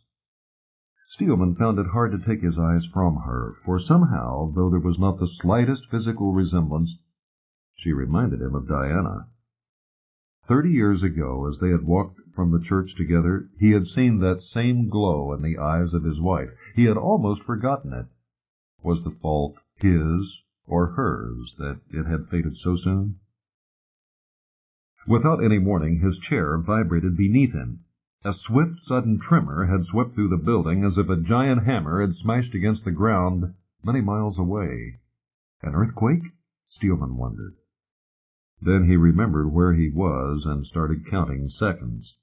Steelman found it hard to take his eyes from her, for somehow, though there was not the slightest physical resemblance, she reminded him of Diana. 30 years ago, as they had walked from the church together, he had seen that same glow in the eyes of his wife. He had almost forgotten it. Was the fault his or hers that it had faded so soon? Without any warning, his chair vibrated beneath him. A swift, sudden tremor had swept through the building as if a giant hammer had smashed against the ground many miles away. An earthquake? Steelman wondered. Then he remembered where he was and started counting seconds.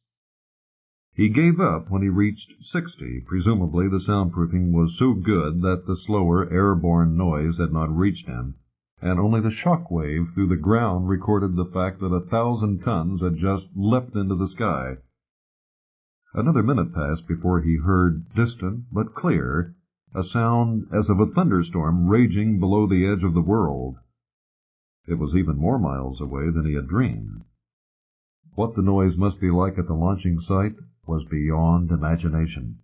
He gave up when he reached 60. Presumably the soundproofing was so good that the slower, airborne noise had not reached him, and only the shock wave through the ground recorded the fact that 1,000 tons had just leapt into the sky. Another minute passed before he heard, distant but clear, a sound as of a thunderstorm raging below the edge of the world. It was even more miles away than he had dreamed. What the noise must be like at the launching site was beyond imagination.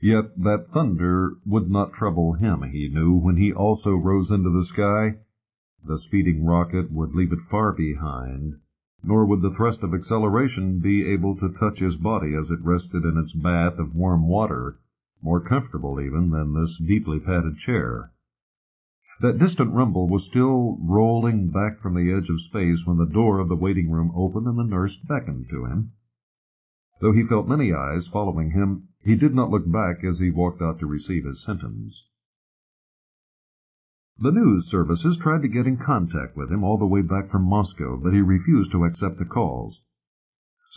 Yet that thunder would not trouble him, he knew, when he also rose into the sky. The speeding rocket would leave it far behind, nor would the thrust of acceleration be able to touch his body as it rested in its bath of warm water, more comfortable even than this deeply padded chair. That distant rumble was still rolling back from the edge of space when the door of the waiting room opened and the nurse beckoned to him. Though he felt many eyes following him, he did not look back as he walked out to receive his sentence. The news services tried to get in contact with him all the way back from Moscow, but he refused to accept the calls.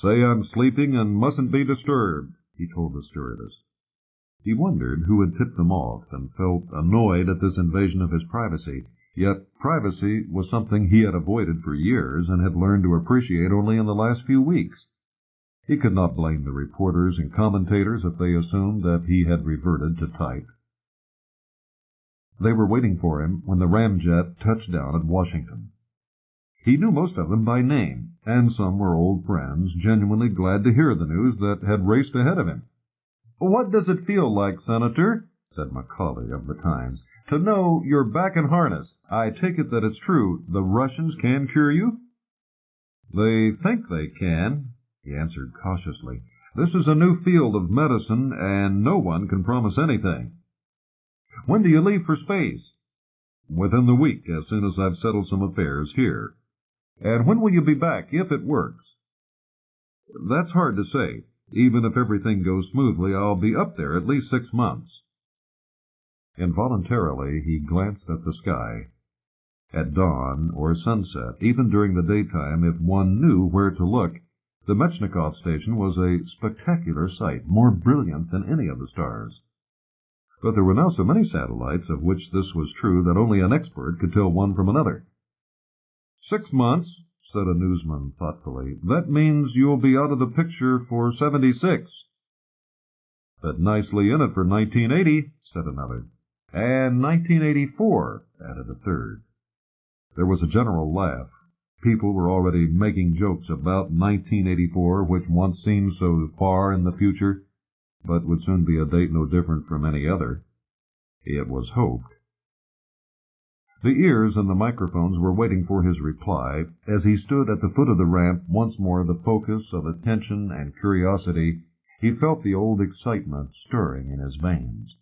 "Say I'm sleeping and mustn't be disturbed," he told the stewardess. He wondered who had tipped them off and felt annoyed at this invasion of his privacy. Yet privacy was something he had avoided for years and had learned to appreciate only in the last few weeks. He could not blame the reporters and commentators if they assumed that he had reverted to type. They were waiting for him when the ramjet touched down at Washington. He knew most of them by name, and some were old friends, genuinely glad to hear the news that had raced ahead of him. "What does it feel like, Senator," said Macaulay of the Times, "to know you're back in harness? I take it that it's true. The Russians can cure you?" "They think they can," he answered cautiously. "This is a new field of medicine, and no one can promise anything." "When do you leave for space?" "Within the week, as soon as I've settled some affairs here." "And when will you be back, if it works?" "That's hard to say. Even if everything goes smoothly, I'll be up there at least 6 months. Involuntarily, he glanced at the sky. At dawn or sunset, even during the daytime, if one knew where to look, the Metchnikov station was a spectacular sight, more brilliant than any of the stars. But there were now so many satellites of which this was true that only an expert could tell one from another. 6 months, said a newsman thoughtfully. That means you'll be out of the picture for 76. "But nicely in it for 1980, said another. "And 1984, added a third. There was a general laugh. People were already making jokes about 1984, which once seemed so far in the future, but would soon be a date no different from any other. It was hoped. The ears and the microphones were waiting for his reply. As he stood at the foot of the ramp, once more the focus of attention and curiosity, he felt the old excitement stirring in his veins.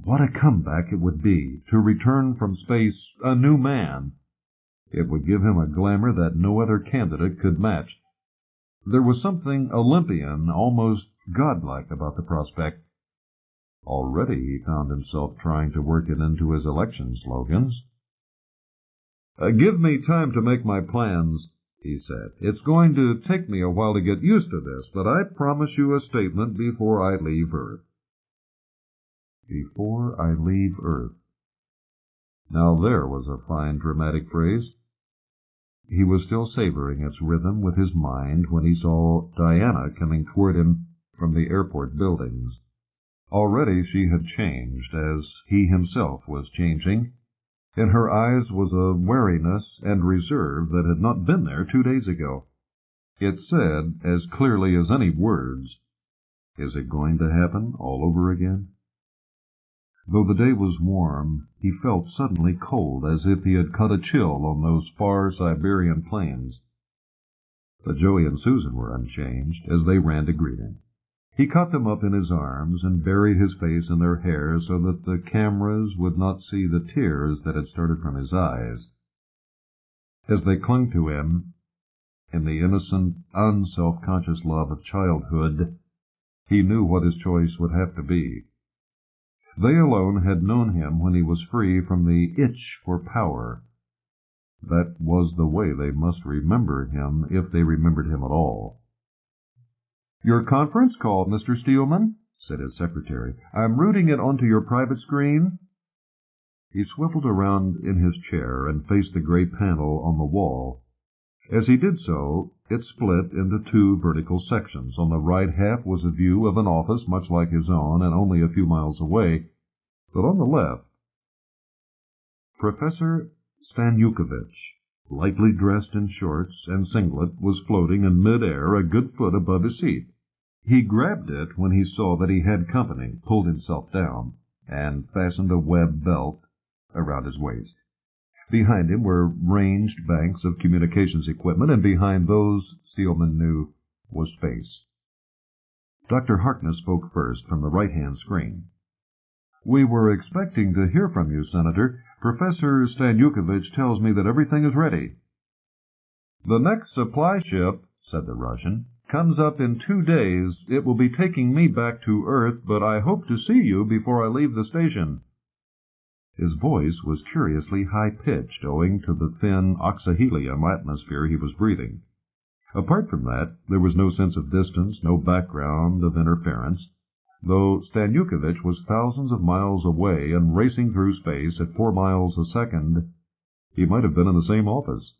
What a comeback it would be to return from space a new man! It would give him a glamour that no other candidate could match. There was something Olympian, almost godlike about the prospect. Already he found himself trying to work it into his election slogans. "Give me time to make my plans," he said. "It's going to take me a while to get used to this, but I promise you a statement before I leave Earth." Before I leave Earth. Now there was a fine dramatic phrase. He was still savoring its rhythm with his mind when he saw Diana coming toward him from the airport buildings. Already she had changed, as he himself was changing. In her eyes was a wariness and reserve that had not been there 2 days ago. It said, as clearly as any words, "Is it going to happen all over again?" Though the day was warm, he felt suddenly cold, as if he had caught a chill on those far Siberian plains. But Joey and Susan were unchanged as they ran to greet him. He caught them up in his arms and buried his face in their hair so that the cameras would not see the tears that had started from his eyes. As they clung to him, in the innocent, unself-conscious love of childhood, he knew what his choice would have to be. They alone had known him when he was free from the itch for power. That was the way they must remember him, if they remembered him at all. "Your conference call, Mr. Steelman," said his secretary. "I'm routing it onto your private screen." He swiveled around in his chair and faced the gray panel on the wall. As he did so, it split into 2 vertical sections. On the right half was a view of an office much like his own and only a few miles away, but on the left, Professor Stanjukovich, lightly dressed in shorts and singlet, was floating in mid-air a good foot above his seat. He grabbed it when he saw that he had company, pulled himself down, and fastened a web belt around his waist. Behind him were ranged banks of communications equipment, and behind those, Steelman knew, was space. Dr. Harkness spoke first from the right-hand screen. "We were expecting to hear from you, Senator. Professor Stanjukovich tells me that everything is ready." "The next supply ship," said the Russian, "comes up in 2 days. It will be taking me back to Earth, but I hope to see you before I leave the station." His voice was curiously high-pitched, owing to the thin oxyhelium atmosphere he was breathing. Apart from that, there was no sense of distance, no background of interference. Though Stanjukovich was thousands of miles away and racing through space at 4 miles a second, he might have been in the same office.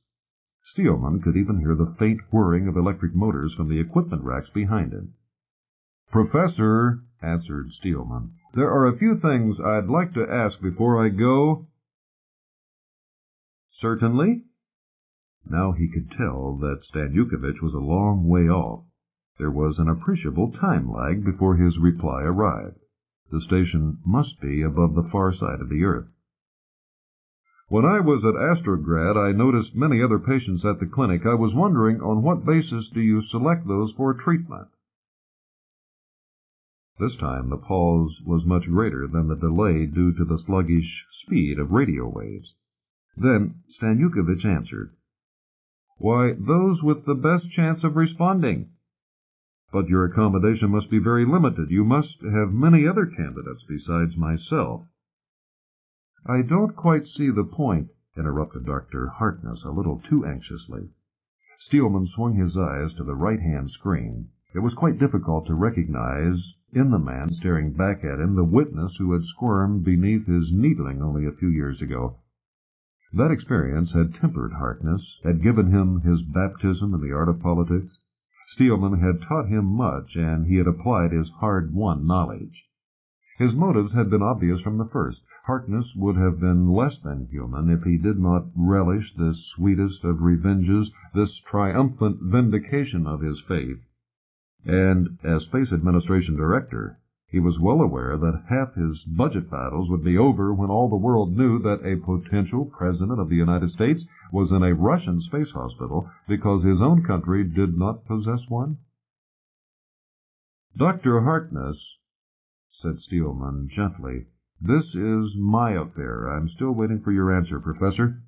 Steelman could even hear the faint whirring of electric motors from the equipment racks behind him. "Professor," answered Steelman, "there are a few things I'd like to ask before I go." "Certainly." Now he could tell that Stanjukovich was a long way off. There was an appreciable time lag before his reply arrived. The station must be above the far side of the Earth. "When I was at Astrograd, I noticed many other patients at the clinic. I was wondering, on what basis do you select those for treatment?" This time the pause was much greater than the delay due to the sluggish speed of radio waves. Then Stanjukovich answered, "Why, those with the best chance of responding." "But your accommodation must be very limited. You must have many other candidates besides myself." "I don't quite see the point," interrupted Dr. Harkness a little too anxiously. Steelman swung his eyes to the right-hand screen. It was quite difficult to recognize in the man staring back at him the witness who had squirmed beneath his needling only a few years ago. That experience had tempered Harkness, had given him his baptism in the art of politics. Steelman had taught him much, and he had applied his hard-won knowledge. His motives had been obvious from the first. Harkness would have been less than human if he did not relish this sweetest of revenges, this triumphant vindication of his faith. And as Space Administration Director, he was well aware that half his budget battles would be over when all the world knew that a potential President of the United States was in a Russian space hospital because his own country did not possess one. "Dr. Harkness," said Steelman gently, "this is my affair. I'm still waiting for your answer, Professor."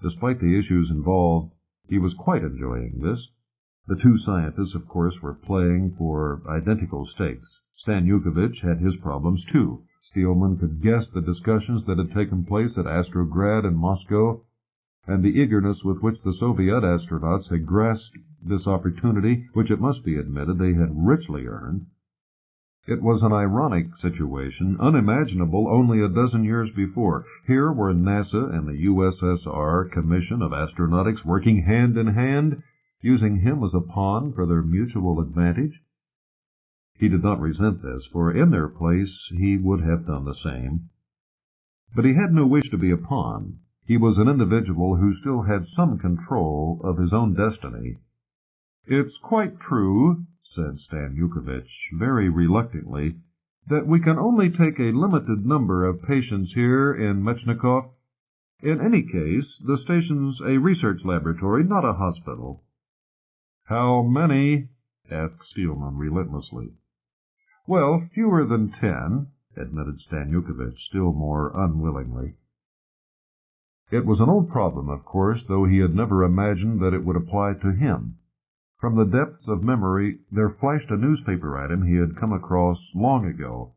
Despite the issues involved, he was quite enjoying this. The two scientists, of course, were playing for identical stakes. Stanyukovich had his problems, too. Steelman could guess the discussions that had taken place at Astrograd in Moscow, and the eagerness with which the Soviet astronauts had grasped this opportunity, which it must be admitted they had richly earned. It was an ironic situation, unimaginable only a dozen years before. Here were NASA and the USSR Commission of Astronautics working hand in hand, using him as a pawn for their mutual advantage. He did not resent this, for in their place he would have done the same. But he had no wish to be a pawn. He was an individual who still had some control of his own destiny. "It's quite true," said Stanyukovich, very reluctantly, "that we can only take a limited number of patients here in Metchnikoff. In any case, the station's a research laboratory, not a hospital." "How many?" asked Steelman relentlessly. "Well, fewer than 10, admitted Stanyukovich, still more unwillingly. It was an old problem, of course, though he had never imagined that it would apply to him. From the depths of memory there flashed a newspaper item he had come across long ago.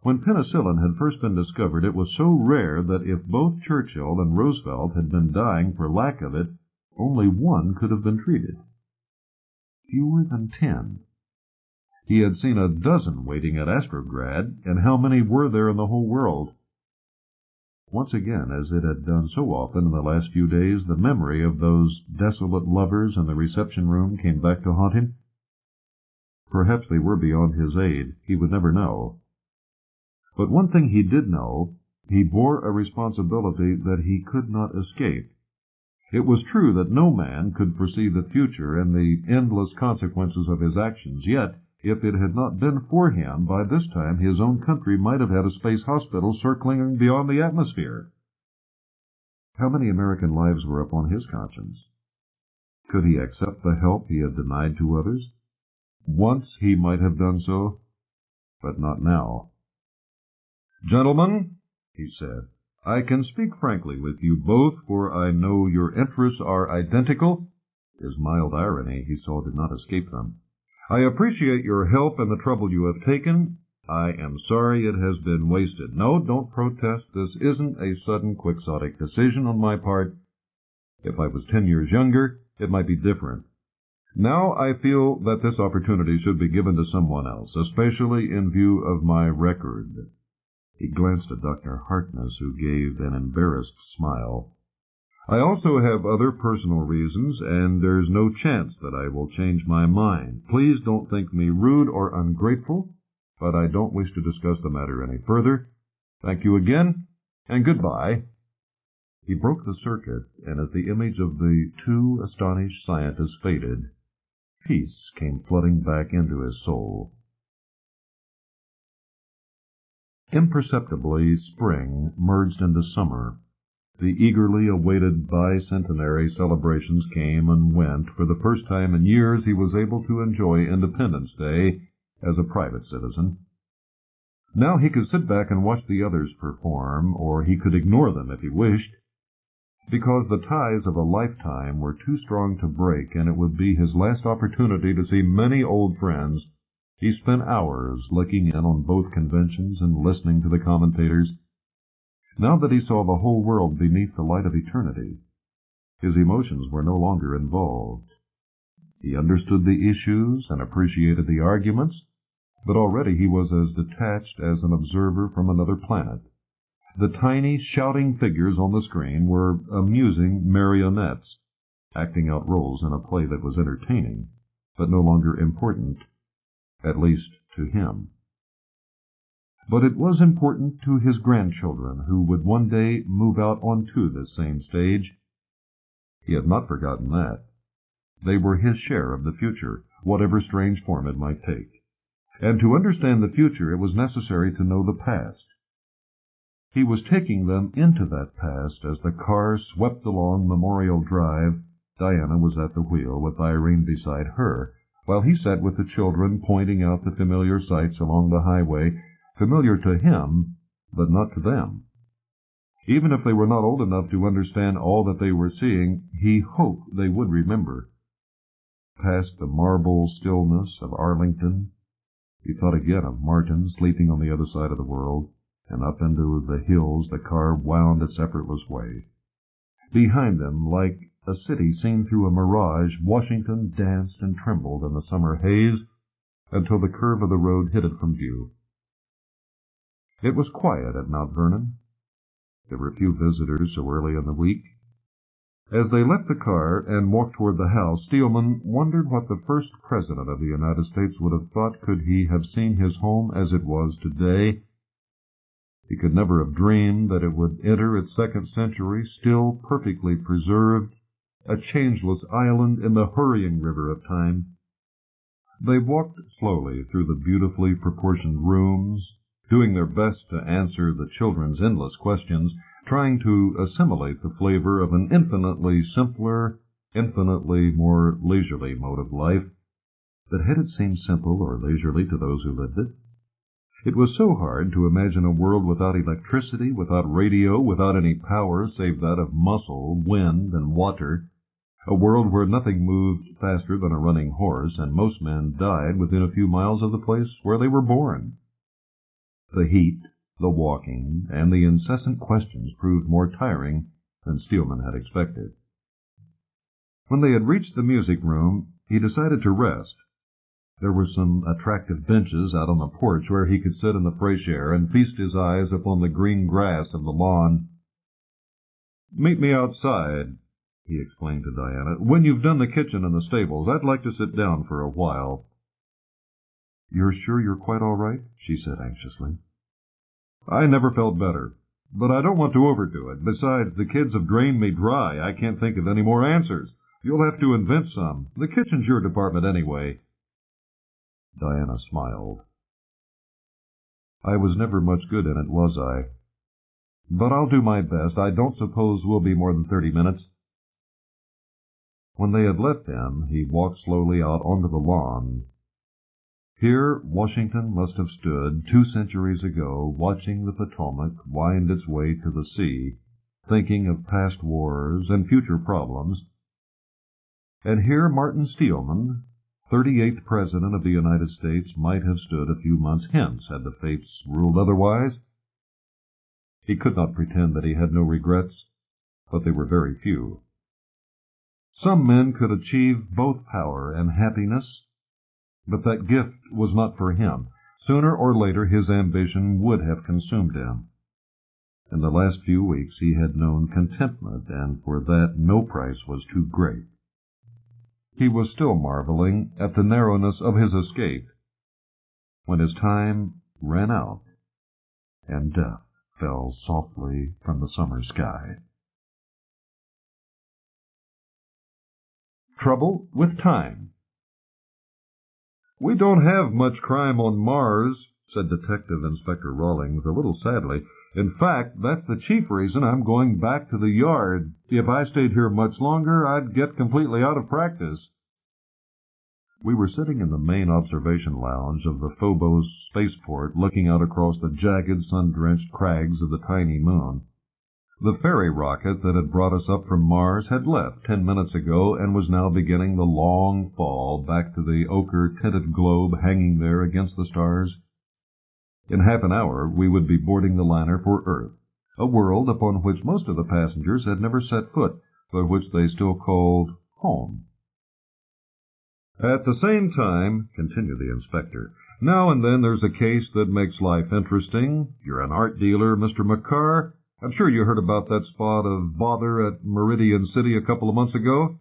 When penicillin had first been discovered, it was so rare that if both Churchill and Roosevelt had been dying for lack of it, only one could have been treated. Fewer than 10. He had seen a dozen waiting at Astrograd, and how many were there in the whole world? Once again, as it had done so often in the last few days, the memory of those desolate lovers in the reception room came back to haunt him. Perhaps they were beyond his aid. He would never know. But one thing he did know, he bore a responsibility that he could not escape. It was true that no man could foresee the future and the endless consequences of his actions, yet, if it had not been for him, by this time his own country might have had a space hospital circling beyond the atmosphere. How many American lives were upon his conscience? Could he accept the help he had denied to others? Once he might have done so, but not now. "Gentlemen," he said, "I can speak frankly with you both, for I know your interests are identical." His mild irony, he saw, did not escape them. "I appreciate your help and the trouble you have taken. I am sorry it has been wasted. No, don't protest. This isn't a sudden, quixotic decision on my part. If I was 10 years younger, it might be different. Now I feel that this opportunity should be given to someone else, especially in view of my record." He glanced at Dr. Harkness, who gave an embarrassed smile. "I also have other personal reasons, and there's no chance that I will change my mind. Please don't think me rude or ungrateful, but I don't wish to discuss the matter any further. Thank you again, and goodbye." He broke the circuit, and as the image of the two astonished scientists faded, peace came flooding back into his soul. Imperceptibly, spring merged into summer. The eagerly awaited bicentenary celebrations came and went. For the first time in years he was able to enjoy Independence Day as a private citizen. Now he could sit back and watch the others perform, or he could ignore them if he wished. Because the ties of a lifetime were too strong to break, and it would be his last opportunity to see many old friends, he spent hours looking in on both conventions and listening to the commentators. Now that he saw the whole world beneath the light of eternity, his emotions were no longer involved. He understood the issues and appreciated the arguments, but already he was as detached as an observer from another planet. The tiny, shouting figures on the screen were amusing marionettes, acting out roles in a play that was entertaining. but no longer important, at least to him. But it was important to his grandchildren, who would one day move out onto this same stage. He had not forgotten that. They were his share of the future, whatever strange form it might take. And to understand the future, it was necessary to know the past. He was taking them into that past as the car swept along Memorial Drive. Diana was at the wheel with Irene beside her, while he sat with the children pointing out the familiar sights along the highway, familiar to him, but not to them. Even if they were not old enough to understand all that they were seeing, he hoped they would remember. Past the marble stillness of Arlington, he thought again of Martin sleeping on the other side of the world, and up into the hills the car wound its effortless way. Behind them, like a city seen through a mirage, Washington danced and trembled in the summer haze until the curve of the road hid it from view. It was quiet at Mount Vernon. There were few visitors so early in the week. As they left the car and walked toward the house, Steelman wondered what the first president of the United States would have thought could he have seen his home as it was today. He could never have dreamed that it would enter its second century, still perfectly preserved, a changeless island in the hurrying river of time. They walked slowly through the beautifully proportioned rooms, doing their best to answer the children's endless questions, trying to assimilate the flavor of an infinitely simpler, infinitely more leisurely mode of life that had it seemed simple or leisurely to those who lived it. It was so hard to imagine a world without electricity, without radio, without any power save that of muscle, wind, and water, a world where nothing moved faster than a running horse, and most men died within a few miles of the place where they were born. The heat, the walking, and the incessant questions proved more tiring than Steelman had expected. When they had reached the music room, he decided to rest. There were some attractive benches out on the porch where he could sit in the fresh air and feast his eyes upon the green grass of the lawn. "Meet me outside," he explained to Diana. "When you've done the kitchen and the stables, I'd like to sit down for a while." "You're sure you're quite all right?" she said anxiously. "I never felt better, but I don't want to overdo it. Besides, the kids have drained me dry. I can't think of any more answers. You'll have to invent some. The kitchen's your department anyway." Diana smiled. "I was never much good in it, was I? But I'll do my best. I don't suppose we'll be more than 30 minutes. When they had left him, he walked slowly out onto the lawn. Here Washington must have stood 2 centuries ago, watching the Potomac wind its way to the sea, thinking of past wars and future problems. And here Martin Steelman, 38th President of the United States, might have stood a few months hence had the fates ruled otherwise. He could not pretend that he had no regrets, but they were very few. Some men could achieve both power and happiness, but that gift was not for him. Sooner or later his ambition would have consumed him. In the last few weeks he had known contentment, and for that no price was too great. He was still marveling at the narrowness of his escape when his time ran out and death fell softly from the summer sky. Trouble with Time. "We don't have much crime on Mars," said Detective Inspector Rawlings a little sadly. "In fact, that's the chief reason I'm going back to the yard. If I stayed here much longer, I'd get completely out of practice." We were sitting in the main observation lounge of the Phobos spaceport, looking out across the jagged, sun-drenched crags of the tiny moon. The ferry rocket that had brought us up from Mars had left 10 minutes ago and was now beginning the long fall back to the ochre-tinted globe hanging there against the stars. In half an hour we would be boarding the liner for Earth, a world upon which most of the passengers had never set foot, but which they still called home. "At the same time," continued the inspector, "now and then there's a case that makes life interesting. You're an art dealer, Mr. McCarr. I'm sure you heard about that spot of bother at Meridian City a couple of months ago."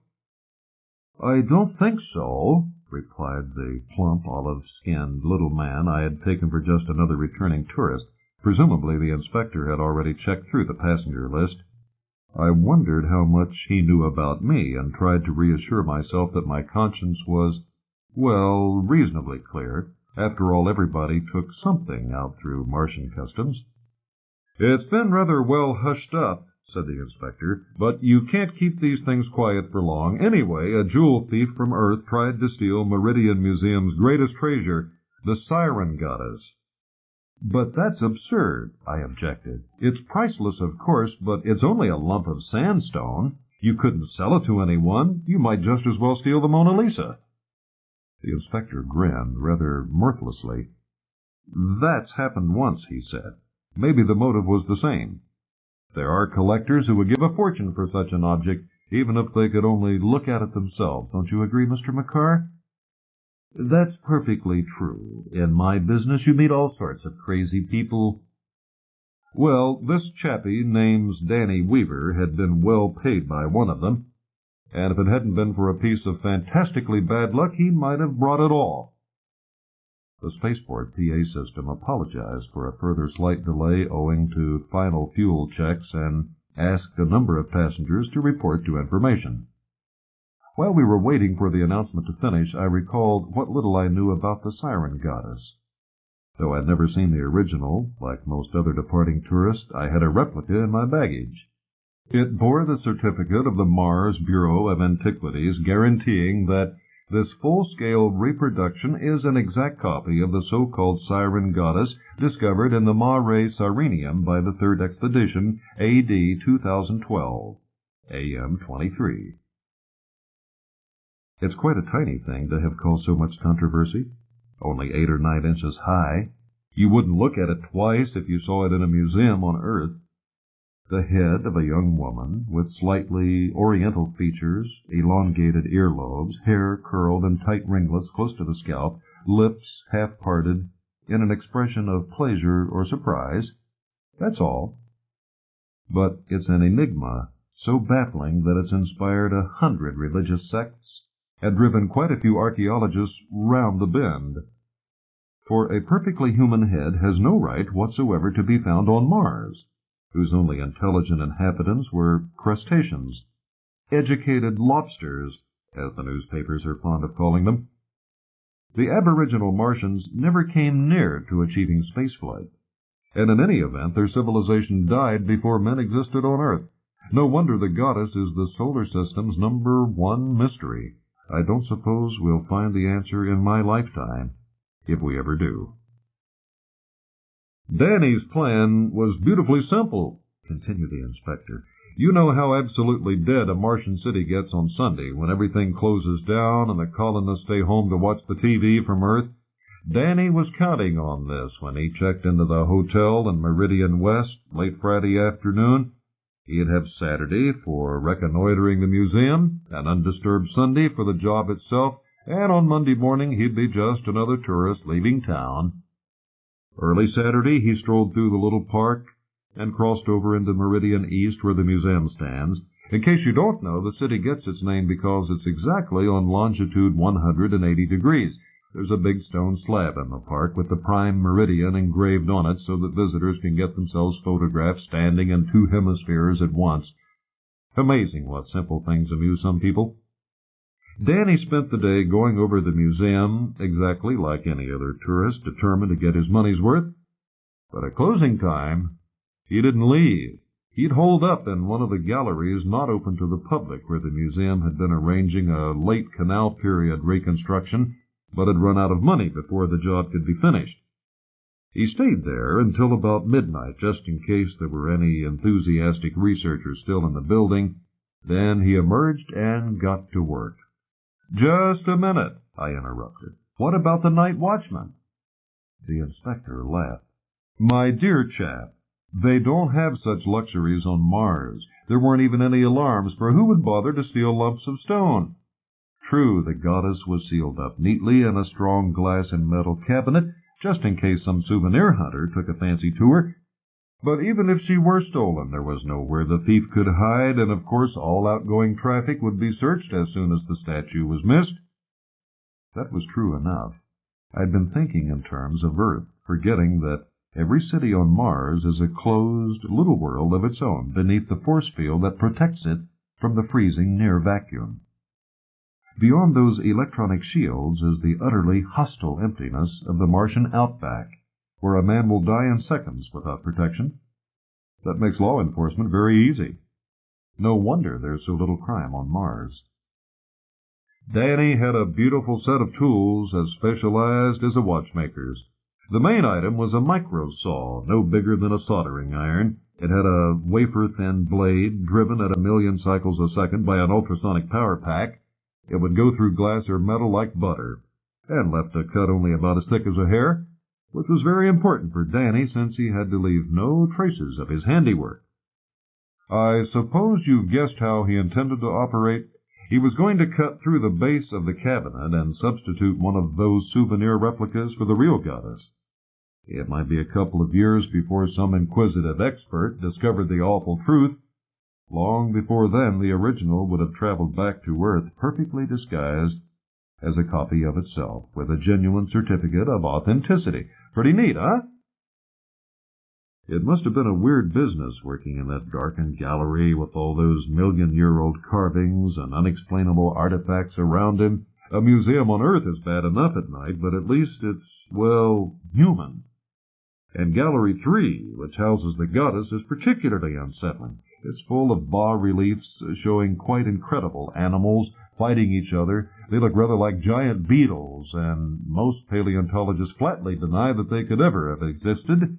"I don't think so," replied the plump, olive-skinned little man I had taken for just another returning tourist. Presumably the inspector had already checked through the passenger list. I wondered how much he knew about me and tried to reassure myself that my conscience was, well, reasonably clear. After all, everybody took something out through Martian customs. "It's been rather well hushed up," said the inspector, "but you can't keep these things quiet for long. Anyway, a jewel thief from Earth tried to steal Meridian Museum's greatest treasure, the Siren Goddess." "But that's absurd," I objected. "It's priceless, of course, but it's only a lump of sandstone. You couldn't sell it to anyone. You might just as well steal the Mona Lisa." The inspector grinned rather mirthlessly. "That's happened once," he said. "Maybe the motive was the same. There are collectors who would give a fortune for such an object, even if they could only look at it themselves. Don't you agree, Mr. McCarr?" "That's perfectly true. In my business you meet all sorts of crazy people." "Well, this chappie named Danny Weaver had been well paid by one of them, and if it hadn't been for a piece of fantastically bad luck, he might have brought it all." The spaceport PA system apologized for a further slight delay owing to final fuel checks and asked a number of passengers to report to information. While we were waiting for the announcement to finish, I recalled what little I knew about the Siren Goddess. Though I'd never seen the original, like most other departing tourists, I had a replica in my baggage. It bore the certificate of the Mars Bureau of Antiquities guaranteeing that this full-scale reproduction is an exact copy of the so-called Siren Goddess discovered in the Mare Sirenium by the Third Expedition, A.D. 2012, A.M. 23. It's quite a tiny thing to have caused so much controversy. Only 8 or 9 inches high. You wouldn't look at it twice if you saw it in a museum on Earth. The head of a young woman with slightly oriental features, elongated earlobes, hair curled in tight ringlets close to the scalp, lips half-parted, in an expression of pleasure or surprise. That's all. But it's an enigma so baffling that it's inspired 100 religious sects and driven quite a few archaeologists round the bend. For a perfectly human head has no right whatsoever to be found on Mars, whose only intelligent inhabitants were crustaceans, educated lobsters, as the newspapers are fond of calling them. The aboriginal Martians never came near to achieving spaceflight, and in any event their civilization died before men existed on Earth. No wonder the goddess is the solar system's #1 mystery. I don't suppose we'll find the answer in my lifetime, if we ever do. "Danny's plan was beautifully simple," continued the inspector. "You know how absolutely dead a Martian city gets on Sunday when everything closes down and the colonists stay home to watch the TV from Earth. Danny was counting on this when he checked into the hotel in Meridian West late Friday afternoon. He'd have Saturday for reconnoitering the museum, an undisturbed Sunday for the job itself, and on Monday morning he'd be just another tourist leaving town. Early Saturday he strolled through the little park and crossed over into Meridian East where the museum stands. In case you don't know, the city gets its name because it's exactly on longitude 180 degrees. There's a big stone slab in the park with the prime meridian engraved on it so that visitors can get themselves photographed standing in 2 hemispheres at once. Amazing what simple things amuse some people. Danny spent the day going over the museum exactly like any other tourist determined to get his money's worth. But at closing time, he didn't leave. He'd holed up in one of the galleries not open to the public where the museum had been arranging a late canal period reconstruction, but had run out of money before the job could be finished. He stayed there until about midnight, just in case there were any enthusiastic researchers still in the building. Then he emerged and got to work. "Just a minute," I interrupted. "What about the night watchman?" The inspector laughed. "My dear chap, they don't have such luxuries on Mars. There weren't even any alarms, for who would bother to steal lumps of stone? True, the goddess was sealed up neatly in a strong glass and metal cabinet, just in case some souvenir hunter took a fancy to her. But even if she were stolen, there was nowhere the thief could hide, and of course all outgoing traffic would be searched as soon as the statue was missed. That was true enough. I'd been thinking in terms of Earth, forgetting that every city on Mars is a closed little world of its own beneath the force field that protects it from the freezing near vacuum. Beyond those electronic shields is the utterly hostile emptiness of the Martian outback, where a man will die in seconds without protection. That makes law enforcement very easy. No wonder there's so little crime on Mars. Danny had a beautiful set of tools as specialized as a watchmaker's. The main item was a micro saw, no bigger than a soldering iron. It had a wafer-thin blade driven at 1,000,000 cycles a second by an ultrasonic power pack. It would go through glass or metal like butter, and left a cut only about as thick as a hair, which was very important for Danny since he had to leave no traces of his handiwork. I suppose you've guessed how he intended to operate. He was going to cut through the base of the cabinet and substitute one of those souvenir replicas for the real goddess. It might be a couple of years before some inquisitive expert discovered the awful truth. Long before then, the original would have traveled back to Earth perfectly disguised as a copy of itself, with a genuine certificate of authenticity. Pretty neat, huh? It must have been a weird business working in that darkened gallery with all those million-year-old carvings and unexplainable artifacts around him. A museum on Earth is bad enough at night, but at least it's, well, human. And Gallery 3, which houses the goddess, is particularly unsettling. It's full of bas-reliefs showing quite incredible animals fighting each other. They look rather like giant beetles, and most paleontologists flatly deny that they could ever have existed.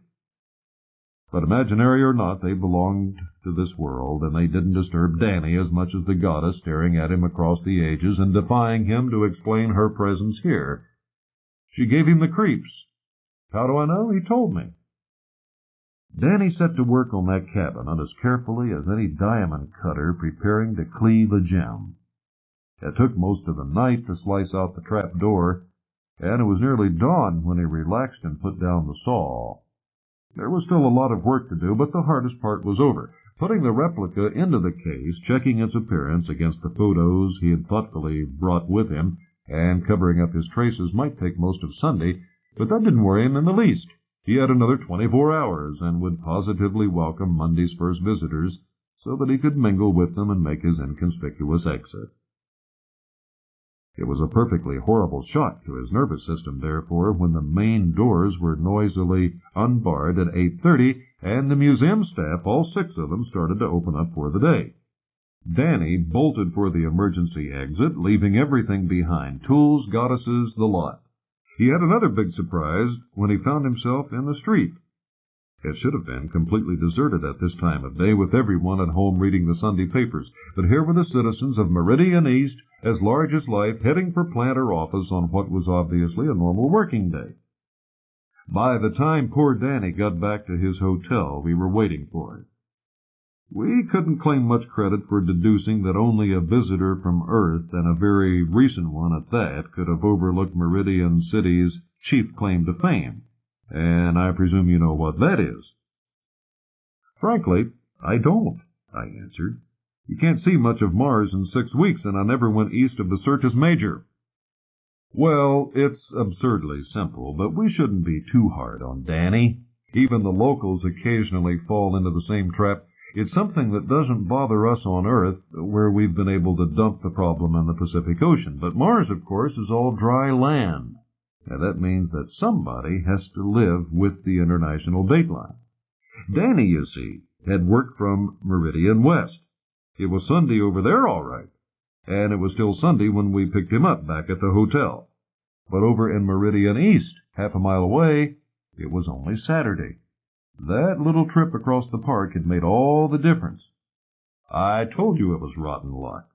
But imaginary or not, they belonged to this world, and they didn't disturb Danny as much as the goddess staring at him across the ages and defying him to explain her presence here. She gave him the creeps. How do I know? He told me. Danny set to work on that cabinet as carefully as any diamond cutter preparing to cleave a gem. It took most of the night to slice out the trap door, and it was nearly dawn when he relaxed and put down the saw. There was still a lot of work to do, but the hardest part was over. Putting the replica into the case, checking its appearance against the photos he had thoughtfully brought with him, and covering up his traces might take most of Sunday, but that didn't worry him in the least. He had another 24 hours and would positively welcome Monday's first visitors so that he could mingle with them and make his inconspicuous exit. It was a perfectly horrible shock to his nervous system, therefore, when the main doors were noisily unbarred at 8:30, and the museum staff, all 6 of them, started to open up for the day. Danny bolted for the emergency exit, leaving everything behind, tools, goddesses, the lot. He had another big surprise when he found himself in the street. It should have been completely deserted at this time of day, with everyone at home reading the Sunday papers, but here were the citizens of Meridian East, as large as life, heading for plant or office on what was obviously a normal working day. By the time poor Danny got back to his hotel, we were waiting for him. We couldn't claim much credit for deducing that only a visitor from Earth, and a very recent one at that, could have overlooked Meridian City's chief claim to fame, and I presume you know what that is. Frankly, I don't, I answered. You can't see much of Mars in 6 weeks, and I never went east of the Syrtis Major. Well, it's absurdly simple, but we shouldn't be too hard on Danny. Even the locals occasionally fall into the same trap. It's something that doesn't bother us on Earth, where we've been able to dump the problem in the Pacific Ocean. But Mars, of course, is all dry land. And that means that somebody has to live with the international dateline. Danny, you see, had worked from Meridian West. It was Sunday over there, all right. And it was still Sunday when we picked him up back at the hotel. But over in Meridian East, half a mile away, it was only Saturday. That little trip across the park had made all the difference. I told you it was rotten luck.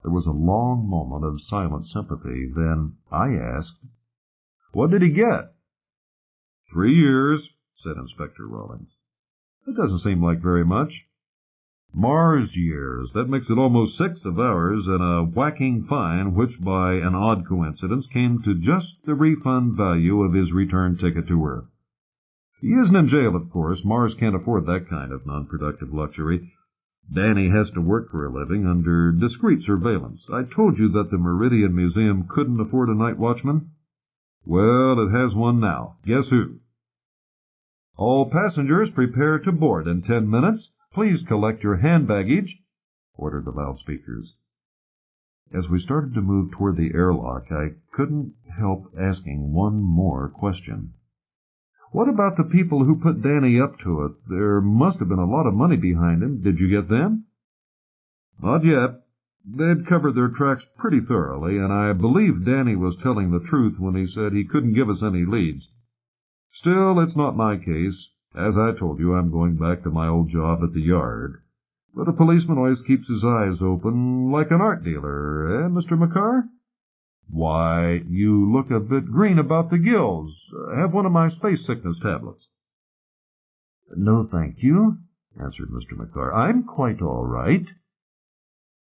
There was a long moment of silent sympathy. Then I asked, "What did he get?" 3 years, said Inspector Rawlings. That doesn't seem like very much. Mars years. That makes it almost 6 of ours, and a whacking fine, which by an odd coincidence came to just the refund value of his return ticket to Earth. He isn't in jail, of course. Mars can't afford that kind of non-productive luxury. Danny has to work for a living under discreet surveillance. I told you that the Meridian Museum couldn't afford a night watchman. Well, it has one now. Guess who? All passengers prepare to board in 10 minutes. Please collect your hand baggage, ordered the loudspeakers. As we started to move toward the airlock, I couldn't help asking one more question. What about the people who put Danny up to it? There must have been a lot of money behind him. Did you get them? Not yet. They'd covered their tracks pretty thoroughly, and I believe Danny was telling the truth when he said he couldn't give us any leads. Still, it's not my case. As I told you, I'm going back to my old job at the yard. But a policeman always keeps his eyes open like an art dealer, eh, Mr. McCarr? Why, you look a bit green about the gills. Have one of my space sickness tablets. No, thank you, answered Mr. McCarr. I'm quite all right.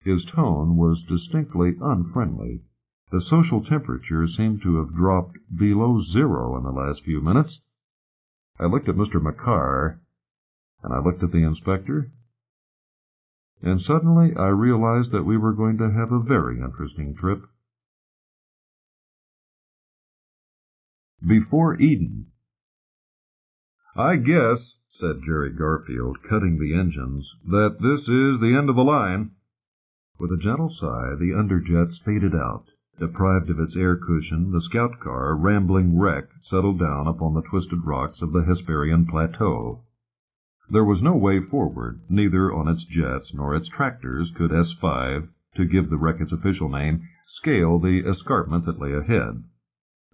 His tone was distinctly unfriendly. The social temperature seemed to have dropped below zero in the last few minutes. I looked at Mr. McCarr, and I looked at the inspector, and suddenly I realized that we were going to have a very interesting trip. Before Eden. I guess, said Jerry Garfield, cutting the engines, that this is the end of the line. With a gentle sigh, the underjets faded out. Deprived of its air cushion, the scout car, rambling wreck, settled down upon the twisted rocks of the Hesperian Plateau. There was no way forward. Neither on its jets nor its tractors could S5, to give the wreck its official name, scale the escarpment that lay ahead.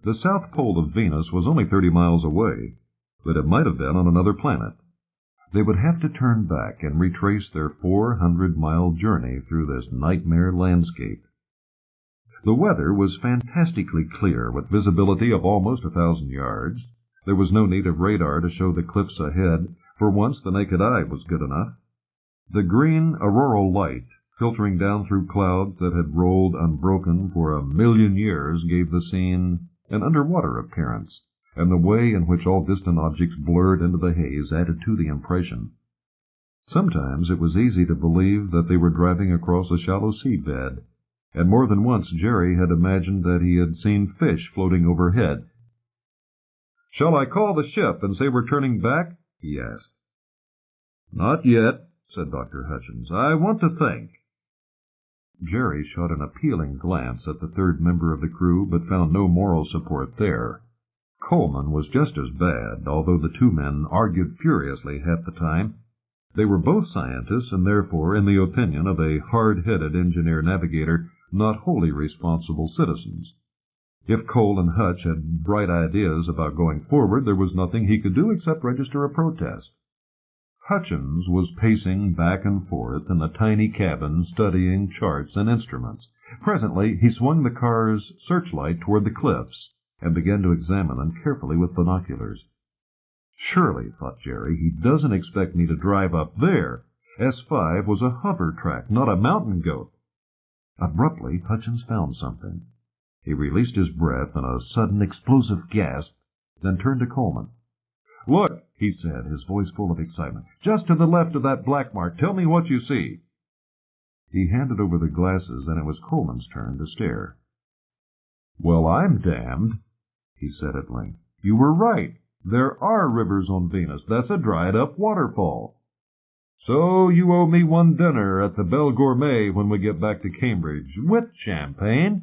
The south pole of Venus was only 30 miles away, but it might have been on another planet. They would have to turn back and retrace their 400-mile journey through this nightmare landscape. The weather was fantastically clear, with visibility of almost 1,000 yards. There was no need of radar to show the cliffs ahead. For once, the naked eye was good enough. The green auroral light, filtering down through clouds that had rolled unbroken for 1,000,000 years, gave the scene an underwater appearance, and the way in which all distant objects blurred into the haze added to the impression. Sometimes it was easy to believe that they were driving across a shallow seabed, and more than once Jerry had imagined that he had seen fish floating overhead. "Shall I call the ship and say we're turning back?" he asked. "Not yet," said Dr. Hutchins. "I want to think." Jerry shot an appealing glance at the third member of the crew, but found no moral support there. Coleman was just as bad, although the two men argued furiously half the time. They were both scientists, and therefore, in the opinion of a hard-headed engineer-navigator, not wholly responsible citizens. If Cole and Hutch had bright ideas about going forward, there was nothing he could do except register a protest. Hutchins was pacing back and forth in the tiny cabin, studying charts and instruments. Presently, he swung the car's searchlight toward the cliffs and began to examine them carefully with binoculars. Surely, thought Jerry, he doesn't expect me to drive up there. S5 was a hover track, not a mountain goat. Abruptly, Hutchins found something. He released his breath in a sudden explosive gasp, then turned to Coleman. "Look," he said, his voice full of excitement. "Just to the left of that black mark. Tell me what you see." He handed over the glasses, and it was Coleman's turn to stare. "Well, I'm damned," he said at length. "You were right. There are rivers on Venus. That's a dried-up waterfall. So you owe me one dinner at the Belle Gourmet when we get back to Cambridge, with champagne."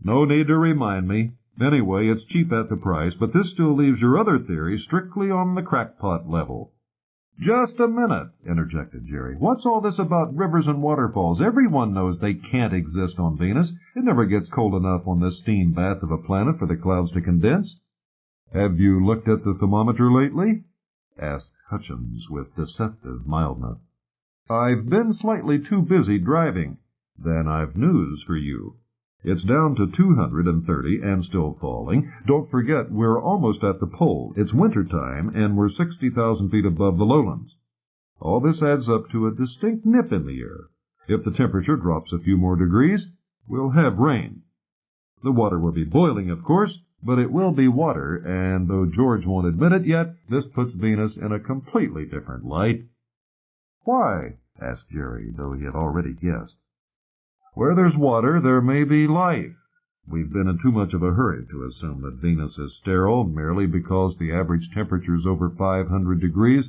"No need to remind me. Anyway, it's cheap at the price, but this still leaves your other theory strictly on the crackpot level." "Just a minute," interjected Jerry. "What's all this about rivers and waterfalls? Everyone knows they can't exist on Venus. It never gets cold enough on this steam bath of a planet for the clouds to condense." "Have you looked at the thermometer lately?" asked Hutchins with deceptive mildness. "I've been slightly too busy driving." "Then I've news for you. It's down to 230 and still falling. Don't forget, we're almost at the pole. It's winter time, and we're 60,000 feet above the lowlands. All this adds up to a distinct nip in the air. If the temperature drops a few more degrees, we'll have rain. The water will be boiling, of course, but it will be water, and though George won't admit it yet, this puts Venus in a completely different light." "Why?" asked Jerry, though he had already guessed. Where there's water, there may be life. We've been in too much of a hurry to assume that Venus is sterile merely because the average temperature is over 500 degrees.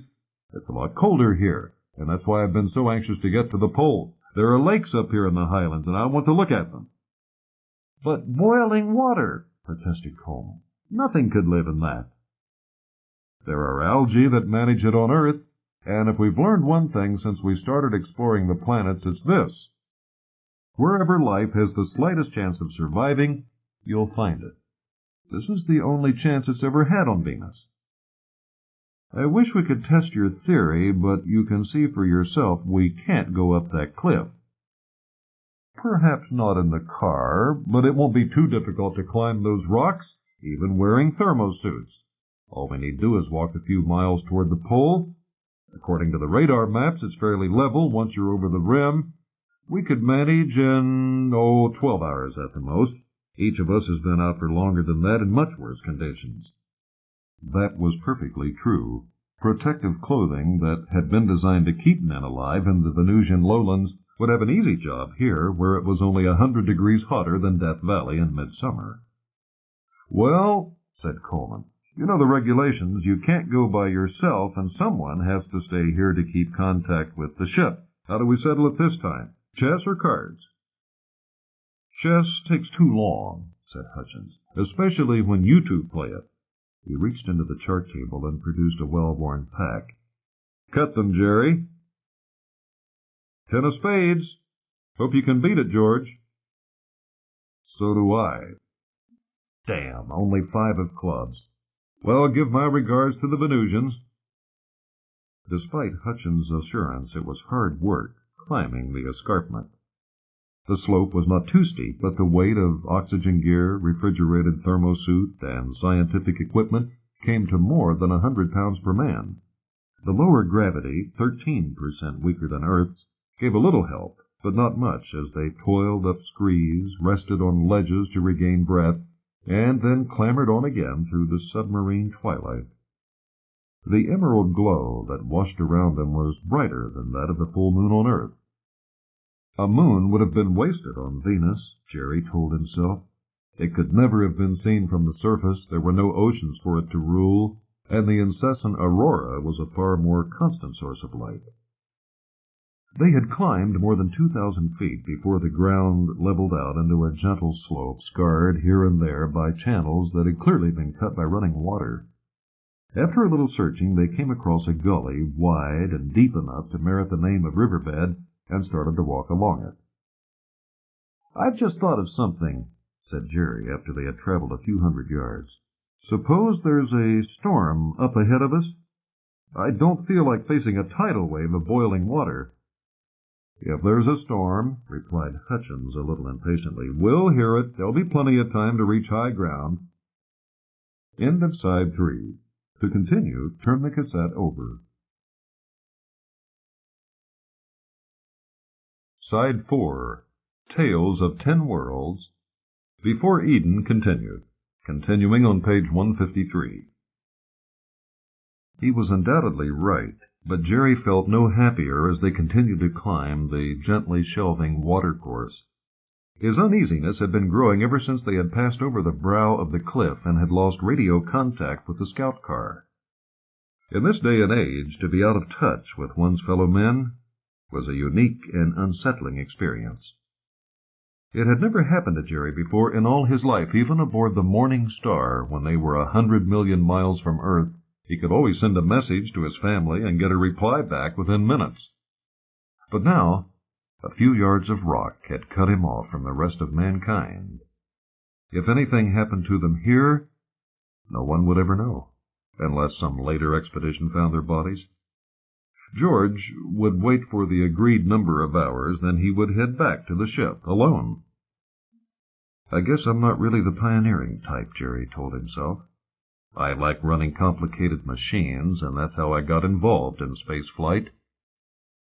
It's a lot colder here, and that's why I've been so anxious to get to the pole. There are lakes up here in the highlands, and I want to look at them. But boiling water, protested Coleman. Nothing could live in that. There are algae that manage it on Earth, and if we've learned one thing since we started exploring the planets, it's this. Wherever life has the slightest chance of surviving, you'll find it. This is the only chance it's ever had on Venus. I wish we could test your theory, but you can see for yourself we can't go up that cliff. Perhaps not in the car, but it won't be too difficult to climb those rocks, even wearing thermosuits. All we need to do is walk a few miles toward the pole. According to the radar maps, it's fairly level once you're over the rim. We could manage in, 12 hours at the most. Each of us has been out for longer than that in much worse conditions. That was perfectly true. Protective clothing that had been designed to keep men alive in the Venusian lowlands would have an easy job here, where it was only 100 degrees hotter than Death Valley in midsummer. Well, said Coleman, you know the regulations. You can't go by yourself, and someone has to stay here to keep contact with the ship. How do we settle it this time? Chess or cards? Chess takes too long, said Hutchins, especially when you two play it. He reached into the chart table and produced a well-worn pack. Cut them, Jerry. 10 of spades. Hope you can beat it, George. So do I. Damn, only 5 of clubs. Well, give my regards to the Venusians. Despite Hutchins' assurance, it was hard work climbing the escarpment. The slope was not too steep, but the weight of oxygen gear, refrigerated thermosuit, and scientific equipment came to more than 100 pounds per man. The lower gravity, 13% weaker than Earth's, gave a little help, but not much, as they toiled up screes, rested on ledges to regain breath, and then clambered on again through the submarine twilight. The emerald glow that washed around them was brighter than that of the full moon on Earth. A moon would have been wasted on Venus, Jerry told himself. It could never have been seen from the surface. There were no oceans for it to rule, and the incessant aurora was a far more constant source of light. They had climbed more than 2,000 feet before the ground leveled out into a gentle slope, scarred here and there by channels that had clearly been cut by running water. After a little searching, they came across a gully wide and deep enough to merit the name of riverbed, and started to walk along it. I've just thought of something, said Jerry after they had traveled a few hundred yards. Suppose there's a storm up ahead of us? I don't feel like facing a tidal wave of boiling water. If there's a storm, replied Hutchins a little impatiently, we'll hear it. There'll be plenty of time to reach high ground. End of Side 3. To continue, turn the cassette over. Side 4. Tales of 10 Worlds. Before Eden continued. Continuing on page 153. He was undoubtedly right, but Jerry felt no happier as they continued to climb the gently shelving watercourse. His uneasiness had been growing ever since they had passed over the brow of the cliff and had lost radio contact with the scout car. In this day and age, to be out of touch with one's fellow men was a unique and unsettling experience. It had never happened to Jerry before in all his life, even aboard the Morning Star when they were 100 million miles from Earth. He could always send a message to his family and get a reply back within minutes. But now, a few yards of rock had cut him off from the rest of mankind. If anything happened to them here, no one would ever know, unless some later expedition found their bodies. George would wait for the agreed number of hours, then he would head back to the ship, alone. I guess I'm not really the pioneering type, Jerry told himself. I like running complicated machines, and that's how I got involved in space flight.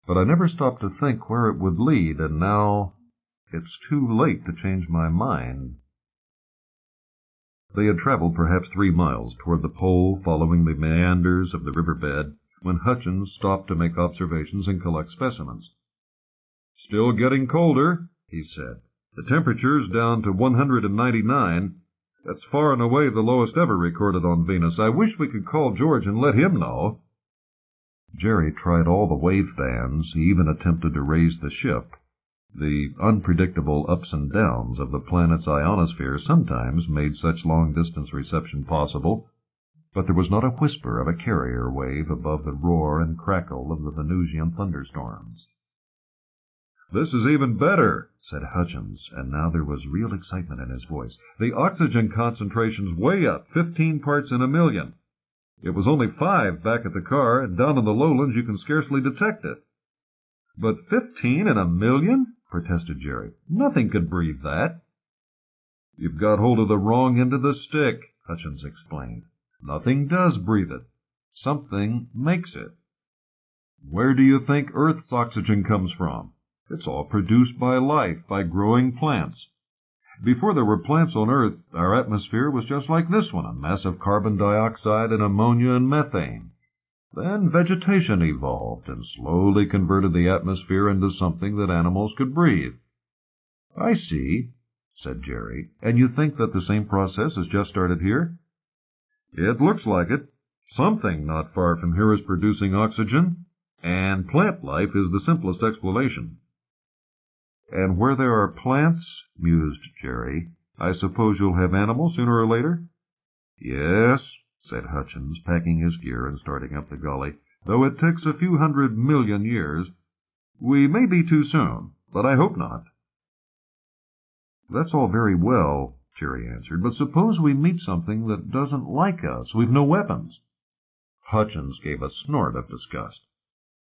But I never stopped to think where it would lead, and now it's too late to change my mind. They had traveled perhaps 3 miles toward the pole, following the meanders of the riverbed, when Hutchins stopped to make observations and collect specimens. "Still getting colder," he said. "The temperature's down to 199. That's far and away the lowest ever recorded on Venus. I wish we could call George and let him know." Jerry tried all the wave bands. He even attempted to raise the ship. The unpredictable ups and downs of the planet's ionosphere sometimes made such long-distance reception possible, but there was not a whisper of a carrier wave above the roar and crackle of the Venusian thunderstorms. "This is even better," said Hutchins, and now there was real excitement in his voice. "The oxygen concentration's way up, 15 parts in a million. It was only 5 back at the car, and down in the lowlands you can scarcely detect it." "But 15 in a million?" protested Jerry. "Nothing could breathe that." "You've got hold of the wrong end of the stick," Hutchins explained. "Nothing does breathe it. Something makes it. Where do you think Earth's oxygen comes from? It's all produced by life, by growing plants. Before there were plants on Earth, our atmosphere was just like this one, a mess of carbon dioxide and ammonia and methane. Then vegetation evolved and slowly converted the atmosphere into something that animals could breathe." "I see," said Jerry. "And you think that the same process has just started here?" "It looks like it. Something not far from here is producing oxygen, and plant life is the simplest explanation." "And where there are plants," mused Jerry, "I suppose you'll have animals sooner or later?" "Yes," said Hutchins, packing his gear and starting up the gully, "though it takes a few 100 million years. We may be too soon, but I hope not." "That's all very well," Jerry answered, "but suppose we meet something that doesn't like us. We've no weapons." Hutchins gave a snort of disgust.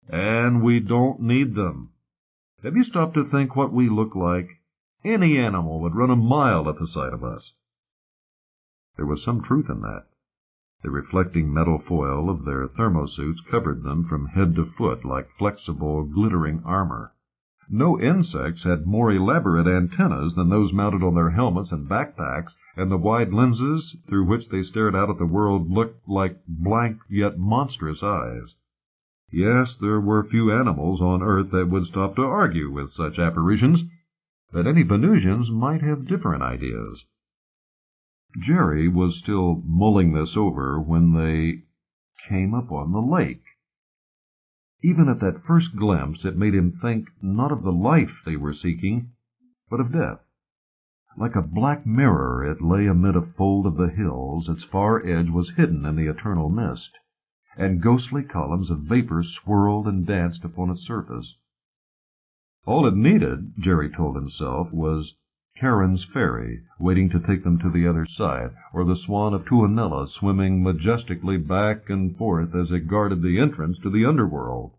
"And we don't need them. Have you stopped to think what we look like? Any animal would run a mile at the sight of us." There was some truth in that. The reflecting metal foil of their thermosuits covered them from head to foot like flexible, glittering armor. No insects had more elaborate antennas than those mounted on their helmets and backpacks, and the wide lenses through which they stared out at the world looked like blank yet monstrous eyes. Yes, there were few animals on Earth that would stop to argue with such apparitions, but any Venusians might have different ideas. Jerry was still mulling this over when they came upon the lake. Even at that first glimpse it made him think not of the life they were seeking, but of death. Like a black mirror it lay amid a fold of the hills. Its far edge was hidden in the eternal mist, and ghostly columns of vapor swirled and danced upon its surface. All it needed, Jerry told himself, was Charon's ferry waiting to take them to the other side, or the swan of Tuonela swimming majestically back and forth as it guarded the entrance to the underworld.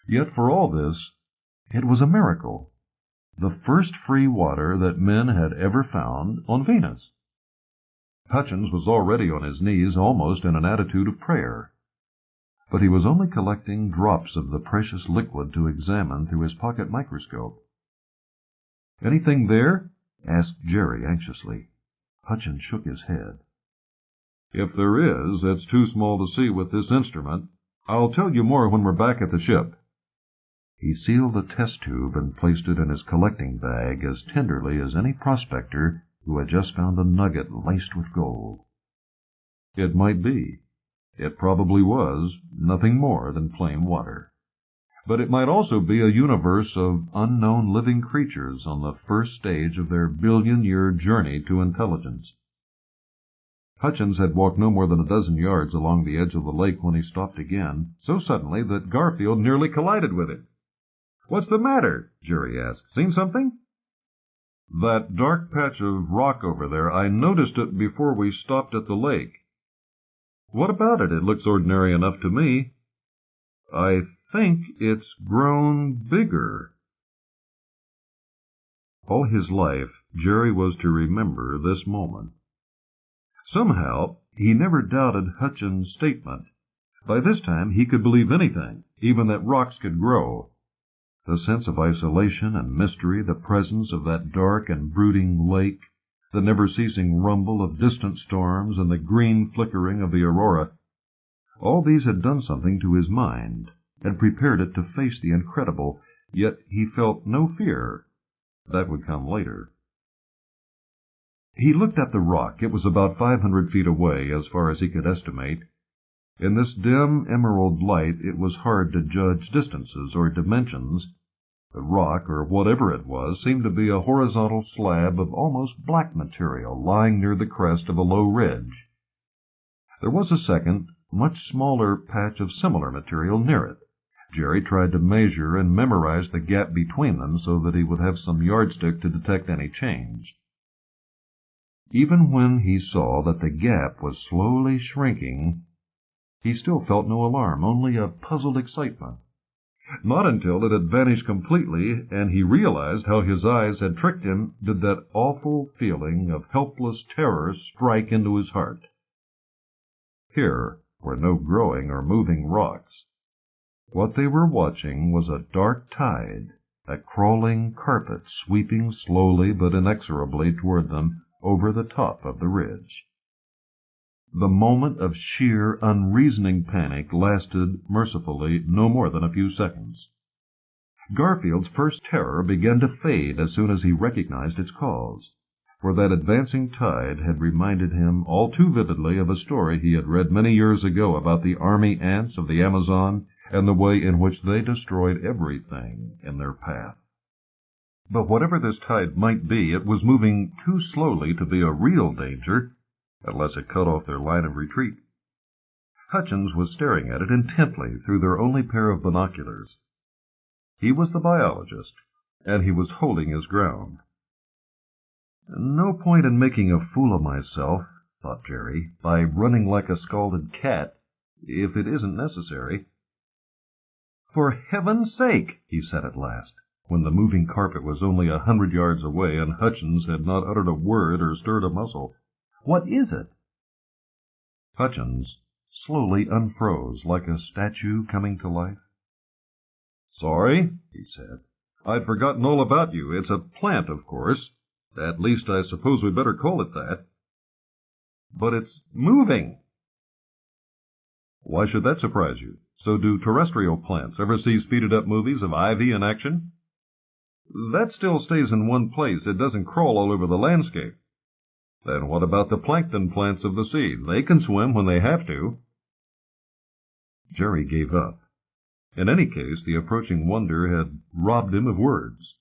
Yet for all this, it was a miracle. The first free water that men had ever found on Venus. Hutchins was already on his knees, almost in an attitude of prayer. But he was only collecting drops of the precious liquid to examine through his pocket microscope. "Anything there?" asked Jerry anxiously. Hutchins shook his head. "If there is, it's too small to see with this instrument. I'll tell you more when we're back at the ship." He sealed the test tube and placed it in his collecting bag as tenderly as any prospector who had just found a nugget laced with gold. It might be. It probably was nothing more than plain water. But it might also be a universe of unknown living creatures on the first stage of their billion-year journey to intelligence. Hutchins had walked no more than a dozen yards along the edge of the lake when he stopped again, so suddenly that Garfield nearly collided with him. "What's the matter?" Jerry asked. "Seen something?" "That dark patch of rock over there, I noticed it before we stopped at the lake." "What about it? It looks ordinary enough to me." "I think it's grown bigger." All his life, Jerry was to remember this moment. Somehow, he never doubted Hutchins' statement. By this time, he could believe anything, even that rocks could grow. The sense of isolation and mystery, the presence of that dark and brooding lake, the never-ceasing rumble of distant storms, and the green flickering of the aurora, All these had done something to his mind, and prepared it to face the incredible, yet he felt no fear. That would come later. He looked at the rock. It was about 500 feet away, as far as he could estimate. In this dim emerald light, it was hard to judge distances or dimensions. The rock, or whatever it was, seemed to be a horizontal slab of almost black material lying near the crest of a low ridge. There was a second, much smaller patch of similar material near it. Jerry tried to measure and memorize the gap between them so that he would have some yardstick to detect any change. Even when he saw that the gap was slowly shrinking, he still felt no alarm, only a puzzled excitement. Not until it had vanished completely and he realized how his eyes had tricked him did that awful feeling of helpless terror strike into his heart. Here were no growing or moving rocks. What they were watching was a dark tide, a crawling carpet sweeping slowly but inexorably toward them over the top of the ridge. The moment of sheer, unreasoning panic lasted, mercifully, no more than a few seconds. Garfield's first terror began to fade as soon as he recognized its cause, for that advancing tide had reminded him all too vividly of a story he had read many years ago about the army ants of the Amazon and the way in which they destroyed everything in their path. But whatever this tide might be, it was moving too slowly to be a real danger, unless it cut off their line of retreat. Hutchins was staring at it intently through their only pair of binoculars. He was the biologist, and he was holding his ground. No point in making a fool of myself, thought Jerry, by running like a scalded cat, if it isn't necessary. For heaven's sake, he said at last, when the moving carpet was only 100 yards away and Hutchins had not uttered a word or stirred a muscle. What is it? Hutchins slowly unfroze like a statue coming to life. Sorry, he said. I'd forgotten all about you. It's a plant, of course. At least I suppose we'd better call it that. But it's moving. Why should that surprise you? So do terrestrial plants. Ever see speeded-up movies of ivy in action? That still stays in one place. It doesn't crawl all over the landscape. Then what about the plankton plants of the sea? They can swim when they have to. Jerry gave up. In any case, the approaching wonder had robbed him of words.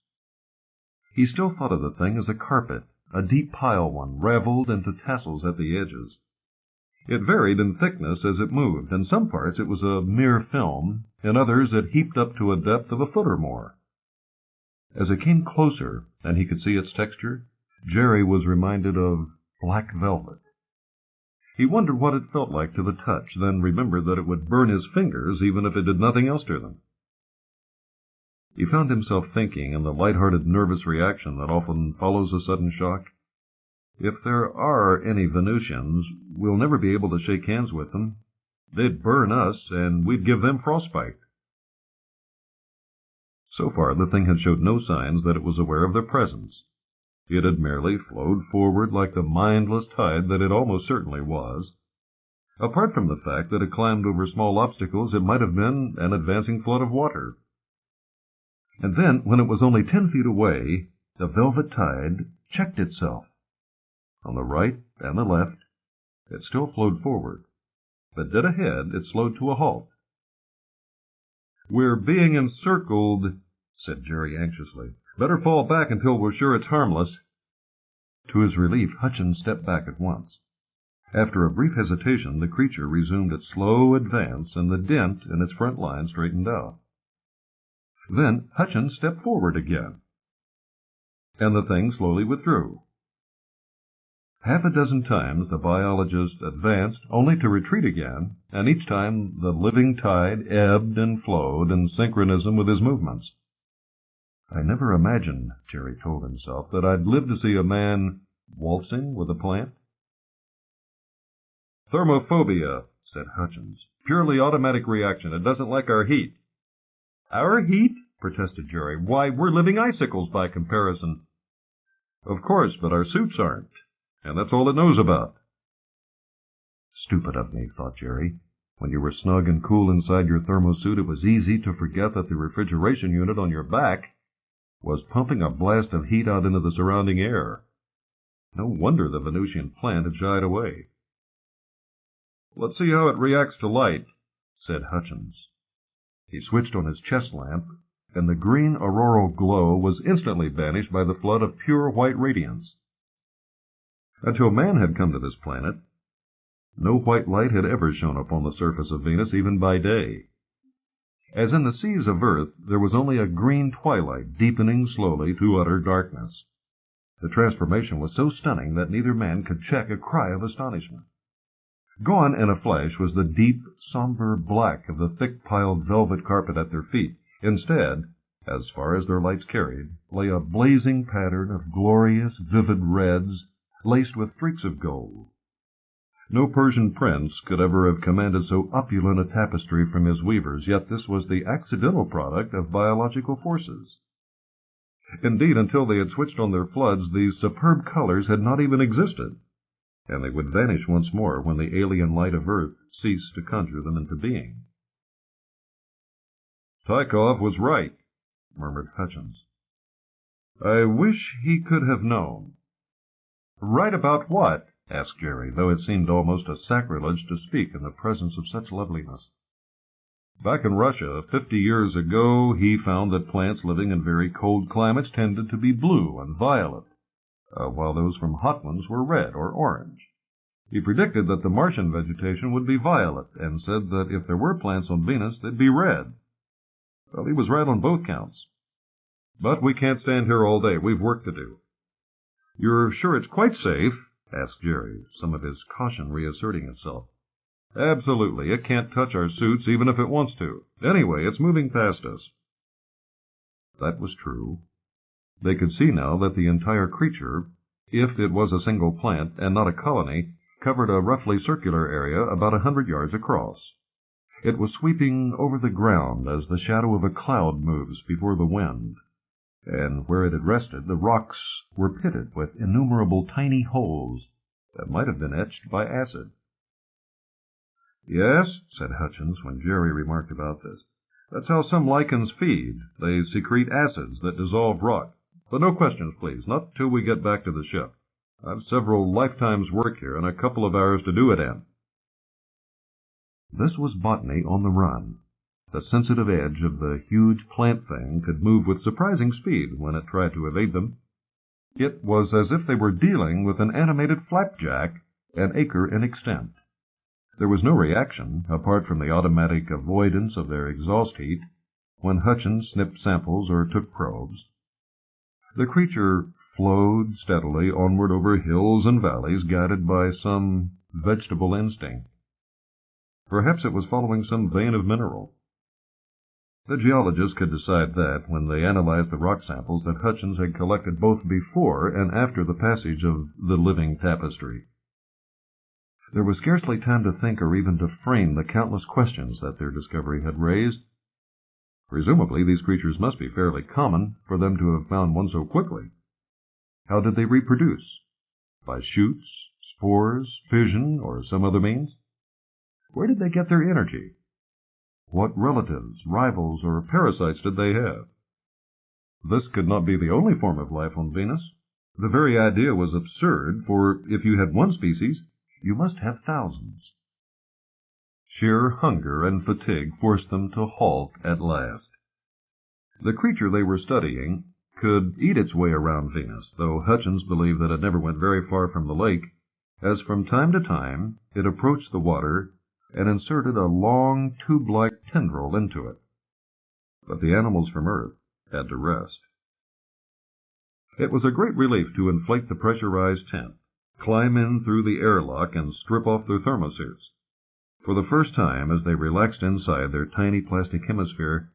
He still thought of the thing as a carpet, a deep pile one, raveled into tassels at the edges. It varied in thickness as it moved. In some parts it was a mere film, in others it heaped up to a depth of a foot or more. As it came closer, and he could see its texture, Jerry was reminded of black velvet. He wondered what it felt like to the touch, then remembered that it would burn his fingers even if it did nothing else to them. He found himself thinking, in the light-hearted nervous reaction that often follows a sudden shock, if there are any Venusians, we'll never be able to shake hands with them. They'd burn us, and we'd give them frostbite. So far, the thing had showed no signs that it was aware of their presence. It had merely flowed forward like the mindless tide that it almost certainly was. Apart from the fact that it climbed over small obstacles, it might have been an advancing flood of water. And then, when it was only 10 feet away, the velvet tide checked itself. On the right and the left, it still flowed forward, but dead ahead it slowed to a halt. "We're being encircled," said Jerry anxiously. "Better fall back until we're sure it's harmless." To his relief, Hutchins stepped back at once. After a brief hesitation, the creature resumed its slow advance, and the dent in its front line straightened out. Then Hutchins stepped forward again, and the thing slowly withdrew. Half a dozen times the biologist advanced, only to retreat again, and each time the living tide ebbed and flowed in synchronism with his movements. I never imagined, Jerry told himself, that I'd live to see a man waltzing with a plant. "Thermophobia," said Hutchins. "Purely automatic reaction. It doesn't like our heat." "Our heat?" protested Jerry. "Why, we're living icicles by comparison." "Of course, but our suits aren't, and that's all it knows about." Stupid of me, thought Jerry. When you were snug and cool inside your thermosuit, it was easy to forget that the refrigeration unit on your back was pumping a blast of heat out into the surrounding air. No wonder the Venusian plant had shied away. "Let's see how it reacts to light," said Hutchins. He switched on his chest lamp, and the green auroral glow was instantly banished by the flood of pure white radiance. Until man had come to this planet, no white light had ever shone upon the surface of Venus, even by day. As in the seas of Earth, there was only a green twilight deepening slowly to utter darkness. The transformation was so stunning that neither man could check a cry of astonishment. Gone in a flash was the deep, somber black of the thick-piled velvet carpet at their feet. Instead, as far as their lights carried, lay a blazing pattern of glorious, vivid reds, laced with freaks of gold. No Persian prince could ever have commanded so opulent a tapestry from his weavers, yet this was the accidental product of biological forces. Indeed, until they had switched on their floods, these superb colors had not even existed, and they would vanish once more when the alien light of Earth ceased to conjure them into being. "Tykov was right," murmured Hutchins. "I wish he could have known." "Right about what?" asked Jerry, though it seemed almost a sacrilege to speak in the presence of such loveliness. "Back in Russia, 50 years ago, he found that plants living in very cold climates tended to be blue and violet, while those from hot ones were red or orange. He predicted that the Martian vegetation would be violet, and said that if there were plants on Venus, they'd be red. Well, he was right on both counts. But we can't stand here all day. We've work to do." "You're sure it's quite safe?" asked Jerry, some of his caution reasserting itself. "Absolutely. It can't touch our suits even if it wants to. Anyway, it's moving past us." That was true. They could see now that the entire creature, if it was a single plant and not a colony, covered a roughly circular area about 100 yards across. It was sweeping over the ground as the shadow of a cloud moves before the wind, and where it had rested, the rocks were pitted with innumerable tiny holes that might have been etched by acid. "Yes," said Hutchins when Jerry remarked about this. "That's how some lichens feed. They secrete acids that dissolve rock. But no questions, please, not till we get back to the ship. I've several lifetimes' work here and a couple of hours to do it in." This was botany on the run. The sensitive edge of the huge plant thing could move with surprising speed when it tried to evade them. It was as if they were dealing with an animated flapjack, an acre in extent. There was no reaction, apart from the automatic avoidance of their exhaust heat, when Hutchins snipped samples or took probes. The creature flowed steadily onward over hills and valleys, guided by some vegetable instinct. Perhaps it was following some vein of mineral. The geologists could decide that when they analyzed the rock samples that Hutchins had collected both before and after the passage of the living tapestry. There was scarcely time to think or even to frame the countless questions that their discovery had raised. Presumably these creatures must be fairly common for them to have found one so quickly. How did they reproduce? By shoots, spores, fission, or some other means? Where did they get their energy? What relatives, rivals, or parasites did they have? This could not be the only form of life on Venus. The very idea was absurd, for if you had one species, you must have thousands. Sheer hunger and fatigue forced them to halt at last. The creature they were studying could eat its way around Venus, though Hutchins believed that it never went very far from the lake, as from time to time it approached the water and inserted a long tube-like tendril into it. But the animals from Earth had to rest. It was a great relief to inflate the pressurized tent, climb in through the airlock, and strip off their thermosuits. For the first time, as they relaxed inside their tiny plastic hemisphere,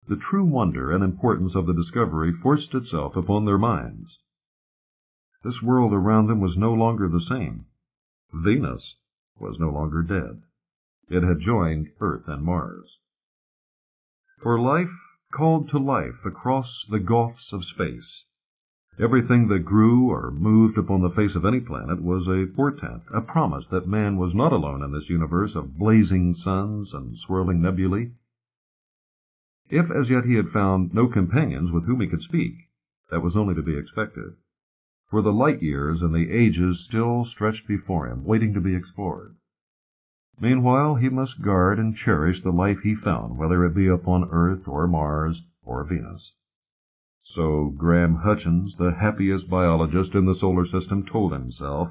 the true wonder and importance of the discovery forced itself upon their minds. This world around them was no longer the same. Venus was no longer dead. It had joined Earth and Mars. For life called to life across the gulfs of space. Everything that grew or moved upon the face of any planet was a portent, a promise that man was not alone in this universe of blazing suns and swirling nebulae. If as yet he had found no companions with whom he could speak, that was only to be expected, for the light years and the ages still stretched before him, waiting to be explored. Meanwhile, he must guard and cherish the life he found, whether it be upon Earth or Mars or Venus. So Graham Hutchins, the happiest biologist in the solar system, told himself,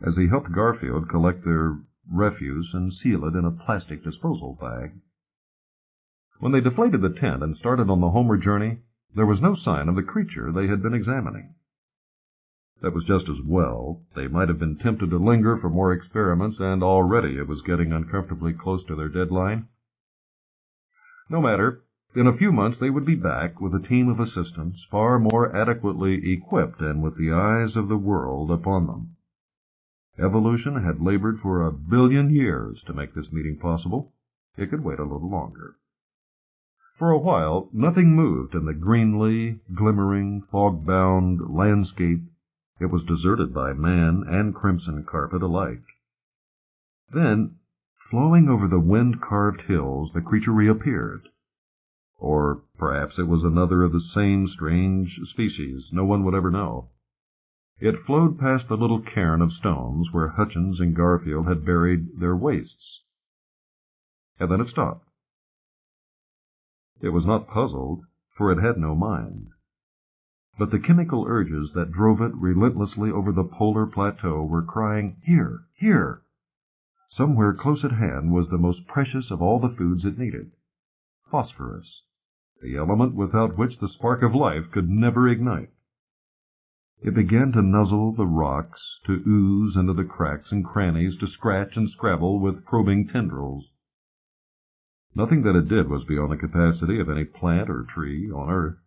as he helped Garfield collect their refuse and seal it in a plastic disposal bag. When they deflated the tent and started on the homeward journey, there was no sign of the creature they had been examining. That was just as well. They might have been tempted to linger for more experiments, and already it was getting uncomfortably close to their deadline. No matter. In a few months they would be back with a team of assistants far more adequately equipped and with the eyes of the world upon them. Evolution had labored for 1 billion years to make this meeting possible. It could wait a little longer. For a while, nothing moved in the greenly, glimmering, fog-bound landscape. It was deserted by man and crimson carpet alike. Then, flowing over the wind-carved hills, the creature reappeared. Or perhaps it was another of the same strange species. No one would ever know. It flowed past the little cairn of stones where Hutchins and Garfield had buried their wastes. And then it stopped. It was not puzzled, for it had no mind. But the chemical urges that drove it relentlessly over the polar plateau were crying, "Here, here!" Somewhere close at hand was the most precious of all the foods it needed, phosphorus, the element without which the spark of life could never ignite. It began to nuzzle the rocks, to ooze into the cracks and crannies, to scratch and scrabble with probing tendrils. Nothing that it did was beyond the capacity of any plant or tree on Earth.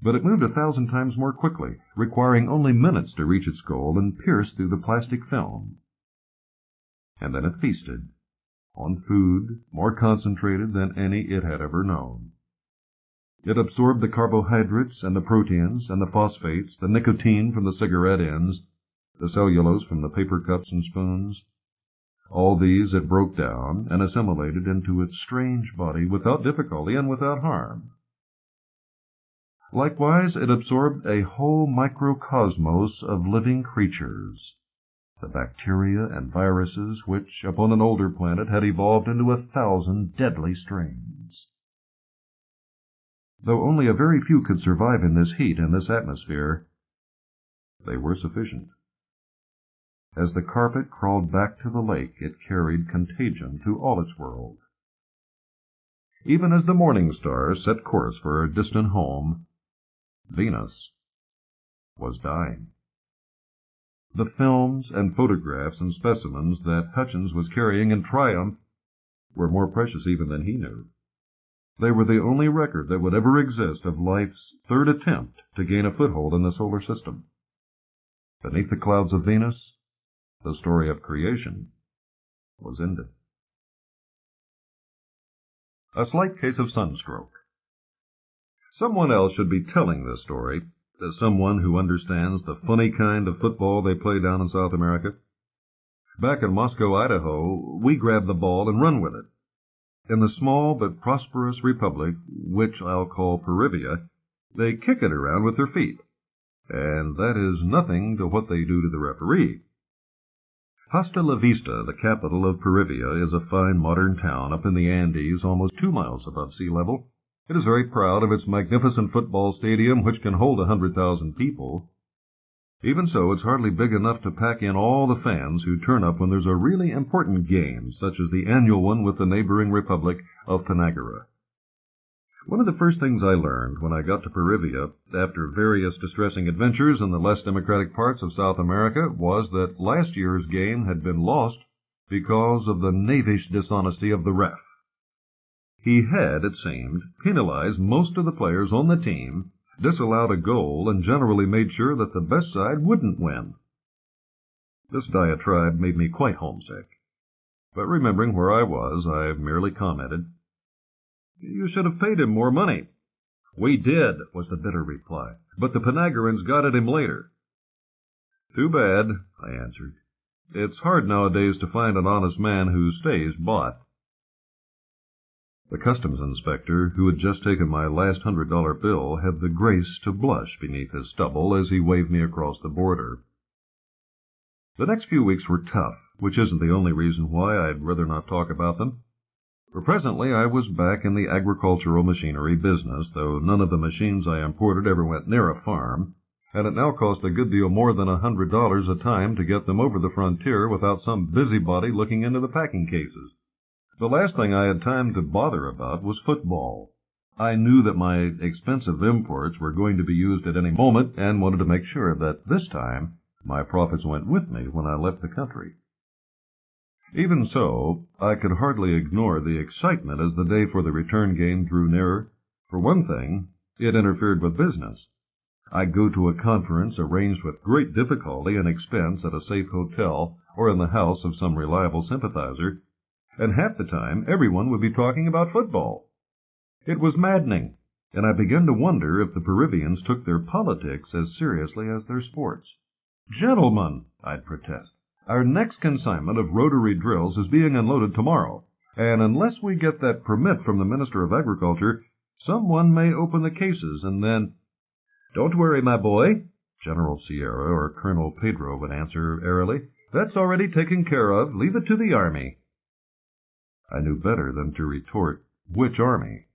But it moved 1,000 times more quickly, requiring only minutes to reach its goal and pierce through the plastic film. And then it feasted, on food more concentrated than any it had ever known. It absorbed the carbohydrates and the proteins and the phosphates, the nicotine from the cigarette ends, the cellulose from the paper cups and spoons. All these it broke down and assimilated into its strange body without difficulty and without harm. Likewise, it absorbed a whole microcosmos of living creatures, the bacteria and viruses which, upon an older planet, had evolved into 1,000 deadly strains. Though only a very few could survive in this heat and this atmosphere, they were sufficient. As the carpet crawled back to the lake, it carried contagion to all its world. Even as the morning star set course for her distant home, Venus was dying. The films and photographs and specimens that Hutchins was carrying in triumph were more precious even than he knew. They were the only record that would ever exist of life's third attempt to gain a foothold in the solar system. Beneath the clouds of Venus, the story of creation was ended. A slight case of sunstroke. Someone else should be telling this story, someone who understands the funny kind of football they play down in South America. Back in Moscow, Idaho, we grab the ball and run with it. In the small but prosperous republic, which I'll call Perivia, they kick it around with their feet, and that is nothing to what they do to the referee. Hasta la Vista, the capital of Perivia, is a fine modern town up in the Andes, almost 2 miles above sea level. It is very proud of its magnificent football stadium, which can hold 100,000 people. Even so, it's hardly big enough to pack in all the fans who turn up when there's a really important game, such as the annual one with the neighboring republic of Panagara. One of the first things I learned when I got to Perivia, after various distressing adventures in the less democratic parts of South America, was that last year's game had been lost because of the knavish dishonesty of the ref. He had, it seemed, penalized most of the players on the team, disallowed a goal, and generally made sure that the best side wouldn't win. This diatribe made me quite homesick, but remembering where I was, I merely commented, "You should have paid him more money." "We did," was the bitter reply, "but the Panagarins got at him later." "Too bad," I answered. "It's hard nowadays to find an honest man who stays bought." The customs inspector, who had just taken my last $100 bill, had the grace to blush beneath his stubble as he waved me across the border. The next few weeks were tough, which isn't the only reason why I'd rather not talk about them. For presently I was back in the agricultural machinery business, though none of the machines I imported ever went near a farm, and it now cost a good deal more than $100 a time to get them over the frontier without some busybody looking into the packing cases. The last thing I had time to bother about was football. I knew that my expensive imports were going to be used at any moment and wanted to make sure that this time my profits went with me when I left the country. Even so, I could hardly ignore the excitement as the day for the return game drew nearer. For one thing, it interfered with business. I'd go to a conference arranged with great difficulty and expense at a safe hotel or in the house of some reliable sympathizer, and half the time everyone would be talking about football. It was maddening, and I began to wonder if the Peruvians took their politics as seriously as their sports. "Gentlemen," I'd protest, "our next consignment of rotary drills is being unloaded tomorrow, and unless we get that permit from the Minister of Agriculture, someone may open the cases and then—" "Don't worry, my boy," General Sierra or Colonel Pedro would answer airily. "That's already taken care of. Leave it to the Army." I knew better than to retort, "Which Army?"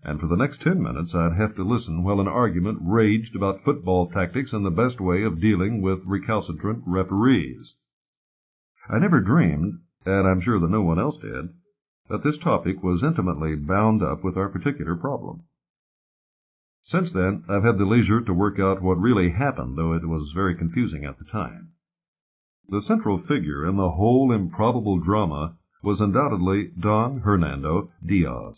And for the next 10 minutes I'd have to listen while an argument raged about football tactics and the best way of dealing with recalcitrant referees. I never dreamed, and I'm sure that no one else did, that this topic was intimately bound up with our particular problem. Since then, I've had the leisure to work out what really happened, though it was very confusing at the time. The central figure in the whole improbable drama was undoubtedly Don Hernando Diaz,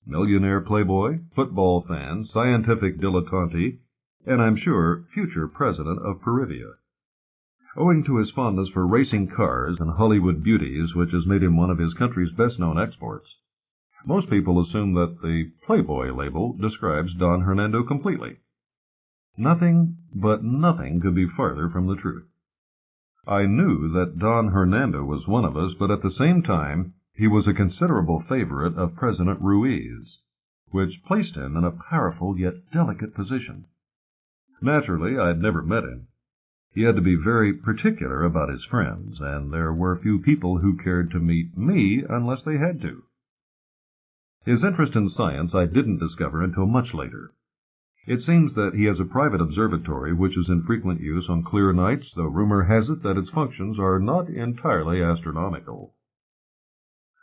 millionaire playboy, football fan, scientific dilettante, and I'm sure future president of Perivia. Owing to his fondness for racing cars and Hollywood beauties, which has made him one of his country's best-known exports, most people assume that the Playboy label describes Don Hernando completely. Nothing but nothing could be farther from the truth. I knew that Don Hernando was one of us, but at the same time he was a considerable favorite of President Ruiz, which placed him in a powerful yet delicate position. Naturally, I'd never met him. He had to be very particular about his friends, and there were few people who cared to meet me unless they had to. His interest in science I didn't discover until much later. It seems that he has a private observatory which is in frequent use on clear nights, though rumor has it that its functions are not entirely astronomical.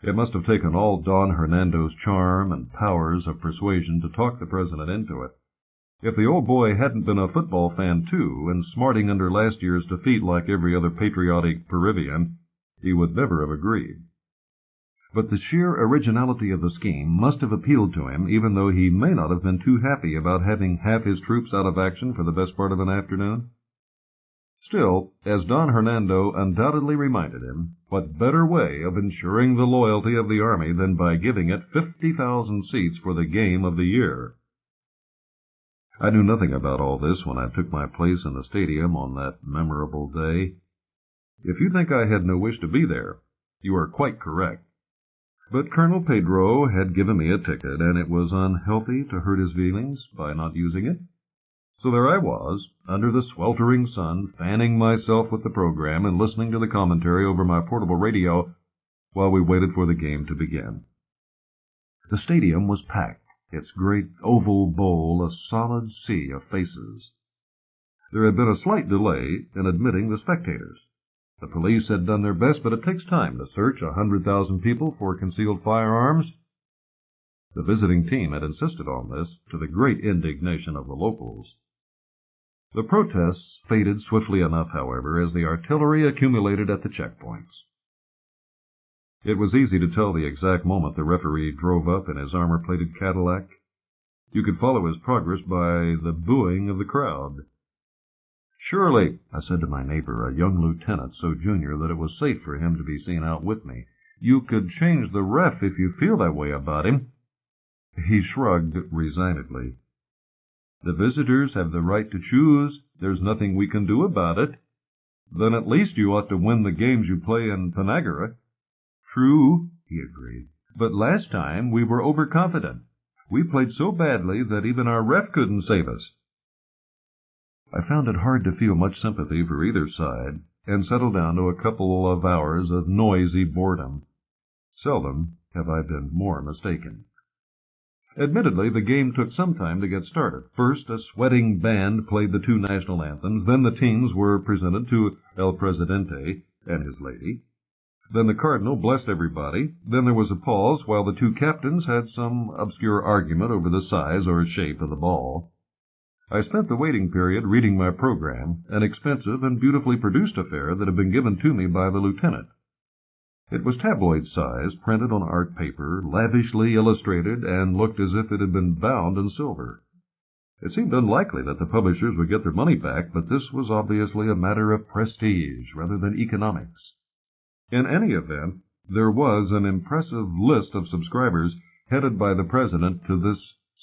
It must have taken all Don Hernando's charm and powers of persuasion to talk the president into it. If the old boy hadn't been a football fan too, and smarting under last year's defeat like every other patriotic Peruvian, he would never have agreed. But the sheer originality of the scheme must have appealed to him, even though he may not have been too happy about having half his troops out of action for the best part of an afternoon. Still, as Don Hernando undoubtedly reminded him, what better way of ensuring the loyalty of the Army than by giving it 50,000 seats for the game of the year? I knew nothing about all this when I took my place in the stadium on that memorable day. If you think I had no wish to be there, you are quite correct. But Colonel Pedro had given me a ticket, and it was unhealthy to hurt his feelings by not using it. So there I was, under the sweltering sun, fanning myself with the program and listening to the commentary over my portable radio while we waited for the game to begin. The stadium was packed, its great oval bowl a solid sea of faces. There had been a slight delay in admitting the spectators. The police had done their best, but it takes time to search 100,000 people for concealed firearms. The visiting team had insisted on this, to the great indignation of the locals. The protests faded swiftly enough, however, as the artillery accumulated at the checkpoints. It was easy to tell the exact moment the referee drove up in his armor-plated Cadillac. You could follow his progress by the booing of the crowd. "Surely," I said to my neighbor, a young lieutenant so junior that it was safe for him to be seen out with me, "you could change the ref if you feel that way about him." He shrugged resignedly. The visitors have the right to choose. There's nothing we can do about it. Then at least you ought to win the games you play in Panagara. True, he agreed. But last time we were overconfident. We played so badly that even our ref couldn't save us. I found it hard to feel much sympathy for either side, and settled down to a couple of hours of noisy boredom. Seldom have I been more mistaken. Admittedly, the game took some time to get started. First, a sweating band played the two national anthems. Then the teams were presented to El Presidente and his lady. Then the Cardinal blessed everybody. Then there was a pause while the two captains had some obscure argument over the size or shape of the ball. I spent the waiting period reading my program, an expensive and beautifully produced affair that had been given to me by the lieutenant. It was tabloid size, printed on art paper, lavishly illustrated, and looked as if it had been bound in silver. It seemed unlikely that the publishers would get their money back, but this was obviously a matter of prestige rather than economics. In any event, there was an impressive list of subscribers headed by the president to this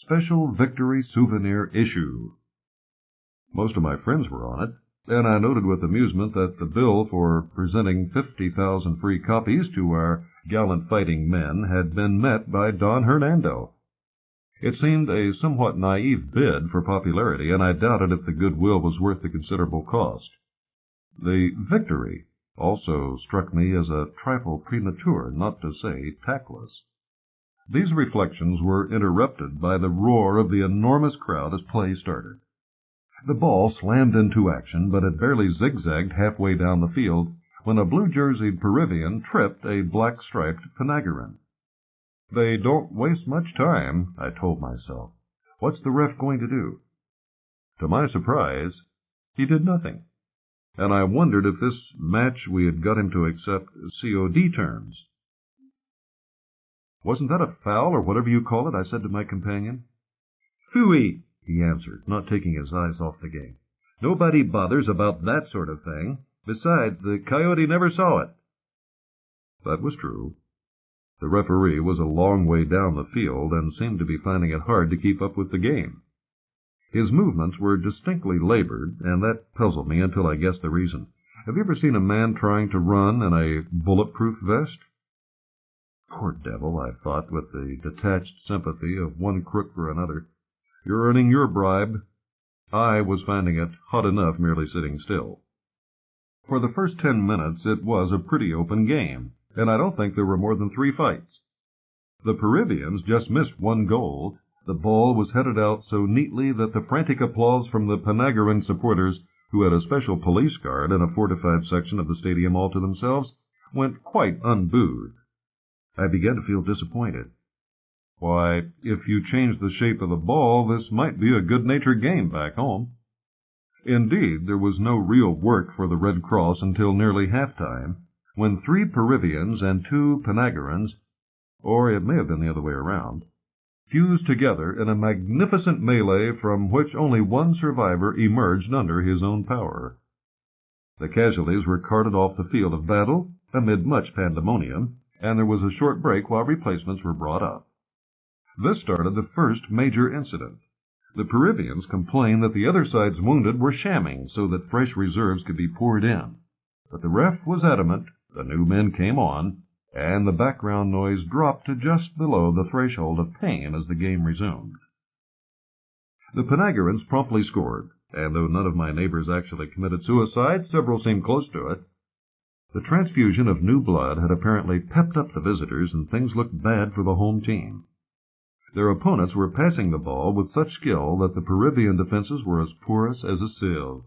special victory souvenir issue. Most of my friends were on it, and I noted with amusement that the bill for presenting 50,000 free copies to our gallant fighting men had been met by Don Hernando. It seemed a somewhat naive bid for popularity, and I doubted if the goodwill was worth the considerable cost. The victory also struck me as a trifle premature, not to say tactless. These reflections were interrupted by the roar of the enormous crowd as play started. The ball slammed into action, but it barely zigzagged halfway down the field when a blue-jerseyed Peruvian tripped a black-striped Panagaran. They don't waste much time, I told myself. What's the ref going to do? To my surprise, he did nothing, and I wondered if this match we had got him to accept COD terms. Wasn't that a foul, or whatever you call it? I said to my companion. Phooey, he answered, not taking his eyes off the game. Nobody bothers about that sort of thing. Besides, the coyote never saw it. That was true. The referee was a long way down the field and seemed to be finding it hard to keep up with the game. His movements were distinctly labored, and that puzzled me until I guessed the reason. Have you ever seen a man trying to run in a bulletproof vest? Poor devil, I thought, with the detached sympathy of one crook for another. You're earning your bribe. I was finding it hot enough merely sitting still. For the first 10 minutes it was a pretty open game, and I don't think there were more than 3 fights. The Peruvians just missed 1 goal. The ball was headed out so neatly that the frantic applause from the Panagaran supporters, who had a special police guard and a fortified section of the stadium all to themselves, went quite unbooed. I began to feel disappointed. Why, if you changed the shape of the ball, this might be a good-natured game back home. Indeed, there was no real work for the Red Cross until nearly halftime, when 3 Peruvians and 2 Panagarans, or it may have been the other way around, fused together in a magnificent melee from which only one survivor emerged under his own power. The casualties were carted off the field of battle amid much pandemonium, and there was a short break while replacements were brought up. This started the first major incident. The Peruvians complained that the other side's wounded were shamming so that fresh reserves could be poured in. But the ref was adamant, the new men came on, and the background noise dropped to just below the threshold of pain as the game resumed. The Panagarans promptly scored, and though none of my neighbors actually committed suicide, several seemed close to it. The transfusion of new blood had apparently pepped up the visitors, and things looked bad for the home team. Their opponents were passing the ball with such skill that the Peruvian defenses were as porous as a sieve.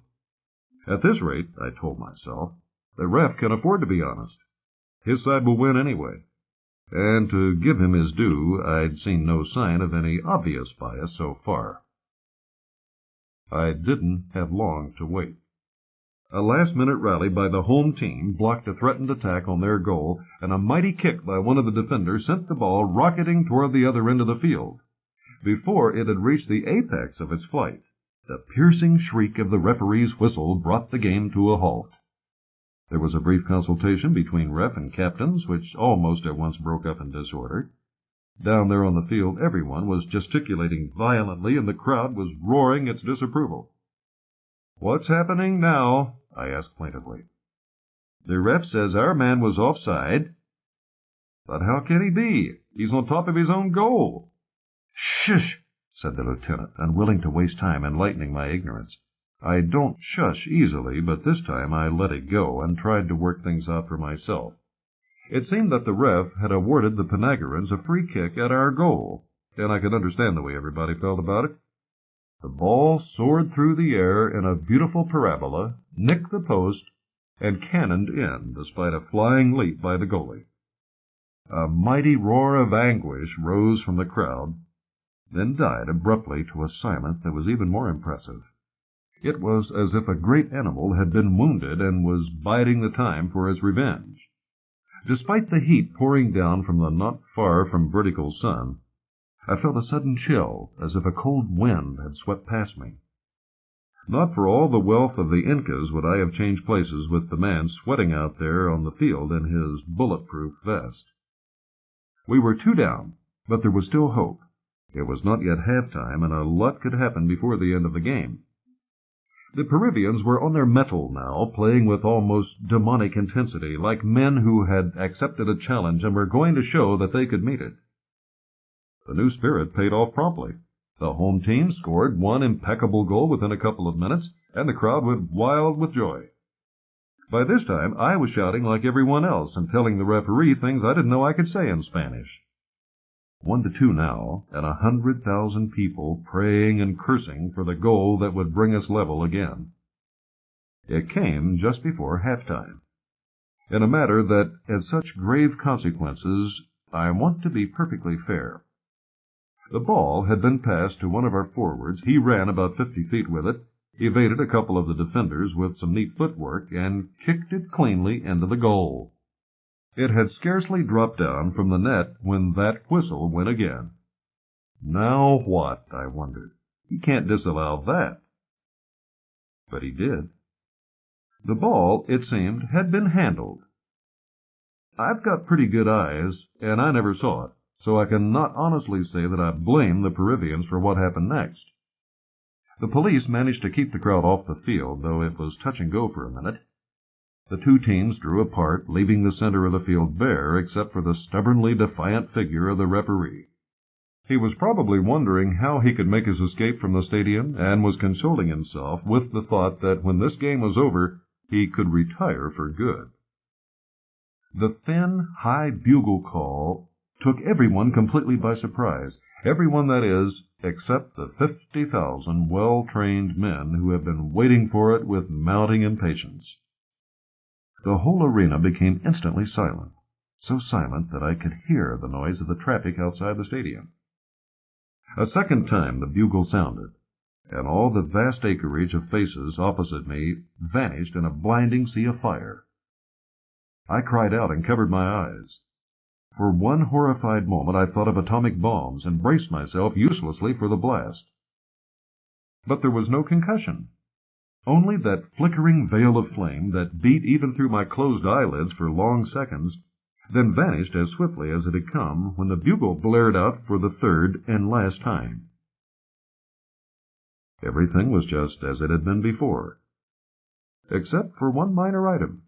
At this rate, I told myself, the ref can afford to be honest. His side will win anyway. And to give him his due, I'd seen no sign of any obvious bias so far. I didn't have long to wait. A last-minute rally by the home team blocked a threatened attack on their goal, and a mighty kick by one of the defenders sent the ball rocketing toward the other end of the field. Before it had reached the apex of its flight, the piercing shriek of the referee's whistle brought the game to a halt. There was a brief consultation between ref and captains, which almost at once broke up in disorder. Down there on the field, everyone was gesticulating violently, and the crowd was roaring its disapproval. "What's happening now?" I asked plaintively. "The ref says our man was offside." "But how can he be? He's on top of his own goal." "Shush!" said the lieutenant, unwilling to waste time enlightening my ignorance. I don't shush easily, but this time I let it go and tried to work things out for myself. It seemed that the ref had awarded the Panagurans a free kick at our goal, and I could understand the way everybody felt about it. The ball soared through the air in a beautiful parabola, nicked the post, and cannoned in despite a flying leap by the goalie. A mighty roar of anguish rose from the crowd, then died abruptly to a silence that was even more impressive. It was as if a great animal had been wounded and was biding the time for its revenge. Despite the heat pouring down from the not far from vertical sun, I felt a sudden chill, as if a cold wind had swept past me. Not for all the wealth of the Incas would I have changed places with the man sweating out there on the field in his bulletproof vest. We were 2 down, but there was still hope. It was not yet halftime, and a lot could happen before the end of the game. The Peruvians were on their mettle now, playing with almost demonic intensity, like men who had accepted a challenge and were going to show that they could meet it. The new spirit paid off promptly. The home team scored one impeccable goal within a couple of minutes, and the crowd went wild with joy. By this time, I was shouting like everyone else and telling the referee things I didn't know I could say in Spanish. 1-2 now, and 100,000 people praying and cursing for the goal that would bring us level again. It came just before halftime. In a matter that had such grave consequences, I want to be perfectly fair. The ball had been passed to one of our forwards. He ran about 50 feet with it, evaded a couple of the defenders with some neat footwork, and kicked it cleanly into the goal. It had scarcely dropped down from the net when that whistle went again. Now what, I wondered. He can't disallow that. But he did. The ball, it seemed, had been handled. I've got pretty good eyes, and I never saw it, so I can not honestly say that I blame the Peruvians for what happened next. The police managed to keep the crowd off the field, though it was touch and go for a minute. The 2 teams drew apart, leaving the center of the field bare except for the stubbornly defiant figure of the referee. He was probably wondering how he could make his escape from the stadium and was consoling himself with the thought that when this game was over, he could retire for good. The thin, high bugle call took everyone completely by surprise, everyone, that is, except the 50,000 well-trained men who have been waiting for it with mounting impatience. The whole arena became instantly silent, so silent that I could hear the noise of the traffic outside the stadium. A second time the bugle sounded, and all the vast acreage of faces opposite me vanished in a blinding sea of fire. I cried out and covered my eyes. For one horrified moment I thought of atomic bombs and braced myself uselessly for the blast. But there was no concussion. Only that flickering veil of flame that beat even through my closed eyelids for long seconds, then vanished as swiftly as it had come when the bugle blared out for the 3rd and last time. Everything was just as it had been before, except for one minor item.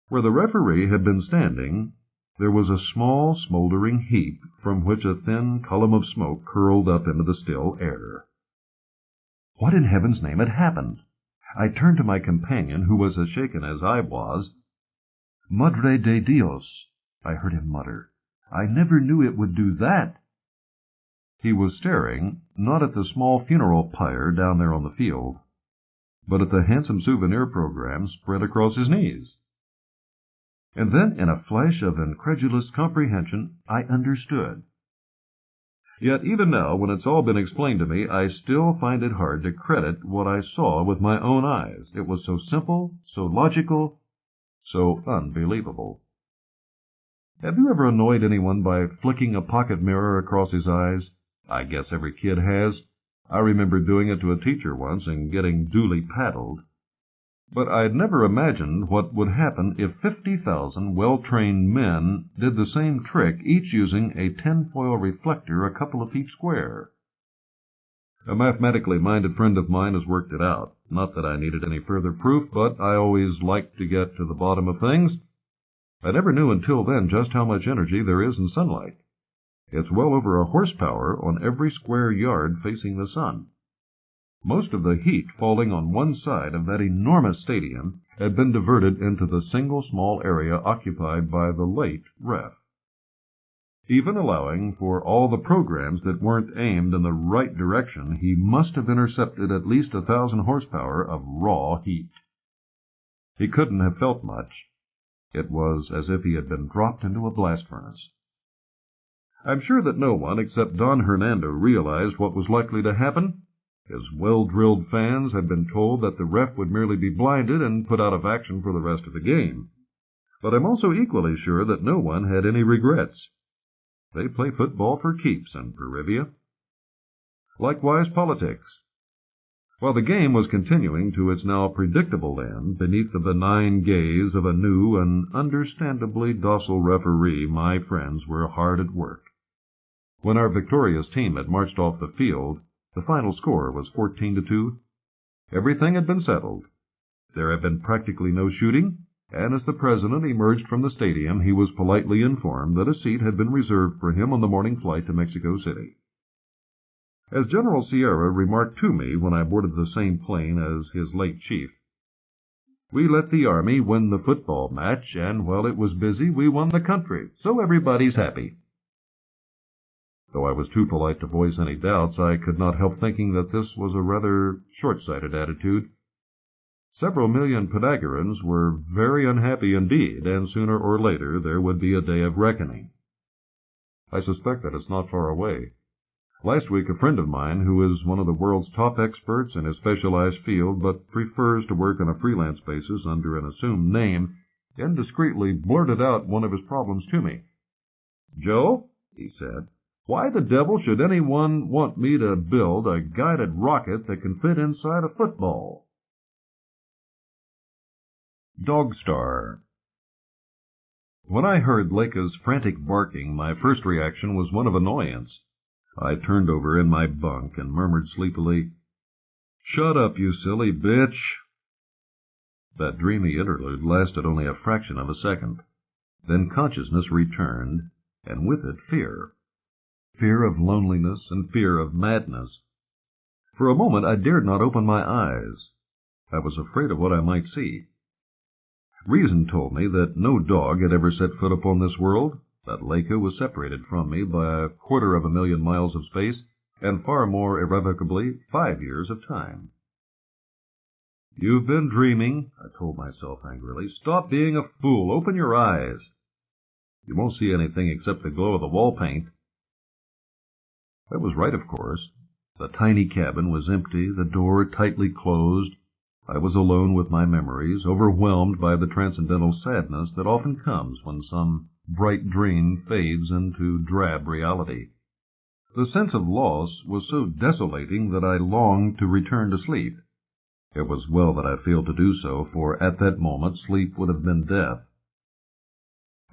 Where the referee had been standing, there was a small smoldering heap from which a thin column of smoke curled up into the still air. What in heaven's name had happened? I turned to my companion, who was as shaken as I was. "Madre de Dios," I heard him mutter. "I never knew it would do that." He was staring, not at the small funeral pyre down there on the field, but at the handsome souvenir program spread across his knees. And then, in a flash of incredulous comprehension, I understood. Yet even now, when it's all been explained to me, I still find it hard to credit what I saw with my own eyes. It was so simple, so logical, so unbelievable. Have you ever annoyed anyone by flicking a pocket mirror across his eyes? I guess every kid has. I remember doing it to a teacher once and getting duly paddled. But I'd never imagined what would happen if 50,000 well-trained men did the same trick, each using a tinfoil reflector a couple of feet square. A mathematically minded friend of mine has worked it out. Not that I needed any further proof, but I always liked to get to the bottom of things. I never knew until then just how much energy there is in sunlight. It's well over a horsepower on every square yard facing the sun. Most of the heat falling on one side of that enormous stadium had been diverted into the single small area occupied by the late ref. Even allowing for all the programs that weren't aimed in the right direction, he must have intercepted at least 1,000 horsepower of raw heat. He couldn't have felt much. It was as if he had been dropped into a blast furnace. I'm sure that no one except Don Hernando realized what was likely to happen. His well-drilled fans had been told that the ref would merely be blinded and put out of action for the rest of the game. But I'm also equally sure that no one had any regrets. They play football for keeps in Perivia. Likewise, politics. While the game was continuing to its now predictable end, beneath the benign gaze of a new and understandably docile referee, my friends were hard at work. When our victorious team had marched off the field, the final score was 14-2. Everything had been settled. There had been practically no shooting, and as the president emerged from the stadium, he was politely informed that a seat had been reserved for him on the morning flight to Mexico City. As General Sierra remarked to me when I boarded the same plane as his late chief, "We let the Army win the football match, and while it was busy, we won the country, so everybody's happy." Though I was too polite to voice any doubts, I could not help thinking that this was a rather short-sighted attitude. Several million Pythagoreans were very unhappy indeed, and sooner or later there would be a day of reckoning. I suspect that it's not far away. Last week, a friend of mine, who is one of the world's top experts in his specialized field but prefers to work on a freelance basis under an assumed name, indiscreetly blurted out one of his problems to me. "Joe," he said, "why the devil should anyone want me to build a guided rocket that can fit inside a football?" Dogstar. When I heard Leica's frantic barking, my first reaction was one of annoyance. I turned over in my bunk and murmured sleepily, "Shut up, you silly bitch." That dreamy interlude lasted only a fraction of a second. Then consciousness returned, and with it fear. Fear of loneliness and fear of madness. For a moment I dared not open my eyes. I was afraid of what I might see. Reason told me that no dog had ever set foot upon this world, that Leica was separated from me by 250,000 miles of space, and far more irrevocably 5 years of time. "You've been dreaming," I told myself angrily. "Stop being a fool. Open your eyes. You won't see anything except the glow of the wall paint." I was right, of course. The tiny cabin was empty, the door tightly closed. I was alone with my memories, overwhelmed by the transcendental sadness that often comes when some bright dream fades into drab reality. The sense of loss was so desolating that I longed to return to sleep. It was well that I failed to do so, for at that moment sleep would have been death.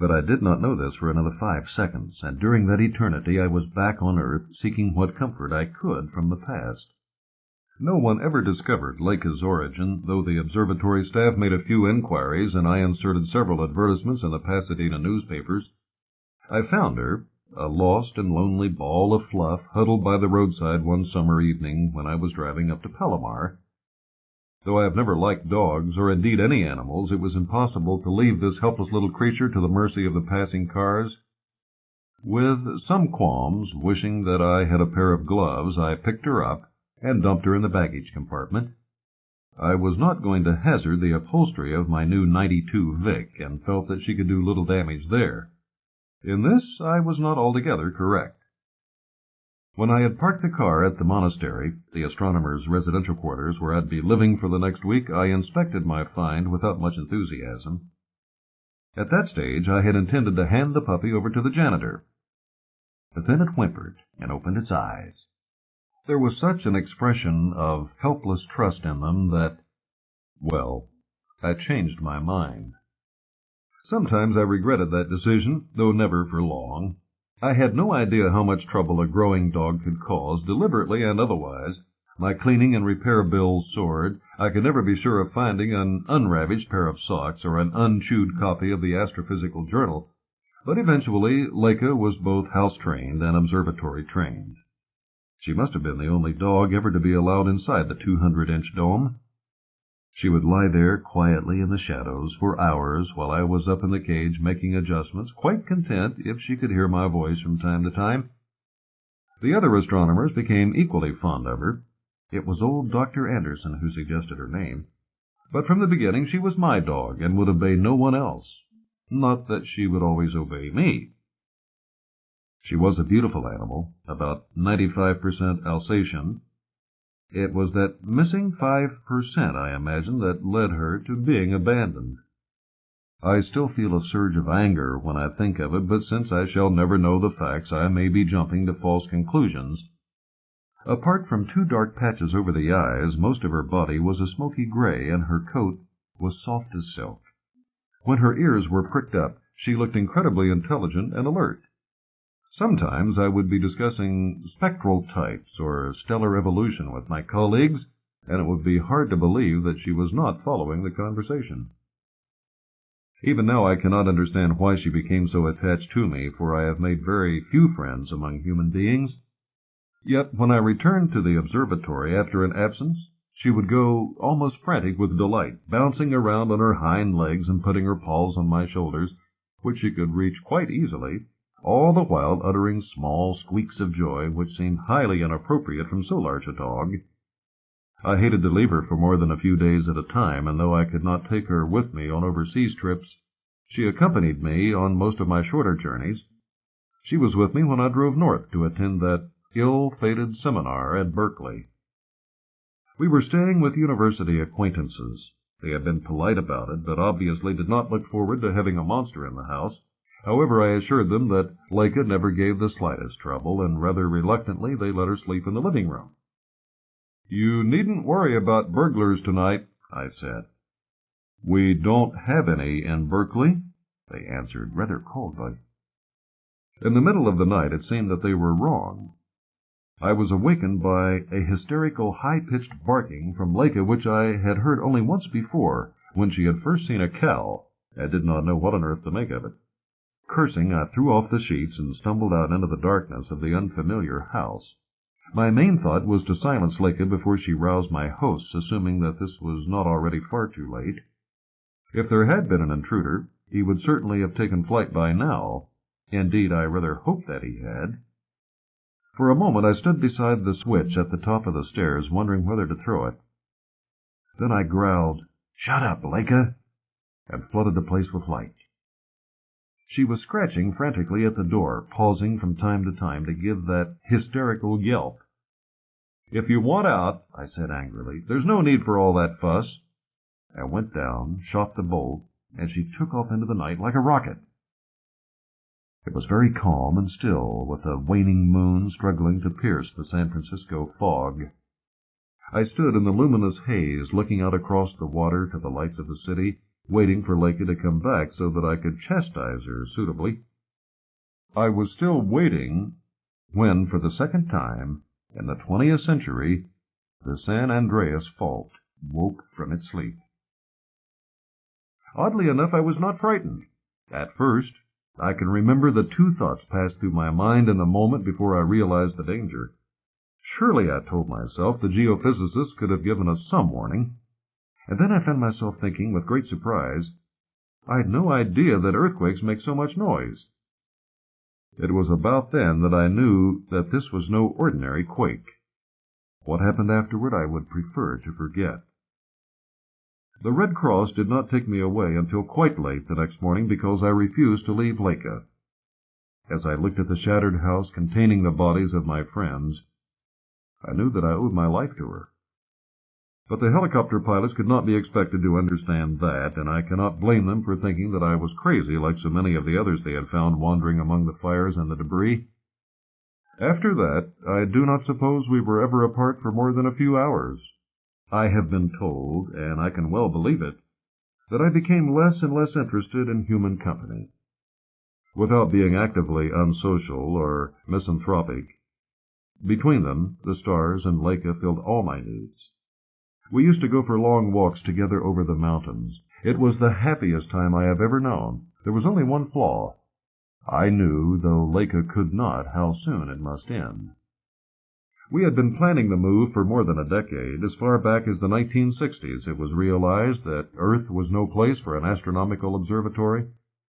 But I did not know this for another 5 seconds, and during that eternity I was back on earth, seeking what comfort I could from the past. No one ever discovered Leica's origin, though the observatory staff made a few inquiries and I inserted several advertisements in the Pasadena newspapers. I found her, a lost and lonely ball of fluff, huddled by the roadside one summer evening when I was driving up to Palomar. Though I have never liked dogs, or indeed any animals, it was impossible to leave this helpless little creature to the mercy of the passing cars. With some qualms, wishing that I had a pair of gloves, I picked her up and dumped her in the baggage compartment. I was not going to hazard the upholstery of my new '92 Vic, and felt that she could do little damage there. In this I was not altogether correct. When I had parked the car at the monastery, the astronomer's residential quarters, where I'd be living for the next week, I inspected my find without much enthusiasm. At that stage I had intended to hand the puppy over to the janitor. But then it whimpered and opened its eyes. There was such an expression of helpless trust in them that, well, I changed my mind. Sometimes I regretted that decision, though never for long. I had no idea how much trouble a growing dog could cause, deliberately and otherwise. My cleaning and repair bills soared. I could never be sure of finding an unravaged pair of socks or an unchewed copy of the Astrophysical Journal. But eventually, Leica was both house-trained and observatory-trained. She must have been the only dog ever to be allowed inside the 200-inch dome. She would lie there quietly in the shadows for hours while I was up in the cage making adjustments, quite content if she could hear my voice from time to time. The other astronomers became equally fond of her. It was old Dr. Anderson who suggested her name. But from the beginning she was my dog and would obey no one else. Not that she would always obey me. She was a beautiful animal, about 95% Alsatian. It was that missing 5%, I imagine, that led her to being abandoned. I still feel a surge of anger when I think of it, but since I shall never know the facts, I may be jumping to false conclusions. Apart from 2 dark patches over the eyes, most of her body was a smoky gray, and her coat was soft as silk. When her ears were pricked up, she looked incredibly intelligent and alert. Sometimes I would be discussing spectral types or stellar evolution with my colleagues, and it would be hard to believe that she was not following the conversation. Even now I cannot understand why she became so attached to me, for I have made very few friends among human beings. Yet when I returned to the observatory after an absence, she would go almost frantic with delight, bouncing around on her hind legs and putting her paws on my shoulders, which she could reach quite easily, all the while uttering small squeaks of joy which seemed highly inappropriate from so large a dog. I hated to leave her for more than a few days at a time, and though I could not take her with me on overseas trips, she accompanied me on most of my shorter journeys. She was with me when I drove north to attend that ill-fated seminar at Berkeley. We were staying with university acquaintances. They had been polite about it, but obviously did not look forward to having a monster in the house. However, I assured them that Leica never gave the slightest trouble, and rather reluctantly they let her sleep in the living room. "You needn't worry about burglars tonight," I said. "We don't have any in Berkeley," they answered rather coldly. In the middle of the night it seemed that they were wrong. I was awakened by a hysterical, high-pitched barking from Leica which I had heard only once before, when she had first seen a cow, and did not know what on earth to make of it. Cursing, I threw off the sheets and stumbled out into the darkness of the unfamiliar house. My main thought was to silence Leica before she roused my hosts, assuming that this was not already far too late. If there had been an intruder, he would certainly have taken flight by now. Indeed, I rather hoped that he had. For a moment I stood beside the switch at the top of the stairs, wondering whether to throw it. Then I growled, "Shut up, Leica," and flooded the place with light. She was scratching frantically at the door, pausing from time to time to give that hysterical yelp. "If you want out," I said angrily, "there's no need for all that fuss." I went down, shot the bolt, and she took off into the night like a rocket. It was very calm and still, with a waning moon struggling to pierce the San Francisco fog. I stood in the luminous haze, looking out across the water to the lights of the city, waiting for Leica to come back so that I could chastise her suitably. I was still waiting when, for the second time in the 20th century, the San Andreas Fault woke from its sleep. Oddly enough, I was not frightened. At first, I can remember that 2 thoughts passed through my mind in the moment before I realized the danger. Surely, I told myself, the geophysicists could have given us some warning. And then I found myself thinking, with great surprise, I'd no idea that earthquakes make so much noise. It was about then that I knew that this was no ordinary quake. What happened afterward I would prefer to forget. The Red Cross did not take me away until quite late the next morning because I refused to leave Leica. As I looked at the shattered house containing the bodies of my friends, I knew that I owed my life to her. But the helicopter pilots could not be expected to understand that, and I cannot blame them for thinking that I was crazy like so many of the others they had found wandering among the fires and the debris. After that, I do not suppose we were ever apart for more than a few hours. I have been told, and I can well believe it, that I became less and less interested in human company. Without being actively unsocial or misanthropic, between them, the stars and Leica filled all my needs. We used to go for long walks together over the mountains. It was the happiest time I have ever known. There was only one flaw. I knew, though Leica could not, how soon it must end. We had been planning the move for more than a decade. As far back as the 1960s, it was realized that Earth was no place for an astronomical observatory.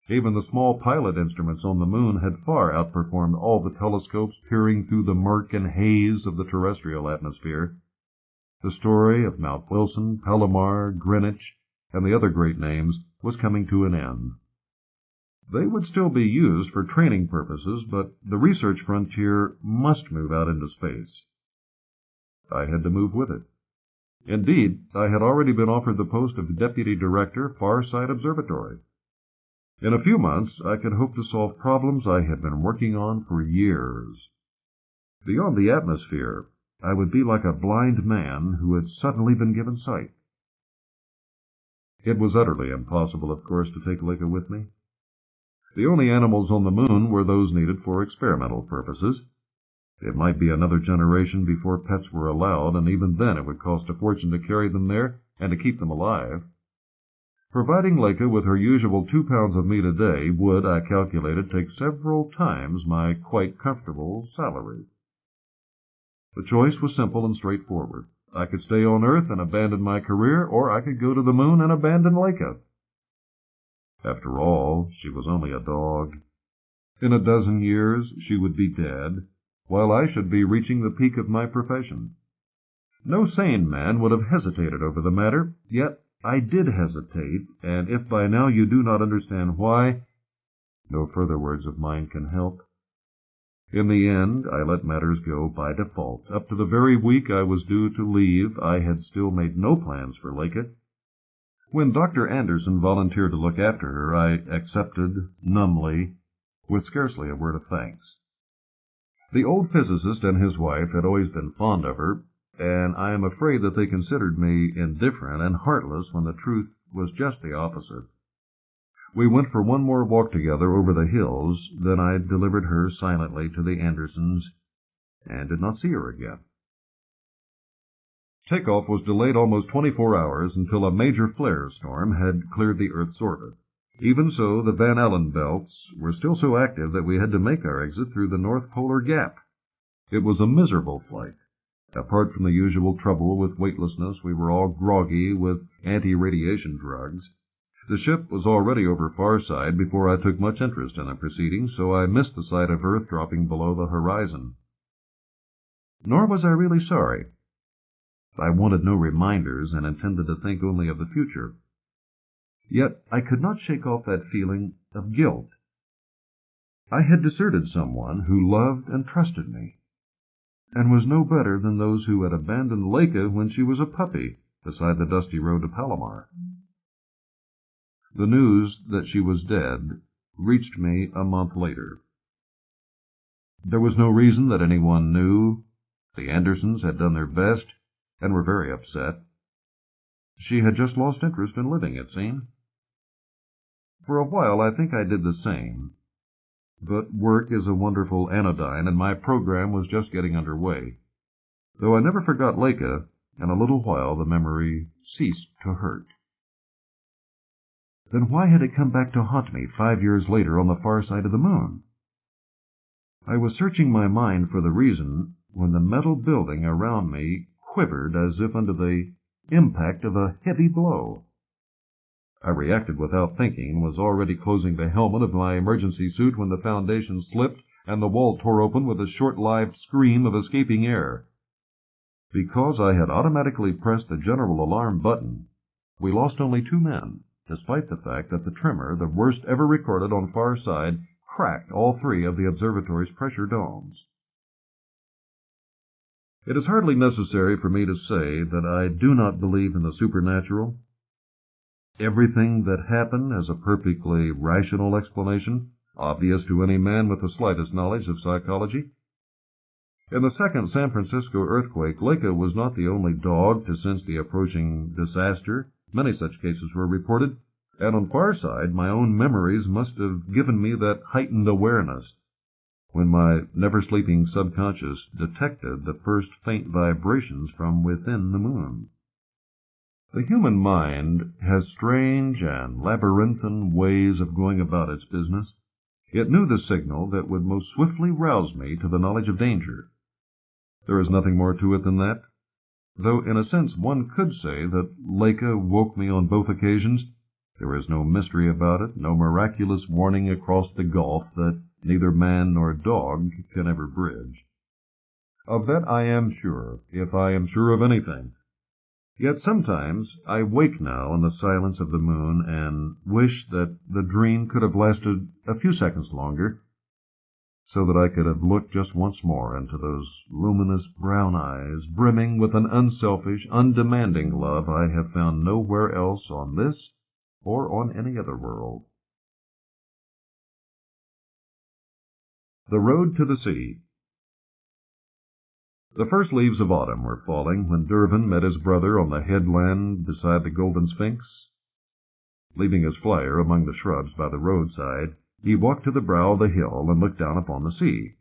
Even the small pilot instruments on the moon had far outperformed all the telescopes peering through the murk and haze of the terrestrial atmosphere. The story of Mount Wilson, Palomar, Greenwich, and the other great names was coming to an end. They would still be used for training purposes, but the research frontier must move out into space. I had to move with it. Indeed, I had already been offered the post of Deputy Director, Farside Observatory. In a few months, I could hope to solve problems I had been working on for years. Beyond the atmosphere, I would be like a blind man who had suddenly been given sight. It was utterly impossible, of course, to take Leica with me. The only animals on the moon were those needed for experimental purposes. It might be another generation before pets were allowed, and even then it would cost a fortune to carry them there and to keep them alive. Providing Leica with her usual 2 pounds of meat a day would, I calculated, take several times my quite comfortable salary. The choice was simple and straightforward. I could stay on Earth and abandon my career, or I could go to the moon and abandon Leica. After all, she was only a dog. In a dozen years, she would be dead, while I should be reaching the peak of my profession. No sane man would have hesitated over the matter, yet I did hesitate, and if by now you do not understand why, no further words of mine can help. In the end, I let matters go by default. Up to the very week I was due to leave, I had still made no plans for Leica. When Dr. Anderson volunteered to look after her, I accepted, numbly, with scarcely a word of thanks. The old physicist and his wife had always been fond of her, and I am afraid that they considered me indifferent and heartless when the truth was just the opposite. We went for one more walk together over the hills, then I delivered her silently to the Andersons, and did not see her again. Takeoff was delayed almost 24 hours until a major flare storm had cleared the Earth's orbit. Even so, the Van Allen belts were still so active that we had to make our exit through the North Polar Gap. It was a miserable flight. Apart from the usual trouble with weightlessness, we were all groggy with anti-radiation drugs. The ship was already over Farside before I took much interest in the proceedings, so I missed the sight of Earth dropping below the horizon. Nor was I really sorry. I wanted no reminders and intended to think only of the future. Yet I could not shake off that feeling of guilt. I had deserted someone who loved and trusted me, and was no better than those who had abandoned Leica when she was a puppy beside the dusty road to Palomar. The news that she was dead reached me a month later. There was no reason that anyone knew. The Andersons had done their best and were very upset. She had just lost interest in living, it seemed. For a while I think I did the same. But work is a wonderful anodyne, and my program was just getting under way. Though I never forgot Leica, in a little while the memory ceased to hurt. Then why had it come back to haunt me 5 years later on the far side of the moon? I was searching my mind for the reason when the metal building around me quivered as if under the impact of a heavy blow. I reacted without thinking and was already closing the helmet of my emergency suit when the foundation slipped and the wall tore open with a short-lived scream of escaping air. Because I had automatically pressed the general alarm button, we lost only 2 men, despite the fact that the tremor, the worst ever recorded on Farside, cracked all 3 of the observatory's pressure domes. It is hardly necessary for me to say that I do not believe in the supernatural. Everything that happened has a perfectly rational explanation, obvious to any man with the slightest knowledge of psychology. In the second San Francisco earthquake, Leica was not the only dog to sense the approaching disaster. Many such cases were reported. And on far side, my own memories must have given me that heightened awareness when my never-sleeping subconscious detected the first faint vibrations from within the moon. The human mind has strange and labyrinthine ways of going about its business. It knew the signal that would most swiftly rouse me to the knowledge of danger. There is nothing more to it than that, though in a sense one could say that Leica woke me on both occasions. There is no mystery about it, no miraculous warning across the gulf that neither man nor dog can ever bridge. Of that I am sure, if I am sure of anything. Yet sometimes I wake now in the silence of the moon and wish that the dream could have lasted a few seconds longer, so that I could have looked just once more into those luminous brown eyes, brimming with an unselfish, undemanding love I have found nowhere else on this or on any other world. The Road to the Sea. The first leaves of autumn were falling when Dervin met his brother on the headland beside the Golden Sphinx. Leaving his flyer among the shrubs by the roadside, he walked to the brow of the hill and looked down upon the sea.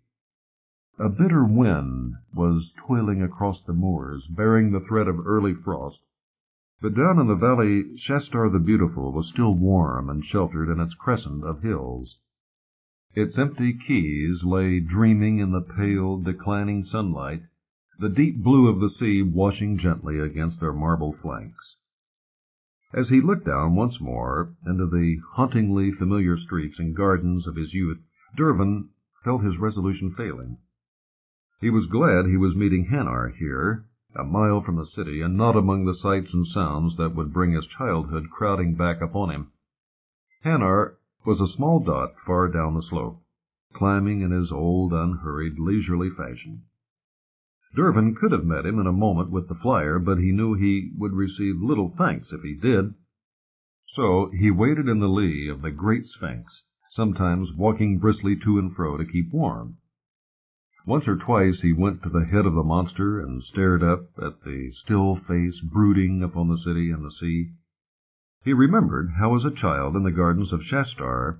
A bitter wind was toiling across the moors, bearing the threat of early frost, but down in the valley Shastar the Beautiful was still warm and sheltered in its crescent of hills. Its empty quays lay dreaming in the pale, declining sunlight, the deep blue of the sea washing gently against their marble flanks. As he looked down once more into the hauntingly familiar streets and gardens of his youth, Dervin felt his resolution failing. He was glad he was meeting Hanar here, a mile from the city, and not among the sights and sounds that would bring his childhood crowding back upon him. Hanar was a small dot far down the slope, climbing in his old, unhurried, leisurely fashion. Dervin could have met him in a moment with the flyer, but he knew he would receive little thanks if he did. So he waited in the lee of the great Sphinx, sometimes walking briskly to and fro to keep warm. Once or twice he went to the head of the monster and stared up at the still face brooding upon the city and the sea. He remembered how as a child in the gardens of Shastar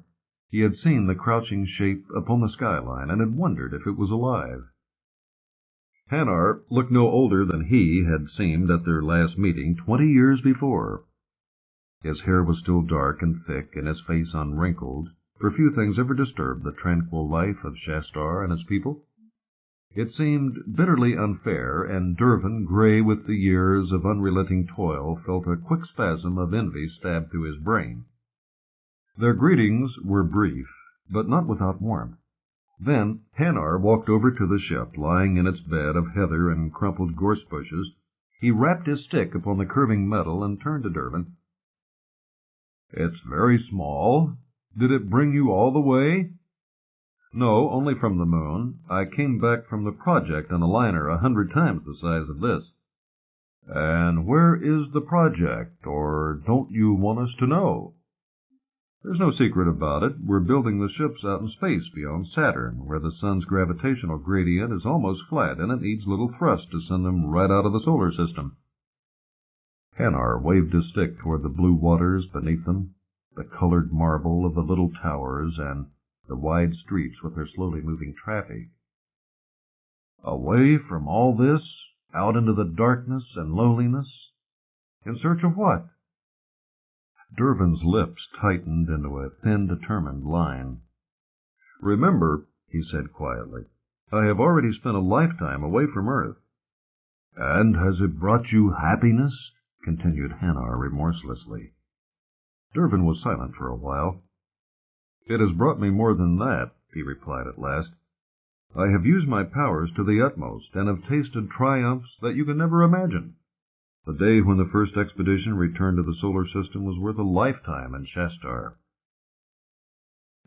he had seen the crouching shape upon the skyline and had wondered if it was alive. Hanar looked no older than he had seemed at their last meeting 20 years before. His hair was still dark and thick and his face unwrinkled, for few things ever disturbed the tranquil life of Shastar and its people. It seemed bitterly unfair, and Dervin, gray with the years of unrelenting toil, felt a quick spasm of envy stab through his brain. Their greetings were brief, but not without warmth. Then Hanar walked over to the ship, lying in its bed of heather and crumpled gorse bushes. He rapped his stick upon the curving metal and turned to Dervin. "It's very small. Did it bring you all the way?" "No, only from the moon. I came back from the project on a liner 100 times the size of this." "And where is the project, or don't you want us to know?" "There's no secret about it. We're building the ships out in space beyond Saturn, where the sun's gravitational gradient is almost flat, and it needs little thrust to send them right out of the solar system." Hanar waved his stick toward the blue waters beneath them, the colored marble of the little towers, and the wide streets with their slowly moving traffic. "Away from all this, out into the darkness and loneliness? In search of what?" Dervin's lips tightened into a thin, determined line. "Remember," he said quietly, "I have already spent a lifetime away from Earth." "And has it brought you happiness?" continued Hanar remorselessly. Dervin was silent for a while. "It has brought me more than that," he replied at last. "I have used my powers to the utmost, and have tasted triumphs that you can never imagine. The day when the first expedition returned to the solar system was worth a lifetime in Shastar."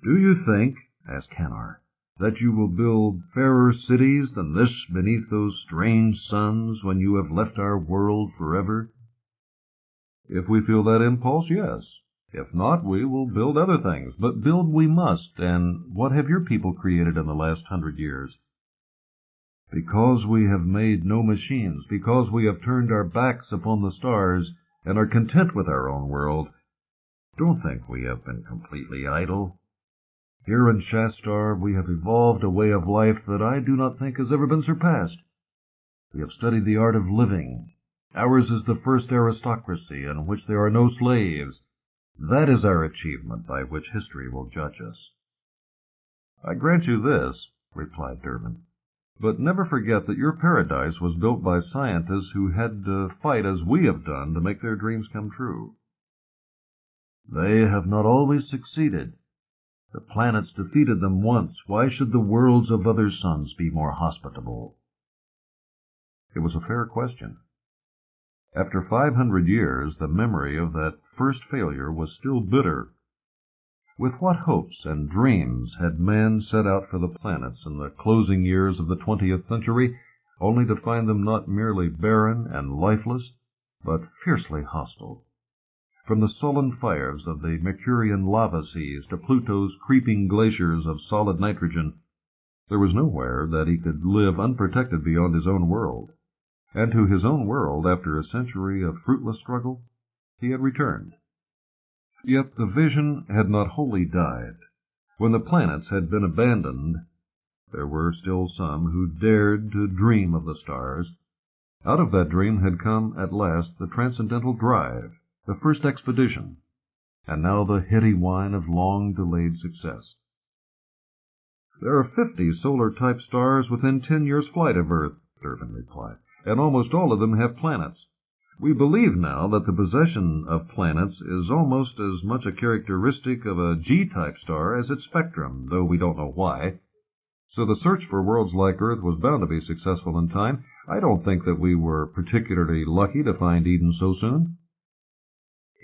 "Do you think," asked Hanar, "that you will build fairer cities than this beneath those strange suns when you have left our world forever?" "If we feel that impulse, yes. If not, we will build other things. But build we must, and what have your people created in the last 100 years? "Because we have made no machines, because we have turned our backs upon the stars, and are content with our own world, Don't think we have been completely idle. Here in Shastar we have evolved a way of life that I do not think has ever been surpassed. We have studied the art of living. Ours is the first aristocracy in which there are no slaves. That is our achievement by which history will judge us. I grant you this, replied Durbin, but never forget that your paradise was built by scientists who had to fight as we have done to make their dreams come true. They have not always succeeded. The planets defeated them once. Why should the worlds of other suns be more hospitable? It was a fair question. After 500 years, the memory of that first failure was still bitter. With what hopes and dreams had man set out for the planets in the closing years of the 20th century, only to find them not merely barren and lifeless, but fiercely hostile. From the sullen fires of the Mercurian lava seas to Pluto's creeping glaciers of solid nitrogen, there was nowhere that he could live unprotected beyond his own world. And to his own world, after a century of fruitless struggle, he had returned. Yet the vision had not wholly died. When the planets had been abandoned, there were still some who dared to dream of the stars. Out of that dream had come at last the transcendental drive, the first expedition, and now the heady wine of long-delayed success. There are 50 solar-type stars within 10 years' flight of Earth, Durbin replied, and almost all of them have planets. We believe now that the possession of planets is almost as much a characteristic of a G-type star as its spectrum, though we don't know why. So the search for worlds like Earth was bound to be successful in time. I don't think that we were particularly lucky to find Eden so soon.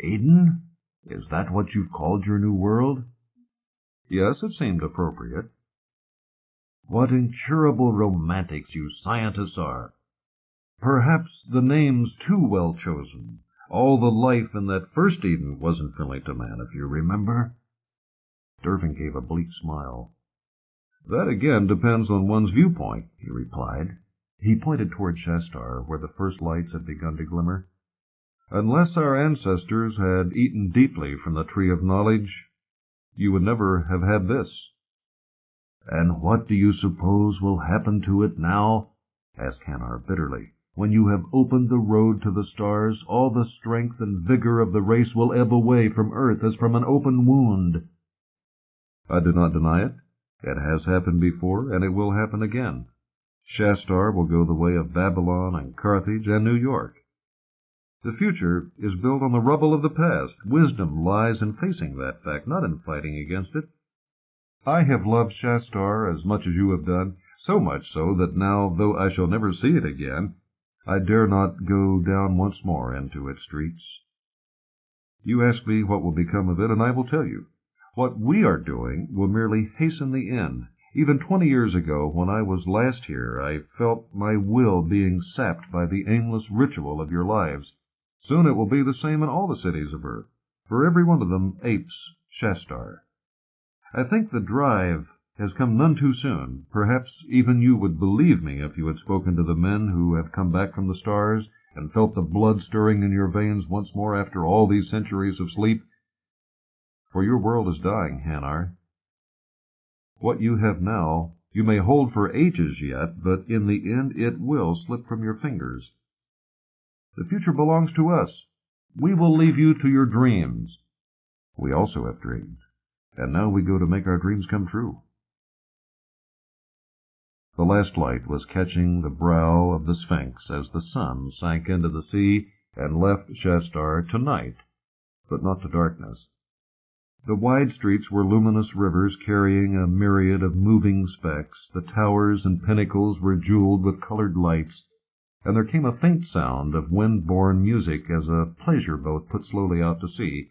Eden? Is that what you've called your new world? Yes, it seemed appropriate. What incurable romantics you scientists are. Perhaps the name's too well chosen. All the life in that first Eden wasn't friendly to man, if you remember. Durbin gave a bleak smile. That again depends on one's viewpoint, he replied. He pointed toward Shastar, where the first lights had begun to glimmer. Unless our ancestors had eaten deeply from the tree of knowledge, you would never have had this. And what do you suppose will happen to it now? Asked Hanar bitterly. When you have opened the road to the stars, all the strength and vigor of the race will ebb away from Earth as from an open wound. I do not deny it. It has happened before, and it will happen again. Shastar will go the way of Babylon and Carthage and New York. The future is built on the rubble of the past. Wisdom lies in facing that fact, not in fighting against it. I have loved Shastar as much as you have done, so much so that now, though I shall never see it again, I dare not go down once more into its streets. You ask me what will become of it, and I will tell you. What we are doing will merely hasten the end. Even 20 years ago, when I was last here, I felt my will being sapped by the aimless ritual of your lives. Soon it will be the same in all the cities of Earth, for every one of them apes Shastar. I think the drive has come none too soon. Perhaps even you would believe me if you had spoken to the men who have come back from the stars and felt the blood stirring in your veins once more after all these centuries of sleep. For your world is dying, Hanar. What you have now you may hold for ages yet, but in the end it will slip from your fingers. The future belongs to us. We will leave you to your dreams. We also have dreams, and now we go to make our dreams come true. The last light was catching the brow of the Sphinx as the sun sank into the sea and left Shastar to night, but not to darkness. The wide streets were luminous rivers carrying a myriad of moving specks. The towers and pinnacles were jeweled with colored lights, and there came a faint sound of wind-borne music as a pleasure boat put slowly out to sea.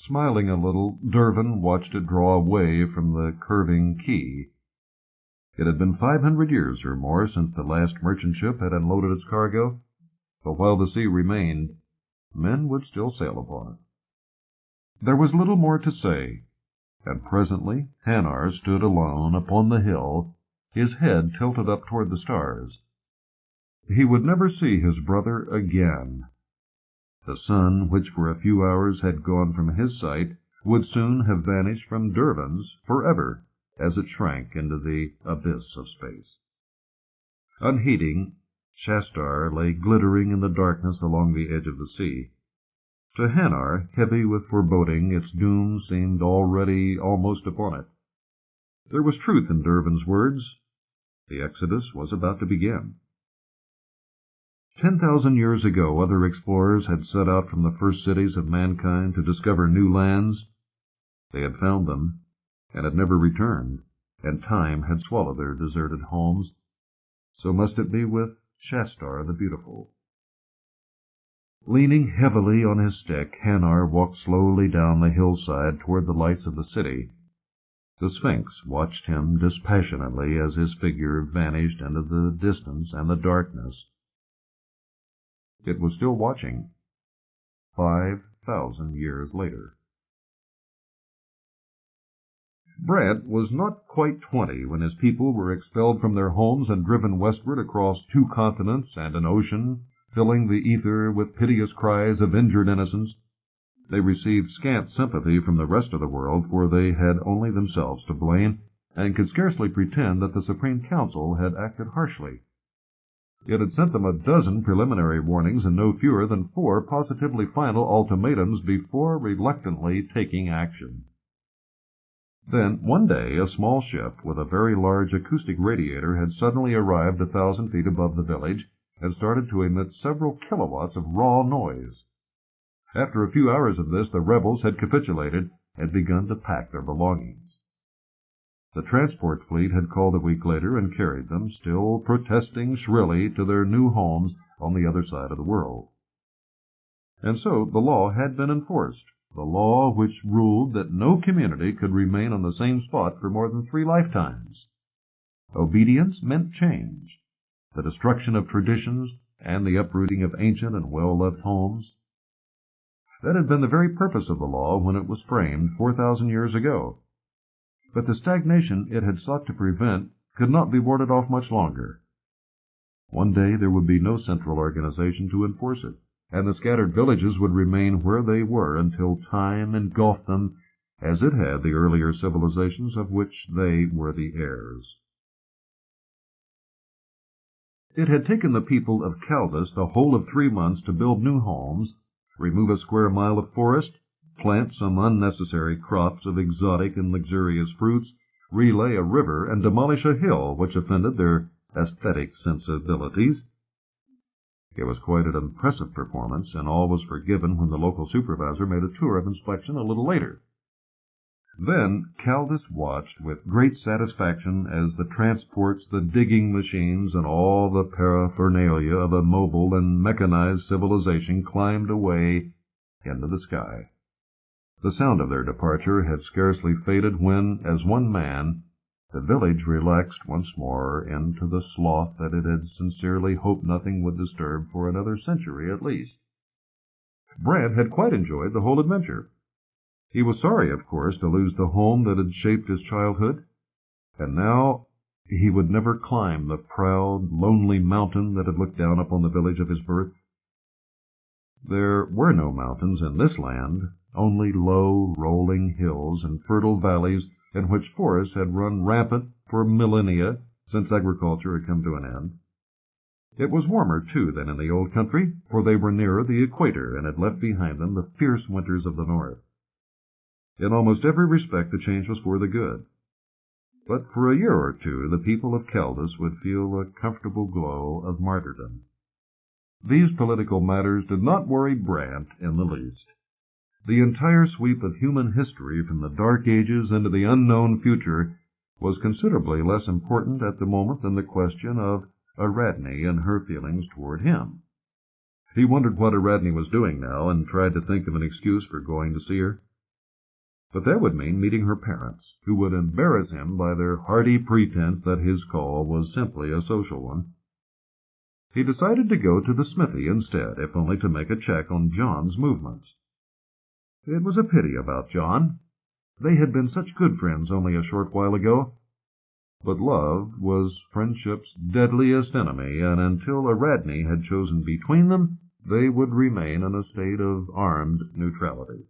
Smiling a little, Durbin watched it draw away from the curving quay. It had been 500 years or more since the last merchant ship had unloaded its cargo, but while the sea remained, men would still sail upon it. There was little more to say, and presently Hanar stood alone upon the hill, his head tilted up toward the stars. He would never see his brother again. The sun, which for a few hours had gone from his sight, would soon have vanished from Dervin's forever, as it shrank into the abyss of space. Unheeding, Shastar lay glittering in the darkness along the edge of the sea. To Hanar, heavy with foreboding, its doom seemed already almost upon it. There was truth in Dervin's words. The Exodus was about to begin. 10,000 years ago, other explorers had set out from the first cities of mankind to discover new lands. They had found them, and had never returned, and time had swallowed their deserted homes. So must it be with Shastar the Beautiful. Leaning heavily on his stick, Hanar walked slowly down the hillside toward the lights of the city. The Sphinx watched him dispassionately as his figure vanished into the distance and the darkness. It was still watching, 5,000 years later. Brant was not quite 20 when his people were expelled from their homes and driven westward across 2 continents and an ocean, filling the ether with piteous cries of injured innocence. They received scant sympathy from the rest of the world, for they had only themselves to blame, and could scarcely pretend that the Supreme Council had acted harshly. It had sent them a dozen preliminary warnings and no fewer than 4 positively final ultimatums before reluctantly taking action. Then, one day, a small ship with a very large acoustic radiator had suddenly arrived 1,000 feet above the village and started to emit several kilowatts of raw noise. After a few hours of this, the rebels had capitulated and begun to pack their belongings. The transport fleet had called a week later and carried them, still protesting shrilly, to their new homes on the other side of the world. And so the law had been enforced, the law which ruled that no community could remain on the same spot for more than 3 lifetimes. Obedience meant change, the destruction of traditions, and the uprooting of ancient and well-loved homes. That had been the very purpose of the law when it was framed 4,000 years ago. But the stagnation it had sought to prevent could not be warded off much longer. One day there would be no central organization to enforce it, and the scattered villages would remain where they were until time engulfed them, as it had the earlier civilizations of which they were the heirs. It had taken the people of Caldus the whole of 3 months to build new homes, remove a square mile of forest, plant some unnecessary crops of exotic and luxurious fruits, relay a river, and demolish a hill which offended their aesthetic sensibilities. It was quite an impressive performance, and all was forgiven when the local supervisor made a tour of inspection a little later. Then Caldus watched with great satisfaction as the transports, the digging machines, and all the paraphernalia of a mobile and mechanized civilization climbed away into the sky. The sound of their departure had scarcely faded when, as one man, the village relaxed once more into the sloth that it had sincerely hoped nothing would disturb for another century at least. Brant had quite enjoyed the whole adventure. He was sorry, of course, to lose the home that had shaped his childhood, and now he would never climb the proud, lonely mountain that had looked down upon the village of his birth. There were no mountains in this land, only low, rolling hills and fertile valleys in which forests had run rampant for millennia since agriculture had come to an end. It was warmer, too, than in the old country, for they were nearer the equator and had left behind them the fierce winters of the north. In almost every respect the change was for the good. But for a year or two the people of Caldus would feel a comfortable glow of martyrdom. These political matters did not worry Brant in the least. The entire sweep of human history from the Dark Ages into the unknown future was considerably less important at the moment than the question of Ariadne and her feelings toward him. He wondered what Ariadne was doing now, and tried to think of an excuse for going to see her. But that would mean meeting her parents, who would embarrass him by their hearty pretense that his call was simply a social one. He decided to go to the smithy instead, if only to make a check on John's movements. It was a pity about John. They had been such good friends only a short while ago. But love was friendship's deadliest enemy, and until Ariadne had chosen between them, they would remain in a state of armed neutrality.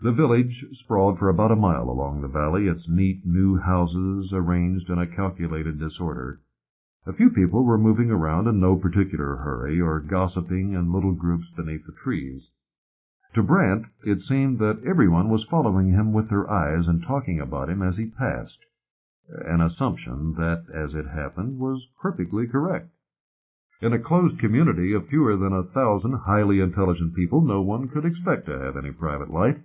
The village sprawled for about a mile along the valley, its neat new houses arranged in a calculated disorder. A few people were moving around in no particular hurry or gossiping in little groups beneath the trees. To Brant, it seemed that everyone was following him with their eyes and talking about him as he passed, an assumption that, as it happened, was perfectly correct. In a closed community of fewer than 1,000 highly intelligent people, no one could expect to have any private life.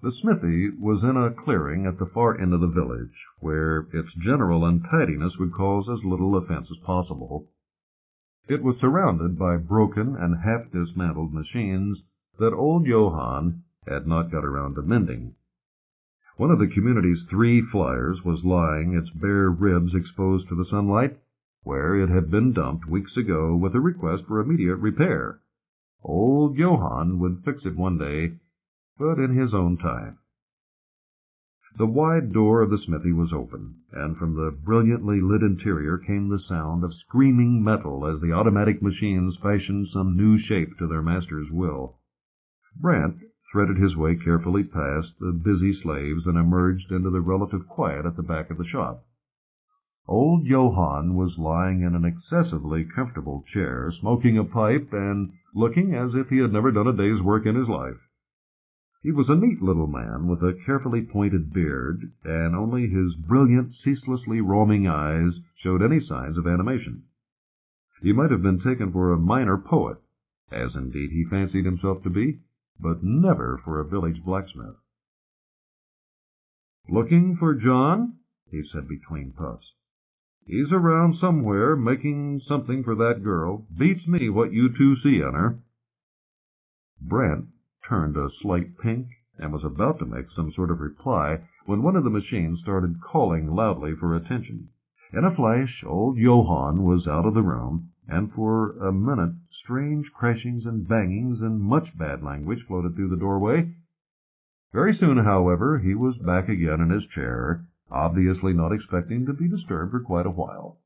The smithy was in a clearing at the far end of the village, where its general untidiness would cause as little offense as possible. It was surrounded by broken and half-dismantled machines that old Johann had not got around to mending. One of the community's 3 flyers was lying, its bare ribs exposed to the sunlight, where it had been dumped weeks ago with a request for immediate repair. Old Johann would fix it one day, but in his own time. The wide door of the smithy was open, and from the brilliantly lit interior came the sound of screaming metal as the automatic machines fashioned some new shape to their master's will. Brant threaded his way carefully past the busy slaves and emerged into the relative quiet at the back of the shop. Old Johann was lying in an excessively comfortable chair, smoking a pipe and looking as if he had never done a day's work in his life. He was a neat little man with a carefully pointed beard, and only his brilliant, ceaselessly roaming eyes showed any signs of animation. He might have been taken for a minor poet, as indeed he fancied himself to be, but never for a village blacksmith. "Looking for John?" he said between puffs. "He's around somewhere, making something for that girl. Beats me what you two see in her." Brant turned a slight pink and was about to make some sort of reply when one of the machines started calling loudly for attention. In a flash, old Johann was out of the room, and for a minute strange crashings and bangings and much bad language floated through the doorway. Very soon, however, he was back again in his chair, obviously not expecting to be disturbed for quite a while.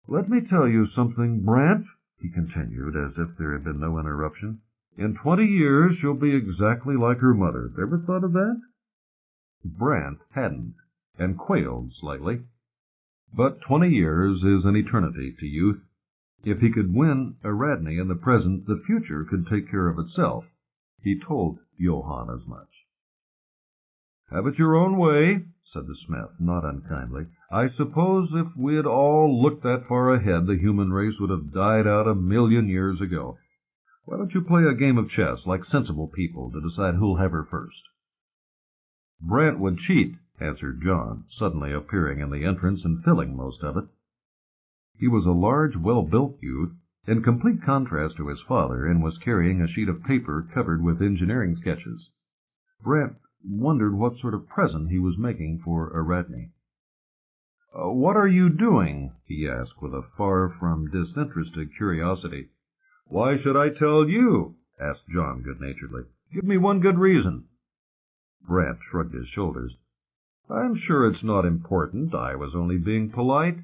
"Let me tell you something, Brant," he continued, as if there had been no interruption. "In 20 years she'll be exactly like her mother. Ever thought of that?" Brant hadn't, and quailed slightly. But 20 years is an eternity to youth. If he could win Ariadne in the present, the future could take care of itself. He told Johann as much. "Have it your own way," said the smith, not unkindly. "I suppose if we'd all looked that far ahead, the human race would have died out 1,000,000 years ago. Why don't you play a game of chess, like sensible people, to decide who'll have her first?" "Brant would cheat," answered John, suddenly appearing in the entrance and filling most of it. He was a large, well-built youth, in complete contrast to his father, and was carrying a sheet of paper covered with engineering sketches. Brant wondered what sort of present he was making for Ariadne. "What are you doing?" he asked with a far from disinterested curiosity. "Why should I tell you?" asked John good-naturedly. "Give me one good reason." Brant shrugged his shoulders. "I'm sure it's not important. I was only being polite."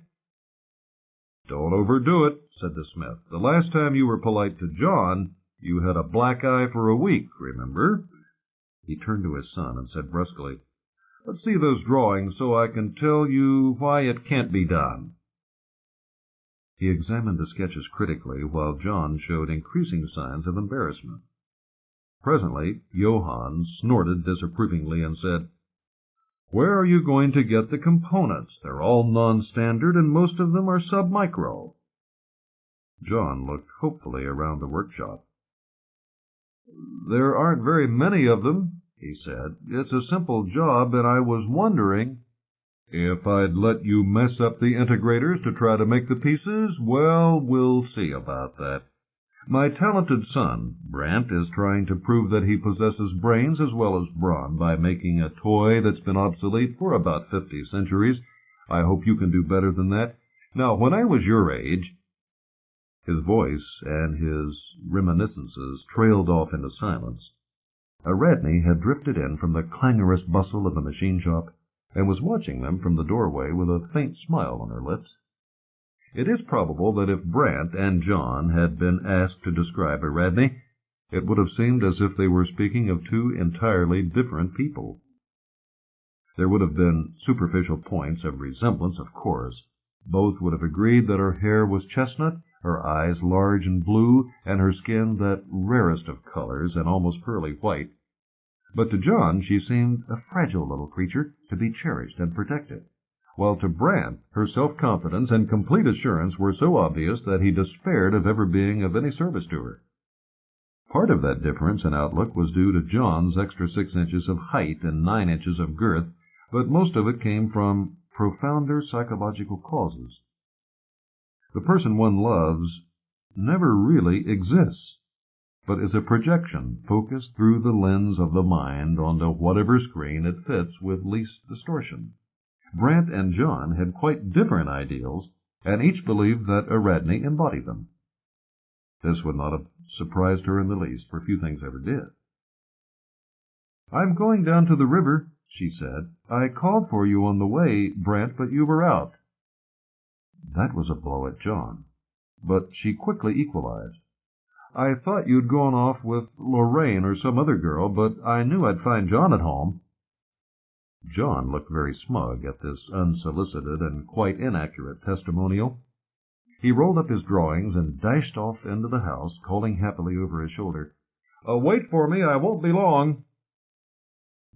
"Don't overdo it," said the smith. "The last time you were polite to John, you had a black eye for a week, remember?" He turned to his son and said brusquely, "Let's see those drawings so I can tell you why it can't be done." He examined the sketches critically, while John showed increasing signs of embarrassment. Presently, Johann snorted disapprovingly and said, "Where are you going to get the components? They're all non-standard, and most of them are sub-micro." John looked hopefully around the workshop. "There aren't very many of them," he said. "It's a simple job, and I was wondering—" "If I'd let you mess up the integrators to try to make the pieces? Well, we'll see about that. My talented son, Brant, is trying to prove that he possesses brains as well as brawn by making a toy that's been obsolete for about 50 centuries. I hope you can do better than that. Now, when I was your age—" His voice and his reminiscences trailed off into silence. Ariadne had drifted in from the clangorous bustle of the machine shop, and was watching them from the doorway with a faint smile on her lips. It is probable that if Brant and John had been asked to describe Ariadne, it would have seemed as if they were speaking of two entirely different people. There would have been superficial points of resemblance, of course. Both would have agreed that her hair was chestnut, her eyes large and blue, and her skin that rarest of colors and almost pearly white. But to John she seemed a fragile little creature to be cherished and protected, while to Brant her self-confidence and complete assurance were so obvious that he despaired of ever being of any service to her. Part of that difference in outlook was due to John's extra 6 inches of height and 9 inches of girth, but most of it came from profounder psychological causes. The person one loves never really exists, but is a projection focused through the lens of the mind onto whatever screen it fits with least distortion. Brant and John had quite different ideals, and each believed that Ariadne embodied them. This would not have surprised her in the least, for few things ever did. "I'm going down to the river," she said. "I called for you on the way, Brant, but you were out." That was a blow at John, but she quickly equalized. "I thought you'd gone off with Lorraine or some other girl, but I knew I'd find John at home." John looked very smug at this unsolicited and quite inaccurate testimonial. He rolled up his drawings and dashed off into the house, calling happily over his shoulder, "Wait for me, I won't be long."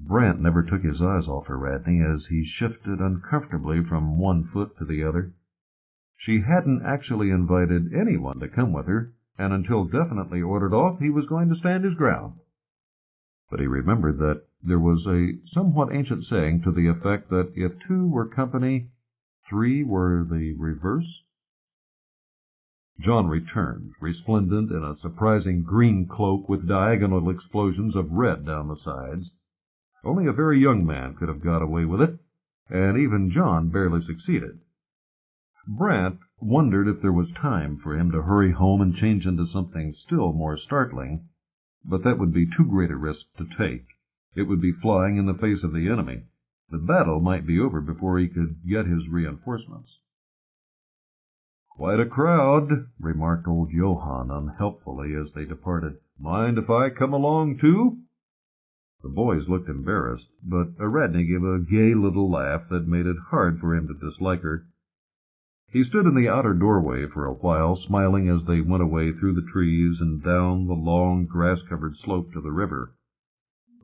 Brant never took his eyes off Ariadne as he shifted uncomfortably from one foot to the other. She hadn't actually invited anyone to come with her, and until definitely ordered off, he was going to stand his ground. But he remembered that there was a somewhat ancient saying to the effect that if 2 were company, 3 were the reverse. John returned, resplendent in a surprising green cloak with diagonal explosions of red down the sides. Only a very young man could have got away with it, and even John barely succeeded. Brant wondered if there was time for him to hurry home and change into something still more startling, but that would be too great a risk to take. It would be flying in the face of the enemy. The battle might be over before he could get his reinforcements. "Quite a crowd," remarked old Johann unhelpfully as they departed. "Mind if I come along, too?" The boys looked embarrassed, but Ariadne gave a gay little laugh that made it hard for him to dislike her. He stood in the outer doorway for a while, smiling as they went away through the trees and down the long, grass-covered slope to the river.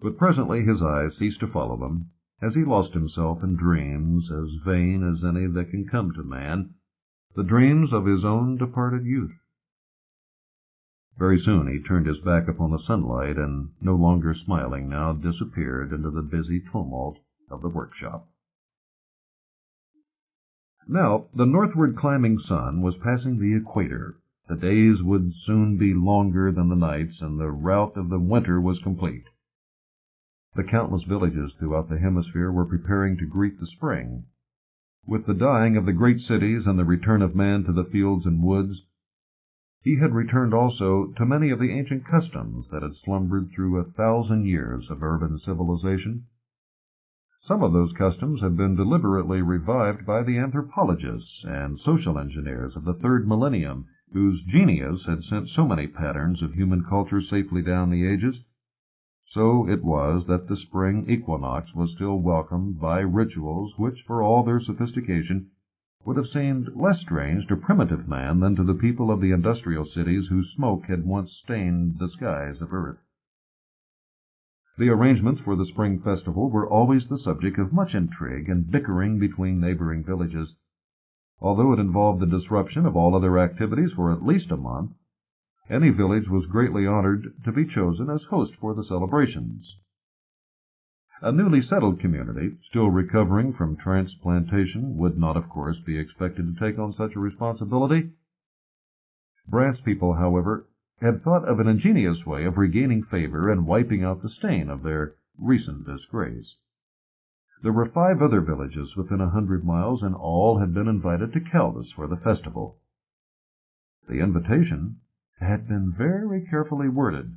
But presently his eyes ceased to follow them, as he lost himself in dreams as vain as any that can come to man, the dreams of his own departed youth. Very soon he turned his back upon the sunlight, and, no longer smiling now, disappeared into the busy tumult of the workshop. Now, the northward climbing sun was passing the equator. The days would soon be longer than the nights, and the rout of the winter was complete. The countless villages throughout the hemisphere were preparing to greet the spring. With the dying of the great cities and the return of man to the fields and woods, he had returned also to many of the ancient customs that had slumbered through 1,000 years of urban civilization. Some of those customs had been deliberately revived by the anthropologists and social engineers of the 3rd millennium, whose genius had sent so many patterns of human culture safely down the ages. So it was that the spring equinox was still welcomed by rituals which, for all their sophistication, would have seemed less strange to primitive man than to the people of the industrial cities whose smoke had once stained the skies of earth. The arrangements for the spring festival were always the subject of much intrigue and bickering between neighboring villages. Although it involved the disruption of all other activities for at least a month, any village was greatly honored to be chosen as host for the celebrations. A newly settled community, still recovering from transplantation, would not, of course, be expected to take on such a responsibility. Brant's people, however, had thought of an ingenious way of regaining favor and wiping out the stain of their recent disgrace. There were 5 other villages within 100 miles, and all had been invited to Caldus for the festival. The invitation had been very carefully worded.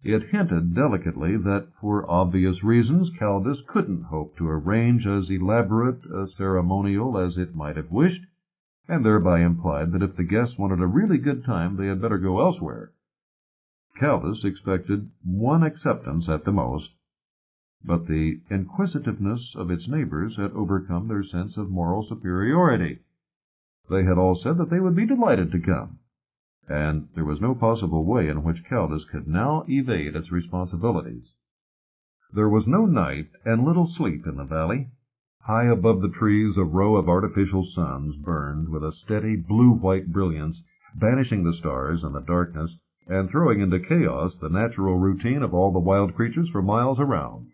It hinted delicately that, for obvious reasons, Caldus couldn't hope to arrange as elaborate a ceremonial as it might have wished, and thereby implied that if the guests wanted a really good time, they had better go elsewhere. Caldus expected one acceptance at the most, but the inquisitiveness of its neighbors had overcome their sense of moral superiority. They had all said that they would be delighted to come, and there was no possible way in which Caldus could now evade its responsibilities. There was no night and little sleep in the valley. High above the trees a row of artificial suns burned with a steady blue-white brilliance, banishing the stars and the darkness, and throwing into chaos the natural routine of all the wild creatures for miles around.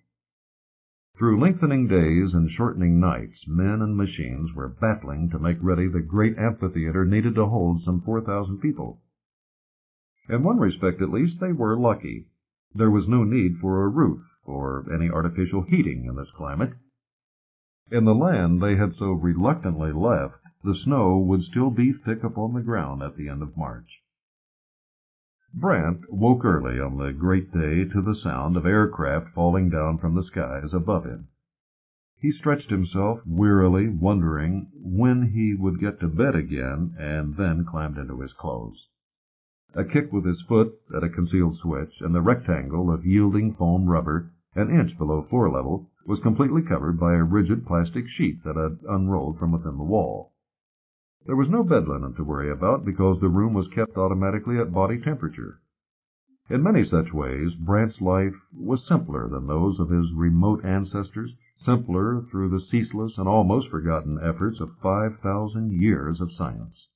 Through lengthening days and shortening nights, men and machines were battling to make ready the great amphitheater needed to hold some 4,000 people. In one respect, at least, they were lucky. There was no need for a roof or any artificial heating in this climate. In the land they had so reluctantly left, the snow would still be thick upon the ground at the end of March. Brant woke early on the great day to the sound of aircraft falling down from the skies above him. He stretched himself wearily, wondering when he would get to bed again, and then climbed into his clothes. A kick with his foot at a concealed switch, and the rectangle of yielding foam rubber, an inch below floor level, was completely covered by a rigid plastic sheet that had unrolled from within the wall. There was no bed linen to worry about because the room was kept automatically at body temperature. In many such ways, Brant's life was simpler than those of his remote ancestors, simpler through the ceaseless and almost forgotten efforts of 5,000 years of science.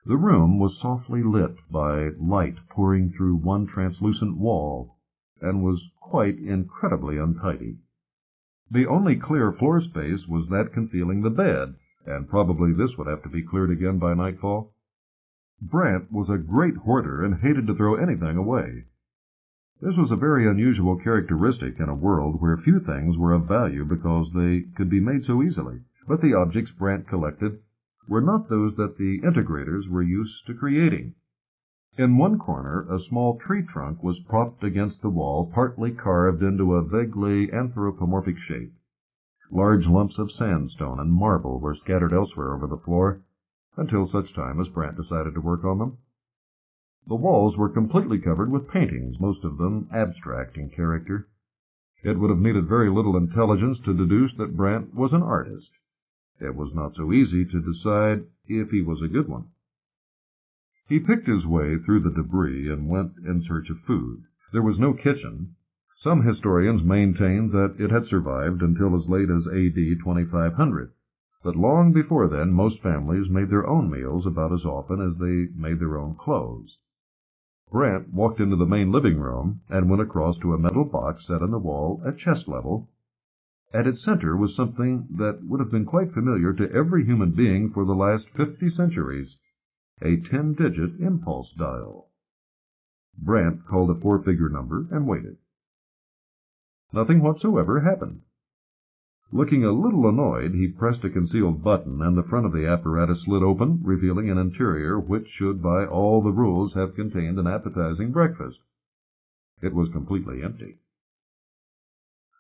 The room was softly lit by light pouring through one translucent wall, and was quite incredibly untidy. The only clear floor space was that concealing the bed, and probably this would have to be cleared again by nightfall. Brant was a great hoarder and hated to throw anything away. This was a very unusual characteristic in a world where few things were of value because they could be made so easily, but the objects Brant collected were not those that the integrators were used to creating. In one corner, a small tree trunk was propped against the wall, partly carved into a vaguely anthropomorphic shape. Large lumps of sandstone and marble were scattered elsewhere over the floor, until such time as Brant decided to work on them. The walls were completely covered with paintings, most of them abstract in character. It would have needed very little intelligence to deduce that Brant was an artist. It was not so easy to decide if he was a good one. He picked his way through the debris and went in search of food. There was no kitchen. Some historians maintained that it had survived until as late as A.D. 2500, but long before then most families made their own meals about as often as they made their own clothes. Brant walked into the main living room and went across to a metal box set in the wall at chest level. At its center was something that would have been quite familiar to every human being for the last 50 centuries, a 10-digit impulse dial. Brant called a 4-figure number and waited. Nothing whatsoever happened. Looking a little annoyed, he pressed a concealed button, and the front of the apparatus slid open, revealing an interior which should by all the rules have contained an appetizing breakfast. It was completely empty.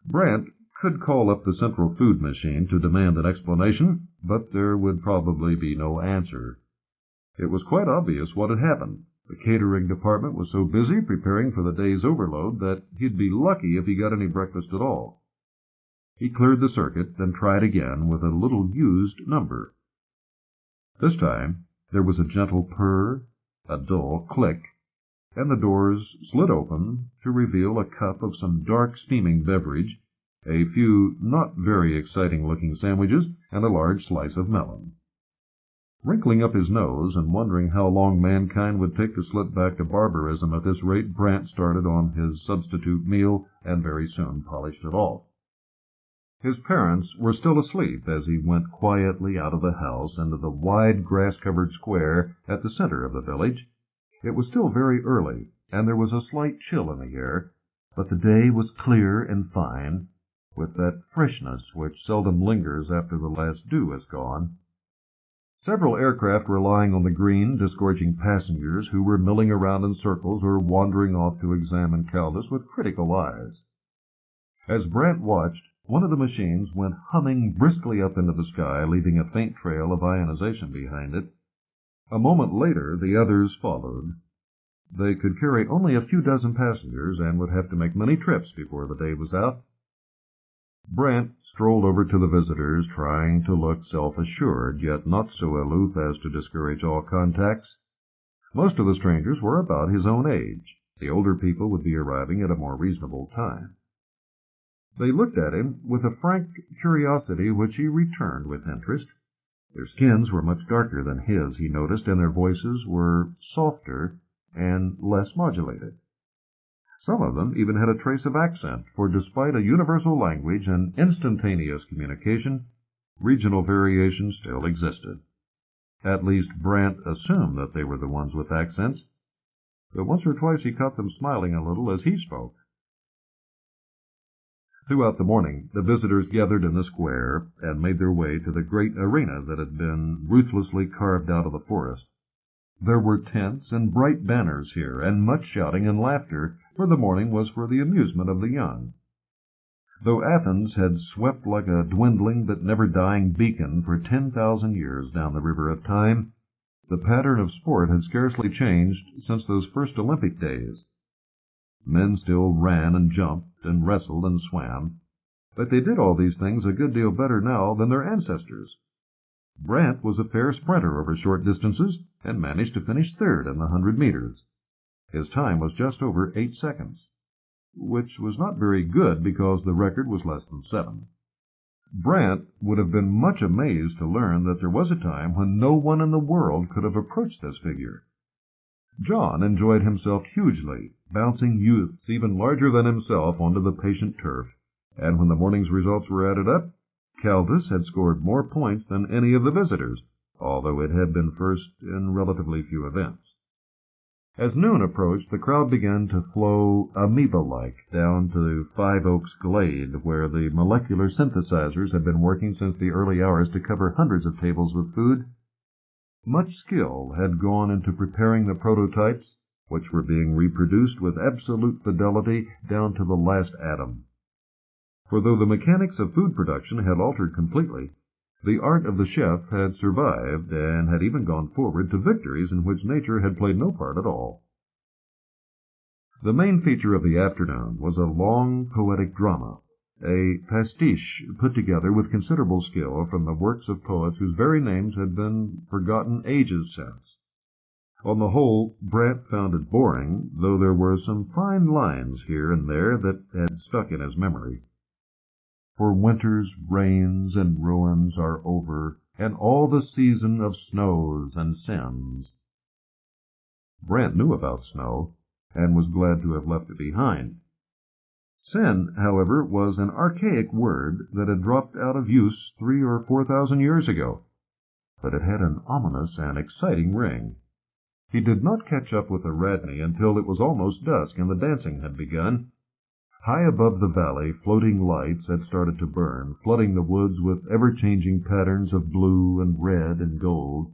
Brant could call up the central food machine to demand an explanation, but there would probably be no answer. It was quite obvious what had happened. The catering department was so busy preparing for the day's overload that he'd be lucky if he got any breakfast at all. He cleared the circuit, then tried again with a little used number. This time there was a gentle purr, a dull click, and the doors slid open to reveal a cup of some dark steaming beverage, a few not very exciting-looking sandwiches, and a large slice of melon. Wrinkling up his nose and wondering how long mankind would take to slip back to barbarism at this rate, Brant started on his substitute meal and very soon polished it off. His parents were still asleep as he went quietly out of the house into the wide grass-covered square at the center of the village. It was still very early, and there was a slight chill in the air, but the day was clear and fine, with that freshness which seldom lingers after the last dew has gone. Several aircraft were lying on the green, disgorging passengers who were milling around in circles or wandering off to examine Caldus with critical eyes. As Brant watched, one of the machines went humming briskly up into the sky, leaving a faint trail of ionization behind it. A moment later, the others followed. They could carry only a few dozen passengers and would have to make many trips before the day was out. Brant strolled over to the visitors, trying to look self-assured, yet not so aloof as to discourage all contacts. Most of the strangers were about his own age. The older people would be arriving at a more reasonable time. They looked at him with a frank curiosity which he returned with interest. Their skins were much darker than his, he noticed, and their voices were softer and less modulated. Some of them even had a trace of accent, for despite a universal language and instantaneous communication, regional variation still existed. At least Brant assumed that they were the ones with accents, but once or twice he caught them smiling a little as he spoke. Throughout the morning, the visitors gathered in the square and made their way to the great arena that had been ruthlessly carved out of the forest. There were tents and bright banners here, and much shouting and laughter, for the morning was for the amusement of the young. Though Athens had swept like a dwindling but never-dying beacon for 10,000 years down the river of time, the pattern of sport had scarcely changed since those first Olympic days. Men still ran and jumped and wrestled and swam, but they did all these things a good deal better now than their ancestors. Brant was a fair sprinter over short distances and managed to finish third in the 100 meters. His time was just over 8 seconds, which was not very good because the record was less than 7. Brant would have been much amazed to learn that there was a time when no one in the world could have approached this figure. John enjoyed himself hugely, bouncing youths even larger than himself onto the patient turf, and when the morning's results were added up, Caldas had scored more points than any of the visitors, although it had been first in relatively few events. As noon approached, the crowd began to flow amoeba-like down to Five Oaks Glade, where the molecular synthesizers had been working since the early hours to cover hundreds of tables with food. Much skill had gone into preparing the prototypes, which were being reproduced with absolute fidelity down to the last atom. For though the mechanics of food production had altered completely, the art of the chef had survived and had even gone forward to victories in which nature had played no part at all. The main feature of the afternoon was a long poetic drama, a pastiche put together with considerable skill from the works of poets whose very names had been forgotten ages since. On the whole, Brant found it boring, though there were some fine lines here and there that had stuck in his memory. For winter's rains and ruins are over, and all the season of snows and sins. Brant knew about snow, and was glad to have left it behind. Sin, however, was an archaic word that had dropped out of use 3,000 or 4,000 years ago, but it had an ominous and exciting ring. He did not catch up with the Radney until it was almost dusk and the dancing had begun. High above the valley, floating lights had started to burn, flooding the woods with ever-changing patterns of blue and red and gold.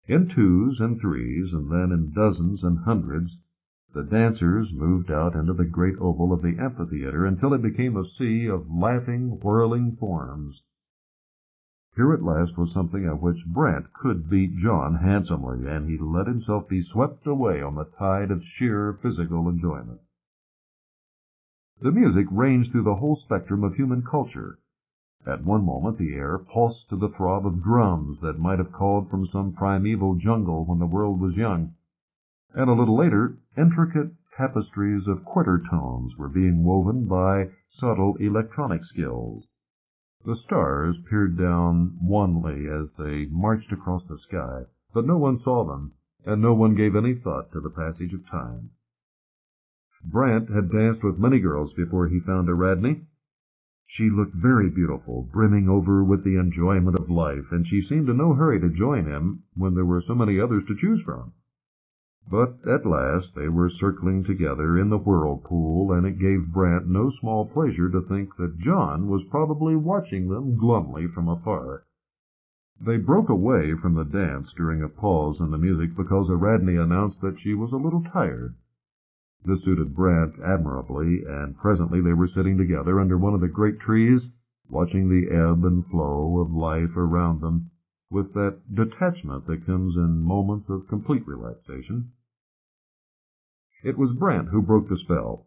In twos and threes, and then in dozens and hundreds, the dancers moved out into the great oval of the amphitheater until it became a sea of laughing, whirling forms. Here at last was something at which Brant could beat John handsomely, and he let himself be swept away on the tide of sheer physical enjoyment. The music ranged through the whole spectrum of human culture. At one moment the air pulsed to the throb of drums that might have called from some primeval jungle when the world was young, and a little later intricate tapestries of quarter tones were being woven by subtle electronic skills. The stars peered down wanly as they marched across the sky, but no one saw them, and no one gave any thought to the passage of time. Brant had danced with many girls before he found Radney. She looked very beautiful, brimming over with the enjoyment of life, and she seemed in no hurry to join him when there were so many others to choose from. But at last they were circling together in the whirlpool, and it gave Brant no small pleasure to think that John was probably watching them glumly from afar. They broke away from the dance during a pause in the music because Radney announced that she was a little tired. This suited Brant admirably, and presently they were sitting together under one of the great trees, watching the ebb and flow of life around them, with that detachment that comes in moments of complete relaxation. It was Brant who broke the spell.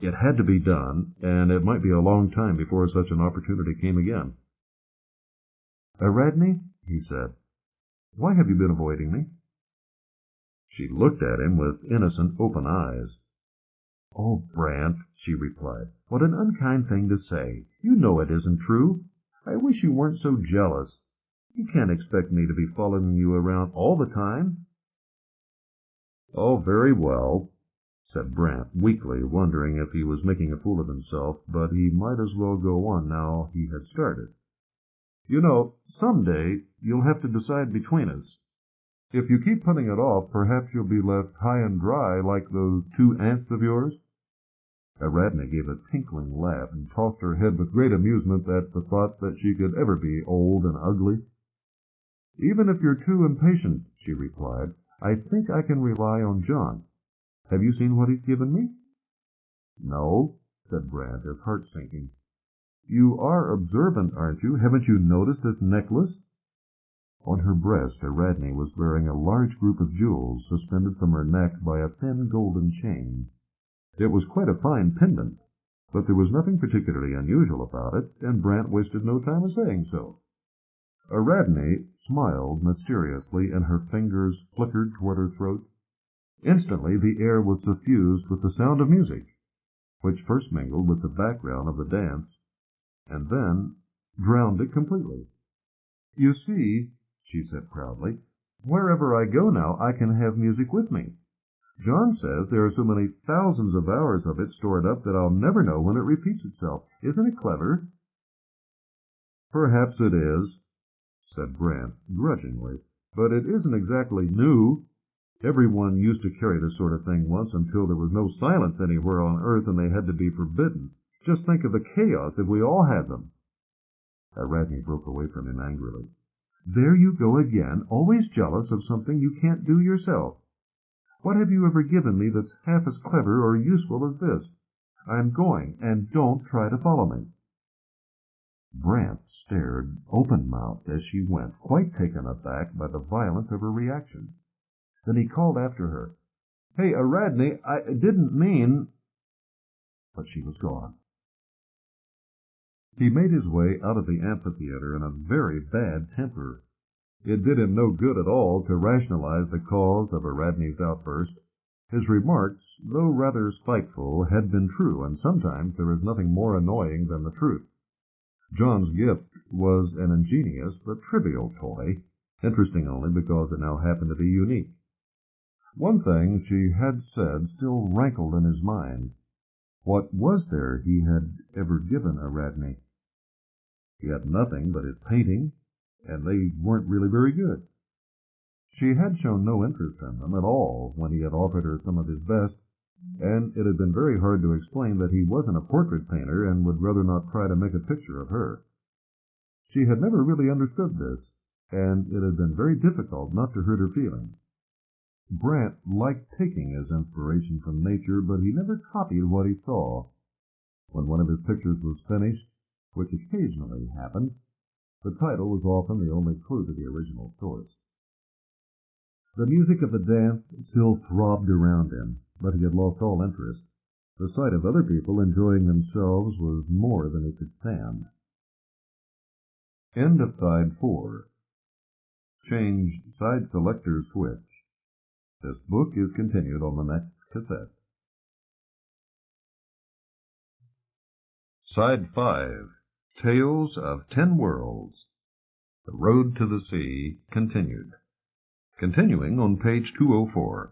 It had to be done, and it might be a long time before such an opportunity came again. "Radney," he said, "why have you been avoiding me?" She looked at him with innocent, open eyes. "Oh, Brant," she replied, "what an unkind thing to say. You know it isn't true. I wish you weren't so jealous. You can't expect me to be following you around all the time." "Oh, very well," said Brant, weakly, wondering if he was making a fool of himself, but he might as well go on now he had started. "You know, some day you'll have to decide between us. If you keep putting it off, perhaps you'll be left high and dry like those two aunts of yours." Radney gave a tinkling laugh and tossed her head with great amusement at the thought that she could ever be old and ugly. "Even if you're too impatient," she replied, "I think I can rely on John. Have you seen what he's given me?" "No," said Brant, his heart sinking. "You are observant, aren't you? Haven't you noticed this necklace?" On her breast, Radney was wearing a large group of jewels suspended from her neck by a thin golden chain. It was quite a fine pendant, but there was nothing particularly unusual about it, and Brant wasted no time in saying so. Radney smiled mysteriously, and her fingers flickered toward her throat. Instantly the air was suffused with the sound of music, which first mingled with the background of the dance, and then drowned it completely. "You see," she said proudly, "wherever I go now I can have music with me. John says there are so many thousands of hours of it stored up that I'll never know when it repeats itself. Isn't it clever?" "Perhaps it is," said Brant, grudgingly, "but it isn't exactly new. Everyone used to carry this sort of thing once until there was no silence anywhere on earth and they had to be forbidden. Just think of the chaos if we all had them." Radney broke away from him angrily. "There you go again, always jealous of something you can't do yourself. What have you ever given me that's half as clever or useful as this? I'm going, and don't try to follow me." Brant stared open-mouthed as she went, quite taken aback by the violence of her reaction. Then he called after her, "Hey, Radney, I didn't mean—" But she was gone. He made his way out of the amphitheater in a very bad temper. It did him no good at all to rationalize the cause of Radney's outburst. His remarks, though rather spiteful, had been true, and sometimes there is nothing more annoying than the truth. John's gift was an ingenious but trivial toy, interesting only because it now happened to be unique. One thing she had said still rankled in his mind. What was there he had ever given Radney? He had nothing but his painting, and they weren't really very good. She had shown no interest in them at all when he had offered her some of his best, and it had been very hard to explain that he wasn't a portrait painter and would rather not try to make a picture of her. She had never really understood this, and it had been very difficult not to hurt her feelings. Brant liked taking his inspiration from nature, but he never copied what he saw. When one of his pictures was finished, which occasionally happened, the title was often the only clue to the original source. The music of the dance still throbbed around him, but he had lost all interest. The sight of other people enjoying themselves was more than he could stand. End of Side 4. Change Side Selector Switch. This book is continued on the next cassette. Side 5. Tales of 10 Worlds. The Road to the Sea, continued. Continuing on page 204.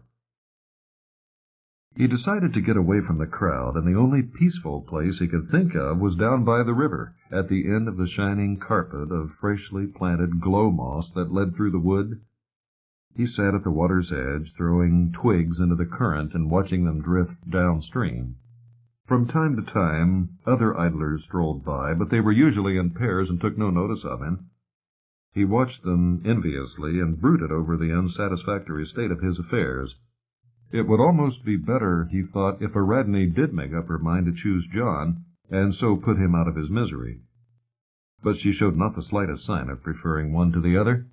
He decided to get away from the crowd, and the only peaceful place he could think of was down by the river, at the end of the shining carpet of freshly planted glow moss that led through the wood. He sat at the water's edge, throwing twigs into the current and watching them drift downstream. From time to time, other idlers strolled by, but they were usually in pairs and took no notice of him. He watched them enviously and brooded over the unsatisfactory state of his affairs. It would almost be better, he thought, if Ariadne did make up her mind to choose John, and so put him out of his misery. But she showed not the slightest sign of preferring one to the other.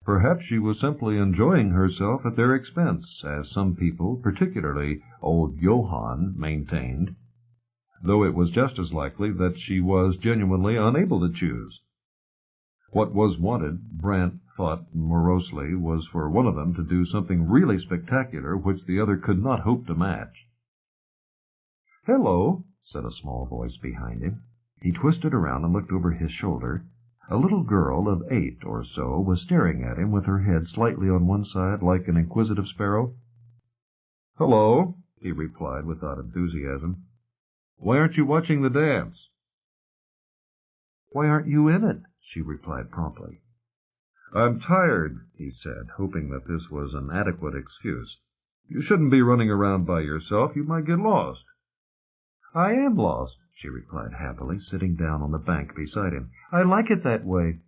Perhaps she was simply enjoying herself at their expense, as some people, particularly old Johann, maintained, though it was just as likely that she was genuinely unable to choose. What was wanted, Brant thought morosely, was for one of them to do something really spectacular which the other could not hope to match. "Hello," said a small voice behind him. He twisted around and looked over his shoulder. A little girl of 8 or so was staring at him with her head slightly on one side like an inquisitive sparrow. "Hello," he replied without enthusiasm. "Why aren't you watching the dance?" "Why aren't you in it?" she replied promptly. "I'm tired," he said, hoping that this was an adequate excuse. "You shouldn't be running around by yourself. You might get lost." "I am lost," she replied happily, sitting down on the bank beside him. "I like it that way."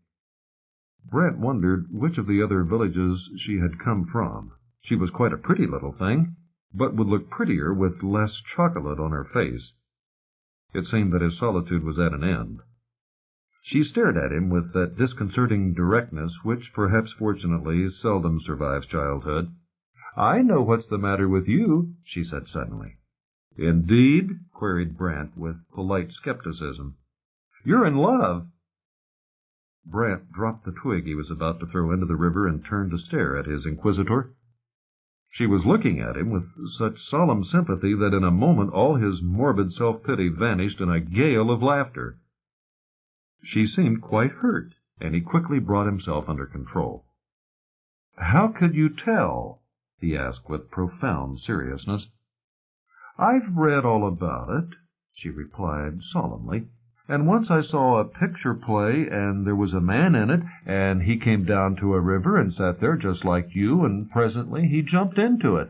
Brant wondered which of the other villages she had come from. She was quite a pretty little thing, but would look prettier with less chocolate on her face. It seemed that his solitude was at an end. She stared at him with that disconcerting directness which, perhaps fortunately, seldom survives childhood. "I know what's the matter with you," she said suddenly. "Indeed?" queried Brant with polite skepticism. "You're in love." Brant dropped the twig he was about to throw into the river and turned to stare at his inquisitor. She was looking at him with such solemn sympathy that in a moment all his morbid self-pity vanished in a gale of laughter. She seemed quite hurt, and he quickly brought himself under control. "How could you tell?" he asked with profound seriousness. "I've read all about it," she replied solemnly, "and once I saw a picture play, and there was a man in it, and he came down to a river and sat there just like you, and presently he jumped into it.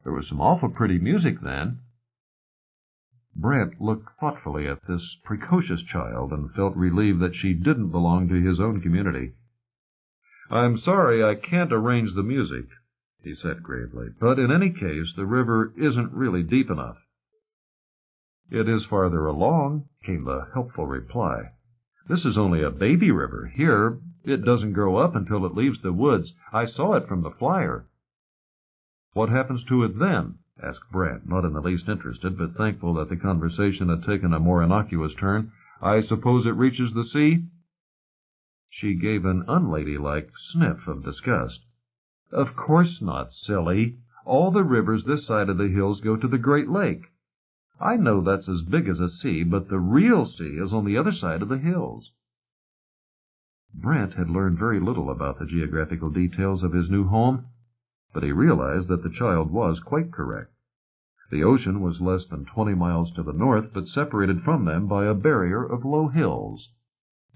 There was some awful pretty music then." Brant looked thoughtfully at this precocious child and felt relieved that she didn't belong to his own community. "I'm sorry I can't arrange the music," he said gravely, "but in any case the river isn't really deep enough." "It is farther along," came the helpful reply. "This is only a baby river. Here it doesn't grow up until it leaves the woods. I saw it from the flyer." "What happens to it then?" asked Brant, not in the least interested, but thankful that the conversation had taken a more innocuous turn. "I suppose it reaches the sea?" She gave an unladylike sniff of disgust. "Of course not, silly. All the rivers this side of the hills go to the Great Lake. I know that's as big as a sea, but the real sea is on the other side of the hills." Brant had learned very little about the geographical details of his new home, but he realized that the child was quite correct. The ocean was less than 20 miles to the north, but separated from them by a barrier of low hills.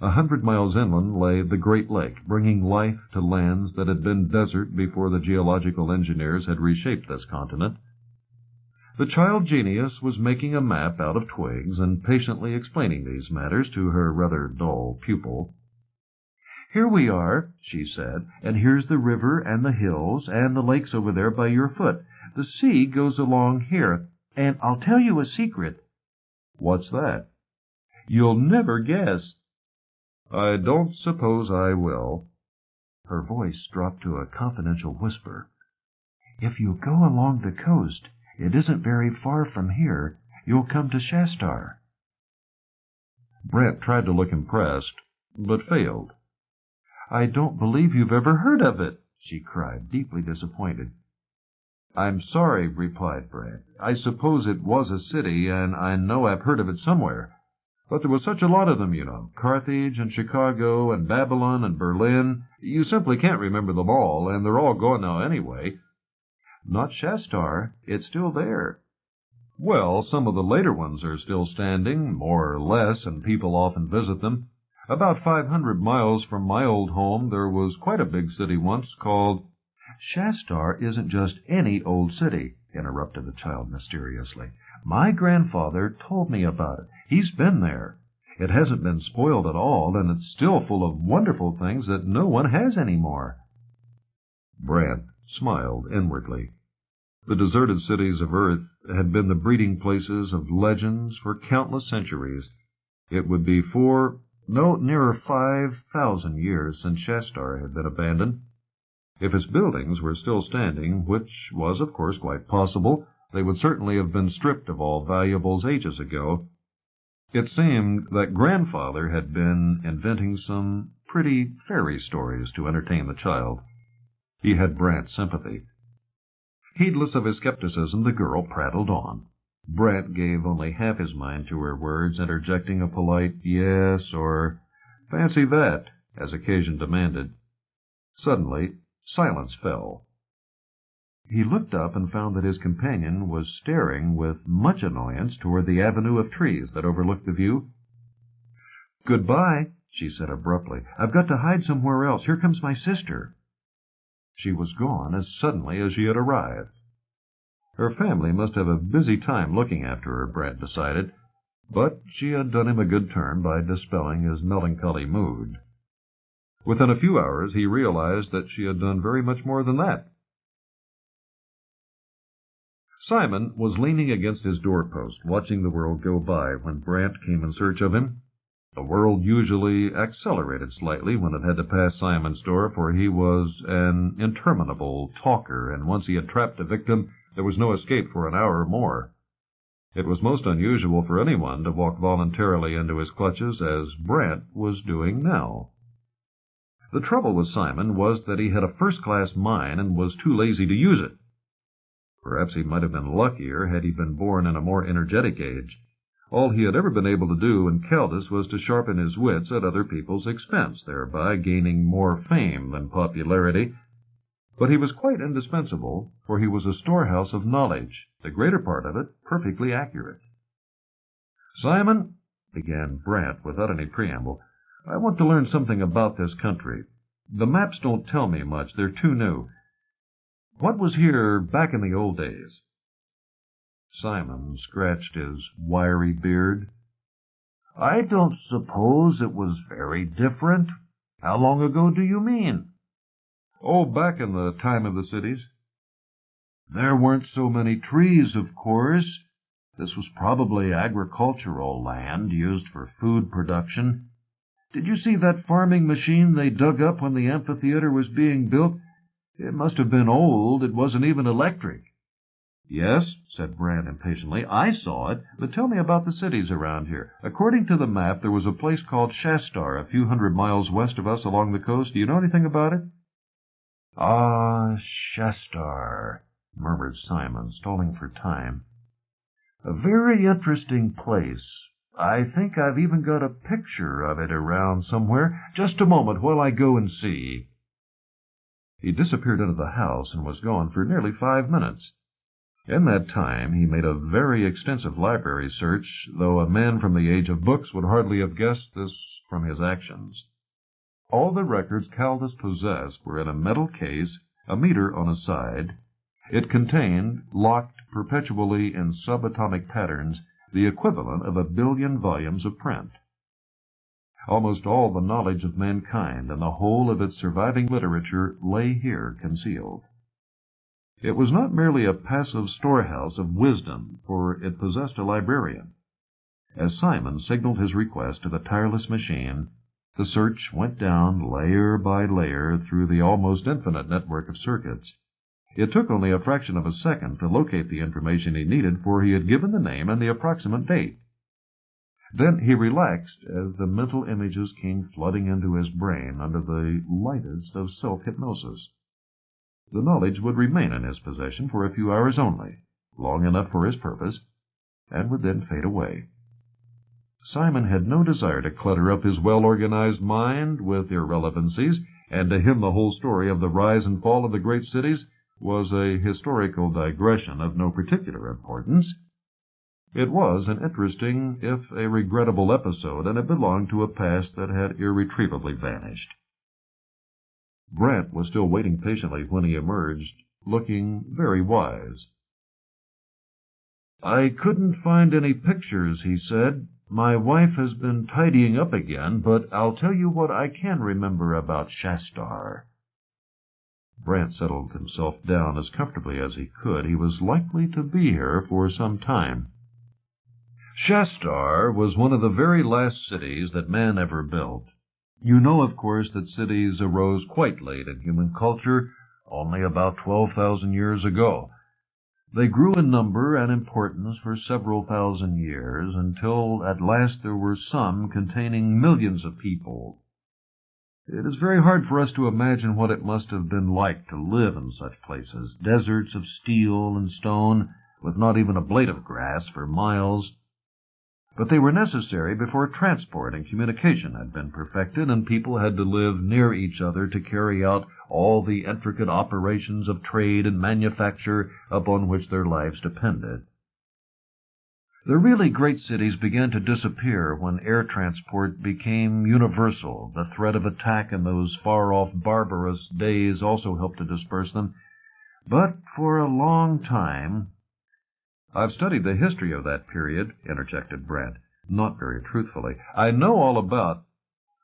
100 miles inland lay the Great Lake, bringing life to lands that had been desert before the geological engineers had reshaped this continent. The child genius was making a map out of twigs and patiently explaining these matters to her rather dull pupil. "Here we are," she said, "and here's the river and the hills and the lakes over there by your foot. The sea goes along here, and I'll tell you a secret." "What's that?" "You'll never guess." "I don't suppose I will." Her voice dropped to a confidential whisper. "If you go along the coast, it isn't very far from here, you'll come to Shastar." Brant tried to look impressed, but failed. "I don't believe you've ever heard of it," she cried, deeply disappointed. "I'm sorry," replied Brant. "I suppose it was a city, and I know I've heard of it somewhere. But there was such a lot of them, you know. Carthage and Chicago and Babylon and Berlin. You simply can't remember them all, and they're all gone now anyway." "Not Shastar. It's still there." "Well, some of the later ones are still standing, more or less, and people often visit them. About 500 miles from my old home there was quite a big city once called—" "Shastar isn't just any old city," interrupted the child mysteriously. "My grandfather told me about it. He's been there. It hasn't been spoiled at all, and it's still full of wonderful things that no one has any more." Brant smiled inwardly. The deserted cities of Earth had been the breeding places of legends for countless centuries. It would be nearer 5,000 years since Shastar had been abandoned. If its buildings were still standing, which was, of course, quite possible, they would certainly have been stripped of all valuables ages ago. It seemed that Grandfather had been inventing some pretty fairy stories to entertain the child. He had Brant's sympathy. Heedless of his skepticism, the girl prattled on. Brant gave only half his mind to her words, interjecting a polite yes or fancy that, as occasion demanded. Suddenly, silence fell. He looked up and found that his companion was staring with much annoyance toward the avenue of trees that overlooked the view. "Goodbye," she said abruptly. "I've got to hide somewhere else. Here comes my sister." She was gone as suddenly as she had arrived. Her family must have a busy time looking after her, Brant decided, but she had done him a good turn by dispelling his melancholy mood. Within a few hours, he realized that she had done very much more than that. Simon was leaning against his doorpost, watching the world go by when Brant came in search of him. The world usually accelerated slightly when it had to pass Simon's door, for he was an interminable talker, and once he had trapped a victim, there was no escape for an hour or more. It was most unusual for anyone to walk voluntarily into his clutches, as Brant was doing now. The trouble with Simon was that he had a first-class mind and was too lazy to use it. Perhaps he might have been luckier had he been born in a more energetic age. All he had ever been able to do in Caldus was to sharpen his wits at other people's expense, thereby gaining more fame than popularity. But he was quite indispensable, for he was a storehouse of knowledge, the greater part of it perfectly accurate. "Simon," began Brant without any preamble, "I want to learn something about this country. The maps don't tell me much. They're too new. What was here back in the old days?" Simon scratched his wiry beard. "I don't suppose it was very different. How long ago do you mean?" "Oh, back in the time of the cities." "There weren't so many trees, of course. This was probably agricultural land used for food production. Did you see that farming machine they dug up when the amphitheater was being built? It must have been old. It wasn't even electric." "Yes," said Brant impatiently, "I saw it, but tell me about the cities around here. According to the map, there was a place called Shastar a few hundred miles west of us along the coast. Do you know anything about it?" "Ah, Shastar," murmured Simon, stalling for time. "A very interesting place. I think I've even got a picture of it around somewhere. Just a moment while I go and see." He disappeared into the house and was gone for nearly 5 minutes. In that time he made a very extensive library search, though a man from the age of books would hardly have guessed this from his actions. All the records Caldus possessed were in a metal case, a meter on a side. It contained, locked perpetually in subatomic patterns, the equivalent of 1 billion volumes of print. Almost all the knowledge of mankind and the whole of its surviving literature lay here concealed. It was not merely a passive storehouse of wisdom, for it possessed a librarian. As Simon signaled his request to the tireless machine, the search went down layer by layer through the almost infinite network of circuits. It took only a fraction of a second to locate the information he needed, for he had given the name and the approximate date. Then he relaxed as the mental images came flooding into his brain under the lightest of self-hypnosis. The knowledge would remain in his possession for a few hours only, long enough for his purpose, and would then fade away. Simon had no desire to clutter up his well-organized mind with irrelevancies, and to him the whole story of the rise and fall of the great cities was a historical digression of no particular importance. It was an interesting, if a regrettable episode, and it belonged to a past that had irretrievably vanished. Brant was still waiting patiently when he emerged, looking very wise. "I couldn't find any pictures," he said. "My wife has been tidying up again, but I'll tell you what I can remember about Shastar." Brant settled himself down as comfortably as he could. He was likely to be here for some time. Shastar was one of the very last cities that man ever built. You know, of course, that cities arose quite late in human culture, only about 12,000 years ago. They grew in number and importance for several thousand years, until at last there were some containing millions of people. It is very hard for us to imagine what it must have been like to live in such places, deserts of steel and stone, with not even a blade of grass for miles. But they were necessary before transport and communication had been perfected, and people had to live near each other to carry out all the intricate operations of trade and manufacture upon which their lives depended. The really great cities began to disappear when air transport became universal. The threat of attack in those far-off barbarous days also helped to disperse them. But for a long time— "I've studied the history of that period," interjected Brant, not very truthfully. "I know all about—"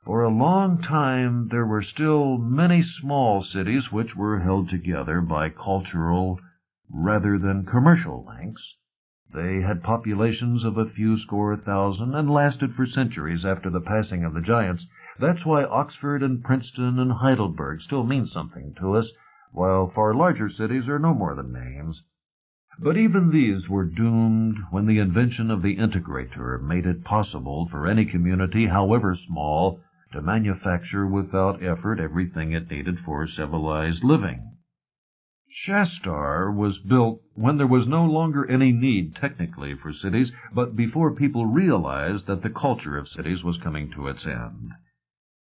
"For a long time there were still many small cities which were held together by cultural rather than commercial links. They had populations of a few score thousand and lasted for centuries after the passing of the giants. That's why Oxford and Princeton and Heidelberg still mean something to us, while far larger cities are no more than names. But even these were doomed when the invention of the integrator made it possible for any community, however small, to manufacture without effort everything it needed for civilized living. Shastar was built when there was no longer any need technically for cities, but before people realized that the culture of cities was coming to its end.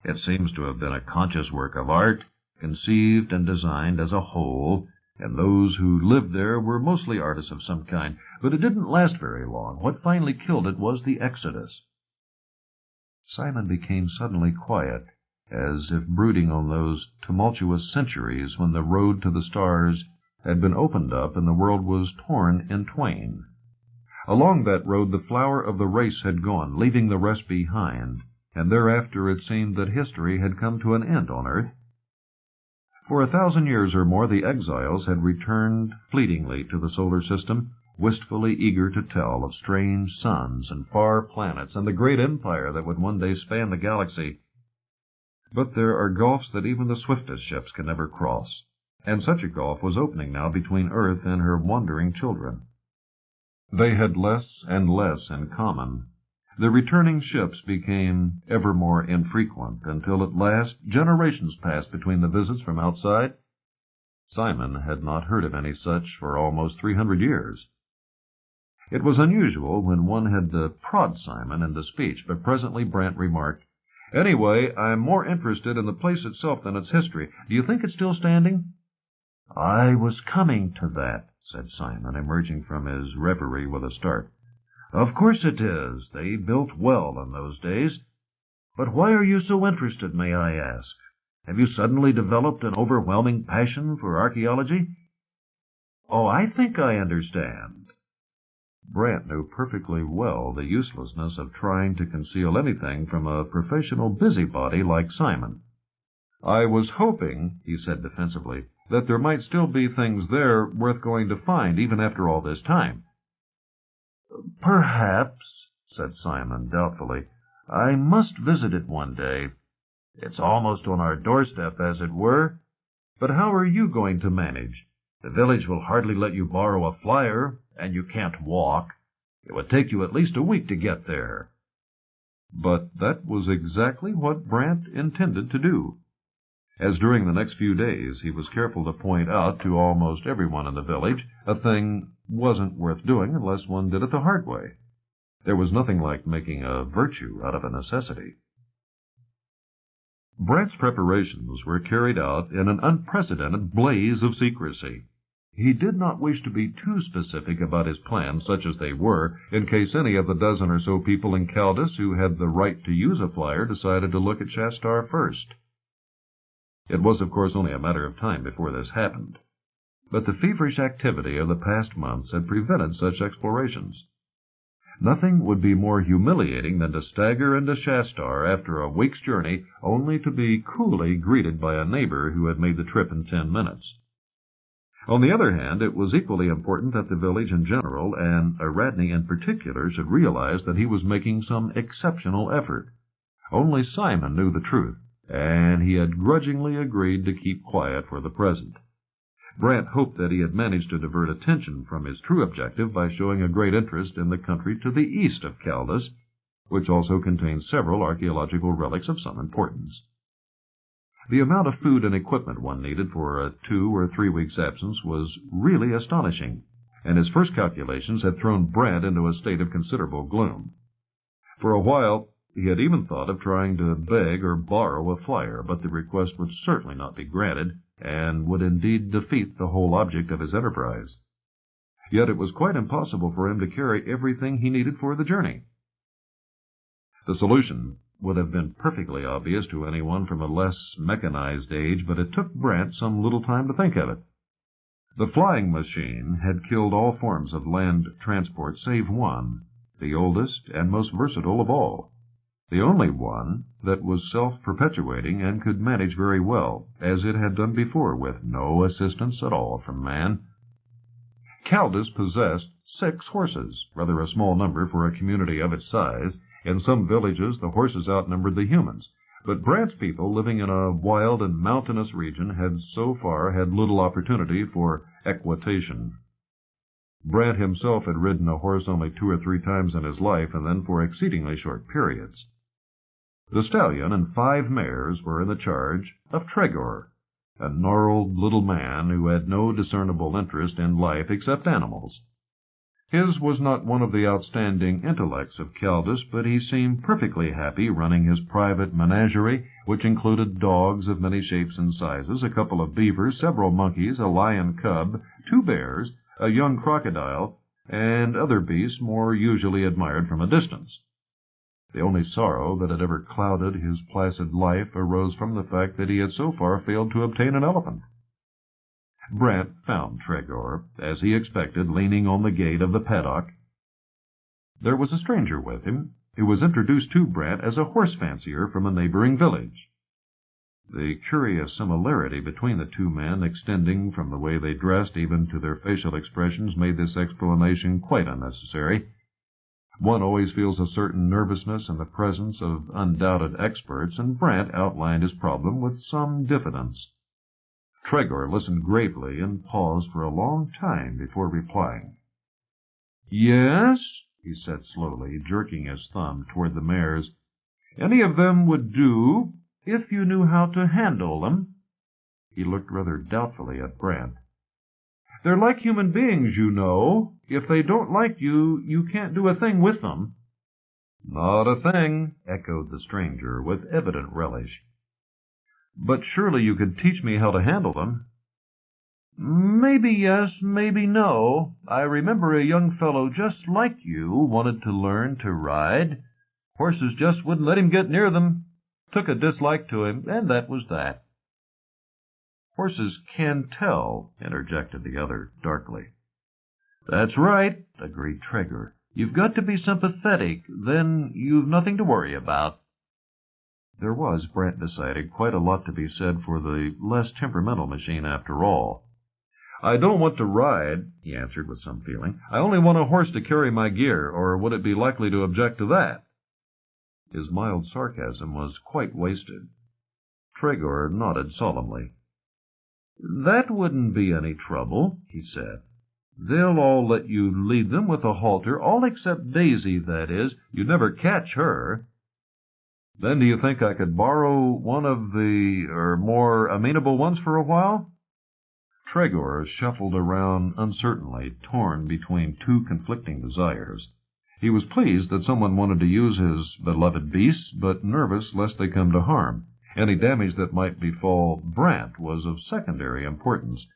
It seems to have been a conscious work of art, conceived and designed as a whole, and those who lived there were mostly artists of some kind, but it didn't last very long. What finally killed it was the Exodus." Simon became suddenly quiet, as if brooding on those tumultuous centuries when the road to the stars had been opened up and the world was torn in twain. Along that road the flower of the race had gone, leaving the rest behind, and thereafter it seemed that history had come to an end on earth. For 1,000 years or more the exiles had returned fleetingly to the solar system, wistfully eager to tell of strange suns and far planets and the great empire that would one day span the galaxy. But there are gulfs that even the swiftest ships can never cross, and such a gulf was opening now between Earth and her wandering children. They had less and less in common. The returning ships became ever more infrequent, until at last generations passed between the visits from outside. Simon had not heard of any such for almost 300 years. It was unusual when one had to prod Simon into speech, but presently Brant remarked, "Anyway, I'm more interested in the place itself than its history. Do you think it's still standing?" "I was coming to that," said Simon, emerging from his reverie with a start. "Of course it is. They built well in those days. But why are you so interested, may I ask? Have you suddenly developed an overwhelming passion for archaeology?" "Oh, I think I understand." Brant knew perfectly well the uselessness of trying to conceal anything from a professional busybody like Simon. "I was hoping," he said defensively, "that there might still be things there worth going to find, even after all this time." "Perhaps," said Simon doubtfully. "I must visit it one day. It's almost on our doorstep, as it were. But how are you going to manage? The village will hardly let you borrow a flyer, and you can't walk. It would take you at least a week to get there." But that was exactly what Brant intended to do, as during the next few days he was careful to point out to almost everyone in the village a thing wasn't worth doing unless one did it the hard way. There was nothing like making a virtue out of a necessity. Brant's preparations were carried out in an unprecedented blaze of secrecy. He did not wish to be too specific about his plans, such as they were, in case any of the dozen or so people in Caldus who had the right to use a flyer decided to look at Shastar first. It was, of course, only a matter of time before this happened, but the feverish activity of the past months had prevented such explorations. Nothing would be more humiliating than to stagger into Shastar after a week's journey only to be coolly greeted by a neighbor who had made the trip in 10 minutes. On the other hand, it was equally important that the village in general, and Aradney in particular, should realize that he was making some exceptional effort. Only Simon knew the truth, and he had grudgingly agreed to keep quiet for the present. Brant hoped that he had managed to divert attention from his true objective by showing a great interest in the country to the east of Caldus, which also contains several archaeological relics of some importance. The amount of food and equipment one needed for a 2 or 3 weeks' absence was really astonishing, and his first calculations had thrown Brant into a state of considerable gloom. For a while, he had even thought of trying to beg or borrow a flyer, but the request would certainly not be granted, and would indeed defeat the whole object of his enterprise. Yet it was quite impossible for him to carry everything he needed for the journey. The solution would have been perfectly obvious to anyone from a less mechanized age, but it took Brant some little time to think of it. The flying machine had killed all forms of land transport save one, the oldest and most versatile of all. The only one that was self-perpetuating and could manage very well, as it had done before, with no assistance at all from man. Caldus possessed 6 horses, rather a small number for a community of its size. In some villages the horses outnumbered the humans, but Brant's people, living in a wild and mountainous region, had so far had little opportunity for equitation. Brant himself had ridden a horse only 2 or 3 times in his life, and then for exceedingly short periods. The stallion and 5 mares were in the charge of Tregor, a gnarled little man who had no discernible interest in life except animals. His was not one of the outstanding intellects of Caldus, but he seemed perfectly happy running his private menagerie, which included dogs of many shapes and sizes, a couple of beavers, several monkeys, a lion cub, 2 bears, a young crocodile, and other beasts more usually admired from a distance. The only sorrow that had ever clouded his placid life arose from the fact that he had so far failed to obtain an elephant. Brant found Tregor, as he expected, leaning on the gate of the paddock. There was a stranger with him, who was introduced to Brant as a horse fancier from a neighboring village. The curious similarity between the 2 men, extending from the way they dressed even to their facial expressions, made this explanation quite unnecessary. One always feels a certain nervousness in the presence of undoubted experts, and Brant outlined his problem with some diffidence. Tregor listened gravely and paused for a long time before replying. "Yes," he said slowly, jerking his thumb toward the mares. "Any of them would do, if you knew how to handle them." He looked rather doubtfully at Brant. "They're like human beings, you know. If they don't like you, you can't do a thing with them." "Not a thing," echoed the stranger, with evident relish. "But surely you could teach me how to handle them." "Maybe yes, maybe no. I remember a young fellow just like you wanted to learn to ride. Horses just wouldn't let him get near them. Took a dislike to him, and that was that." "Horses can tell," interjected the other darkly. "That's right," agreed Tregor. "You've got to be sympathetic, then you've nothing to worry about." There was, Brant decided, quite a lot to be said for the less temperamental machine after all. "I don't want to ride," he answered with some feeling. "I only want a horse to carry my gear, or would it be likely to object to that?" His mild sarcasm was quite wasted. Tregor nodded solemnly. "That wouldn't be any trouble," he said. "They'll all let you lead them with a halter, all except Daisy, that is. You'd never catch her." "Then do you think I could borrow one of the more amenable ones for a while?" Tregor shuffled around uncertainly, torn between 2 conflicting desires. He was pleased that someone wanted to use his beloved beasts, but nervous lest they come to harm. Any damage that might befall Brant was of secondary importance.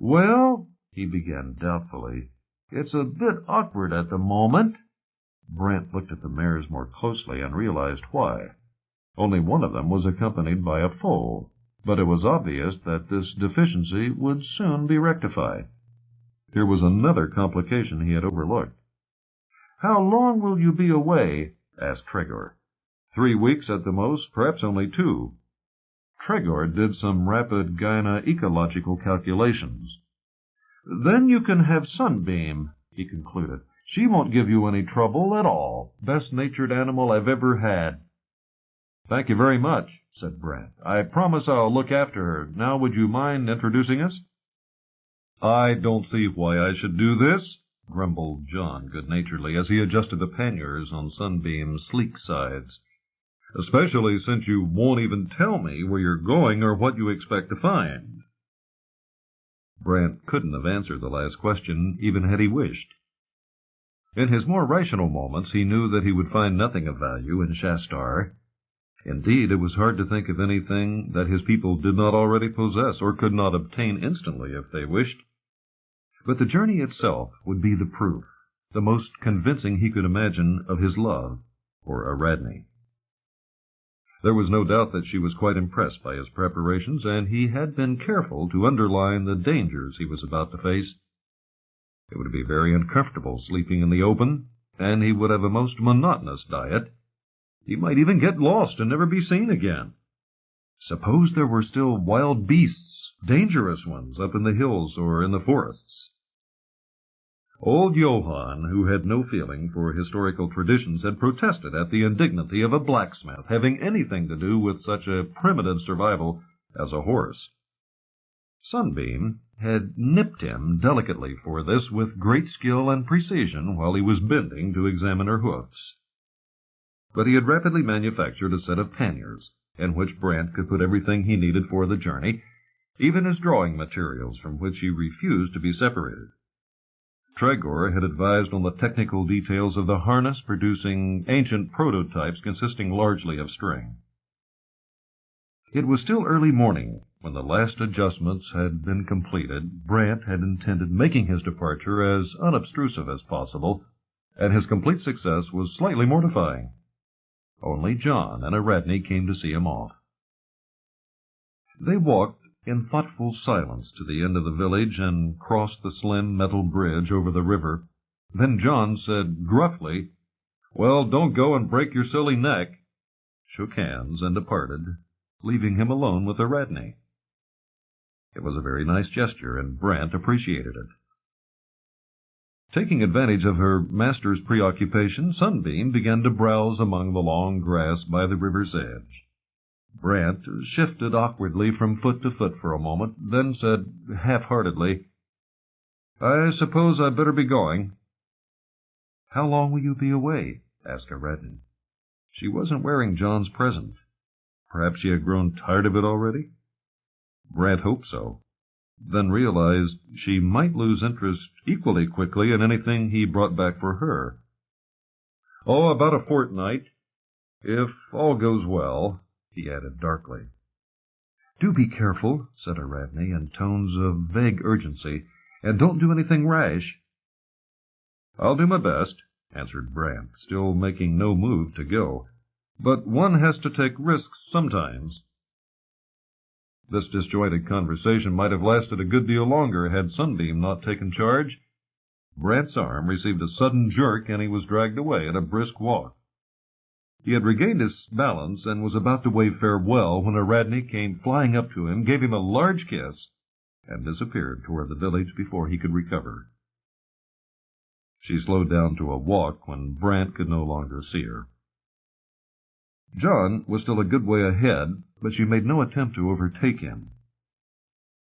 "Well," he began doubtfully, "it's a bit awkward at the moment." Brant looked at the mares more closely and realized why. Only one of them was accompanied by a foal, but it was obvious that this deficiency would soon be rectified. Here was another complication he had overlooked. "How long will you be away?" asked Tregor. 3 weeks at the most, perhaps only 2. Tregor did some rapid gyne-ecological calculations. "Then you can have Sunbeam," he concluded. "She won't give you any trouble at all. Best-natured animal I've ever had." "Thank you very much," said Brant. "I promise I'll look after her. Now would you mind introducing us?" "I don't see why I should do this," grumbled John good-naturedly as he adjusted the panniers on Sunbeam's sleek sides. "Especially since you won't even tell me where you're going or what you expect to find." Brant couldn't have answered the last question, even had he wished. In his more rational moments, he knew that he would find nothing of value in Shastar. Indeed, it was hard to think of anything that his people did not already possess or could not obtain instantly if they wished. But the journey itself would be the proof, the most convincing he could imagine, of his love for Aradne. There was no doubt that she was quite impressed by his preparations, and he had been careful to underline the dangers he was about to face. It would be very uncomfortable sleeping in the open, and he would have a most monotonous diet. He might even get lost and never be seen again. Suppose there were still wild beasts, dangerous ones, up in the hills or in the forests. Old Johann, who had no feeling for historical traditions, had protested at the indignity of a blacksmith having anything to do with such a primitive survival as a horse. Sunbeam had nipped him delicately for this with great skill and precision while he was bending to examine her hoofs. But he had rapidly manufactured a set of panniers, in which Brant could put everything he needed for the journey, even his drawing materials, from which he refused to be separated. Tregor had advised on the technical details of the harness, producing ancient prototypes consisting largely of string. It was still early morning when the last adjustments had been completed. Brant had intended making his departure as unobtrusive as possible, and his complete success was slightly mortifying. Only John and Aradne came to see him off. They walked in thoughtful silence to the end of the village and crossed the slim metal bridge over the river. Then John said gruffly, "Well, don't go and break your silly neck," shook hands, and departed, leaving him alone with Aradne. It was a very nice gesture, and Brant appreciated it. Taking advantage of her master's preoccupation, Sunbeam began to browse among the long grass by the river's edge. Brant shifted awkwardly from foot to foot for a moment, then said half-heartedly, "I suppose I'd better be going." "How long will you be away?" asked Aradne. She wasn't wearing John's present. Perhaps she had grown tired of it already? Brant hoped so, then realized she might lose interest equally quickly in anything he brought back for her. "Oh, about a fortnight, if all goes well," he added darkly. "Do be careful," said Aradne in tones of vague urgency, "and don't do anything rash." "I'll do my best," answered Brant, still making no move to go. "But one has to take risks sometimes." This disjointed conversation might have lasted a good deal longer had Sunbeam not taken charge. Brant's arm received a sudden jerk, and he was dragged away at a brisk walk. He had regained his balance and was about to wave farewell when Aradne came flying up to him, gave him a large kiss, and disappeared toward the village before he could recover. She slowed down to a walk when Brant could no longer see her. John was still a good way ahead, but she made no attempt to overtake him.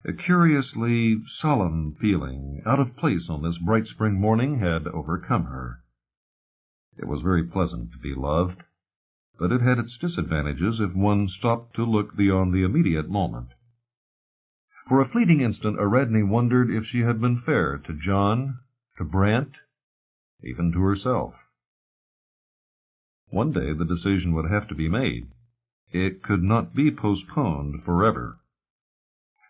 A curiously solemn feeling, out of place on this bright spring morning, had overcome her. It was very pleasant to be loved, but it had its disadvantages if one stopped to look beyond the immediate moment. For a fleeting instant, Aradne wondered if she had been fair to John, to Brant, even to herself. One day the decision would have to be made. It could not be postponed forever.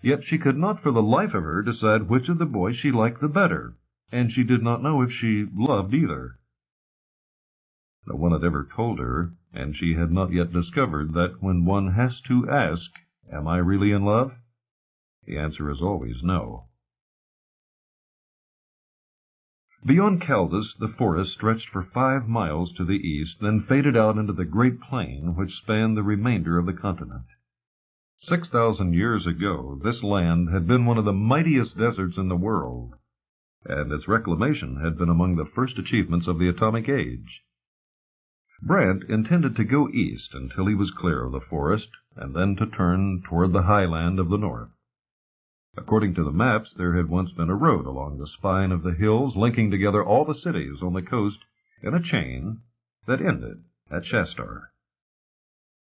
Yet she could not for the life of her decide which of the boys she liked the better, and she did not know if she loved either. No one had ever told her, and she had not yet discovered that when one has to ask, "Am I really in love?" the answer is always no. Beyond Caldus, the forest stretched for 5 miles to the east, then faded out into the great plain which spanned the remainder of the continent. 6,000 years ago, this land had been one of the mightiest deserts in the world, and its reclamation had been among the first achievements of the atomic age. Brant intended to go east until he was clear of the forest, and then to turn toward the highland of the north. According to the maps, there had once been a road along the spine of the hills linking together all the cities on the coast in a chain that ended at Shastar.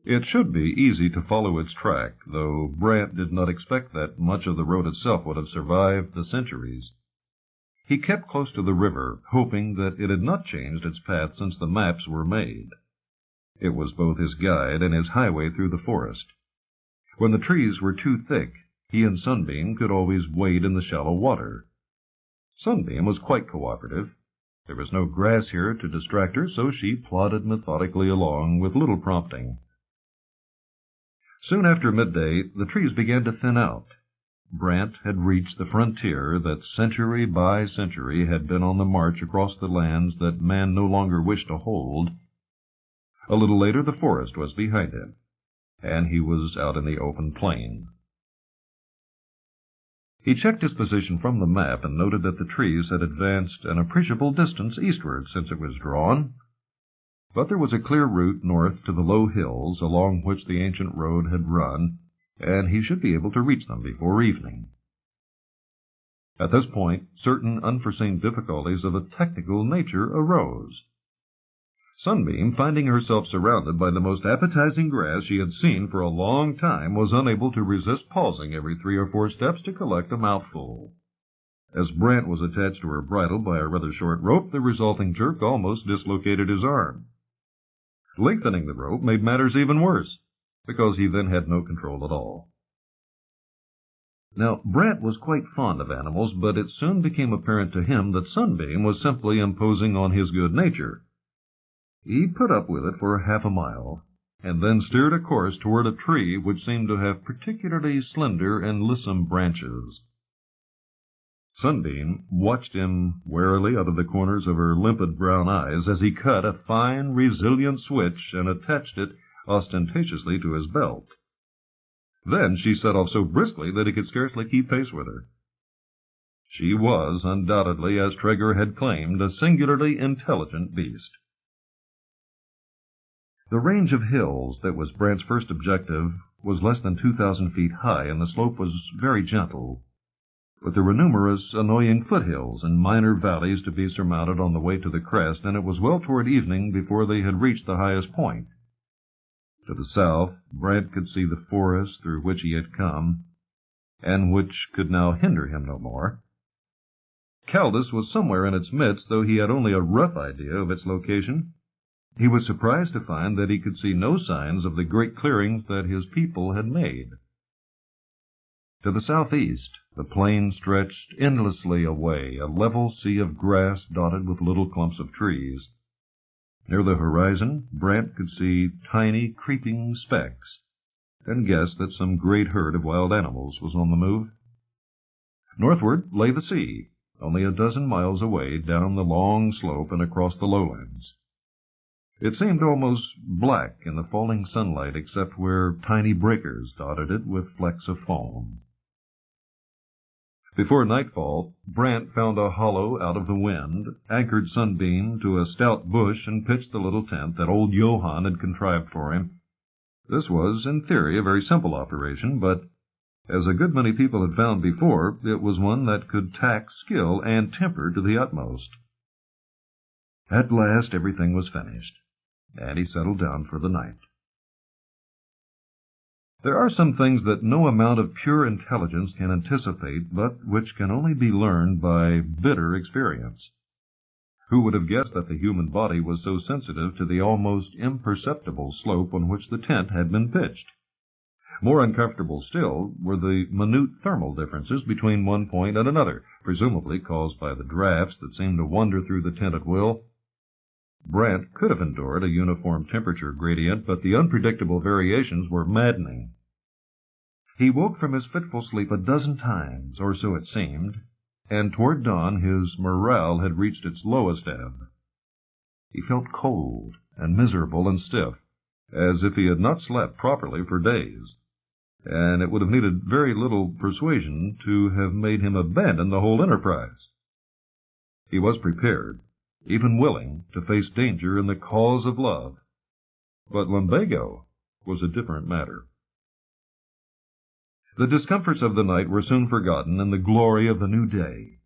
It should be easy to follow its track, though Brant did not expect that much of the road itself would have survived the centuries. He kept close to the river, hoping that it had not changed its path since the maps were made. It was both his guide and his highway through the forest. When the trees were too thick, he and Sunbeam could always wade in the shallow water. Sunbeam was quite cooperative. There was no grass here to distract her, so she plodded methodically along with little prompting. Soon after midday, the trees began to thin out. Brant had reached the frontier that century by century had been on the march across the lands that man no longer wished to hold. A little later the forest was behind him, and he was out in the open plain. He checked his position from the map and noted that the trees had advanced an appreciable distance eastward since it was drawn. But there was a clear route north to the low hills along which the ancient road had run, and he should be able to reach them before evening. At this point, certain unforeseen difficulties of a technical nature arose. Sunbeam, finding herself surrounded by the most appetizing grass she had seen for a long time, was unable to resist pausing every 3 or 4 steps to collect a mouthful. As Brant was attached to her bridle by a rather short rope, the resulting jerk almost dislocated his arm. Lengthening the rope made matters even worse, because he then had no control at all. Now, Brant was quite fond of animals, but it soon became apparent to him that Sunbeam was simply imposing on his good nature. He put up with it for half a mile, and then steered a course toward a tree which seemed to have particularly slender and lissom branches. Sunbeam watched him warily out of the corners of her limpid brown eyes as he cut a fine, resilient switch and attached it ostentatiously to his belt. Then she set off so briskly that he could scarcely keep pace with her. She was, undoubtedly, as Traeger had claimed, a singularly intelligent beast. The range of hills that was Brant's first objective was less than 2,000 feet high, and the slope was very gentle. But there were numerous annoying foothills and minor valleys to be surmounted on the way to the crest, and it was well toward evening before they had reached the highest point. To the south, Brant could see the forest through which he had come, and which could now hinder him no more. Caldus was somewhere in its midst, though he had only a rough idea of its location. He was surprised to find that he could see no signs of the great clearings that his people had made. To the southeast, the plain stretched endlessly away, a level sea of grass dotted with little clumps of trees. Near the horizon, Brant could see tiny, creeping specks, and guessed that some great herd of wild animals was on the move. Northward lay the sea, only a dozen miles away down the long slope and across the lowlands. It seemed almost black in the falling sunlight, except where tiny breakers dotted it with flecks of foam. Before nightfall, Brant found a hollow out of the wind, anchored Sunbeam to a stout bush, and pitched the little tent that old Johann had contrived for him. This was, in theory, a very simple operation, but, as a good many people had found before, it was one that could tax skill and temper to the utmost. At last everything was finished, and he settled down for the night. There are some things that no amount of pure intelligence can anticipate, but which can only be learned by bitter experience. Who would have guessed that the human body was so sensitive to the almost imperceptible slope on which the tent had been pitched? More uncomfortable still were the minute thermal differences between one point and another, presumably caused by the drafts that seemed to wander through the tent at will. Brant could have endured a uniform temperature gradient, but the unpredictable variations were maddening. He woke from his fitful sleep a dozen times, or so it seemed, and toward dawn his morale had reached its lowest ebb. He felt cold and miserable and stiff, as if he had not slept properly for days, and it would have needed very little persuasion to have made him abandon the whole enterprise. He was prepared, even willing, to face danger in the cause of love, but lumbago was a different matter. The discomforts of the night were soon forgotten in the glory of the new day.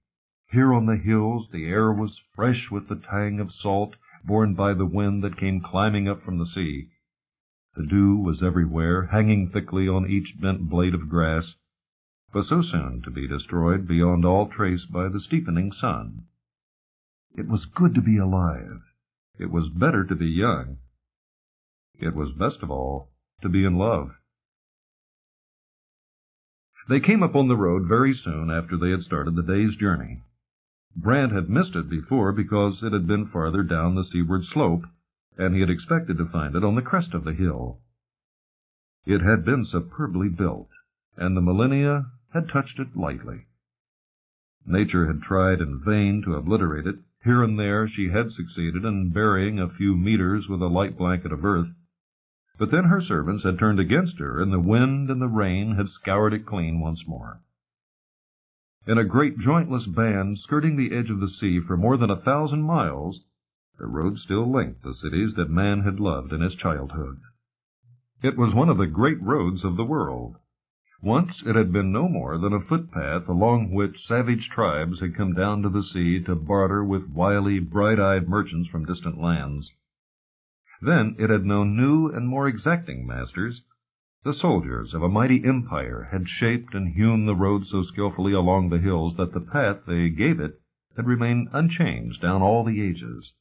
Here on the hills the air was fresh with the tang of salt borne by the wind that came climbing up from the sea. The dew was everywhere, hanging thickly on each bent blade of grass, but so soon to be destroyed beyond all trace by the steepening sun. It was good to be alive. It was better to be young. It was best of all to be in love. They came up on the road very soon after they had started the day's journey. Brant had missed it before because it had been farther down the seaward slope, and he had expected to find it on the crest of the hill. It had been superbly built, and the millennia had touched it lightly. Nature had tried in vain to obliterate it. Here and there she had succeeded in burying a few meters with a light blanket of earth, but then her servants had turned against her, and the wind and the rain had scoured it clean once more. In a great jointless band skirting the edge of the sea for more than 1,000 miles, the road still linked the cities that man had loved in his childhood. It was one of the great roads of the world. Once it had been no more than a footpath along which savage tribes had come down to the sea to barter with wily, bright-eyed merchants from distant lands. Then it had known new and more exacting masters. The soldiers of a mighty empire had shaped and hewn the road so skillfully along the hills that the path they gave it had remained unchanged down all the ages.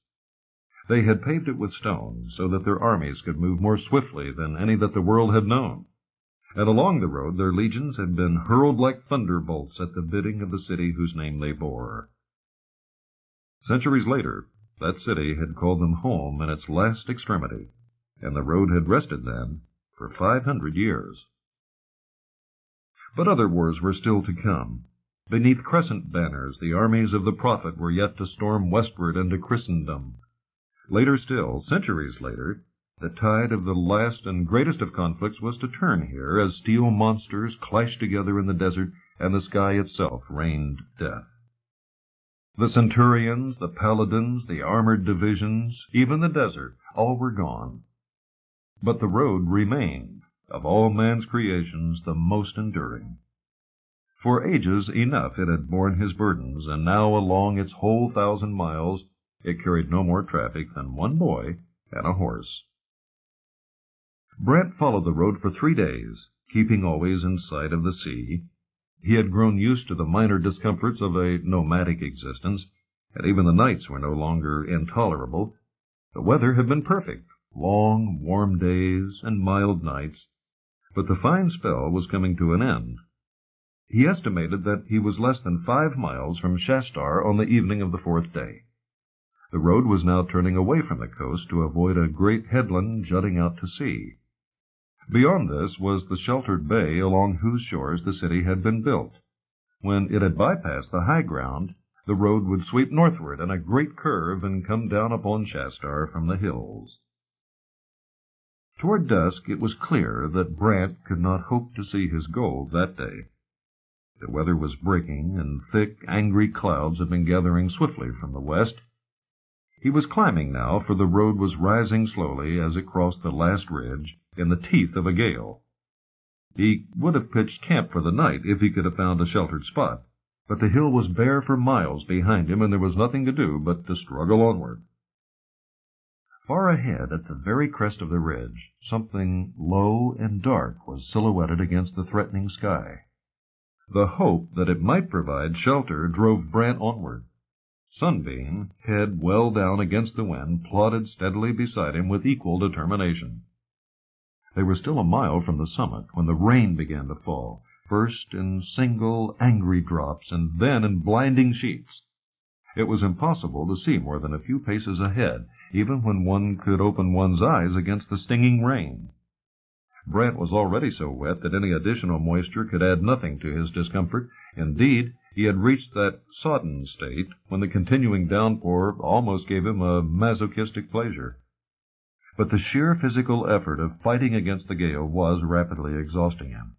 They had paved it with stone so that their armies could move more swiftly than any that the world had known, and along the road their legions had been hurled like thunderbolts at the bidding of the city whose name they bore. Centuries later, that city had called them home in its last extremity, and the road had rested then for 500 years. But other wars were still to come. Beneath crescent banners, the armies of the prophet were yet to storm westward into Christendom. Later still, centuries later, the tide of the last and greatest of conflicts was to turn here as steel monsters clashed together in the desert and the sky itself rained death. The centurions, the paladins, the armored divisions, even the desert, all were gone. But the road remained, of all man's creations, the most enduring. For ages enough it had borne his burdens, and now along its whole 1,000 miles it carried no more traffic than one boy and a horse. Brant followed the road for 3 days, keeping always in sight of the sea. He had grown used to the minor discomforts of a nomadic existence, and even the nights were no longer intolerable. The weather had been perfect, long, warm days and mild nights, but the fine spell was coming to an end. He estimated that he was less than 5 miles from Shastar on the evening of the 4th day. The road was now turning away from the coast to avoid a great headland jutting out to sea. Beyond this was the sheltered bay along whose shores the city had been built. When it had bypassed the high ground, the road would sweep northward in a great curve and come down upon Shastar from the hills. Toward dusk it was clear that Brant could not hope to see his goal that day. The weather was breaking, and thick, angry clouds had been gathering swiftly from the west. He was climbing now, for the road was rising slowly as it crossed the last ridge in the teeth of a gale. He would have pitched camp for the night if he could have found a sheltered spot, but the hill was bare for miles behind him, and there was nothing to do but to struggle onward. Far ahead, at the very crest of the ridge, something low and dark was silhouetted against the threatening sky. The hope that it might provide shelter drove Brant onward. Sunbeam, head well down against the wind, plodded steadily beside him with equal determination. They were still a mile from the summit when the rain began to fall, first in single, angry drops, and then in blinding sheets. It was impossible to see more than a few paces ahead, even when one could open one's eyes against the stinging rain. Brant was already so wet that any additional moisture could add nothing to his discomfort. Indeed, He had reached that sodden state when the continuing downpour almost gave him a masochistic pleasure. But the sheer physical effort of fighting against the gale was rapidly exhausting him.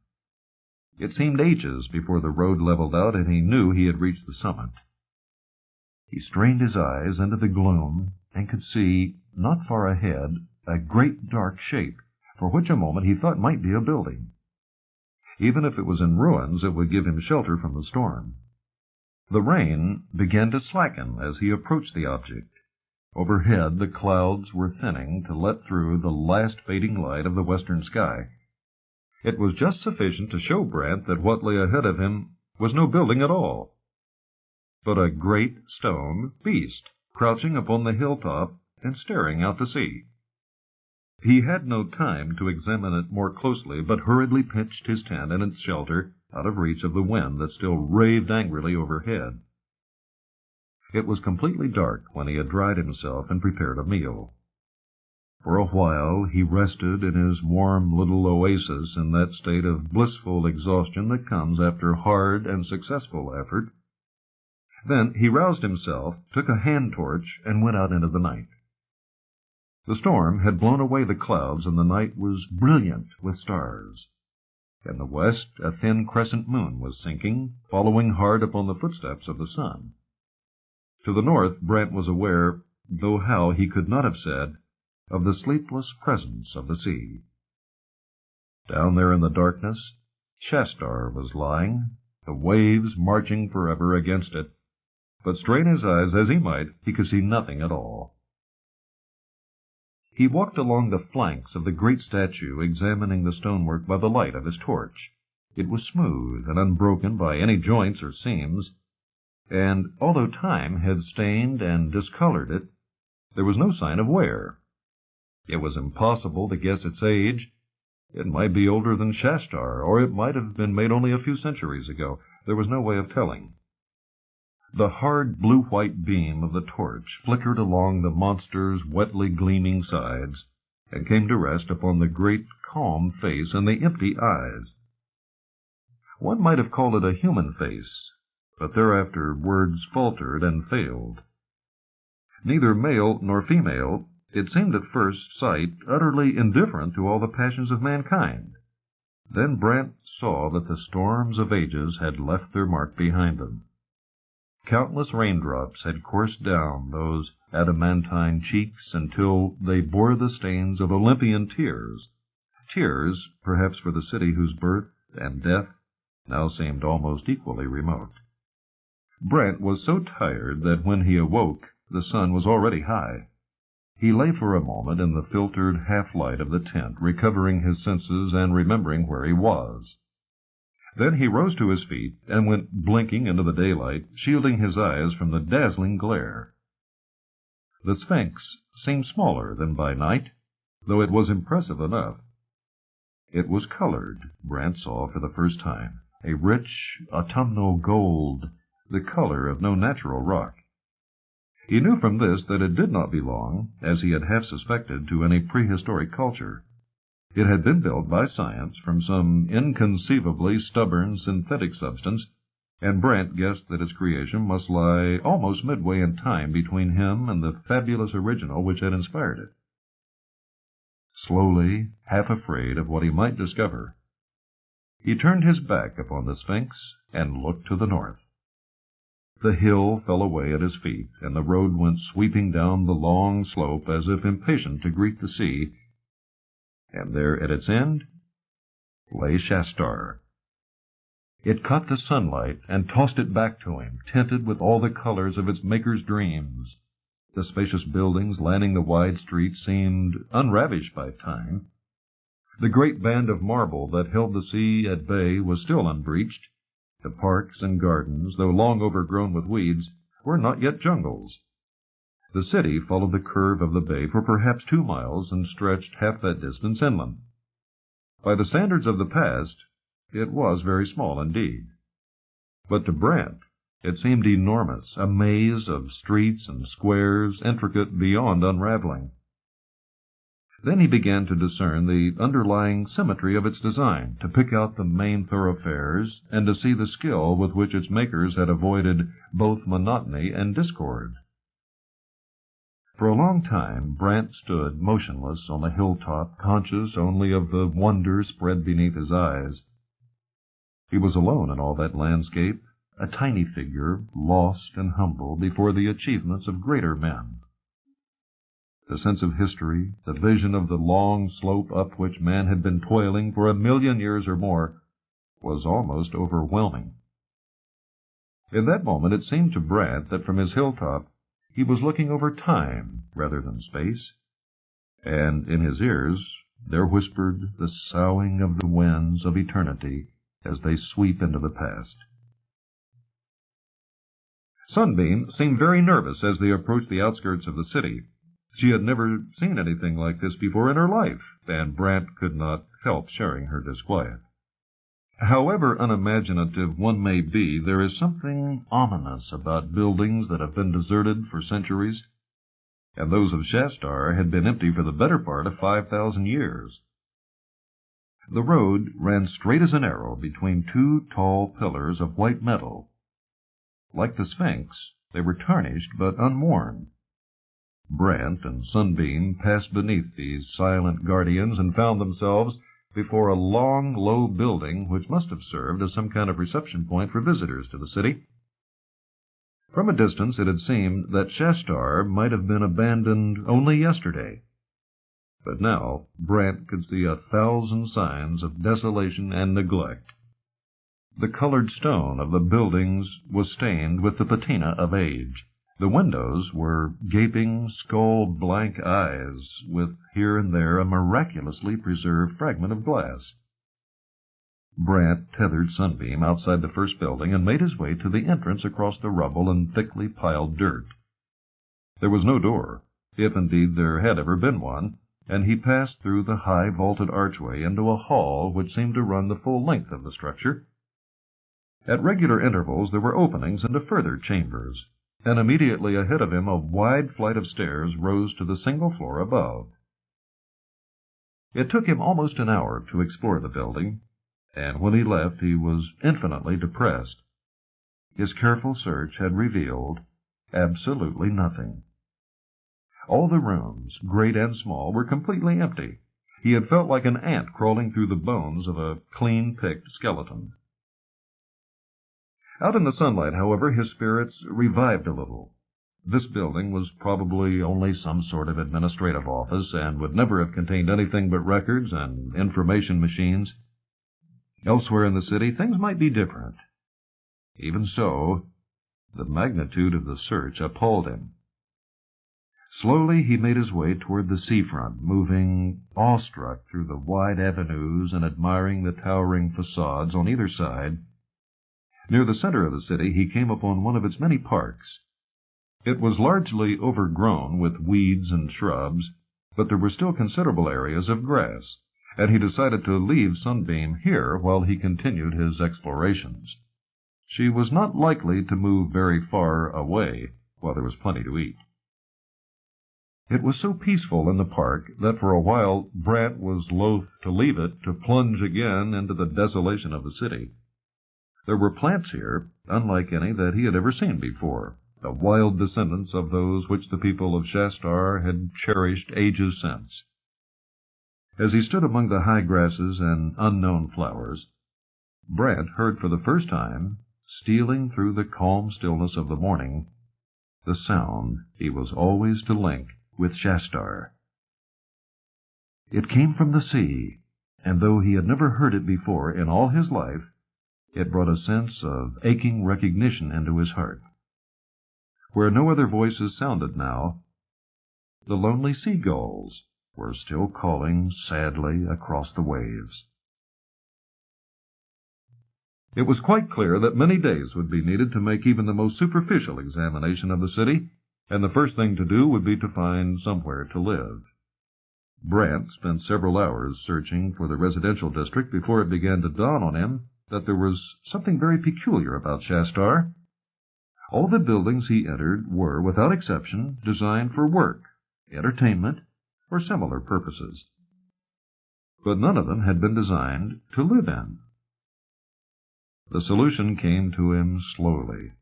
It seemed ages before the road leveled out and he knew he had reached the summit. He strained his eyes into the gloom and could see, not far ahead, a great dark shape, for which a moment he thought might be a building. Even if it was in ruins, it would give him shelter from the storm. The rain began to slacken as he approached the object. Overhead, the clouds were thinning to let through the last fading light of the western sky. It was just sufficient to show Brant that what lay ahead of him was no building at all, but a great stone beast crouching upon the hilltop and staring out to sea. He had no time to examine it more closely, but hurriedly pitched his tent in its shelter out of reach of the wind that still raved angrily overhead. It was completely dark when he had dried himself and prepared a meal. For a while he rested in his warm little oasis in that state of blissful exhaustion that comes after hard and successful effort. Then he roused himself, took a hand torch, and went out into the night. The storm had blown away the clouds, and the night was brilliant with stars. In the west, a thin crescent moon was sinking, following hard upon the footsteps of the sun. To the north, Brant was aware, though how he could not have said, of the sleepless presence of the sea. Down there in the darkness, Shastar was lying, the waves marching forever against it, but strain his eyes as he might, he could see nothing at all. He walked along the flanks of the great statue, examining the stonework by the light of his torch. It was smooth and unbroken by any joints or seams, and although time had stained and discolored it, there was no sign of wear. It was impossible to guess its age. It might be older than Shastar, or it might have been made only a few centuries ago. There was no way of telling. The hard blue-white beam of the torch flickered along the monster's wetly gleaming sides and came to rest upon the great calm face and the empty eyes. One might have called it a human face, but thereafter words faltered and failed. Neither male nor female, it seemed at first sight utterly indifferent to all the passions of mankind. Then Brant saw that the storms of ages had left their mark behind them. Countless raindrops had coursed down those adamantine cheeks until they bore the stains of Olympian tears, tears perhaps for the city whose birth and death now seemed almost equally remote. Brant was so tired that when he awoke, the sun was already high. He lay for a moment in the filtered half-light of the tent, recovering his senses and remembering where he was. Then he rose to his feet and went blinking into the daylight, shielding his eyes from the dazzling glare. The Sphinx seemed smaller than by night, though it was impressive enough. It was colored, Brant saw for the first time, a rich autumnal gold, the color of no natural rock. He knew from this that it did not belong, as he had half suspected, to any prehistoric culture. It had been built by science from some inconceivably stubborn synthetic substance, and Brant guessed that its creation must lie almost midway in time between him and the fabulous original which had inspired it. Slowly, half afraid of what he might discover, he turned his back upon the Sphinx and looked to the north. The hill fell away at his feet, and the road went sweeping down the long slope as if impatient to greet the sea, and there at its end lay Shastar. It caught the sunlight and tossed it back to him, tinted with all the colors of its maker's dreams. The spacious buildings lining the wide streets seemed unravished by time. The great band of marble that held the sea at bay was still unbreached. The parks and gardens, though long overgrown with weeds, were not yet jungles. The city followed the curve of the bay for perhaps 2 miles and stretched half that distance inland. By the standards of the past, it was very small indeed. But to Brant, it seemed enormous, a maze of streets and squares, intricate beyond unraveling. Then he began to discern the underlying symmetry of its design, to pick out the main thoroughfares, and to see the skill with which its makers had avoided both monotony and discord. For a long time, Brant stood motionless on the hilltop, conscious only of the wonder spread beneath his eyes. He was alone in all that landscape, a tiny figure, lost and humble before the achievements of greater men. The sense of history, the vision of the long slope up which man had been toiling for 1,000,000 years or more, was almost overwhelming. In that moment it seemed to Brant that from his hilltop he was looking over time rather than space, and in his ears there whispered the soughing of the winds of eternity as they sweep into the past. Sunbeam seemed very nervous as they approached the outskirts of the city. She had never seen anything like this before in her life, and Brant could not help sharing her disquiet. However unimaginative one may be, there is something ominous about buildings that have been deserted for centuries, and those of Shastar had been empty for the better part of 5,000 years. The road ran straight as an arrow between two tall pillars of white metal. Like the Sphinx, they were tarnished but unworn. Brant and Sunbeam passed beneath these silent guardians and found themselves before a long, low building which must have served as some kind of reception point for visitors to the city. From a distance it had seemed that Shastar might have been abandoned only yesterday. But now Brant could see 1,000 signs of desolation and neglect. The colored stone of the buildings was stained with the patina of age. The windows were gaping, skull-blank eyes, with here and there a miraculously preserved fragment of glass. Brant tethered Sunbeam outside the first building and made his way to the entrance across the rubble and thickly piled dirt. There was no door, if indeed there had ever been one, and he passed through the high vaulted archway into a hall which seemed to run the full length of the structure. At regular intervals there were openings into further chambers, and immediately ahead of him a wide flight of stairs rose to the single floor above. It took him almost an hour to explore the building, and when he left he was infinitely depressed. His careful search had revealed absolutely nothing. All the rooms, great and small, were completely empty. He had felt like an ant crawling through the bones of a clean-picked skeleton. Out in the sunlight, however, his spirits revived a little. This building was probably only some sort of administrative office and would never have contained anything but records and information machines. Elsewhere in the city, things might be different. Even so, the magnitude of the search appalled him. Slowly he made his way toward the seafront, moving awestruck through the wide avenues and admiring the towering facades on either side. Near the center of the city he came upon one of its many parks. It was largely overgrown with weeds and shrubs, but there were still considerable areas of grass, and he decided to leave Sunbeam here while he continued his explorations. She was not likely to move very far away while there was plenty to eat. It was so peaceful in the park that for a while Brant was loath to leave it to plunge again into the desolation of the city. There were plants here, unlike any that he had ever seen before, the wild descendants of those which the people of Shastar had cherished ages since. As he stood among the high grasses and unknown flowers, Brant heard for the first time, stealing through the calm stillness of the morning, the sound he was always to link with Shastar. It came from the sea, and though he had never heard it before in all his life, it brought a sense of aching recognition into his heart. Where no other voices sounded now, the lonely seagulls were still calling sadly across the waves. It was quite clear that many days would be needed to make even the most superficial examination of the city, and the first thing to do would be to find somewhere to live. Brant spent several hours searching for the residential district before it began to dawn on him that there was something very peculiar about Shastar. All the buildings he entered were, without exception, designed for work, entertainment, or similar purposes. But none of them had been designed to live in. The solution came to him slowly.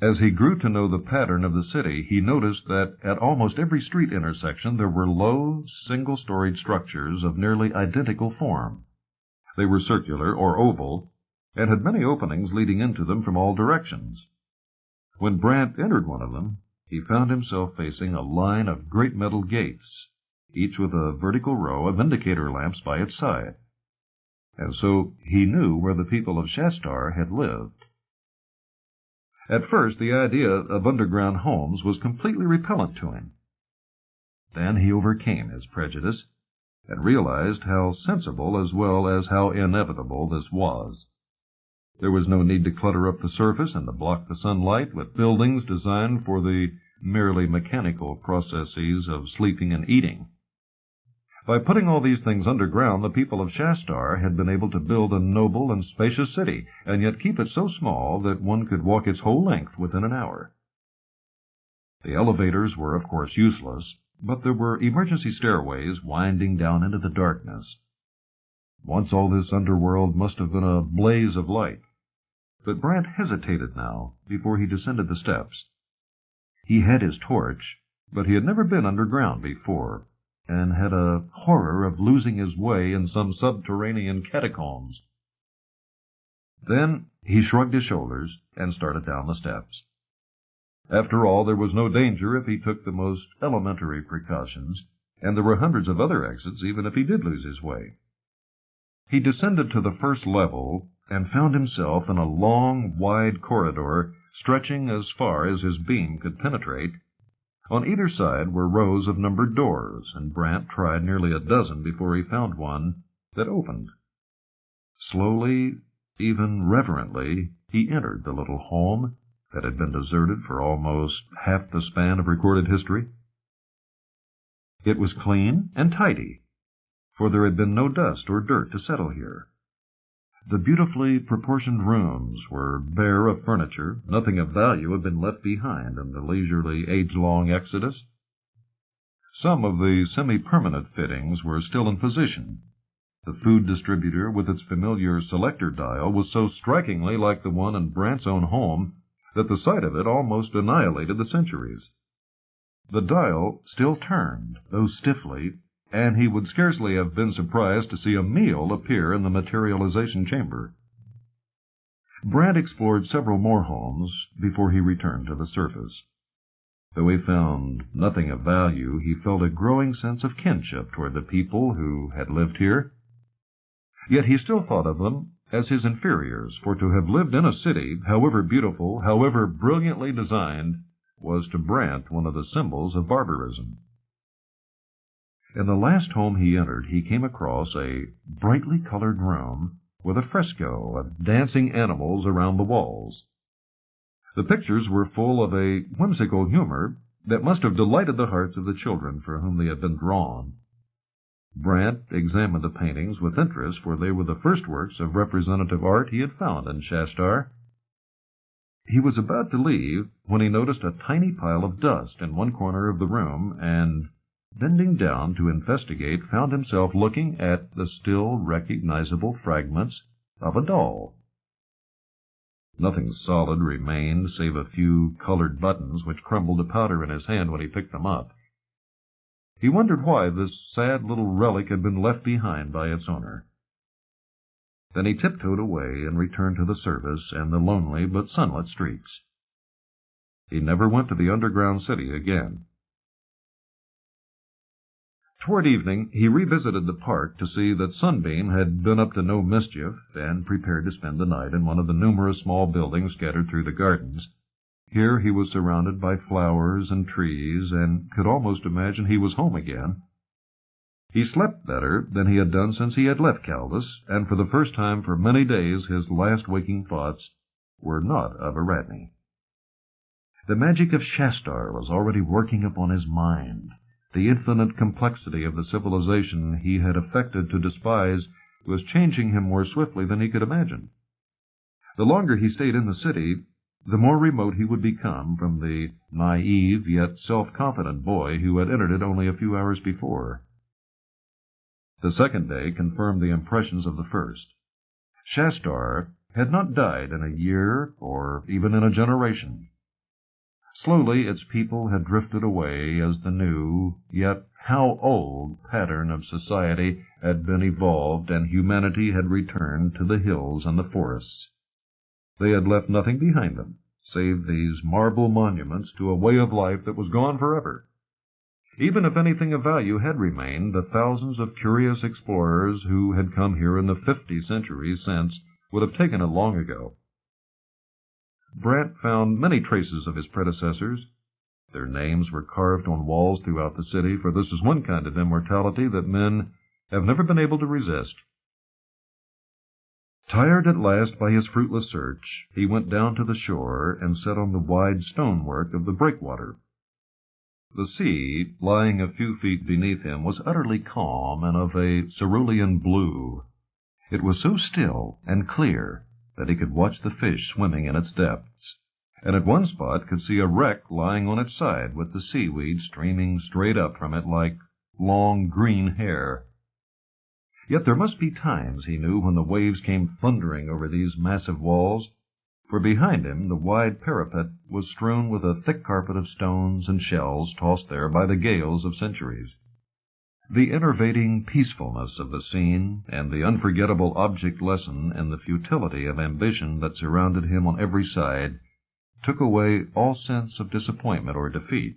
As he grew to know the pattern of the city, he noticed that at almost every street intersection there were low, single-storied structures of nearly identical form. They were circular or oval, and had many openings leading into them from all directions. When Brant entered one of them, he found himself facing a line of great metal gates, each with a vertical row of indicator lamps by its side. And so he knew where the people of Shastar had lived. At first, the idea of underground homes was completely repellent to him. Then he overcame his prejudice and realized how sensible as well as how inevitable this was. There was no need to clutter up the surface and to block the sunlight with buildings designed for the merely mechanical processes of sleeping and eating. By putting all these things underground, the people of Shastar had been able to build a noble and spacious city, and yet keep it so small that one could walk its whole length within an hour. The elevators were, of course, useless, but there were emergency stairways winding down into the darkness. Once all this underworld must have been a blaze of light. But Brant hesitated now before he descended the steps. He had his torch, but he had never been underground before, and had a horror of losing his way in some subterranean catacombs. Then he shrugged his shoulders and started down the steps. After all, there was no danger if he took the most elementary precautions, and there were hundreds of other exits even if he did lose his way. He descended to the first level and found himself in a long, wide corridor stretching as far as his beam could penetrate. On either side were rows of numbered doors, and Brant tried nearly a dozen before he found one that opened. Slowly, even reverently, he entered the little home that had been deserted for almost half the span of recorded history. It was clean and tidy, for there had been no dust or dirt to settle here. The beautifully proportioned rooms were bare of furniture. Nothing of value had been left behind in the leisurely, age-long exodus. Some of the semi-permanent fittings were still in position. The food distributor with its familiar selector dial was so strikingly like the one in Brant's own home that the sight of it almost annihilated the centuries. The dial still turned, though stiffly, and he would scarcely have been surprised to see a meal appear in the materialization chamber. Brant explored several more homes before he returned to the surface. Though he found nothing of value, he felt a growing sense of kinship toward the people who had lived here. Yet he still thought of them as his inferiors, for to have lived in a city, however beautiful, however brilliantly designed, was to Brant one of the symbols of barbarism. In the last home he entered, he came across a brightly colored room with a fresco of dancing animals around the walls. The pictures were full of a whimsical humor that must have delighted the hearts of the children for whom they had been drawn. Brant examined the paintings with interest, for they were the first works of representative art he had found in Shastar. He was about to leave when he noticed a tiny pile of dust in one corner of the room, and bending down to investigate, found himself looking at the still recognizable fragments of a doll. Nothing solid remained save a few colored buttons which crumbled to powder in his hand when he picked them up. He wondered why this sad little relic had been left behind by its owner. Then he tiptoed away and returned to the service and the lonely but sunlit streets. He never went to the underground city again. Toward evening, he revisited the park to see that Sunbeam had been up to no mischief and prepared to spend the night in one of the numerous small buildings scattered through the gardens. Here he was surrounded by flowers and trees, and could almost imagine he was home again. He slept better than he had done since he had left Calvis, and for the first time for many days his last waking thoughts were not of Aradne. The magic of Shastar was already working upon his mind. The infinite complexity of the civilization he had affected to despise was changing him more swiftly than he could imagine. The longer he stayed in the city, the more remote he would become from the naive yet self-confident boy who had entered it only a few hours before. The second day confirmed the impressions of the first. Shastar had not died in a year or even in a generation. Slowly its people had drifted away as the new, yet how old, pattern of society had been evolved and humanity had returned to the hills and the forests. They had left nothing behind them, save these marble monuments to a way of life that was gone forever. Even if anything of value had remained, the thousands of curious explorers who had come here in the 50 centuries since would have taken it long ago. Brant found many traces of his predecessors. Their names were carved on walls throughout the city, for this is one kind of immortality that men have never been able to resist. Tired at last by his fruitless search, he went down to the shore and sat on the wide stonework of the breakwater. The sea, lying a few feet beneath him, was utterly calm and of a cerulean blue. It was so still and clear that he could watch the fish swimming in its depths, and at one spot could see a wreck lying on its side with the seaweed streaming straight up from it like long green hair. Yet there must be times, he knew, when the waves came thundering over these massive walls, for behind him the wide parapet was strewn with a thick carpet of stones and shells tossed there by the gales of centuries. The enervating peacefulness of the scene and the unforgettable object lesson in the futility of ambition that surrounded him on every side took away all sense of disappointment or defeat.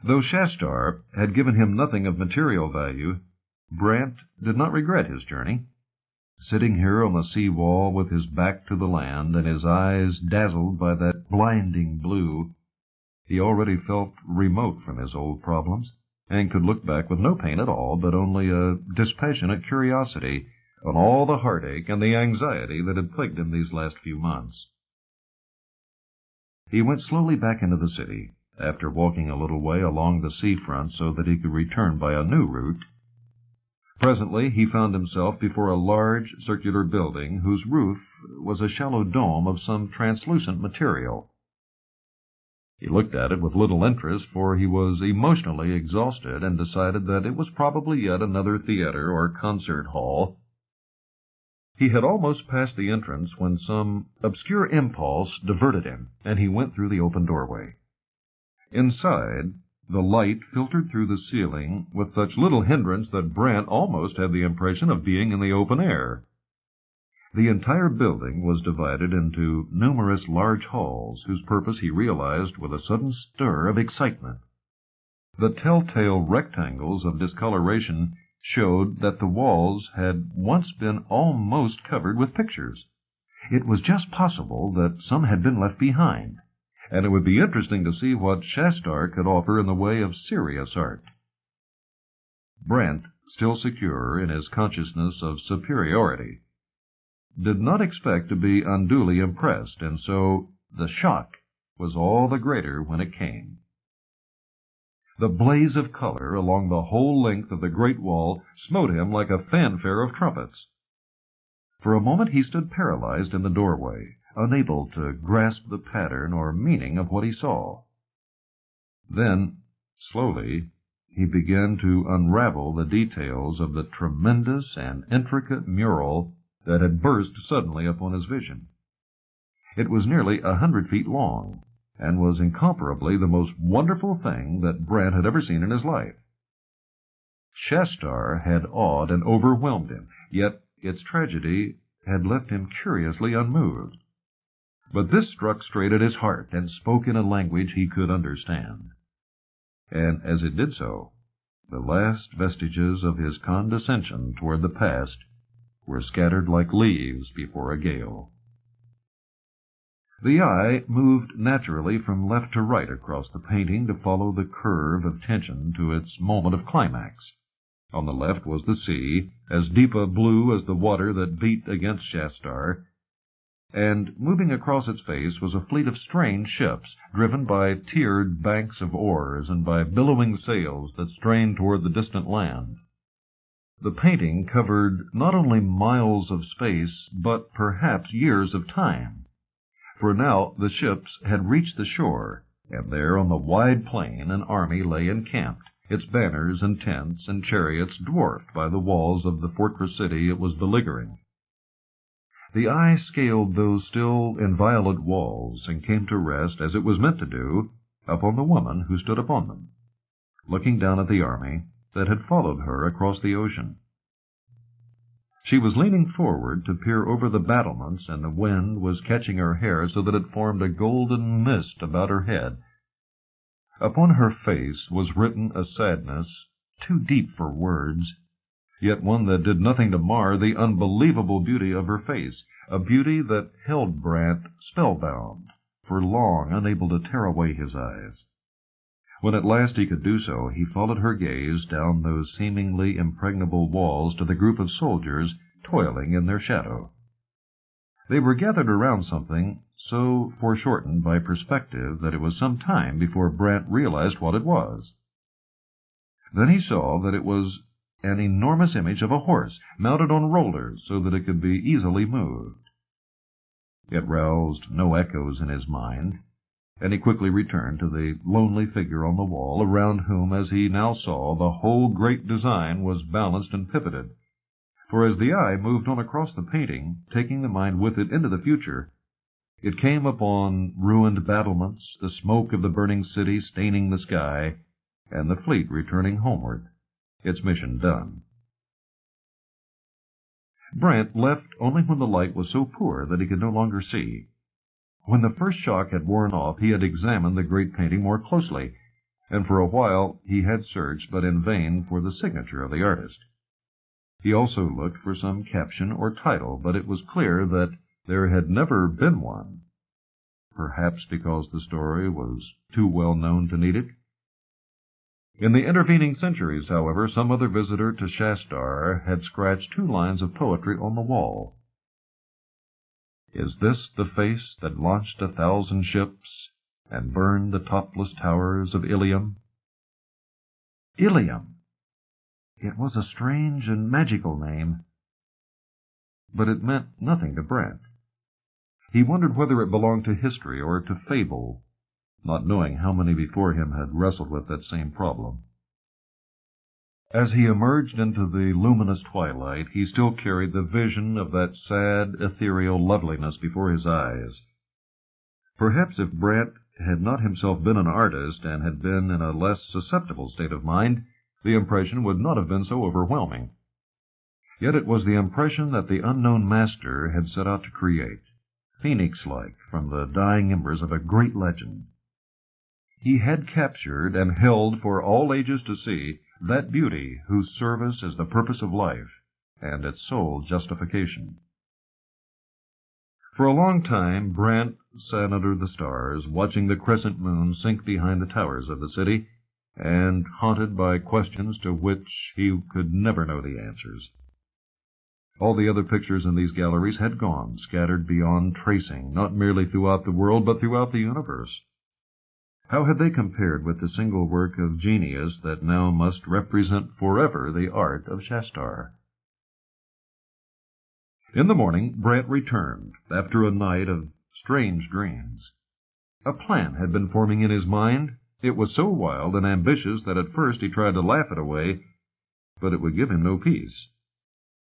Though Shastar had given him nothing of material value, Brant did not regret his journey. Sitting here on the sea wall with his back to the land and his eyes dazzled by that blinding blue, he already felt remote from his old problems, and could look back with no pain at all, but only a dispassionate curiosity on all the heartache and the anxiety that had plagued him these last few months. He went slowly back into the city, after walking a little way along the seafront so that he could return by a new route. Presently he found himself before a large circular building whose roof was a shallow dome of some translucent material. He looked at it with little interest, for he was emotionally exhausted, and decided that it was probably yet another theater or concert hall. He had almost passed the entrance when some obscure impulse diverted him, and he went through the open doorway. Inside, the light filtered through the ceiling with such little hindrance that Brant almost had the impression of being in the open air. The entire building was divided into numerous large halls, whose purpose he realized with a sudden stir of excitement. The telltale rectangles of discoloration showed that the walls had once been almost covered with pictures. It was just possible that some had been left behind, and it would be interesting to see what Shastar could offer in the way of serious art. Brant, still secure in his consciousness of superiority, did not expect to be unduly impressed, and so the shock was all the greater when it came. The blaze of color along the whole length of the great wall smote him like a fanfare of trumpets. For a moment he stood paralyzed in the doorway, unable to grasp the pattern or meaning of what he saw. Then, slowly, he began to unravel the details of the tremendous and intricate mural that had burst suddenly upon his vision. It was nearly 100 feet long, and was incomparably the most wonderful thing that Brant had ever seen in his life. Shastar had awed and overwhelmed him, yet its tragedy had left him curiously unmoved. But this struck straight at his heart and spoke in a language he could understand. And as it did so, the last vestiges of his condescension toward the past were scattered like leaves before a gale. The eye moved naturally from left to right across the painting to follow the curve of tension to its moment of climax. On the left was the sea, as deep a blue as the water that beat against Shastar, and moving across its face was a fleet of strange ships, driven by tiered banks of oars and by billowing sails that strained toward the distant land. The painting covered not only miles of space, but perhaps years of time, For now the ships had reached the shore, and there on the wide plain an army lay encamped, its banners and tents and chariots dwarfed by the walls of the fortress city it was beleaguering. The eye scaled those still inviolate walls and came to rest, as it was meant to do, upon the woman who stood upon them, looking down at the army that had followed her across the ocean. She was leaning forward to peer over the battlements, and the wind was catching her hair so that it formed a golden mist about her head. Upon her face was written a sadness too deep for words, yet one that did nothing to mar the unbelievable beauty of her face, a beauty that held Brant spellbound, for long unable to tear away his eyes. When at last he could do so, he followed her gaze down those seemingly impregnable walls to the group of soldiers toiling in their shadow. They were gathered around something so foreshortened by perspective that it was some time before Brant realized what it was. Then he saw that it was an enormous image of a horse, mounted on rollers so that it could be easily moved. It roused no echoes in his mind, and he quickly returned to the lonely figure on the wall, around whom, as he now saw, the whole great design was balanced and pivoted. For as the eye moved on across the painting, taking the mind with it into the future, it came upon ruined battlements, the smoke of the burning city staining the sky, and the fleet returning homeward, its mission done. Brant left only when the light was so poor that he could no longer see. When the first shock had worn off, he had examined the great painting more closely, and for a while he had searched, but in vain, for the signature of the artist. He also looked for some caption or title, but it was clear that there had never been one, perhaps because the story was too well known to need it. In the intervening centuries, however, some other visitor to Shastar had scratched 2 lines of poetry on the wall. Is this the face that launched 1,000 ships and burned the topless towers of Ilium? Ilium! It was a strange and magical name, but it meant nothing to Brant. He wondered whether it belonged to history or to fable, not knowing how many before him had wrestled with that same problem. As he emerged into the luminous twilight, he still carried the vision of that sad, ethereal loveliness before his eyes. Perhaps if Brant had not himself been an artist and had been in a less susceptible state of mind, the impression would not have been so overwhelming. Yet it was the impression that the unknown master had set out to create, phoenix-like from the dying embers of a great legend. He had captured and held for all ages to see that beauty whose service is the purpose of life and its sole justification. For a long time Brant sat under the stars, watching the crescent moon sink behind the towers of the city, and haunted by questions to which he could never know the answers. All the other pictures in these galleries had gone, scattered beyond tracing, not merely throughout the world, but throughout the universe. How had they compared with the single work of genius that now must represent forever the art of Shastar? In the morning, Brant returned, after a night of strange dreams. A plan had been forming in his mind. It was so wild and ambitious that at first he tried to laugh it away, but it would give him no peace.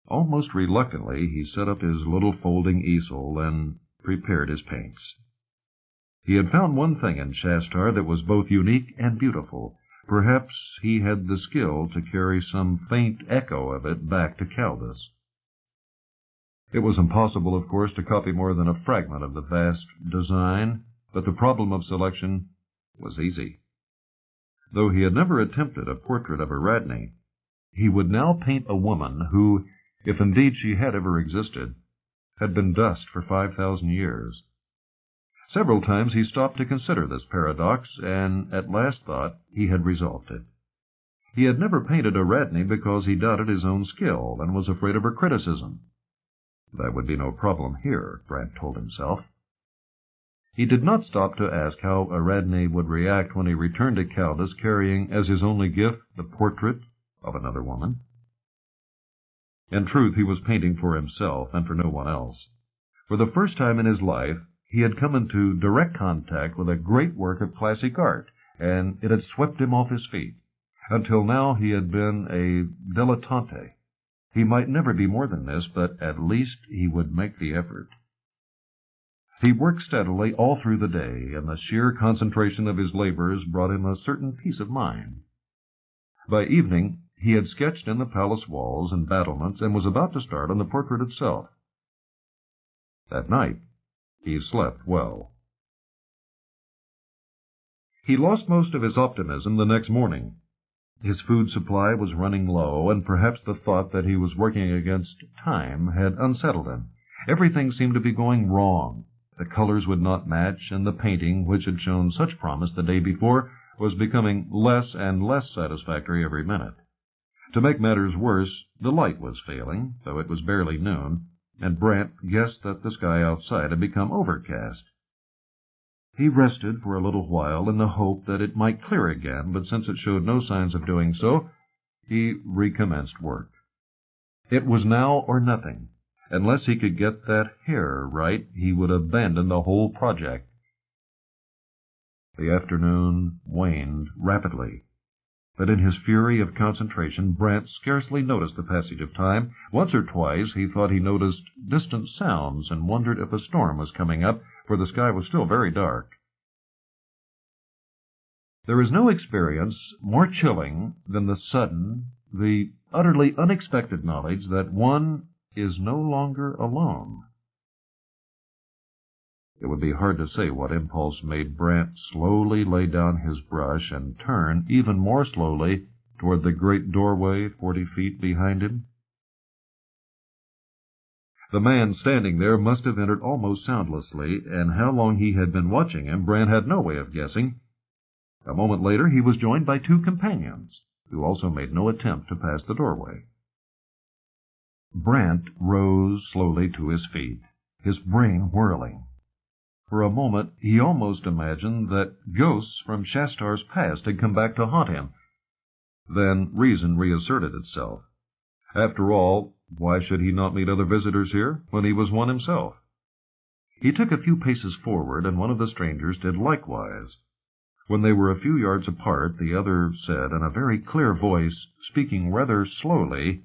Almost reluctantly, he set up his little folding easel and prepared his paints. He had found one thing in Shastar that was both unique and beautiful. Perhaps he had the skill to carry some faint echo of it back to Caldus. It was impossible, of course, to copy more than a fragment of the vast design, but the problem of selection was easy. Though he had never attempted a portrait of Ariadne, he would now paint a woman who, if indeed she had ever existed, had been dust for 5,000 years. Several times he stopped to consider this paradox, and at last thought he had resolved it. He had never painted Ariadne because he doubted his own skill and was afraid of her criticism. That would be no problem here, Brant told himself. He did not stop to ask how Ariadne would react when he returned to Caldus carrying as his only gift the portrait of another woman. In truth, he was painting for himself and for no one else. For the first time in his life, he had come into direct contact with a great work of classic art, and it had swept him off his feet. Until now he had been a dilettante. He might never be more than this, but at least he would make the effort. He worked steadily all through the day, and the sheer concentration of his labors brought him a certain peace of mind. By evening, he had sketched in the palace walls and battlements and was about to start on the portrait itself. At night, he slept well. He lost most of his optimism the next morning. His food supply was running low, and perhaps the thought that he was working against time had unsettled him. Everything seemed to be going wrong. The colors would not match, and the painting, which had shown such promise the day before, was becoming less and less satisfactory every minute. To make matters worse, the light was failing, though it was barely noon, and Brant guessed that the sky outside had become overcast. He rested for a little while in the hope that it might clear again, but since it showed no signs of doing so, he recommenced work. It was now or nothing. Unless he could get that hair right, he would abandon the whole project. The afternoon waned rapidly, but in his fury of concentration, Brant scarcely noticed the passage of time. Once or twice he thought he noticed distant sounds and wondered if a storm was coming up, for the sky was still very dark. There is no experience more chilling than the sudden, the utterly unexpected knowledge that one is no longer alone. It would be hard to say what impulse made Brant slowly lay down his brush and turn even more slowly toward the great doorway 40 feet behind him. The man standing there must have entered almost soundlessly, and how long he had been watching him, Brant had no way of guessing. A moment later he was joined by 2 companions, who also made no attempt to pass the doorway. Brant rose slowly to his feet, his brain whirling. For a moment he almost imagined that ghosts from Shastar's past had come back to haunt him. Then reason reasserted itself. After all, why should he not meet other visitors here when he was one himself? He took a few paces forward, and one of the strangers did likewise. When they were a few yards apart, the other said in a very clear voice, speaking rather slowly,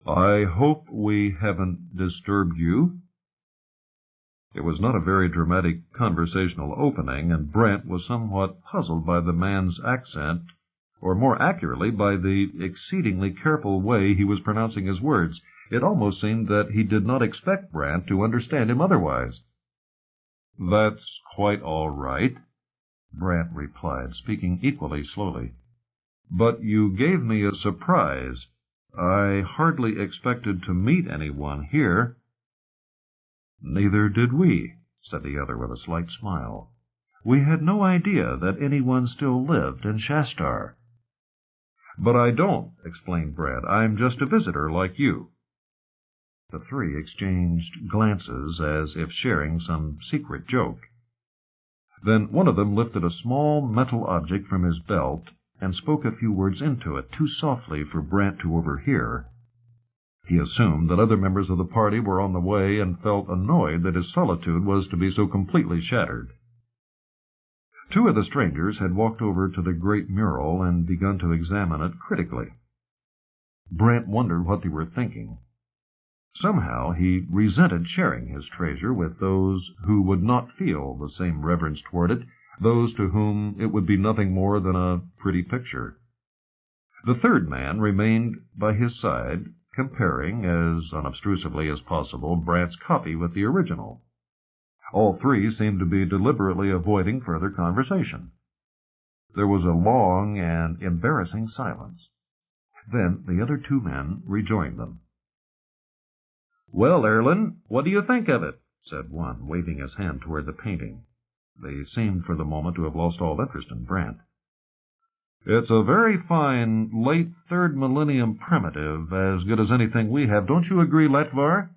"I hope we haven't disturbed you." It was not a very dramatic conversational opening, and Brant was somewhat puzzled by the man's accent, or more accurately, by the exceedingly careful way he was pronouncing his words. It almost seemed that he did not expect Brant to understand him otherwise. "That's quite all right," Brant replied, speaking equally slowly. "But you gave me a surprise. I hardly expected to meet anyone here." "Neither did we," said the other with a slight smile. "We had no idea that anyone still lived in Shastar." "But I don't," explained Brant. "I'm just a visitor like you." The 3 exchanged glances as if sharing some secret joke. Then one of them lifted a small metal object from his belt and spoke a few words into it, too softly for Brant to overhear. He assumed that other members of the party were on the way and felt annoyed that his solitude was to be so completely shattered. 2 of the strangers had walked over to the great mural and begun to examine it critically. Brant wondered what they were thinking. Somehow he resented sharing his treasure with those who would not feel the same reverence toward it, those to whom it would be nothing more than a pretty picture. The 3rd man remained by his side, comparing, as unobtrusively as possible, Brant's copy with the original. All 3 seemed to be deliberately avoiding further conversation. There was a long and embarrassing silence. Then the other 2 men rejoined them. "Well, Erlin, what do you think of it?" said one, waving his hand toward the painting. They seemed for the moment to have lost all interest in Brant. "It's a very fine late 3rd millennium primitive, as good as anything we have. Don't you agree, Letvar?"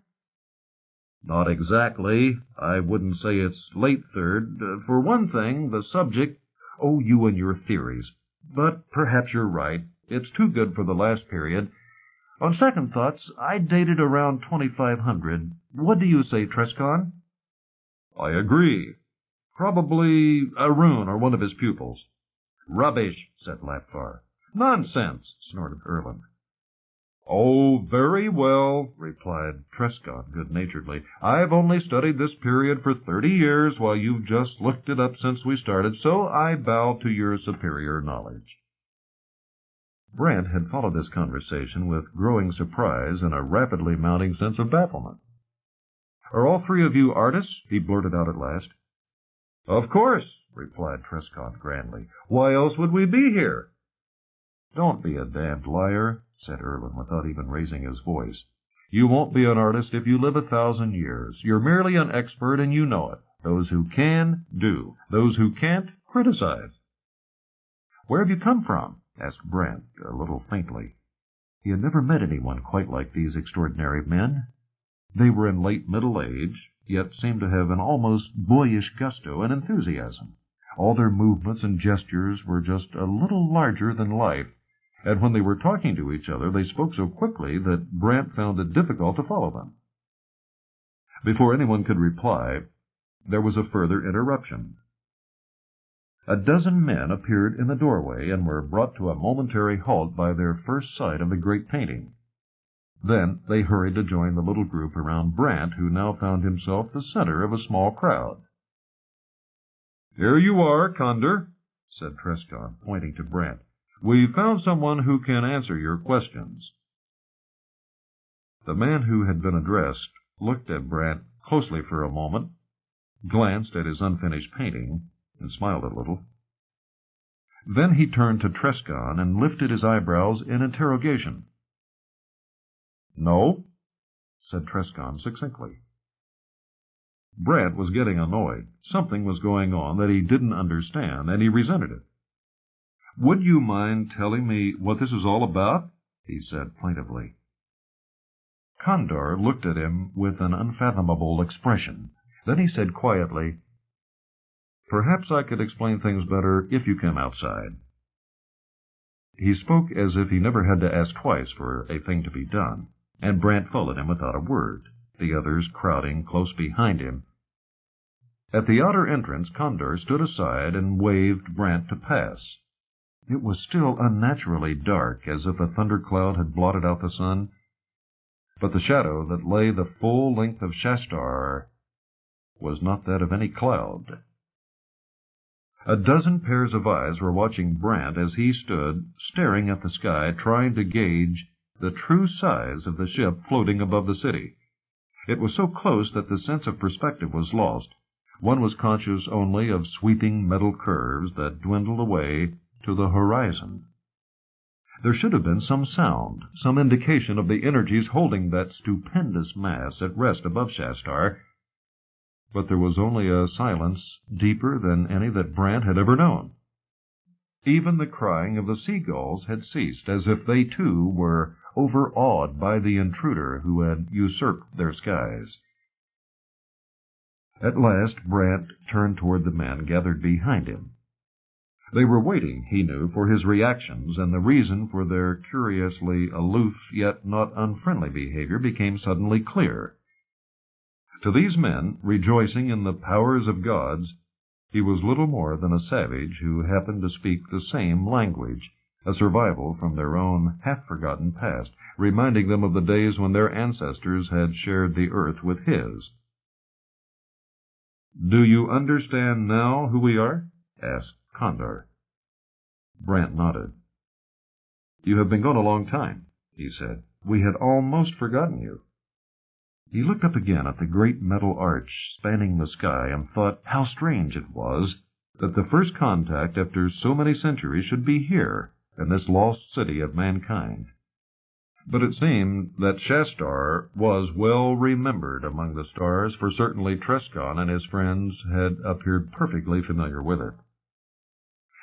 "Not exactly. I wouldn't say it's late 3rd. For one thing, the subject—" "Oh, you and your theories. But perhaps you're right. It's too good for the last period. On second thoughts, I'd date it around 2500. What do you say, Trescon?" I agree. Probably Arun or one of his pupils. Rubbish, said Lapfar. Nonsense, snorted Erlin. Oh, very well, replied Trescott good-naturedly. I've only studied this period for 30 years, while you've just looked it up since we started, so I bow to your superior knowledge. Brant had followed this conversation with growing surprise and a rapidly mounting sense of bafflement. Are all three of you artists? He blurted out at last. Of course, replied Trescott grandly. Why else would we be here? Don't be a damned liar, said Erlin without even raising his voice. You won't be an artist if you live 1,000 years. You're merely an expert and you know it. Those who can, do. Those who can't, criticize. Where have you come from? Asked Brant, a little faintly. He had never met anyone quite like these extraordinary men. They were in late middle age, yet seemed to have an almost boyish gusto and enthusiasm. All their movements and gestures were just a little larger than life, and when they were talking to each other, they spoke so quickly that Brant found it difficult to follow them. Before anyone could reply, there was a further interruption. A dozen men appeared in the doorway and were brought to a momentary halt by their first sight of the great painting. Then they hurried to join the little group around Brant, who now found himself the center of a small crowd. Here you are, Condor, said Trescott, pointing to Brant. We've found someone who can answer your questions. The man who had been addressed looked at Brant closely for a moment, glanced at his unfinished painting, and smiled a little. Then he turned to Trescott and lifted his eyebrows in interrogation. No, said Trescott succinctly. Brant was getting annoyed. Something was going on that he didn't understand, and he resented it. Would you mind telling me what this is all about? He said plaintively. Condor looked at him with an unfathomable expression. Then he said quietly, Perhaps I could explain things better if you came outside. He spoke as if he never had to ask twice for a thing to be done, and Brant followed him without a word, the others crowding close behind him. At the outer entrance, Condor stood aside and waved Brant to pass. It was still unnaturally dark, as if a thundercloud had blotted out the sun, but the shadow that lay the full length of Shastar was not that of any cloud. A dozen pairs of eyes were watching Brant as he stood, staring at the sky, trying to gauge the true size of the ship floating above the city. It was so close that the sense of perspective was lost. One was conscious only of sweeping metal curves that dwindled away to the horizon. There should have been some sound, some indication of the energies holding that stupendous mass at rest above Shastar, but there was only a silence deeper than any that Brant had ever known. Even the crying of the seagulls had ceased, as if they too were overawed by the intruder who had usurped their skies. At last Brant turned toward the men gathered behind him. They were waiting, he knew, for his reactions, and the reason for their curiously aloof yet not unfriendly behavior became suddenly clear. To these men, rejoicing in the powers of gods, he was little more than a savage who happened to speak the same language, a survival from their own half-forgotten past, reminding them of the days when their ancestors had shared the earth with his. "Do you understand now who we are?" asked Condor. Brant nodded. "You have been gone a long time," he said. "We had almost forgotten you." He looked up again at the great metal arch spanning the sky and thought how strange it was that the first contact after so many centuries should be here, in this lost city of mankind. But it seemed that Shastar was well remembered among the stars, for certainly Trescott and his friends had appeared perfectly familiar with it.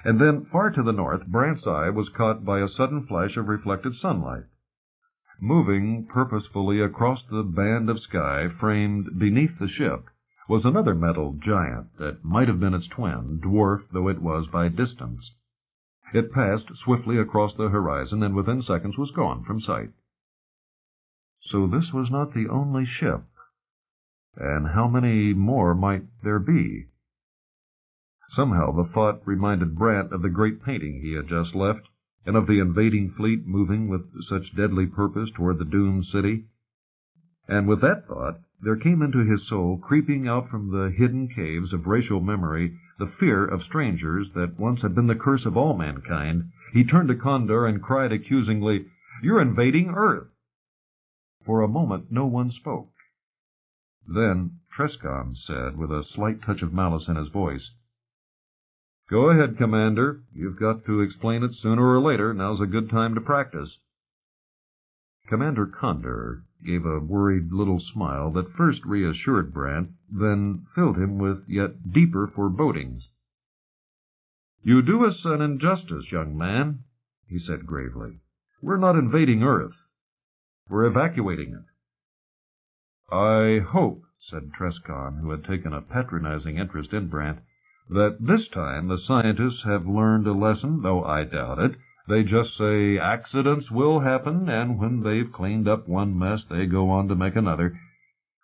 And then, far to the north, Brant's eye was caught by a sudden flash of reflected sunlight. Moving purposefully across the band of sky framed beneath the ship was another metal giant that might have been its twin, dwarfed though it was by distance. It passed swiftly across the horizon and within seconds was gone from sight. So this was not the only ship. And how many more might there be? Somehow the thought reminded Brant of the great painting he had just left, and of the invading fleet moving with such deadly purpose toward the doomed city. And with that thought, there came into his soul, creeping out from the hidden caves of racial memory, the fear of strangers that once had been the curse of all mankind. He turned to Condor and cried accusingly, "You're invading Earth!" For a moment no one spoke. Then Trescon said, with a slight touch of malice in his voice, "Go ahead, Commander. You've got to explain it sooner or later. Now's a good time to practice." Commander Condor gave a worried little smile that first reassured Brant, then filled him with yet deeper forebodings. "You do us an injustice, young man," he said gravely. "We're not invading Earth. We're evacuating it." "I hope," said Trescon, who had taken a patronizing interest in Brant, "that this time the scientists have learned a lesson, though I doubt it. They just say accidents will happen, and when they've cleaned up one mess, they go on to make another.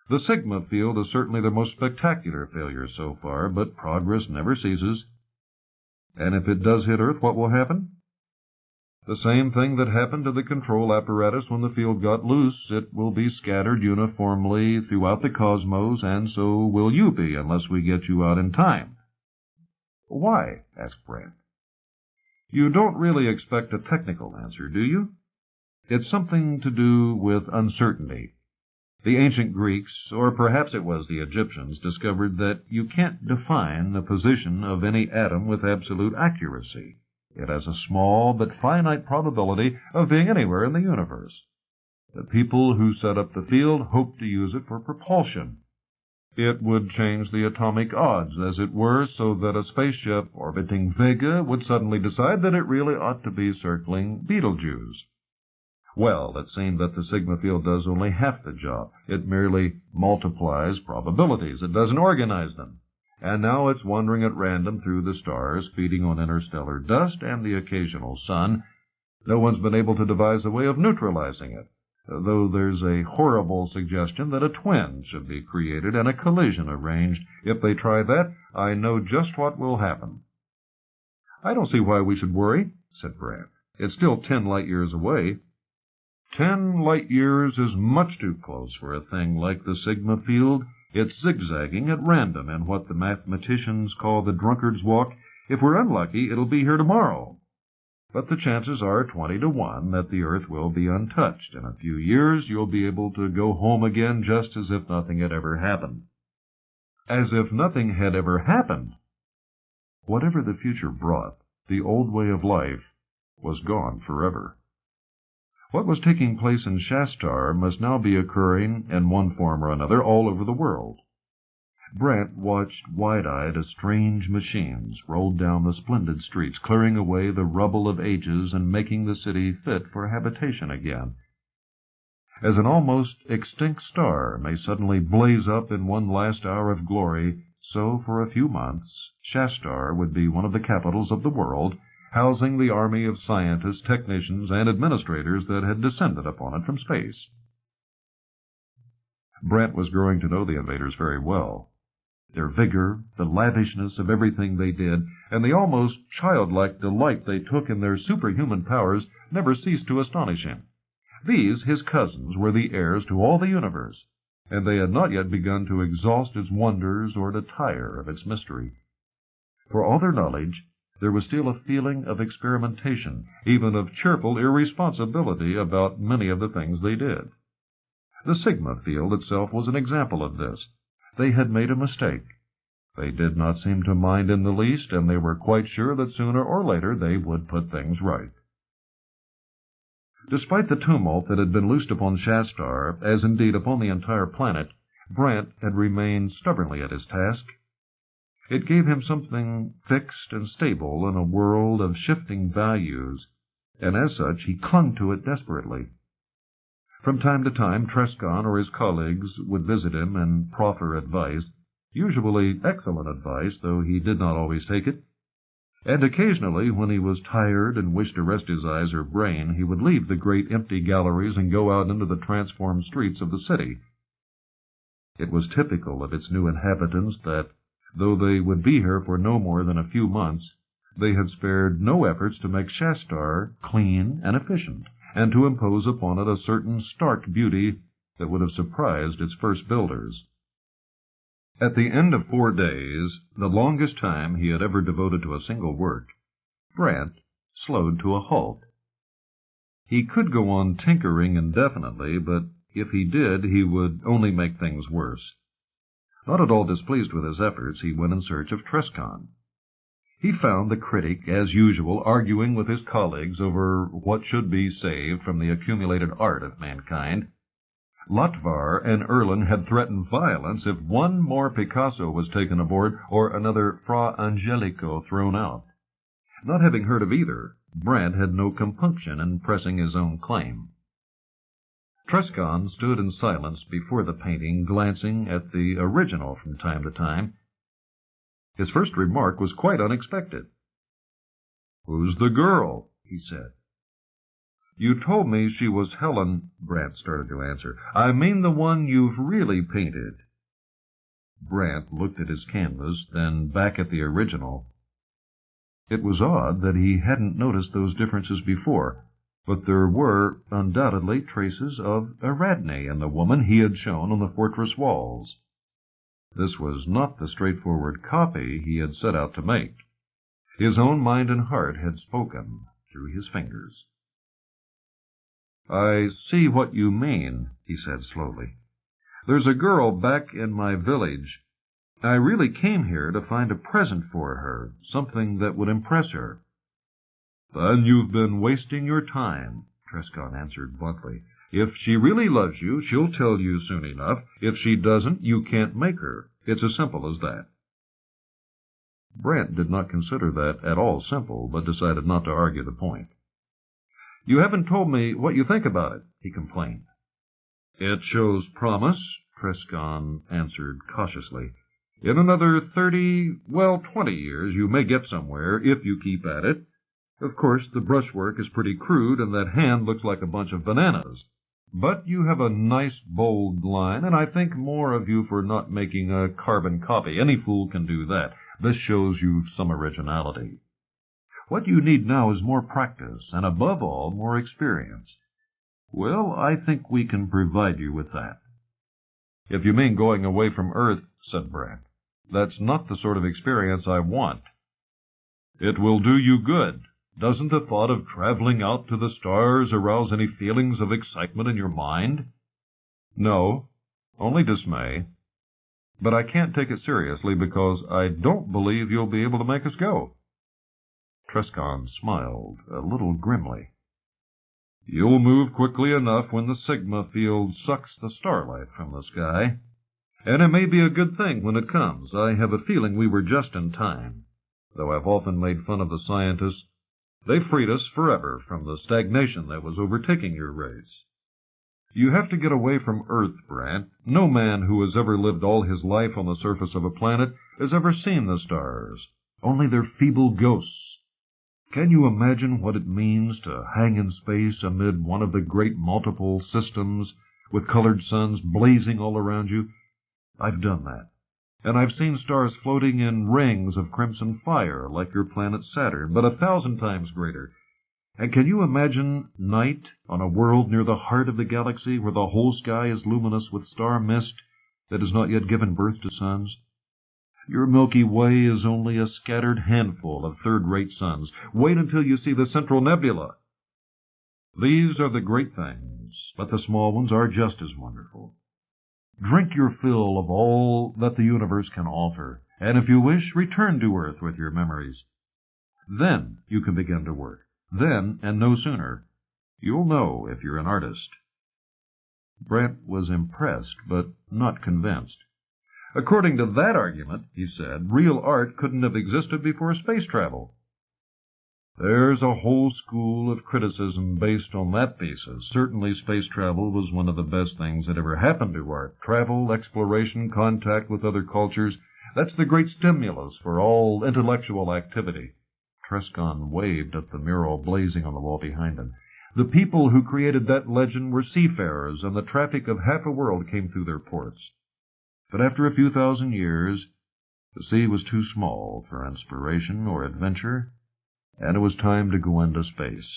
The Sigma field is certainly the most spectacular failure so far, but progress never ceases. And if it does hit Earth, what will happen? The same thing that happened to the control apparatus when the field got loose. It will be scattered uniformly throughout the cosmos, and so will you be, unless we get you out in time." "Why?" asked Brant. "You don't really expect a technical answer, do you? It's something to do with uncertainty. The ancient Greeks, or perhaps it was the Egyptians, discovered that you can't define the position of any atom with absolute accuracy. It has a small but finite probability of being anywhere in the universe. The people who set up the field hoped to use it for propulsion. It would change the atomic odds, as it were, so that a spaceship orbiting Vega would suddenly decide that it really ought to be circling Betelgeuse. Well, it seemed that the Sigma field does only half the job. It merely multiplies probabilities. It doesn't organize them. And now it's wandering at random through the stars, feeding on interstellar dust and the occasional sun. No one's been able to devise a way of neutralizing it, though there's a horrible suggestion that a twin should be created and a collision arranged. If they try that, I know just what will happen." "I don't see why we should worry," said Brant. "It's still 10 light-years away." 10 light-years is much too close for a thing like the Sigma field. It's zigzagging at random in what the mathematicians call the drunkard's walk. If we're unlucky, it'll be here tomorrow. But the chances are 20-1 that the Earth will be untouched. In a few years, you'll be able to go home again just as if nothing had ever happened." As if nothing had ever happened? Whatever the future brought, the old way of life was gone forever. What was taking place in Shastar must now be occurring in one form or another all over the world. Brant watched wide-eyed as strange machines rolled down the splendid streets, clearing away the rubble of ages and making the city fit for habitation again. As an almost extinct star may suddenly blaze up in one last hour of glory, so for a few months Shastar would be one of the capitals of the world, housing the army of scientists, technicians, and administrators that had descended upon it from space. Brant was growing to know the invaders very well. Their vigor, the lavishness of everything they did, and the almost childlike delight they took in their superhuman powers never ceased to astonish him. These, his cousins, were the heirs to all the universe, and they had not yet begun to exhaust its wonders or to tire of its mystery. For all their knowledge, there was still a feeling of experimentation, even of cheerful irresponsibility about many of the things they did. The Sigma field itself was an example of this. They had made a mistake. They did not seem to mind in the least, and they were quite sure that sooner or later they would put things right. Despite the tumult that had been loosed upon Shastar, as indeed upon the entire planet, Brant had remained stubbornly at his task. It gave him something fixed and stable in a world of shifting values, and as such he clung to it desperately. From time to time, Trescon or his colleagues would visit him and proffer advice, usually excellent advice, though he did not always take it. And occasionally, when he was tired and wished to rest his eyes or brain, he would leave the great empty galleries and go out into the transformed streets of the city. It was typical of its new inhabitants that, though they would be here for no more than a few months, they had spared no efforts to make Shastar clean and efficient, and to impose upon it a certain stark beauty that would have surprised its first builders. At the end of 4 days, the longest time he had ever devoted to a single work, Brant slowed to a halt. He could go on tinkering indefinitely, but if he did, he would only make things worse. Not at all displeased with his efforts, he went in search of Trescon. He found the critic, as usual, arguing with his colleagues over what should be saved from the accumulated art of mankind. Latvar and Erlin had threatened violence if one more Picasso was taken aboard or another Fra Angelico thrown out. Not having heard of either, Brant had no compunction in pressing his own claim. Trescon stood in silence before the painting, glancing at the original from time to time. His first remark was quite unexpected. "Who's the girl?" he said. "You told me she was Helen," Brant started to answer. "I mean the one you've really painted." Brant looked at his canvas, then back at the original. It was odd that he hadn't noticed those differences before, but there were undoubtedly traces of Ariadne in the woman he had shown on the fortress walls. This was not the straightforward copy he had set out to make. His own mind and heart had spoken through his fingers. "I see what you mean," he said slowly. "There's a girl back in my village. I really came here to find a present for her, something that would impress her." "Then you've been wasting your time," Trescon answered bluntly. "If she really loves you, she'll tell you soon enough. If she doesn't, you can't make her. It's as simple as that." Brant did not consider that at all simple, but decided not to argue the point. "You haven't told me what you think about it," he complained. "It shows promise," Trescon answered cautiously. "In another 20 years, you may get somewhere, if you keep at it. Of course, the brushwork is pretty crude, and that hand looks like a bunch of bananas. But you have a nice, bold line, and I think more of you for not making a carbon copy. Any fool can do that. This shows you've some originality. What you need now is more practice, and above all, more experience. Well, I think we can provide you with that." "If you mean going away from Earth," said Brant, "that's not the sort of experience I want." "It will do you good. Doesn't the thought of traveling out to the stars arouse any feelings of excitement in your mind?" "No, only dismay. But I can't take it seriously because I don't believe you'll be able to make us go." Trescon smiled a little grimly. "You'll move quickly enough when the Sigma field sucks the starlight from the sky. And it may be a good thing when it comes. I have a feeling we were just in time. Though I've often made fun of the scientists, they freed us forever from the stagnation that was overtaking your race. You have to get away from Earth, Brant. No man who has ever lived all his life on the surface of a planet has ever seen the stars, only their feeble ghosts. Can you imagine what it means to hang in space amid one of the great multiple systems with colored suns blazing all around you? I've done that. And I've seen stars floating in rings of crimson fire like your planet Saturn, but 1,000 times greater. And can you imagine night on a world near the heart of the galaxy where the whole sky is luminous with star mist that has not yet given birth to suns? Your Milky Way is only a scattered handful of third-rate suns. Wait until you see the central nebula. These are the great things, but the small ones are just as wonderful. Drink your fill of all that the universe can offer, and if you wish, return to Earth with your memories. Then you can begin to work. Then, and no sooner. You'll know if you're an artist." Brant was impressed, but not convinced. "According to that argument," he said, "real art couldn't have existed before space travel." "There's a whole school of criticism based on that thesis. Certainly space travel was one of the best things that ever happened to art. Travel, exploration, contact with other cultures, that's the great stimulus for all intellectual activity." Trescon waved at the mural blazing on the wall behind him. "The people who created that legend were seafarers, and the traffic of half a world came through their ports. But after a few thousand years, the sea was too small for inspiration or adventure, and it was time to go into space.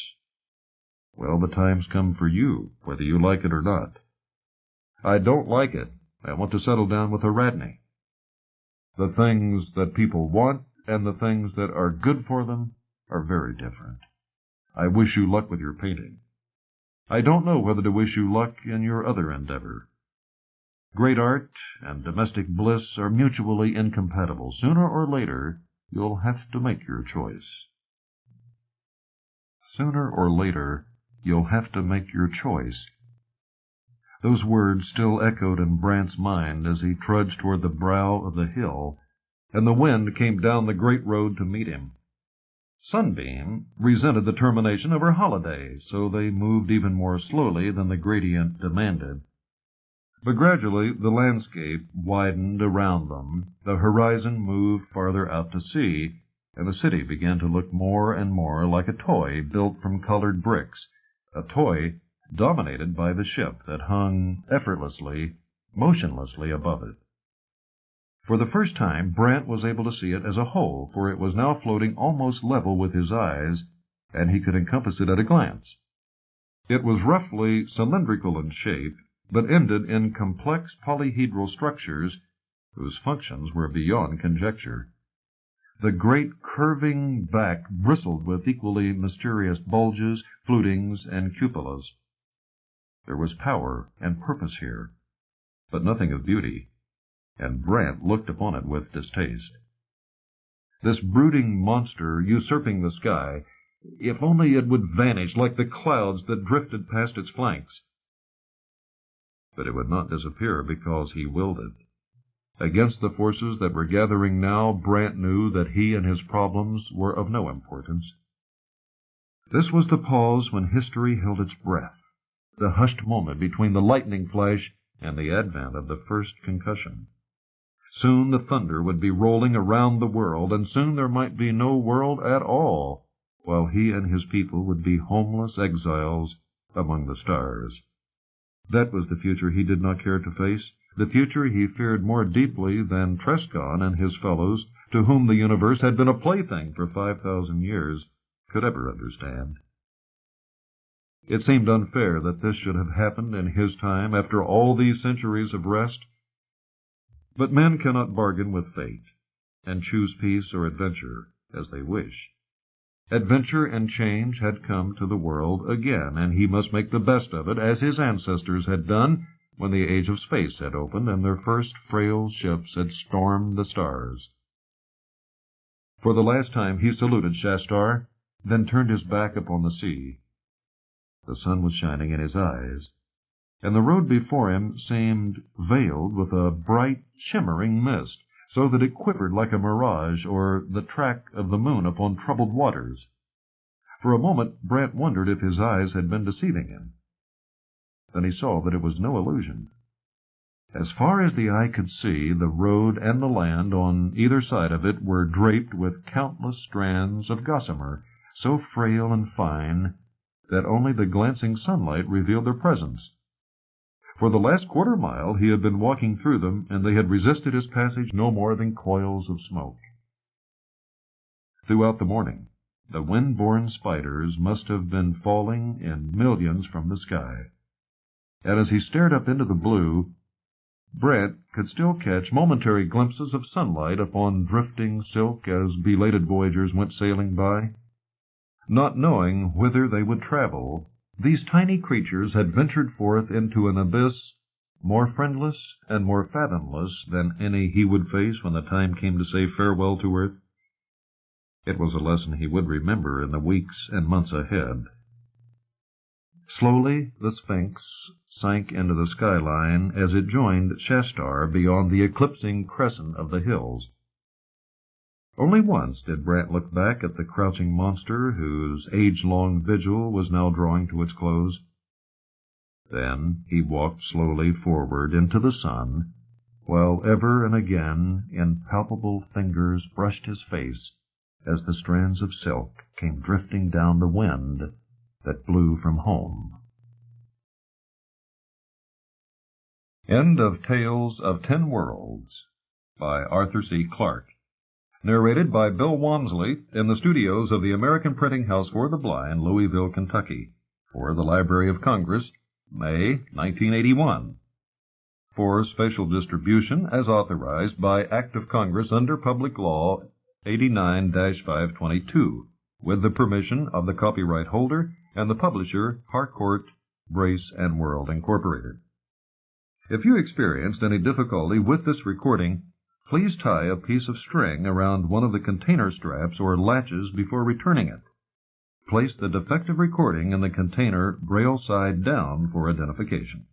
Well, the time's come for you, whether you like it or not. I don't like it. I want to settle down with a Radney. The things that people want and the things that are good for them are very different. I wish you luck with your painting. I don't know whether to wish you luck in your other endeavor. Great art and domestic bliss are mutually incompatible. Sooner or later, you'll have to make your choice. Sooner or later, you'll have to make your choice. Those words still echoed in Brant's mind as he trudged toward the brow of the hill, and the wind came down the great road to meet him. Sunbeam resented the termination of her holiday, so they moved even more slowly than the gradient demanded. But gradually the landscape widened around them, the horizon moved farther out to sea, and the city began to look more and more like a toy built from colored bricks, a toy dominated by the ship that hung effortlessly, motionlessly above it. For the first time, Brant was able to see it as a whole, for it was now floating almost level with his eyes, and he could encompass it at a glance. It was roughly cylindrical in shape, but ended in complex polyhedral structures whose functions were beyond conjecture. The great curving back bristled with equally mysterious bulges, flutings, and cupolas. There was power and purpose here, but nothing of beauty, and Brant looked upon it with distaste. This brooding monster usurping the sky, if only it would vanish like the clouds that drifted past its flanks. But it would not disappear because he willed it. Against the forces that were gathering now, Brant knew that he and his problems were of no importance. This was the pause when history held its breath, the hushed moment between the lightning flash and the advent of the first concussion. Soon the thunder would be rolling around the world, and soon there might be no world at all, while he and his people would be homeless exiles among the stars. That was the future he did not care to face, the future he feared more deeply than Trescon and his fellows, to whom the universe had been a plaything for 5,000 years, could ever understand. It seemed unfair that this should have happened in his time after all these centuries of rest. But men cannot bargain with fate, and choose peace or adventure as they wish. Adventure and change had come to the world again, and he must make the best of it, as his ancestors had done when the age of space had opened and their first frail ships had stormed the stars. For the last time he saluted Shastar, then turned his back upon the sea. The sun was shining in his eyes, and the road before him seemed veiled with a bright, shimmering mist, so that it quivered like a mirage or the track of the moon upon troubled waters. For a moment Brant wondered if his eyes had been deceiving him. Then he saw that it was no illusion. As far as the eye could see, the road and the land on either side of it were draped with countless strands of gossamer, so frail and fine that only the glancing sunlight revealed their presence. For the last quarter mile he had been walking through them, and they had resisted his passage no more than coils of smoke. Throughout the morning, the wind-borne spiders must have been falling in millions from the sky, and as he stared up into the blue, Brant could still catch momentary glimpses of sunlight upon drifting silk as belated voyagers went sailing by. Not knowing whither they would travel, these tiny creatures had ventured forth into an abyss more friendless and more fathomless than any he would face when the time came to say farewell to earth. It was a lesson he would remember in the weeks and months ahead. Slowly the Sphinx sank into the skyline as it joined Shastar beyond the eclipsing crescent of the hills. Only once did Brant look back at the crouching monster whose age-long vigil was now drawing to its close. Then he walked slowly forward into the sun, while ever and again impalpable fingers brushed his face as the strands of silk came drifting down the wind that blew from home. End of Tales of 10 Worlds by Arthur C. Clarke. Narrated by Bill Walmsley in the studios of the American Printing House for the Blind, Louisville, Kentucky, for the Library of Congress, May 1981. For special distribution as authorized by Act of Congress under Public Law 89-522, with the permission of the copyright holder and the publisher, Harcourt, Brace and World, Incorporated. If you experienced any difficulty with this recording, please tie a piece of string around one of the container straps or latches before returning it. Place the defective recording in the container braille side down for identification.